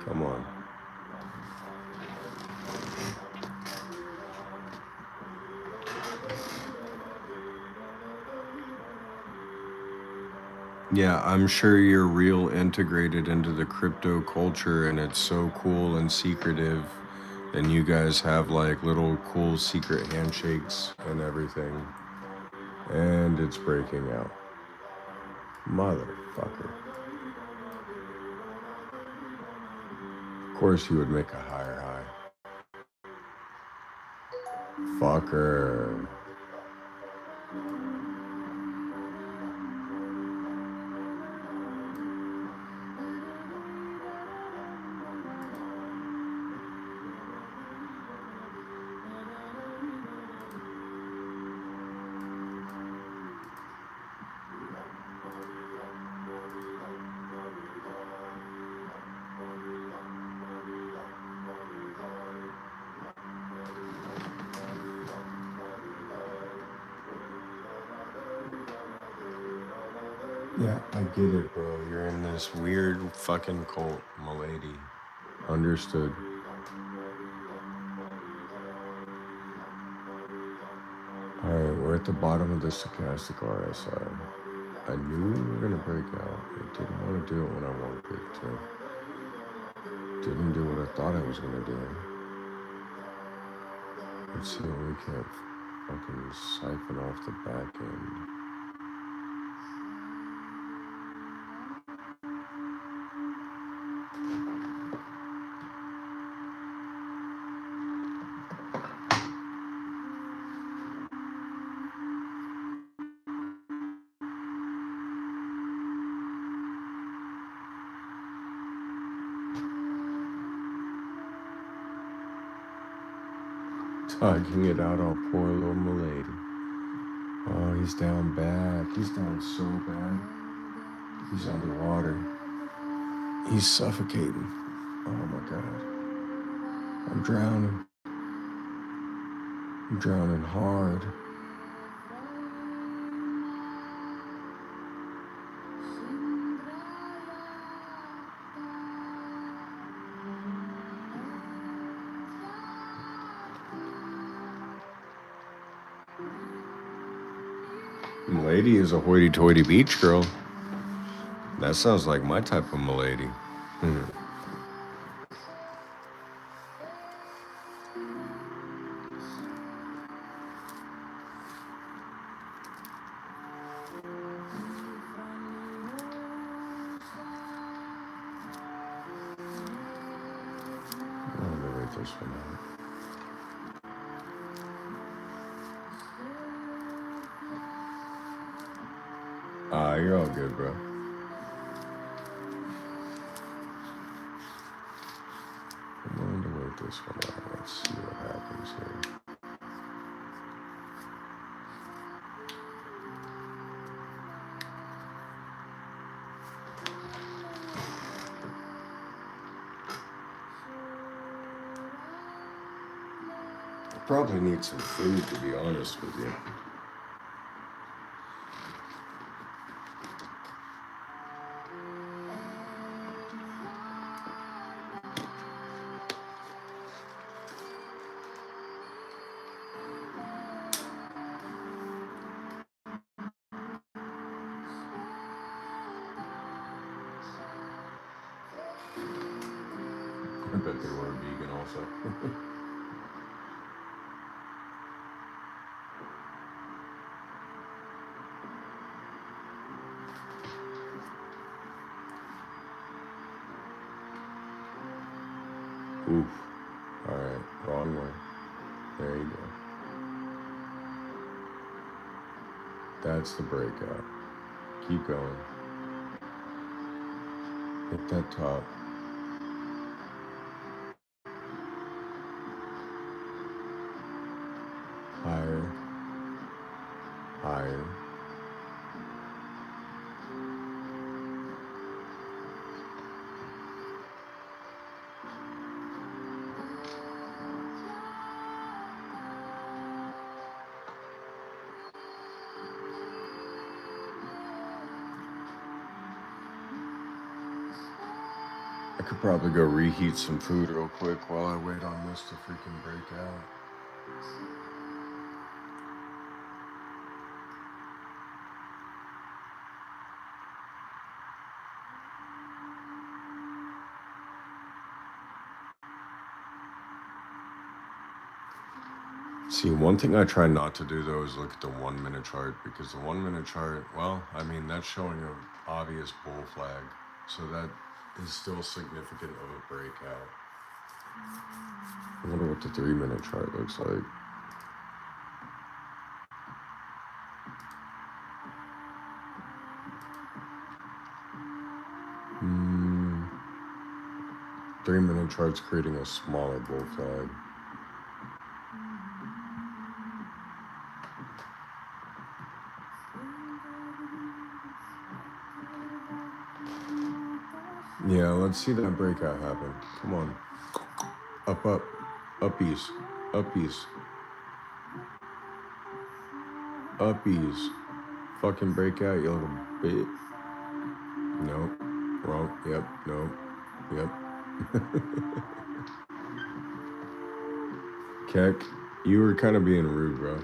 come on. Yeah, I'm sure you're real integrated into the crypto culture and it's so cool and secretive. And you guys have like little cool secret handshakes and everything. And it's breaking out. Motherfucker. Of course you would make a higher high. Fucker. Yeah, I get it, bro. You're in this weird fucking cult, milady. Understood. Alright, we're at the bottom of the stochastic RSI. I knew we were gonna break out. I didn't want to do it when I wanted to. Didn't do what I thought I was gonna do. Let's see what we can't fucking siphon off the back end. Tugging it out on poor little milady. Oh, he's down bad. He's down so bad. He's underwater. He's suffocating. Oh my god. I'm drowning. I'm drowning hard. Milady is a hoity-toity beach girl. That sounds like my type of milady. Let me wait this one out. You're all good, bro. I'm willing to wait this one out. Let's see what happens here. I probably need some food, to be honest with you. I bet they were vegan also. Oof. Alright, wrong way. There you go. That's the breakout. Keep going. Hit that top. Higher. Higher. I could probably go reheat some food real quick while I wait on this to freaking break out. See, one thing I try not to do though is look at the 1 minute chart, because the 1 minute chart, well, I mean, that's showing an obvious bull flag. So that is still significant of a breakout. I wonder what the 3 minute chart looks like. Hmm. 3 minute chart's creating a smaller bull flag. Yeah, let's see that breakout happen. Come on. Up, up. Uppies. Uppies. Uppies. Fucking breakout, you little bit. Nope. Wrong. Yep. Nope. Yep. Keck, you were kind of being rude, bro.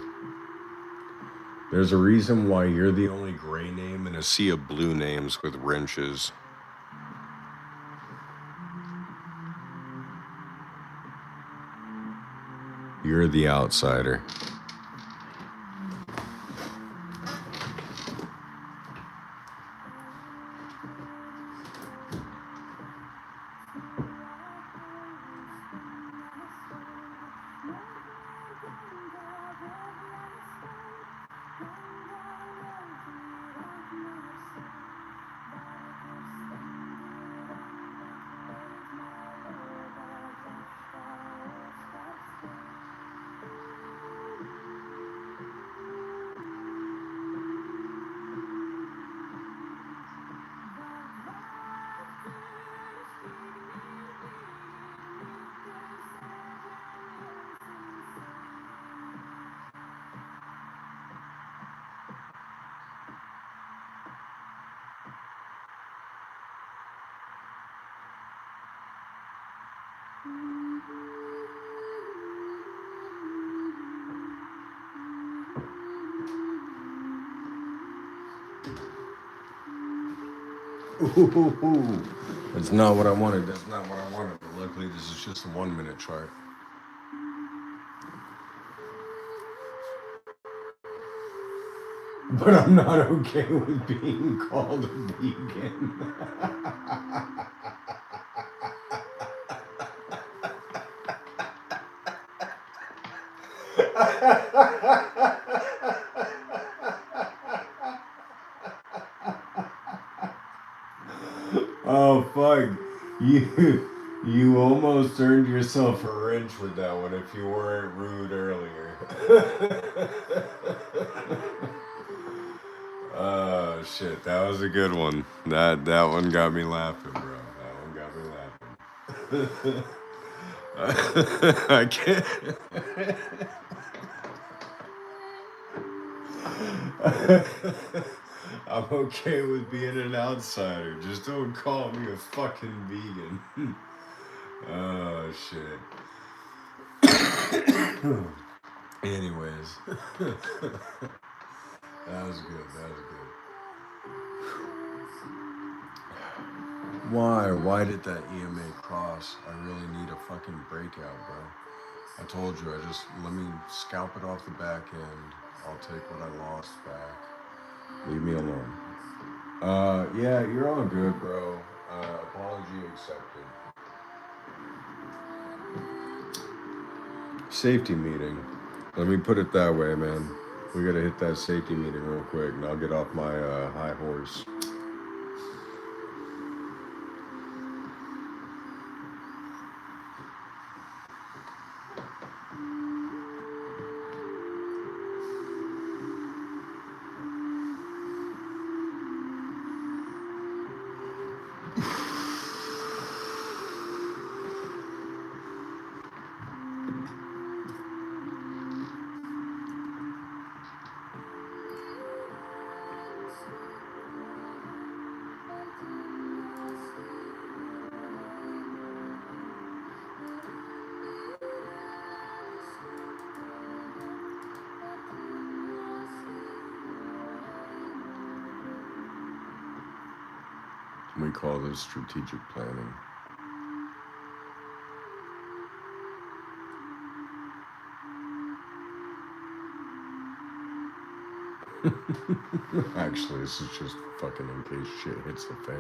There's a reason why you're the only gray name in a sea of blue names with wrenches. You're the outsider. Ooh, that's not what I wanted. That's not what I wanted. But luckily, this is just a 1 minute chart. But I'm not okay with being called a vegan. Oh fuck. You almost earned yourself a wrench with that one if you weren't rude earlier. Oh shit, that was a good one. That one got me laughing, bro. That one got me laughing. I can't. I'm okay with being an outsider. Just don't call me a fucking vegan. Oh shit. Anyways. That was good. That was good. Why? Why did that EMA cross? I really need a fucking breakout, bro. I told you, let me scalp it off the back end. I'll take what I lost back. Leave me alone. Yeah, you're all good, bro. Apology accepted. Safety meeting. Let me put it that way, man. We gotta hit that safety meeting real quick, and I'll get off my high horse. We call this strategic planning. Actually, this is just fucking in case shit hits the fan.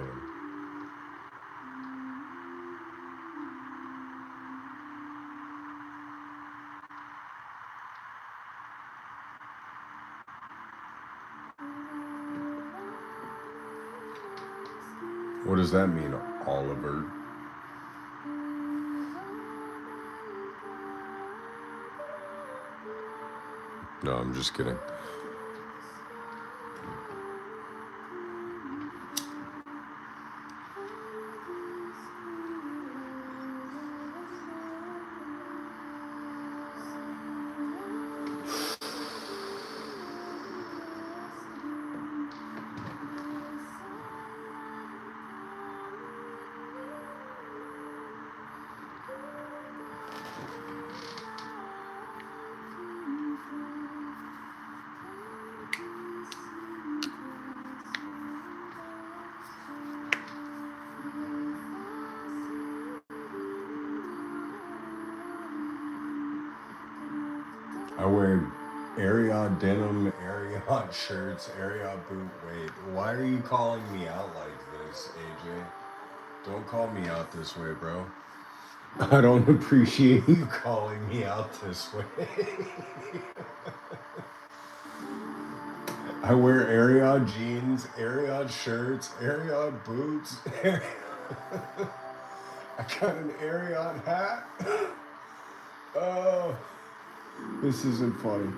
What does that mean, Oliver? No, I'm just kidding. I wear Ariat denim, Ariat shirts, Ariat boot. Wait, why are you calling me out like this, AJ? Don't call me out this way, bro. I don't appreciate you calling me out this way. I wear Ariat jeans, Ariat shirts, Ariat boots. I got an Ariat hat. Oh, this isn't funny.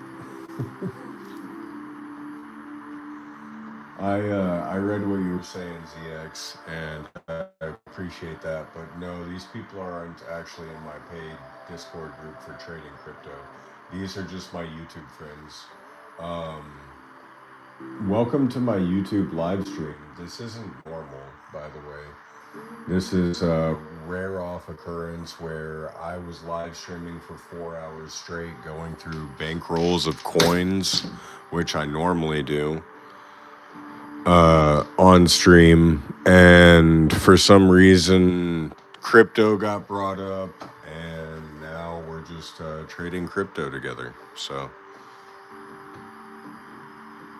I read what you were saying, ZX, and I appreciate that. But no, these people aren't actually in my paid Discord group for trading crypto. These are just my YouTube friends. Welcome to my YouTube live stream. This isn't normal, by the way. This is a rare off occurrence where I was live streaming for 4 hours straight, going through bankrolls of coins, which I normally do, on stream. And for some reason, crypto got brought up, and now we're just trading crypto together. So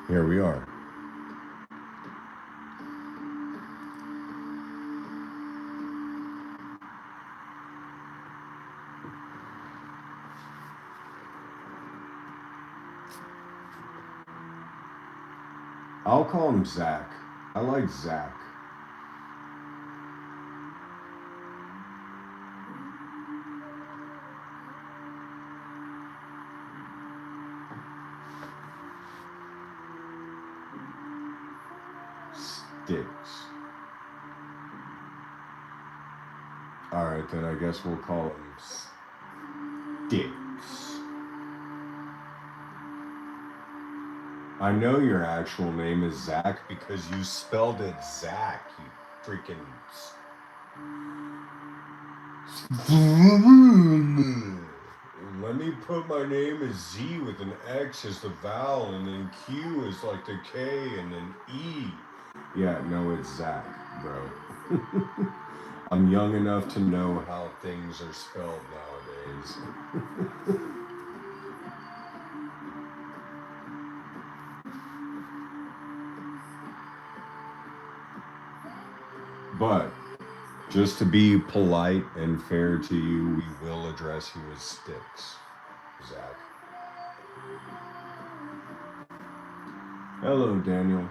here we are. I'll call him Zach. I like Zach. Sticks. Alright, then I guess we'll call him Sticks. I know your actual name is Zach because you spelled it Zach, you freaking... Let me put my name as Z with an X as the vowel, and then Q is like the K, and then E. Yeah, no, it's Zach, bro. I'm young enough to know how things are spelled nowadays. But just to be polite and fair to you, we will address you as Sticks. Zach. Hello, Daniel.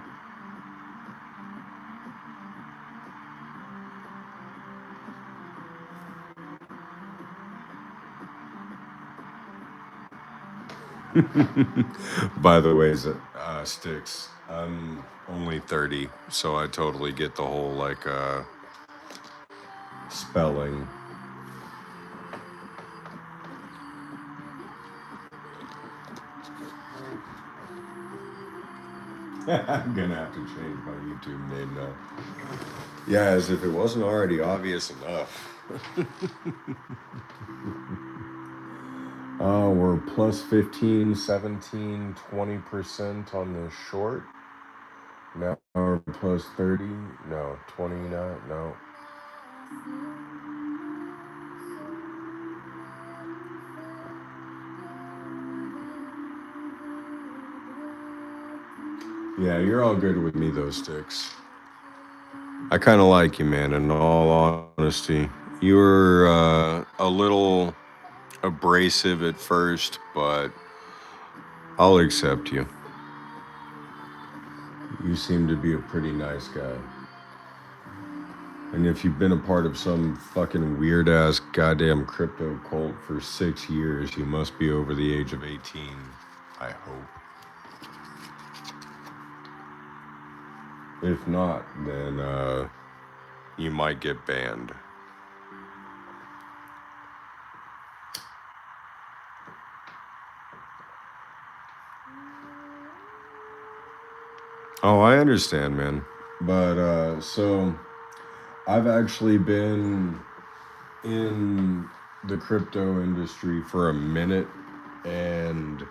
By the way, Sticks, I'm only 30, so I totally get the whole, like, spelling. I'm gonna have to change my YouTube name now. Yeah, as if it wasn't already obvious enough. We're plus 15, 17, 20% on the short. Now we're plus 30. No, 29. No. Yeah, you're all good with me, those Sticks. I kind of like you, man, in all honesty. You were a little abrasive at first, but I'll accept you. You seem to be a pretty nice guy. And if you've been a part of some fucking weird ass goddamn crypto cult for 6 years, you must be over the age of 18. I hope. If not, then you might get banned. Oh, I understand, man. But so I've actually been in the crypto industry for a minute, and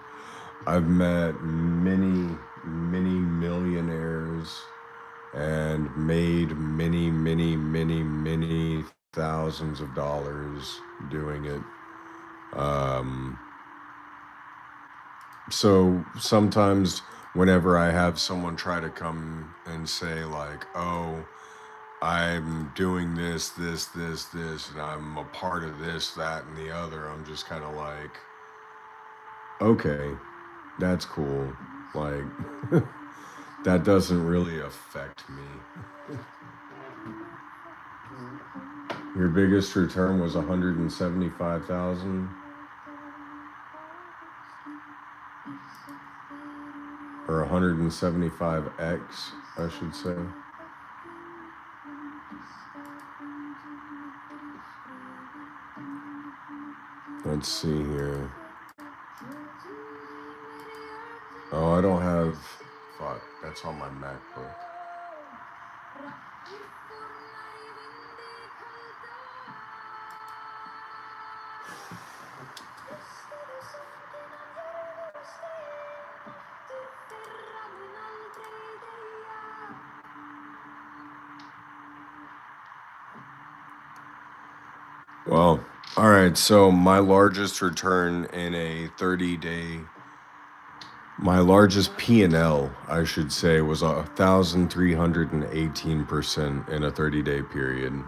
I've met many millionaires and made many thousands of dollars doing it. So sometimes whenever I have someone try to come and say like, oh, I'm doing this, and I'm a part of this, that, and the other, I'm just kind of like, okay, that's cool. Like, that doesn't really affect me. Your biggest return was 175,000, or 175x, I should say. Let's see here. Oh, I don't have. Fuck, that's on my MacBook. Well, all right. So my largest return in a 30-day, my largest P&L, I should say, was 1,318% in a 30-day period.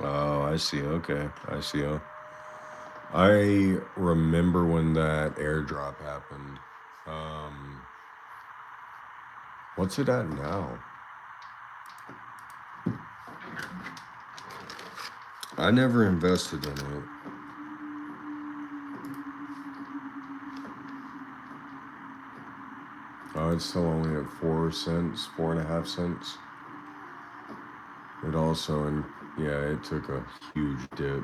Oh, I see. Okay, I see. I remember when that airdrop happened. What's it at now? I never invested in it. Oh, it's still only at 4 cents, 4.5 cents. It also, and yeah, it took a huge dip.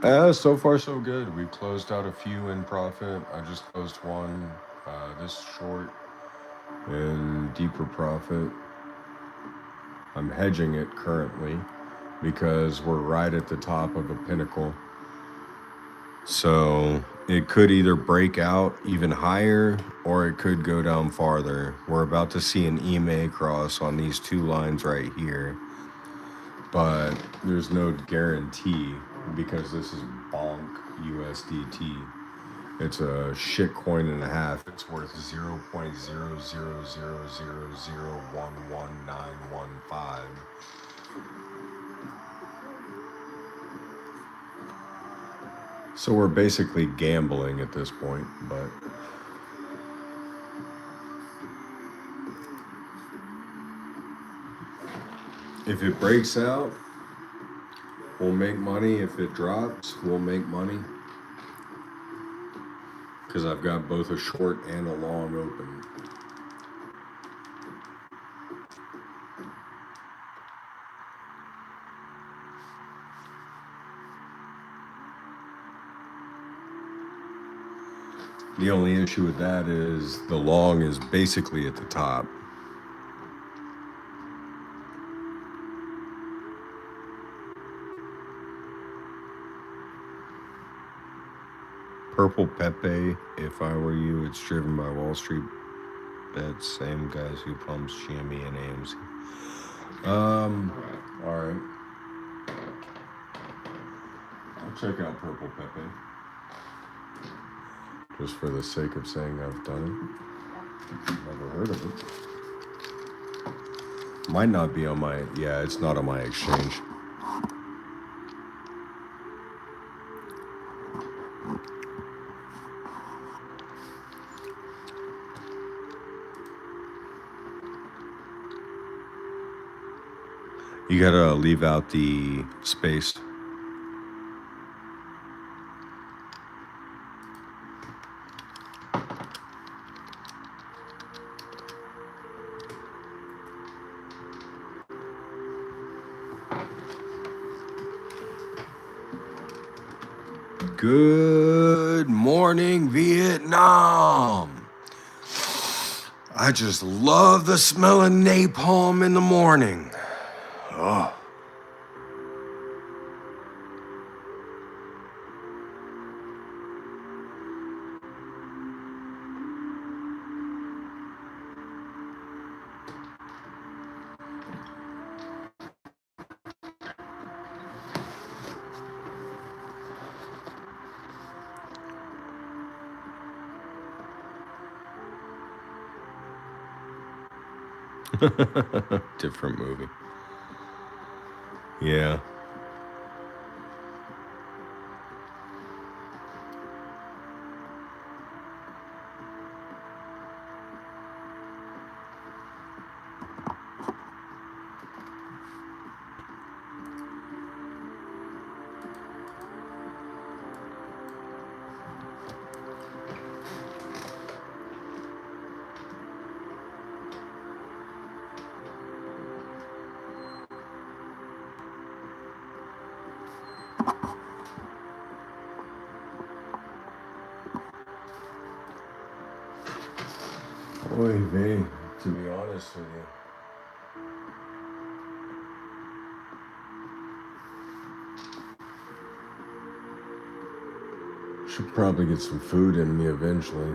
So far so good. We've closed out a few in profit. I just closed one this short in deeper profit. I'm hedging it currently because we're right at the top of a pinnacle. So it could either break out even higher or it could go down farther. We're about to see an EMA cross on these two lines right here, but there's no guarantee because this is bonk USDT. It's a shit coin and a half. It's worth 0.00000111915. So we're basically gambling at this point, but if it breaks out, we'll make money. If it drops, we'll make money. Because I've got both a short and a long open. The only issue with that is the long is basically at the top. Purple Pepe, if I were you, it's driven by Wall Street bets, same guys who pumps GME and AMC. Alright. I'll check out Purple Pepe. Just for the sake of saying I've done it. Never heard of it. Might not be on my, yeah, it's not on my exchange. You gotta leave out the space. Good morning, Vietnam. I just love the smell of napalm in the morning. Oh. Different movie. Yeah. Oy vey, to be honest with you. Should probably get some food in me eventually.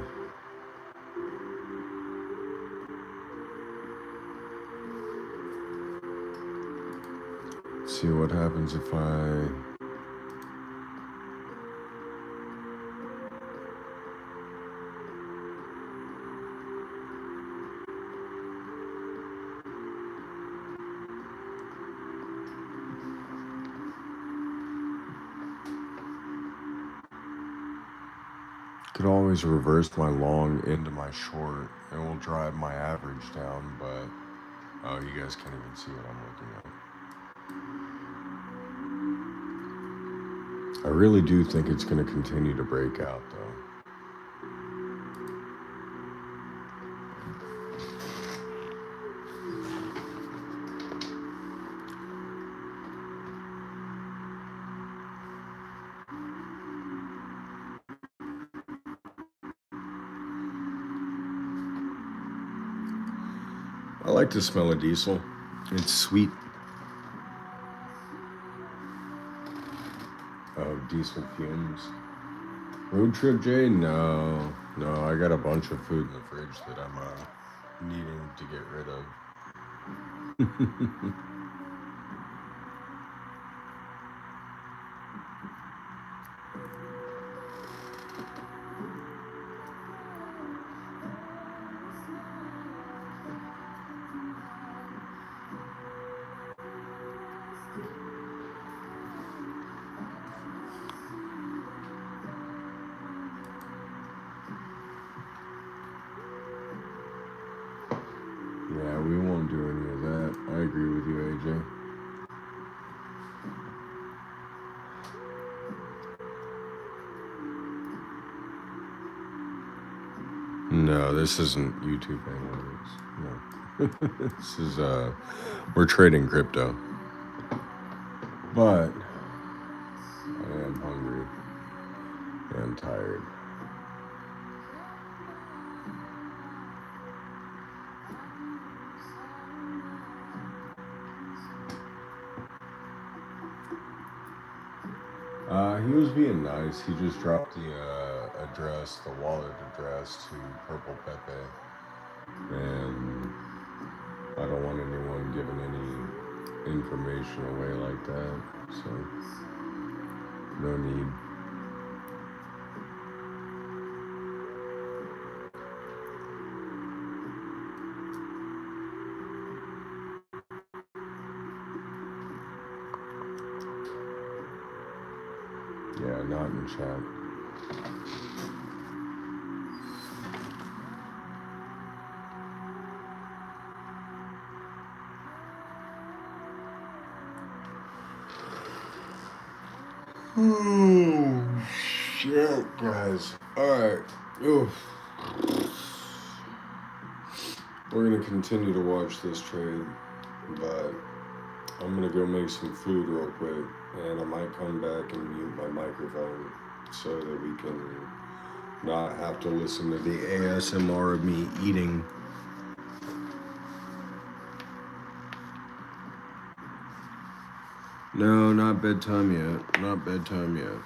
See what happens if I... Could always reverse my long into my short. It will drive my average down, but... Oh, you guys can't even see what I'm looking at. I really do think it's going to continue to break out, though. I like the smell of diesel. It's sweet. Diesel fumes. Road trip, Jay? No. No, I got a bunch of food in the fridge that I'm needing to get rid of. Yeah, we won't do any of that. I agree with you, AJ. No, this isn't YouTube analytics. No. This is, we're trading crypto. But I am hungry and tired. He was being nice. He just dropped the address, the wallet address to Purple Pepe. And I don't want anyone giving any information away like that. So, no need. Yeah, not in chat. Oh, shit, guys. Alright. Oof. We're going to continue to watch this trade, but I'm going to go make some food real quick, and I might come back and mute my microphone so that we can not have to listen to the ASMR of me eating. No, not bedtime yet. Not bedtime yet.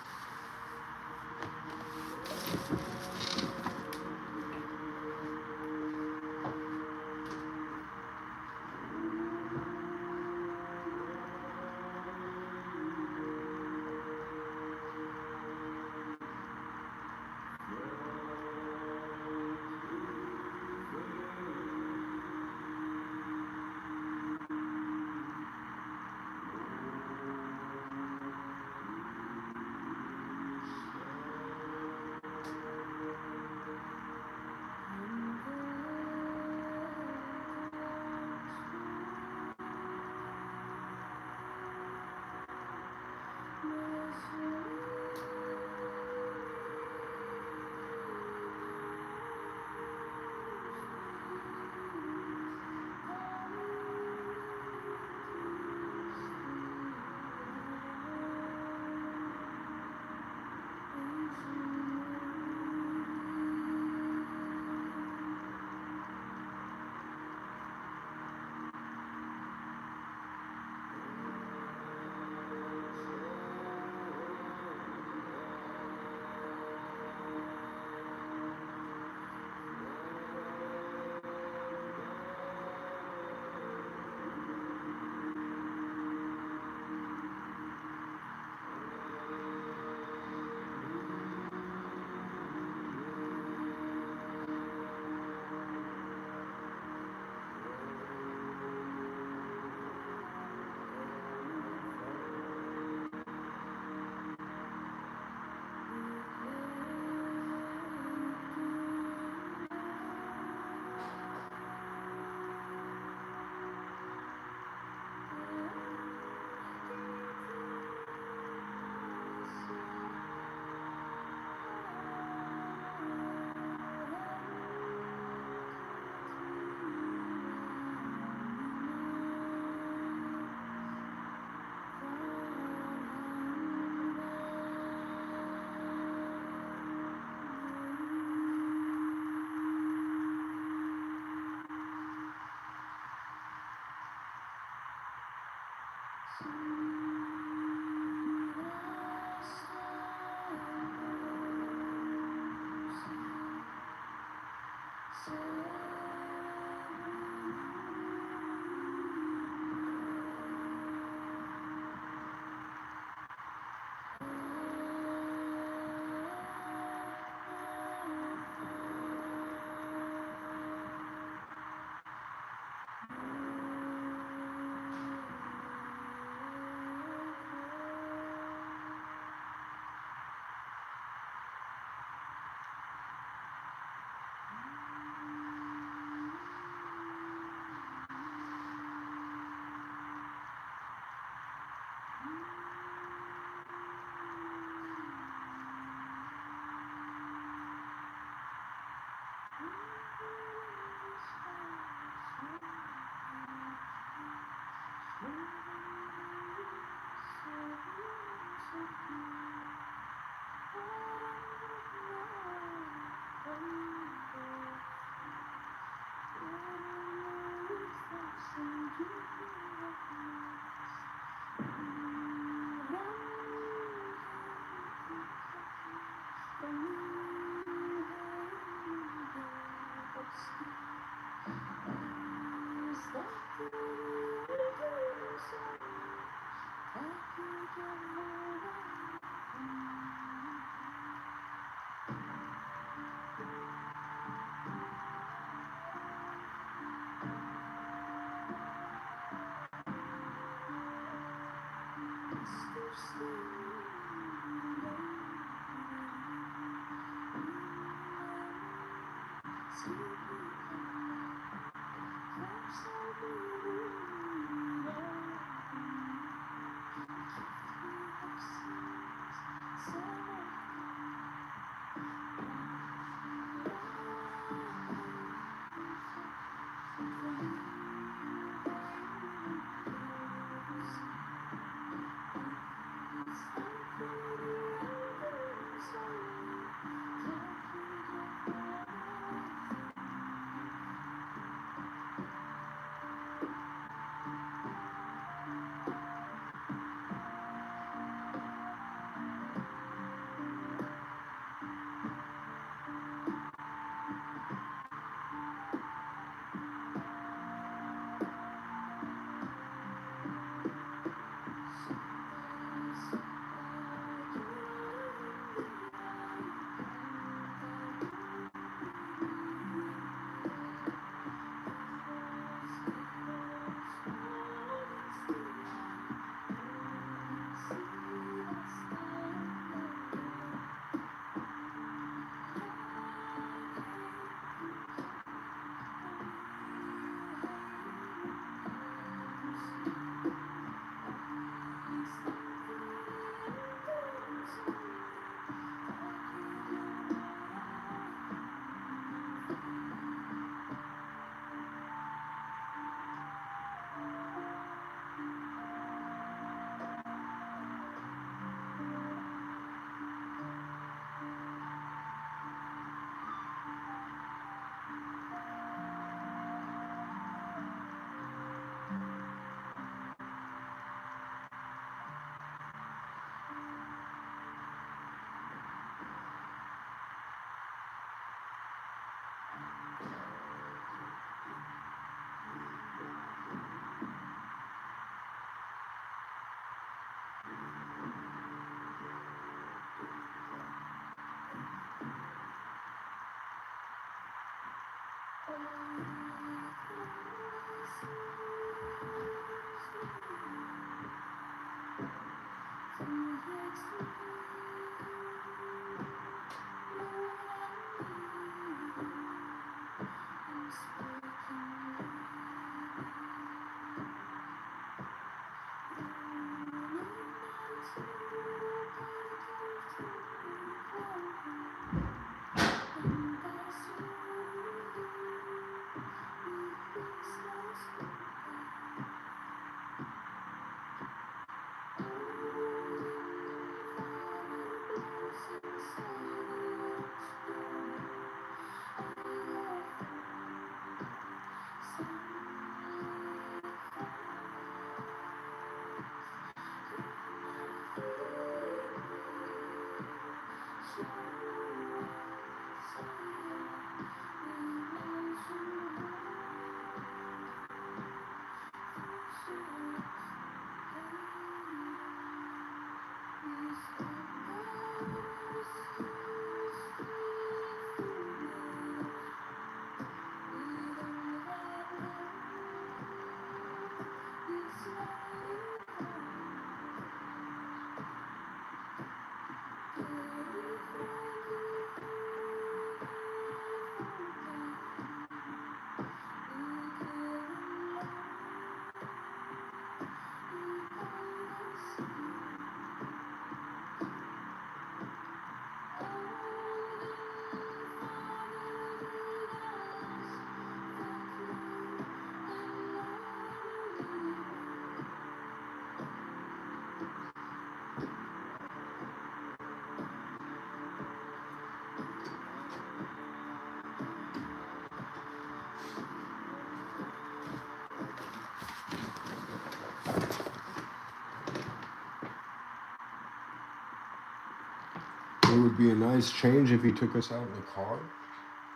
would be a nice change if he took us out in the car.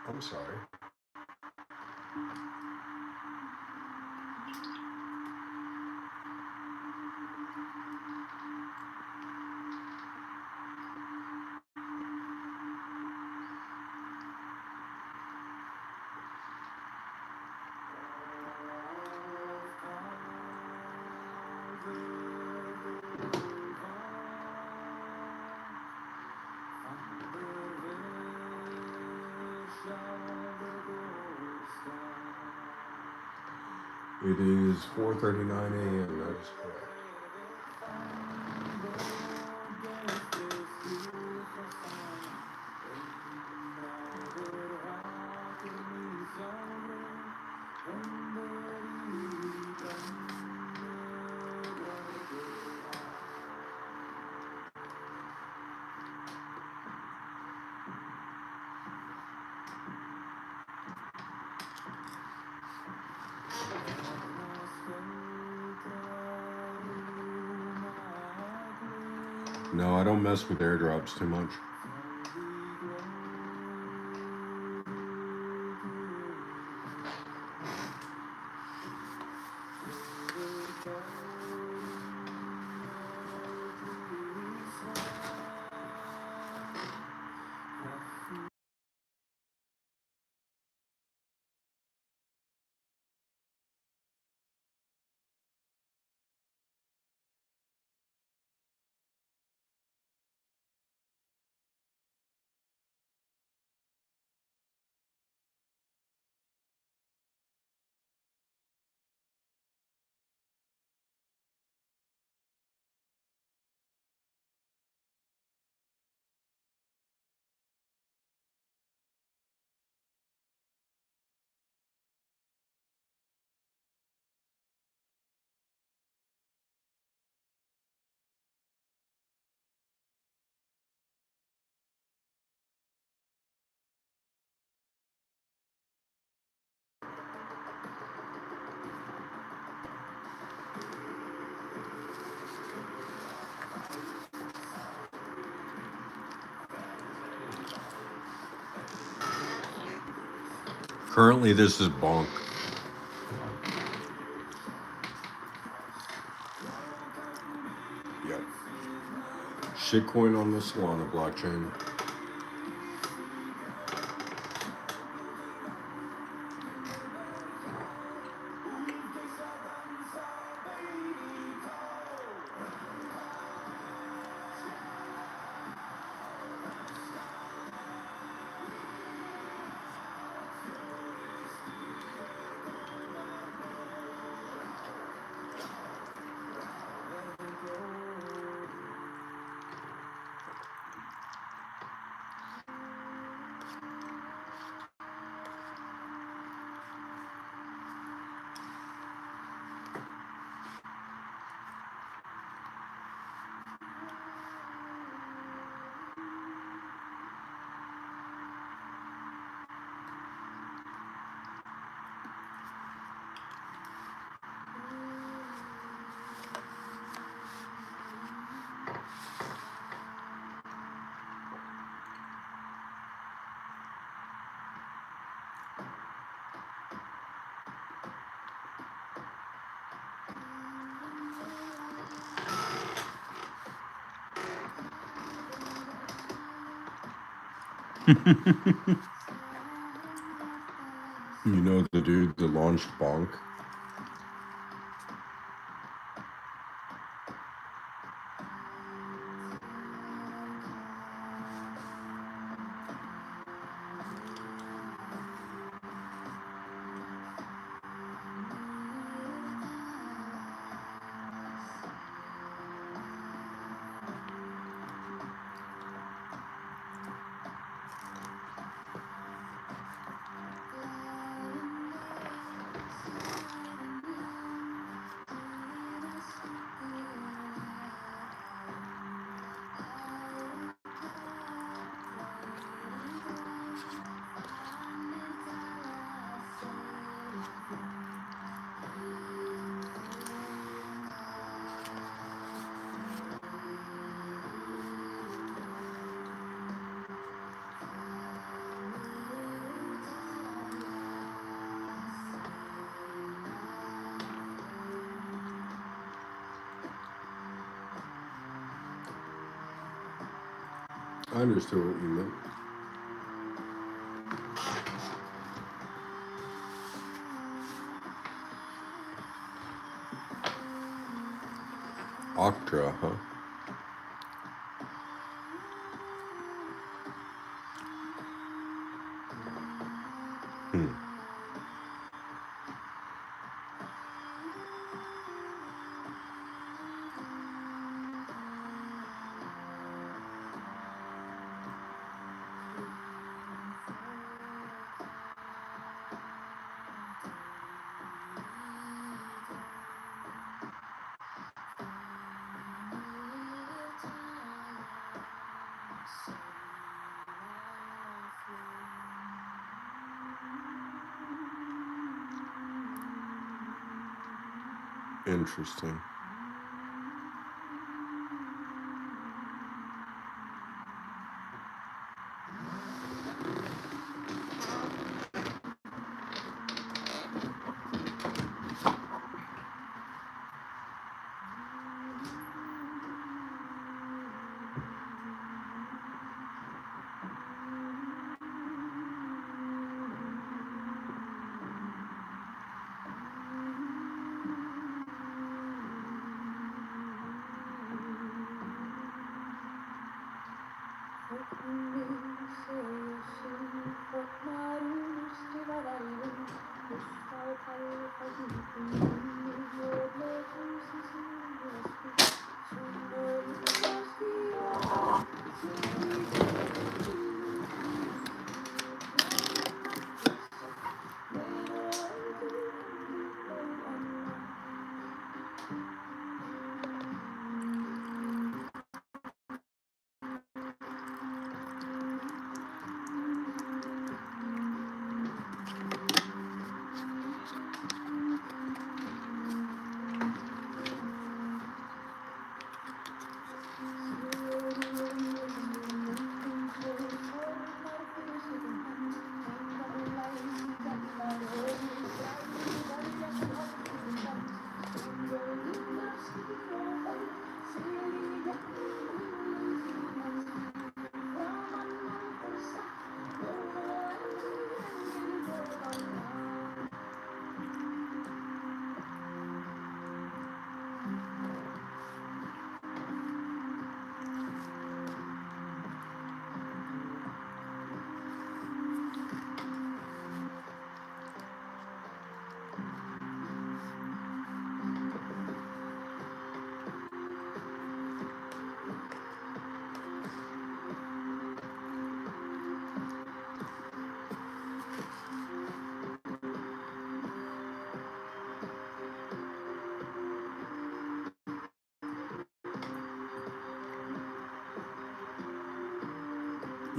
I'm sorry. It is 4:39 a.m. That is correct. No, I don't mess with airdrops too much. Currently, this is bonk. Yep. Shitcoin on the Solana blockchain. You know the dude that launched bonk? I understood what you meant. Octra, huh? Hmm. Interesting.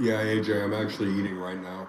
Yeah, AJ, I'm actually eating right now.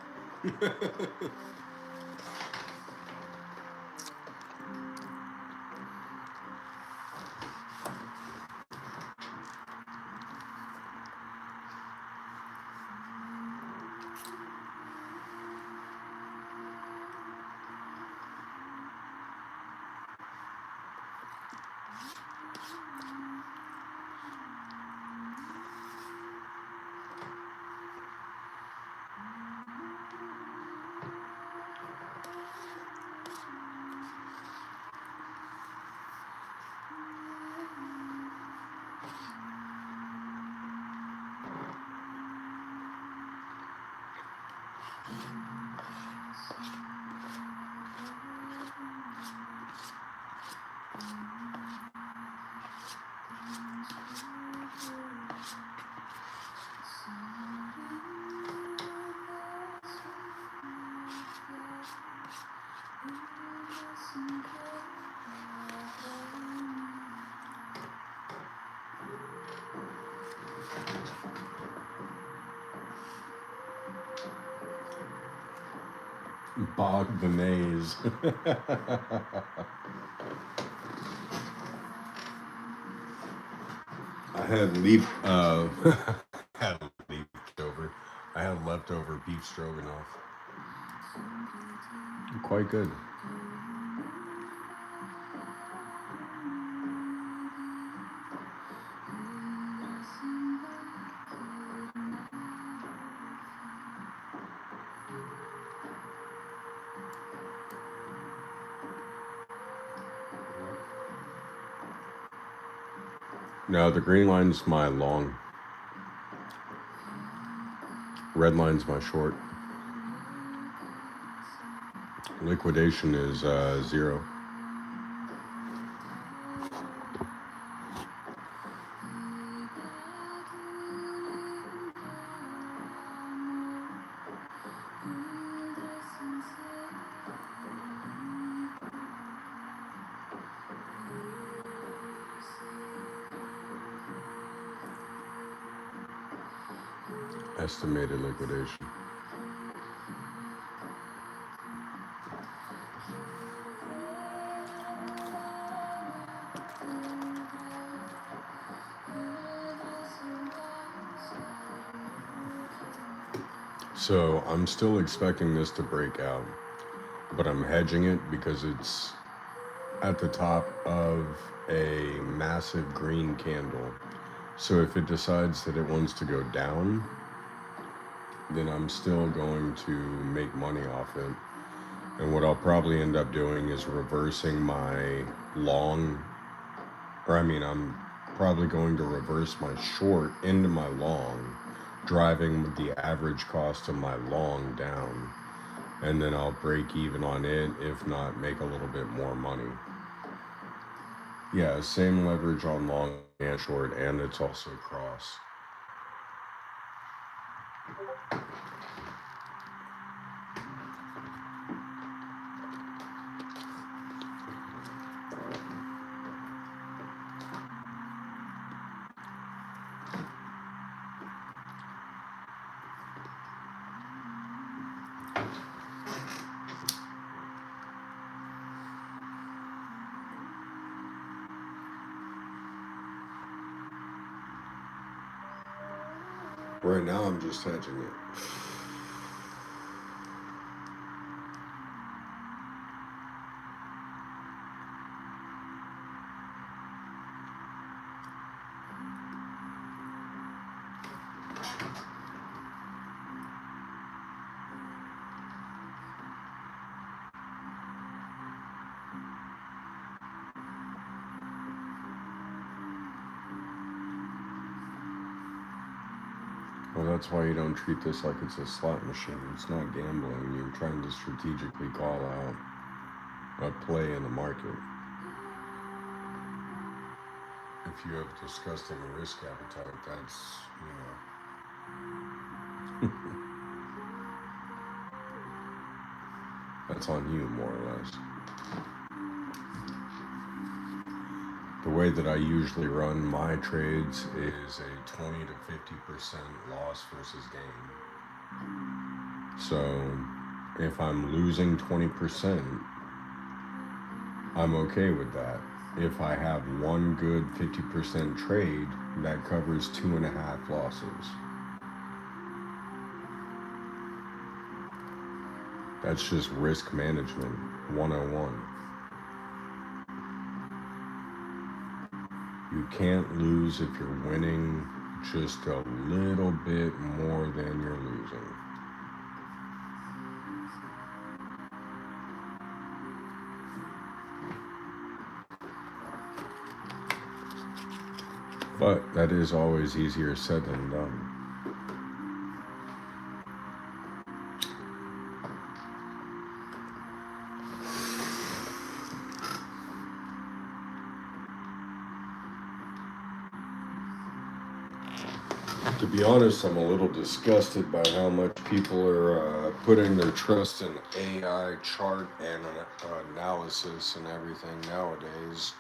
Bogdanese. I had had leftover. I had leftover beef stroganoff. Quite good. No, the green line's my long. Red line's my short. Liquidation is 0. Estimated liquidation. So I'm still expecting this to break out, but I'm hedging it because it's at the top of a massive green candle. So if it decides that it wants to go down, then I'm still going to make money off it. And what I'll probably end up doing is reversing my long, I'm probably going to reverse my short into my long, driving the average cost of my long down. And then I'll break even on it, if not make a little bit more money. Yeah, same leverage on long and short, and it's also cross. Right now, I'm just hedging it. Well, that's why you don't treat this like it's a slot machine. It's not gambling. You're trying to strategically call out a play in the market. If you have disgusting risk appetite, that's, that's on you, more or less. The way that I usually run my trades is a 20 to 50% loss versus gain. So if I'm losing 20%, I'm okay with that. If I have one good 50% trade, that covers 2.5 losses. That's just risk management 101. You can't lose if you're winning just a little bit more than you're losing. But that is always easier said than done. To be honest, I'm a little disgusted by how much people are putting their trust in AI chart and analysis and everything nowadays.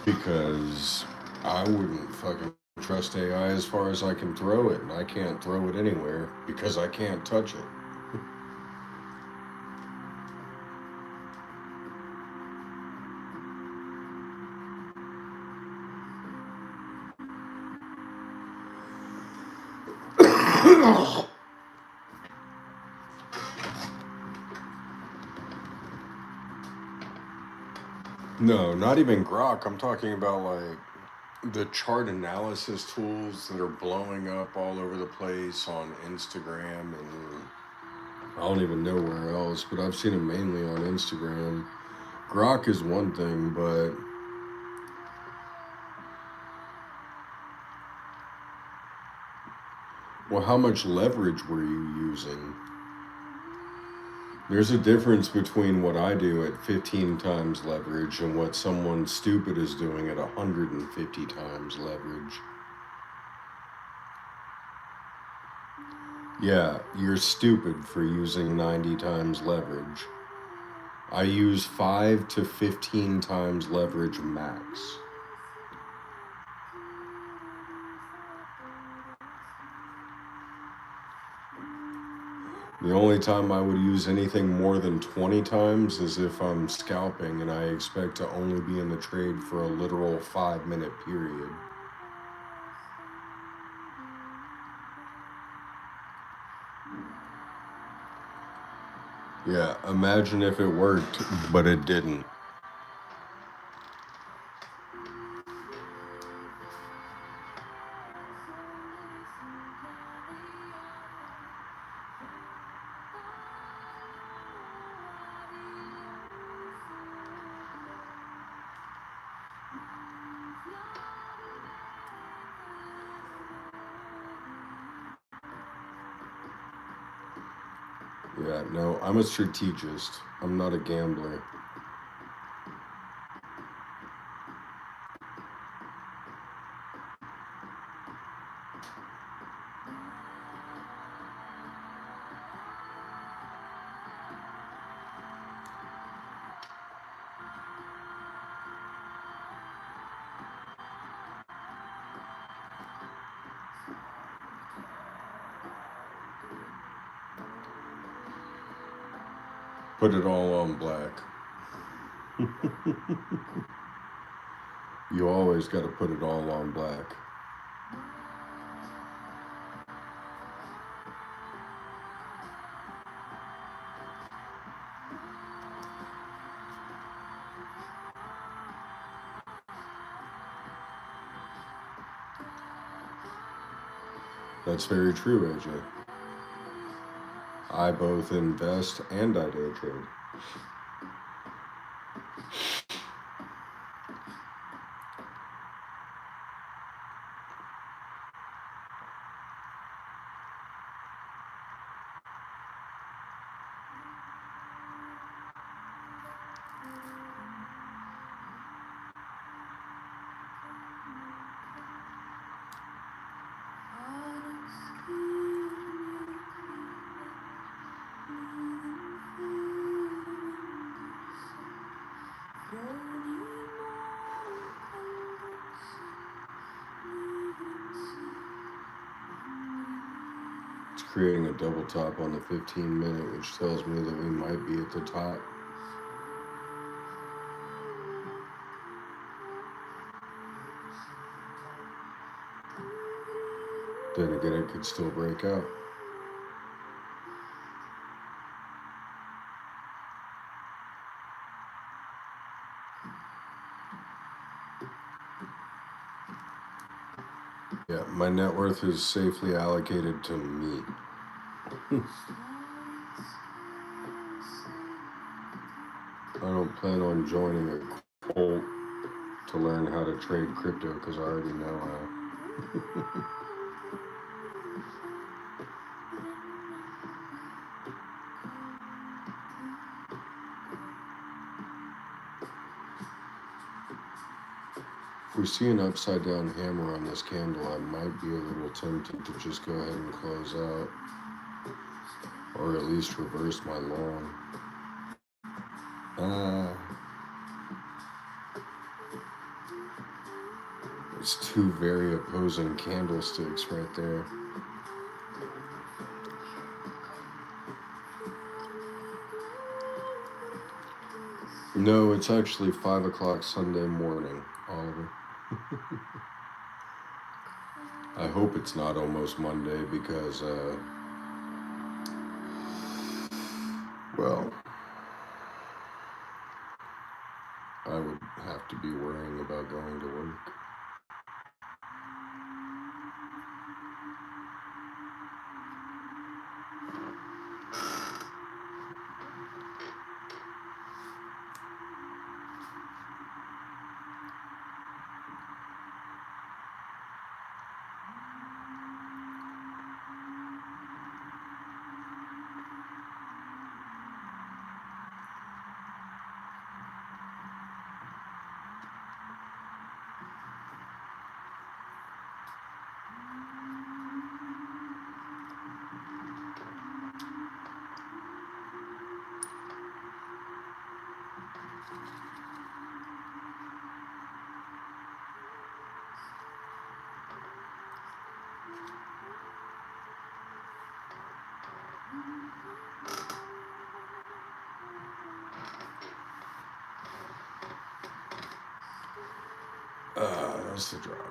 Because I wouldn't fucking trust AI as far as I can throw it, and I can't throw it anywhere because I can't touch it. No, not even Grok. I'm talking about like the chart analysis tools that are blowing up all over the place on Instagram, and I don't even know where else, but I've seen it mainly on Instagram. Grok is one thing, but Well, how much leverage were you using? There's a difference between what I do at 15 times leverage and what someone stupid is doing at 150 times leverage. Yeah, you're stupid for using 90 times leverage. I use 5 to 15 times leverage max. The only time I would use anything more than 20 times is if I'm scalping and I expect to only be in the trade for a literal 5-minute period. Yeah, imagine if it worked, but it didn't. Yeah, no, I'm a strategist. I'm not a gambler. Put it all on black. You always got to put it all on black. That's very true, AJ. I both invest and I day trade. Creating a double top on the 15-minute, which tells me that we might be at the top. Then again, it could still break out. Yeah, my net worth is safely allocated to me. I don't plan on joining a cult to learn how to trade crypto because I already know how. If we see an upside down hammer on this candle, I might be a little tempted to just go ahead and close out. Or at least reverse my long. It's two very opposing candlesticks right there. No, it's actually 5 o'clock Sunday morning, Oliver. I hope it's not almost Monday because, well, I would have to be worrying about going to work. That's the drop.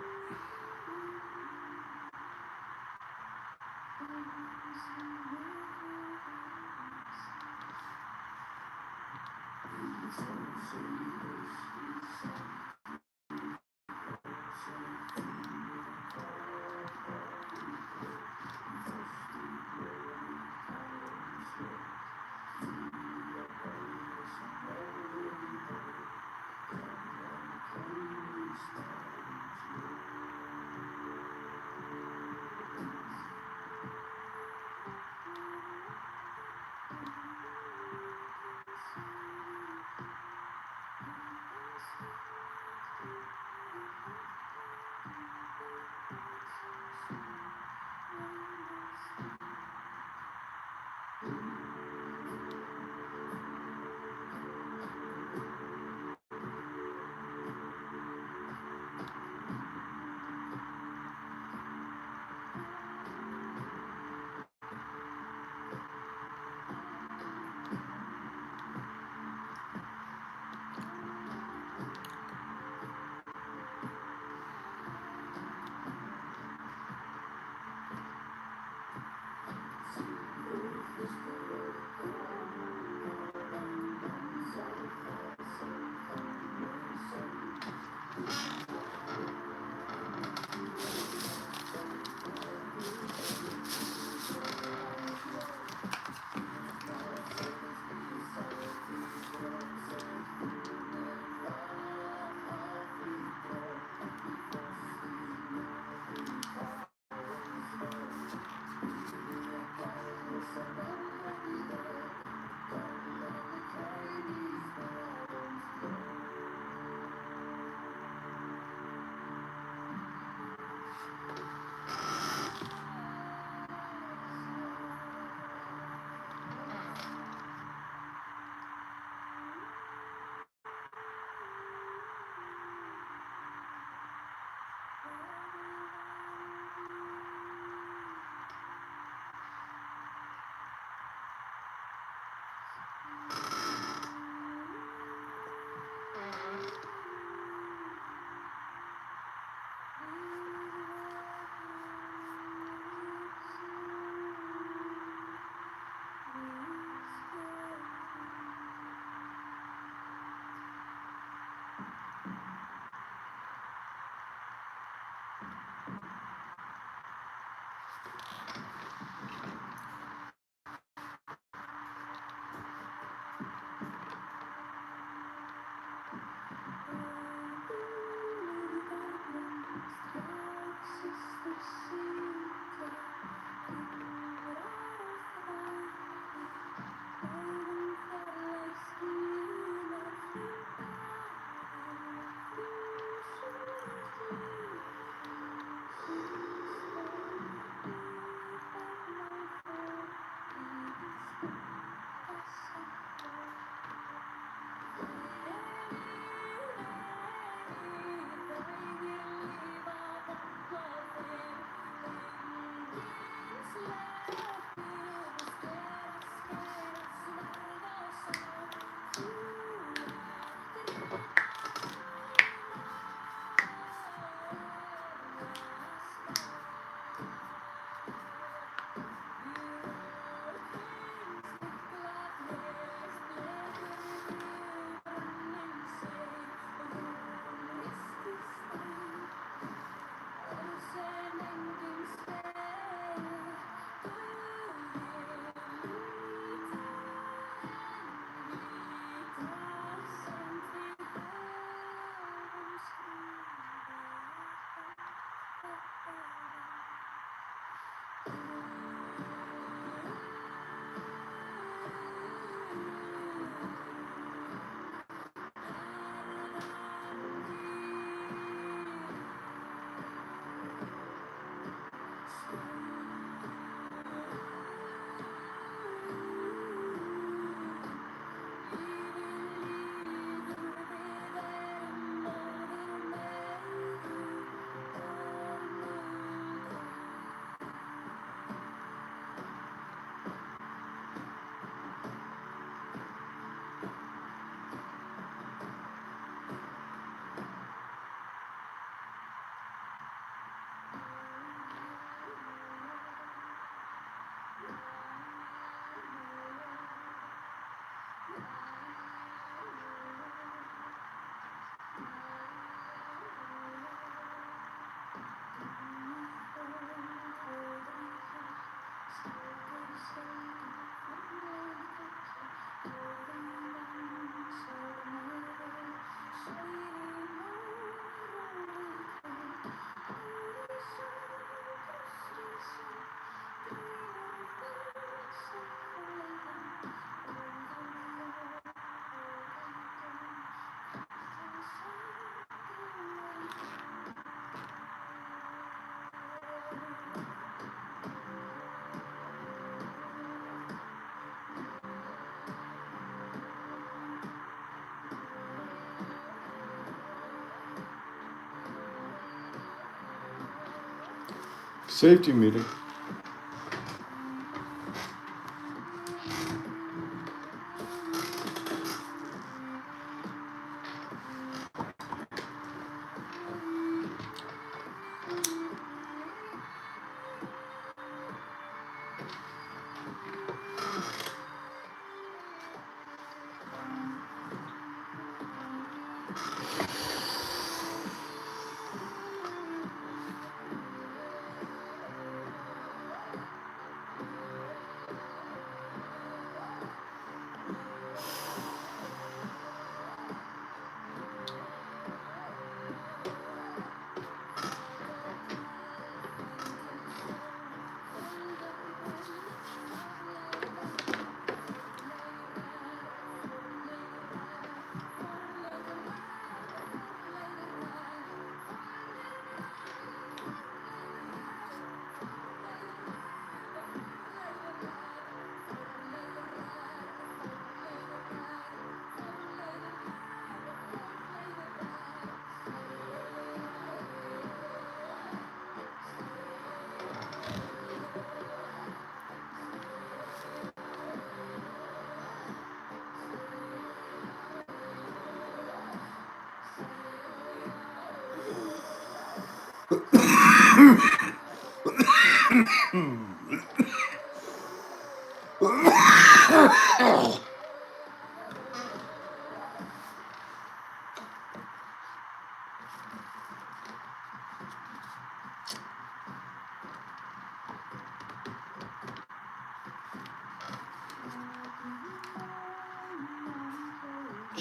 Safety meeting.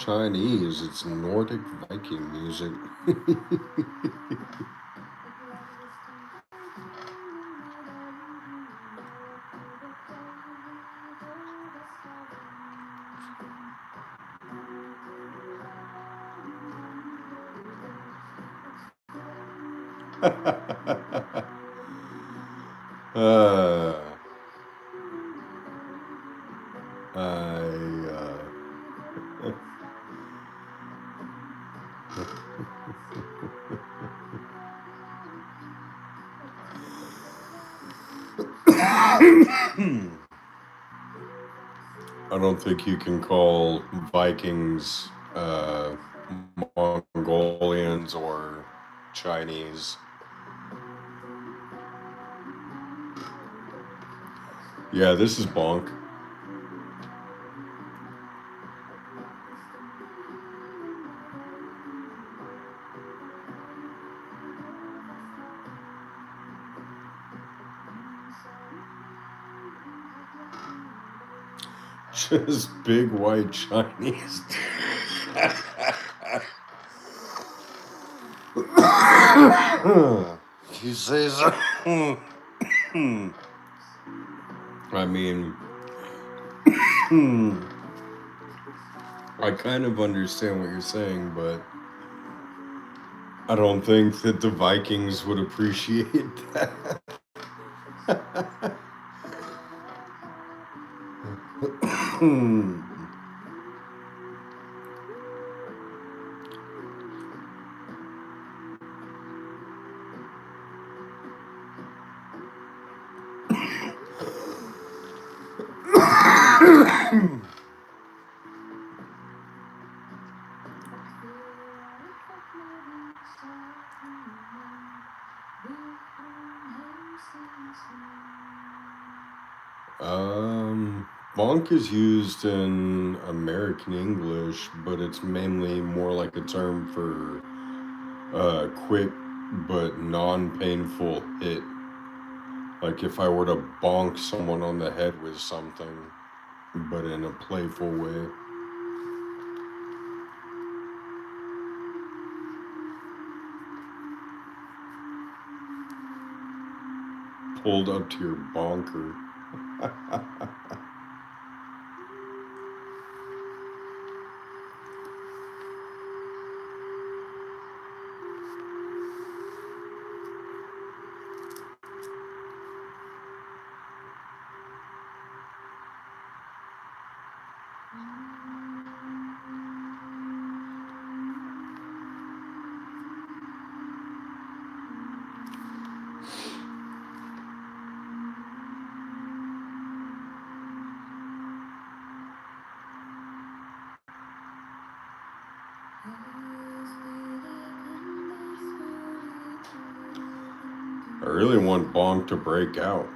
Chinese, it's Nordic Viking music. uh, I don't think you can call Vikings Mongolians or Chinese. Yeah, this is bonk. Just big white Chinese. You say so? I mean, I kind of understand what you're saying, but I don't think that the Vikings would appreciate that. Bonk is used in American English, but it's mainly more like a term for quick but non-painful hit. Like if I were to bonk someone on the head with something, but in a playful way. Pulled up to your bonker. I really want Bonk to break out.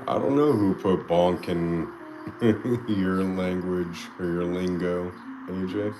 I don't know who put Bonk in your language or your lingo, AJ.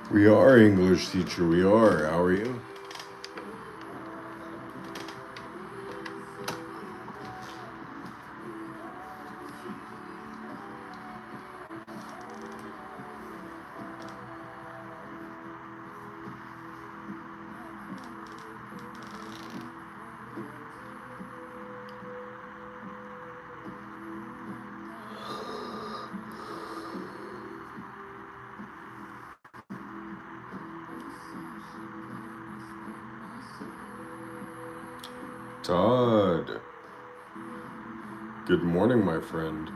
We are English teacher. We are. How are you? Todd. Good morning, my friend.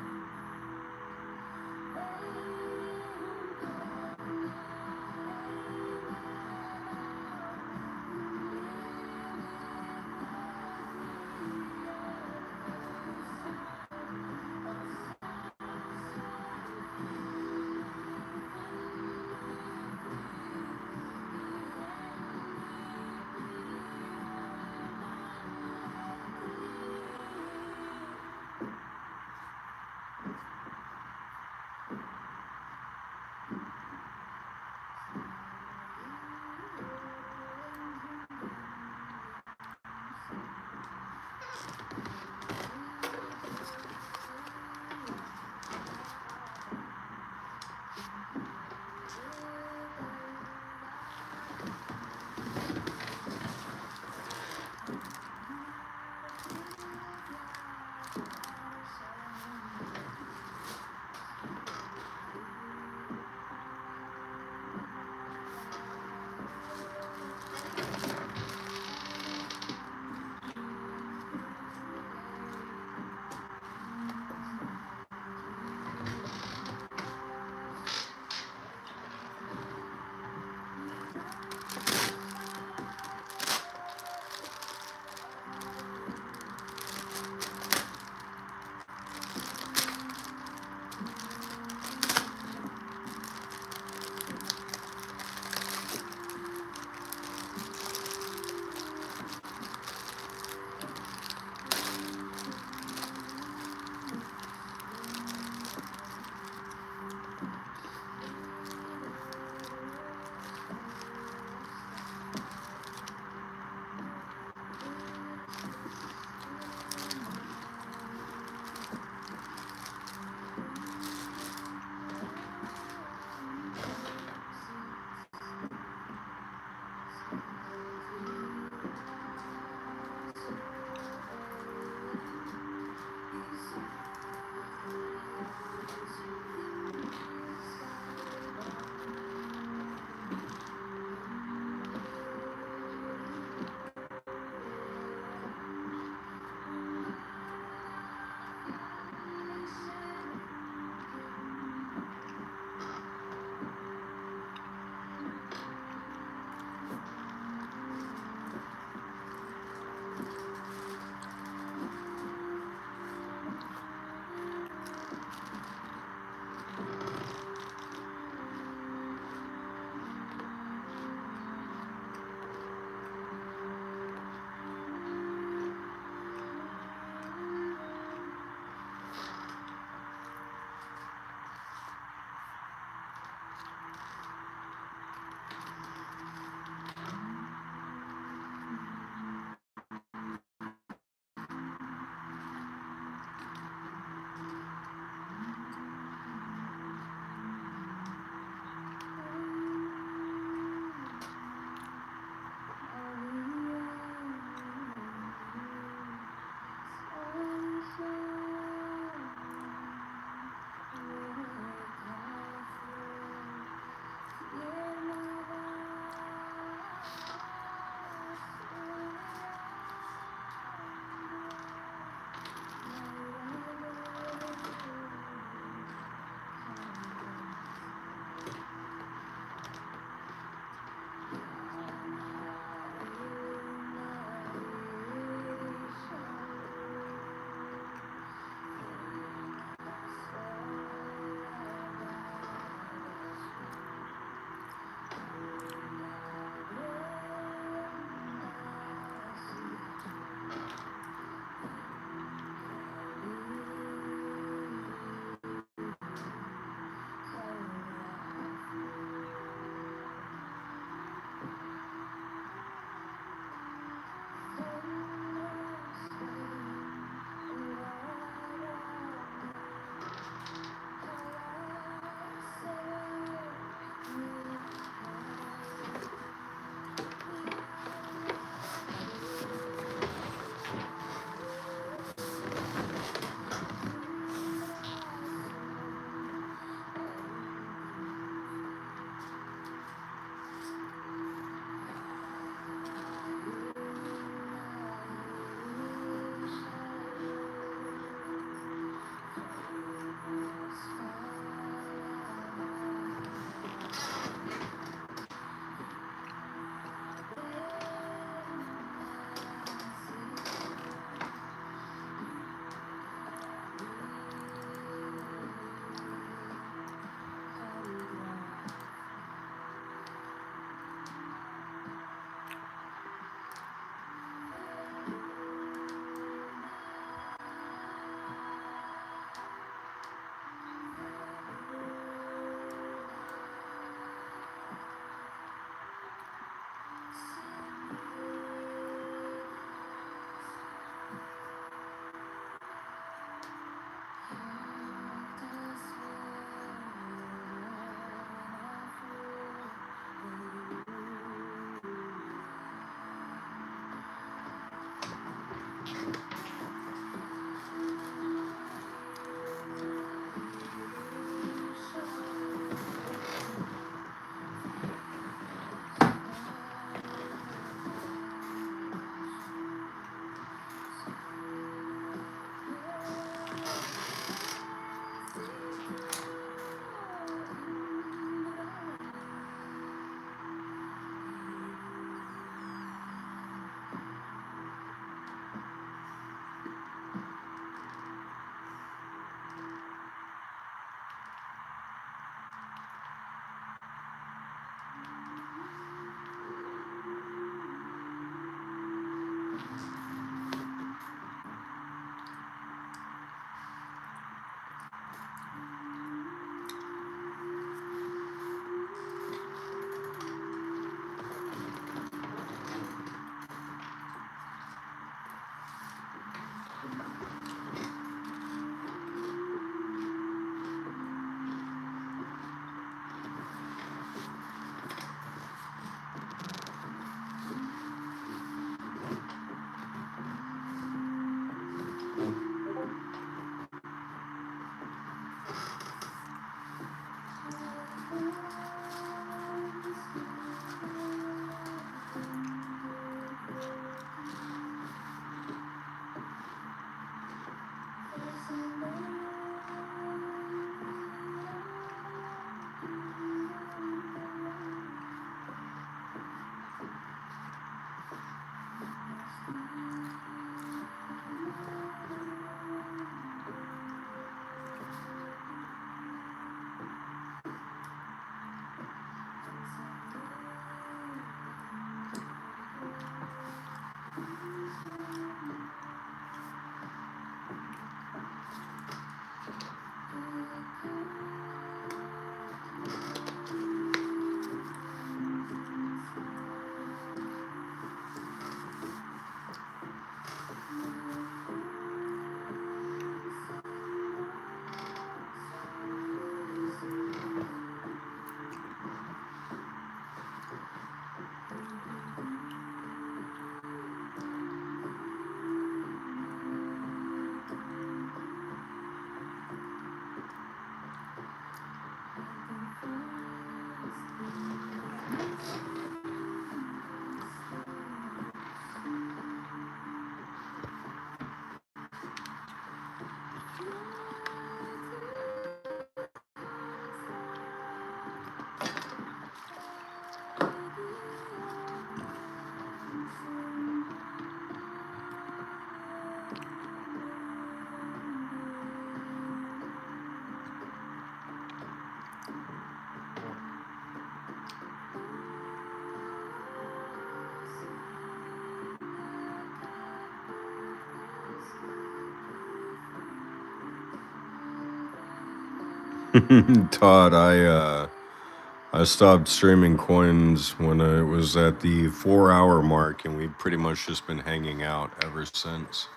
Todd, I stopped streaming coins when it was at the 4 hour mark, and we've pretty much just been hanging out ever since.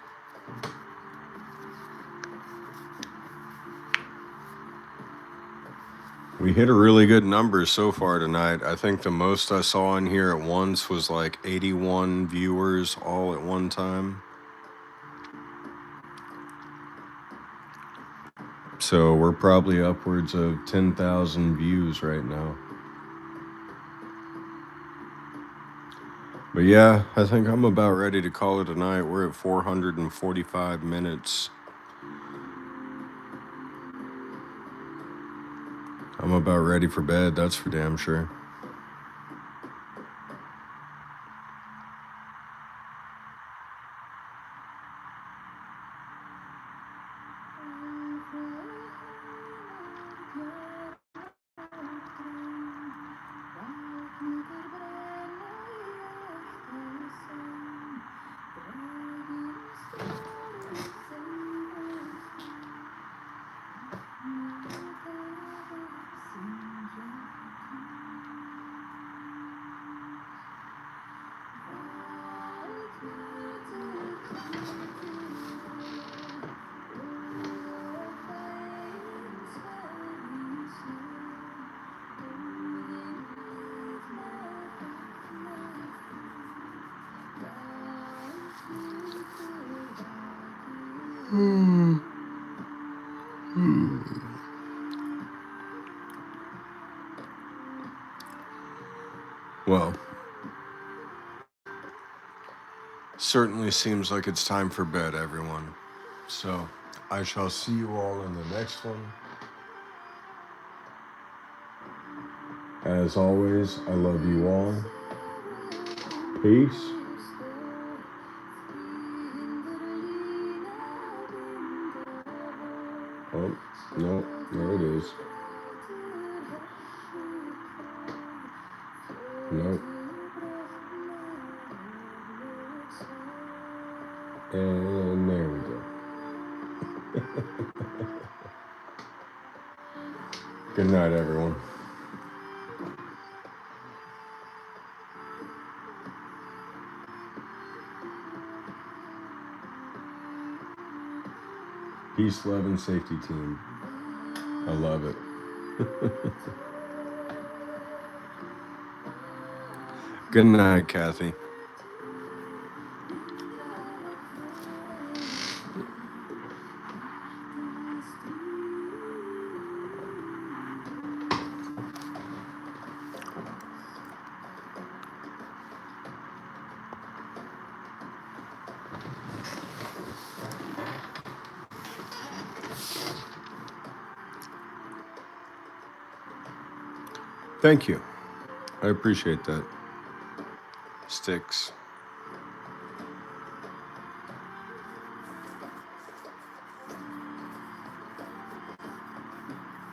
We hit a really good number so far tonight. I think the most I saw in here at once was like 81 viewers all at one time. So we're probably upwards of 10,000 views right now. But yeah, I think I'm about ready to call it a night. We're at 445 minutes. I'm about ready for bed, that's for damn sure. Well, certainly seems like it's time for bed, everyone. So, I shall see you all in the next one. As always, I love you all. Peace. Oh, no, there it is. Nope. And there we go. Good night, everyone. Peace, love, and safety, team. I love it. Good night, Kathy. Thank you. I appreciate that. Sticks.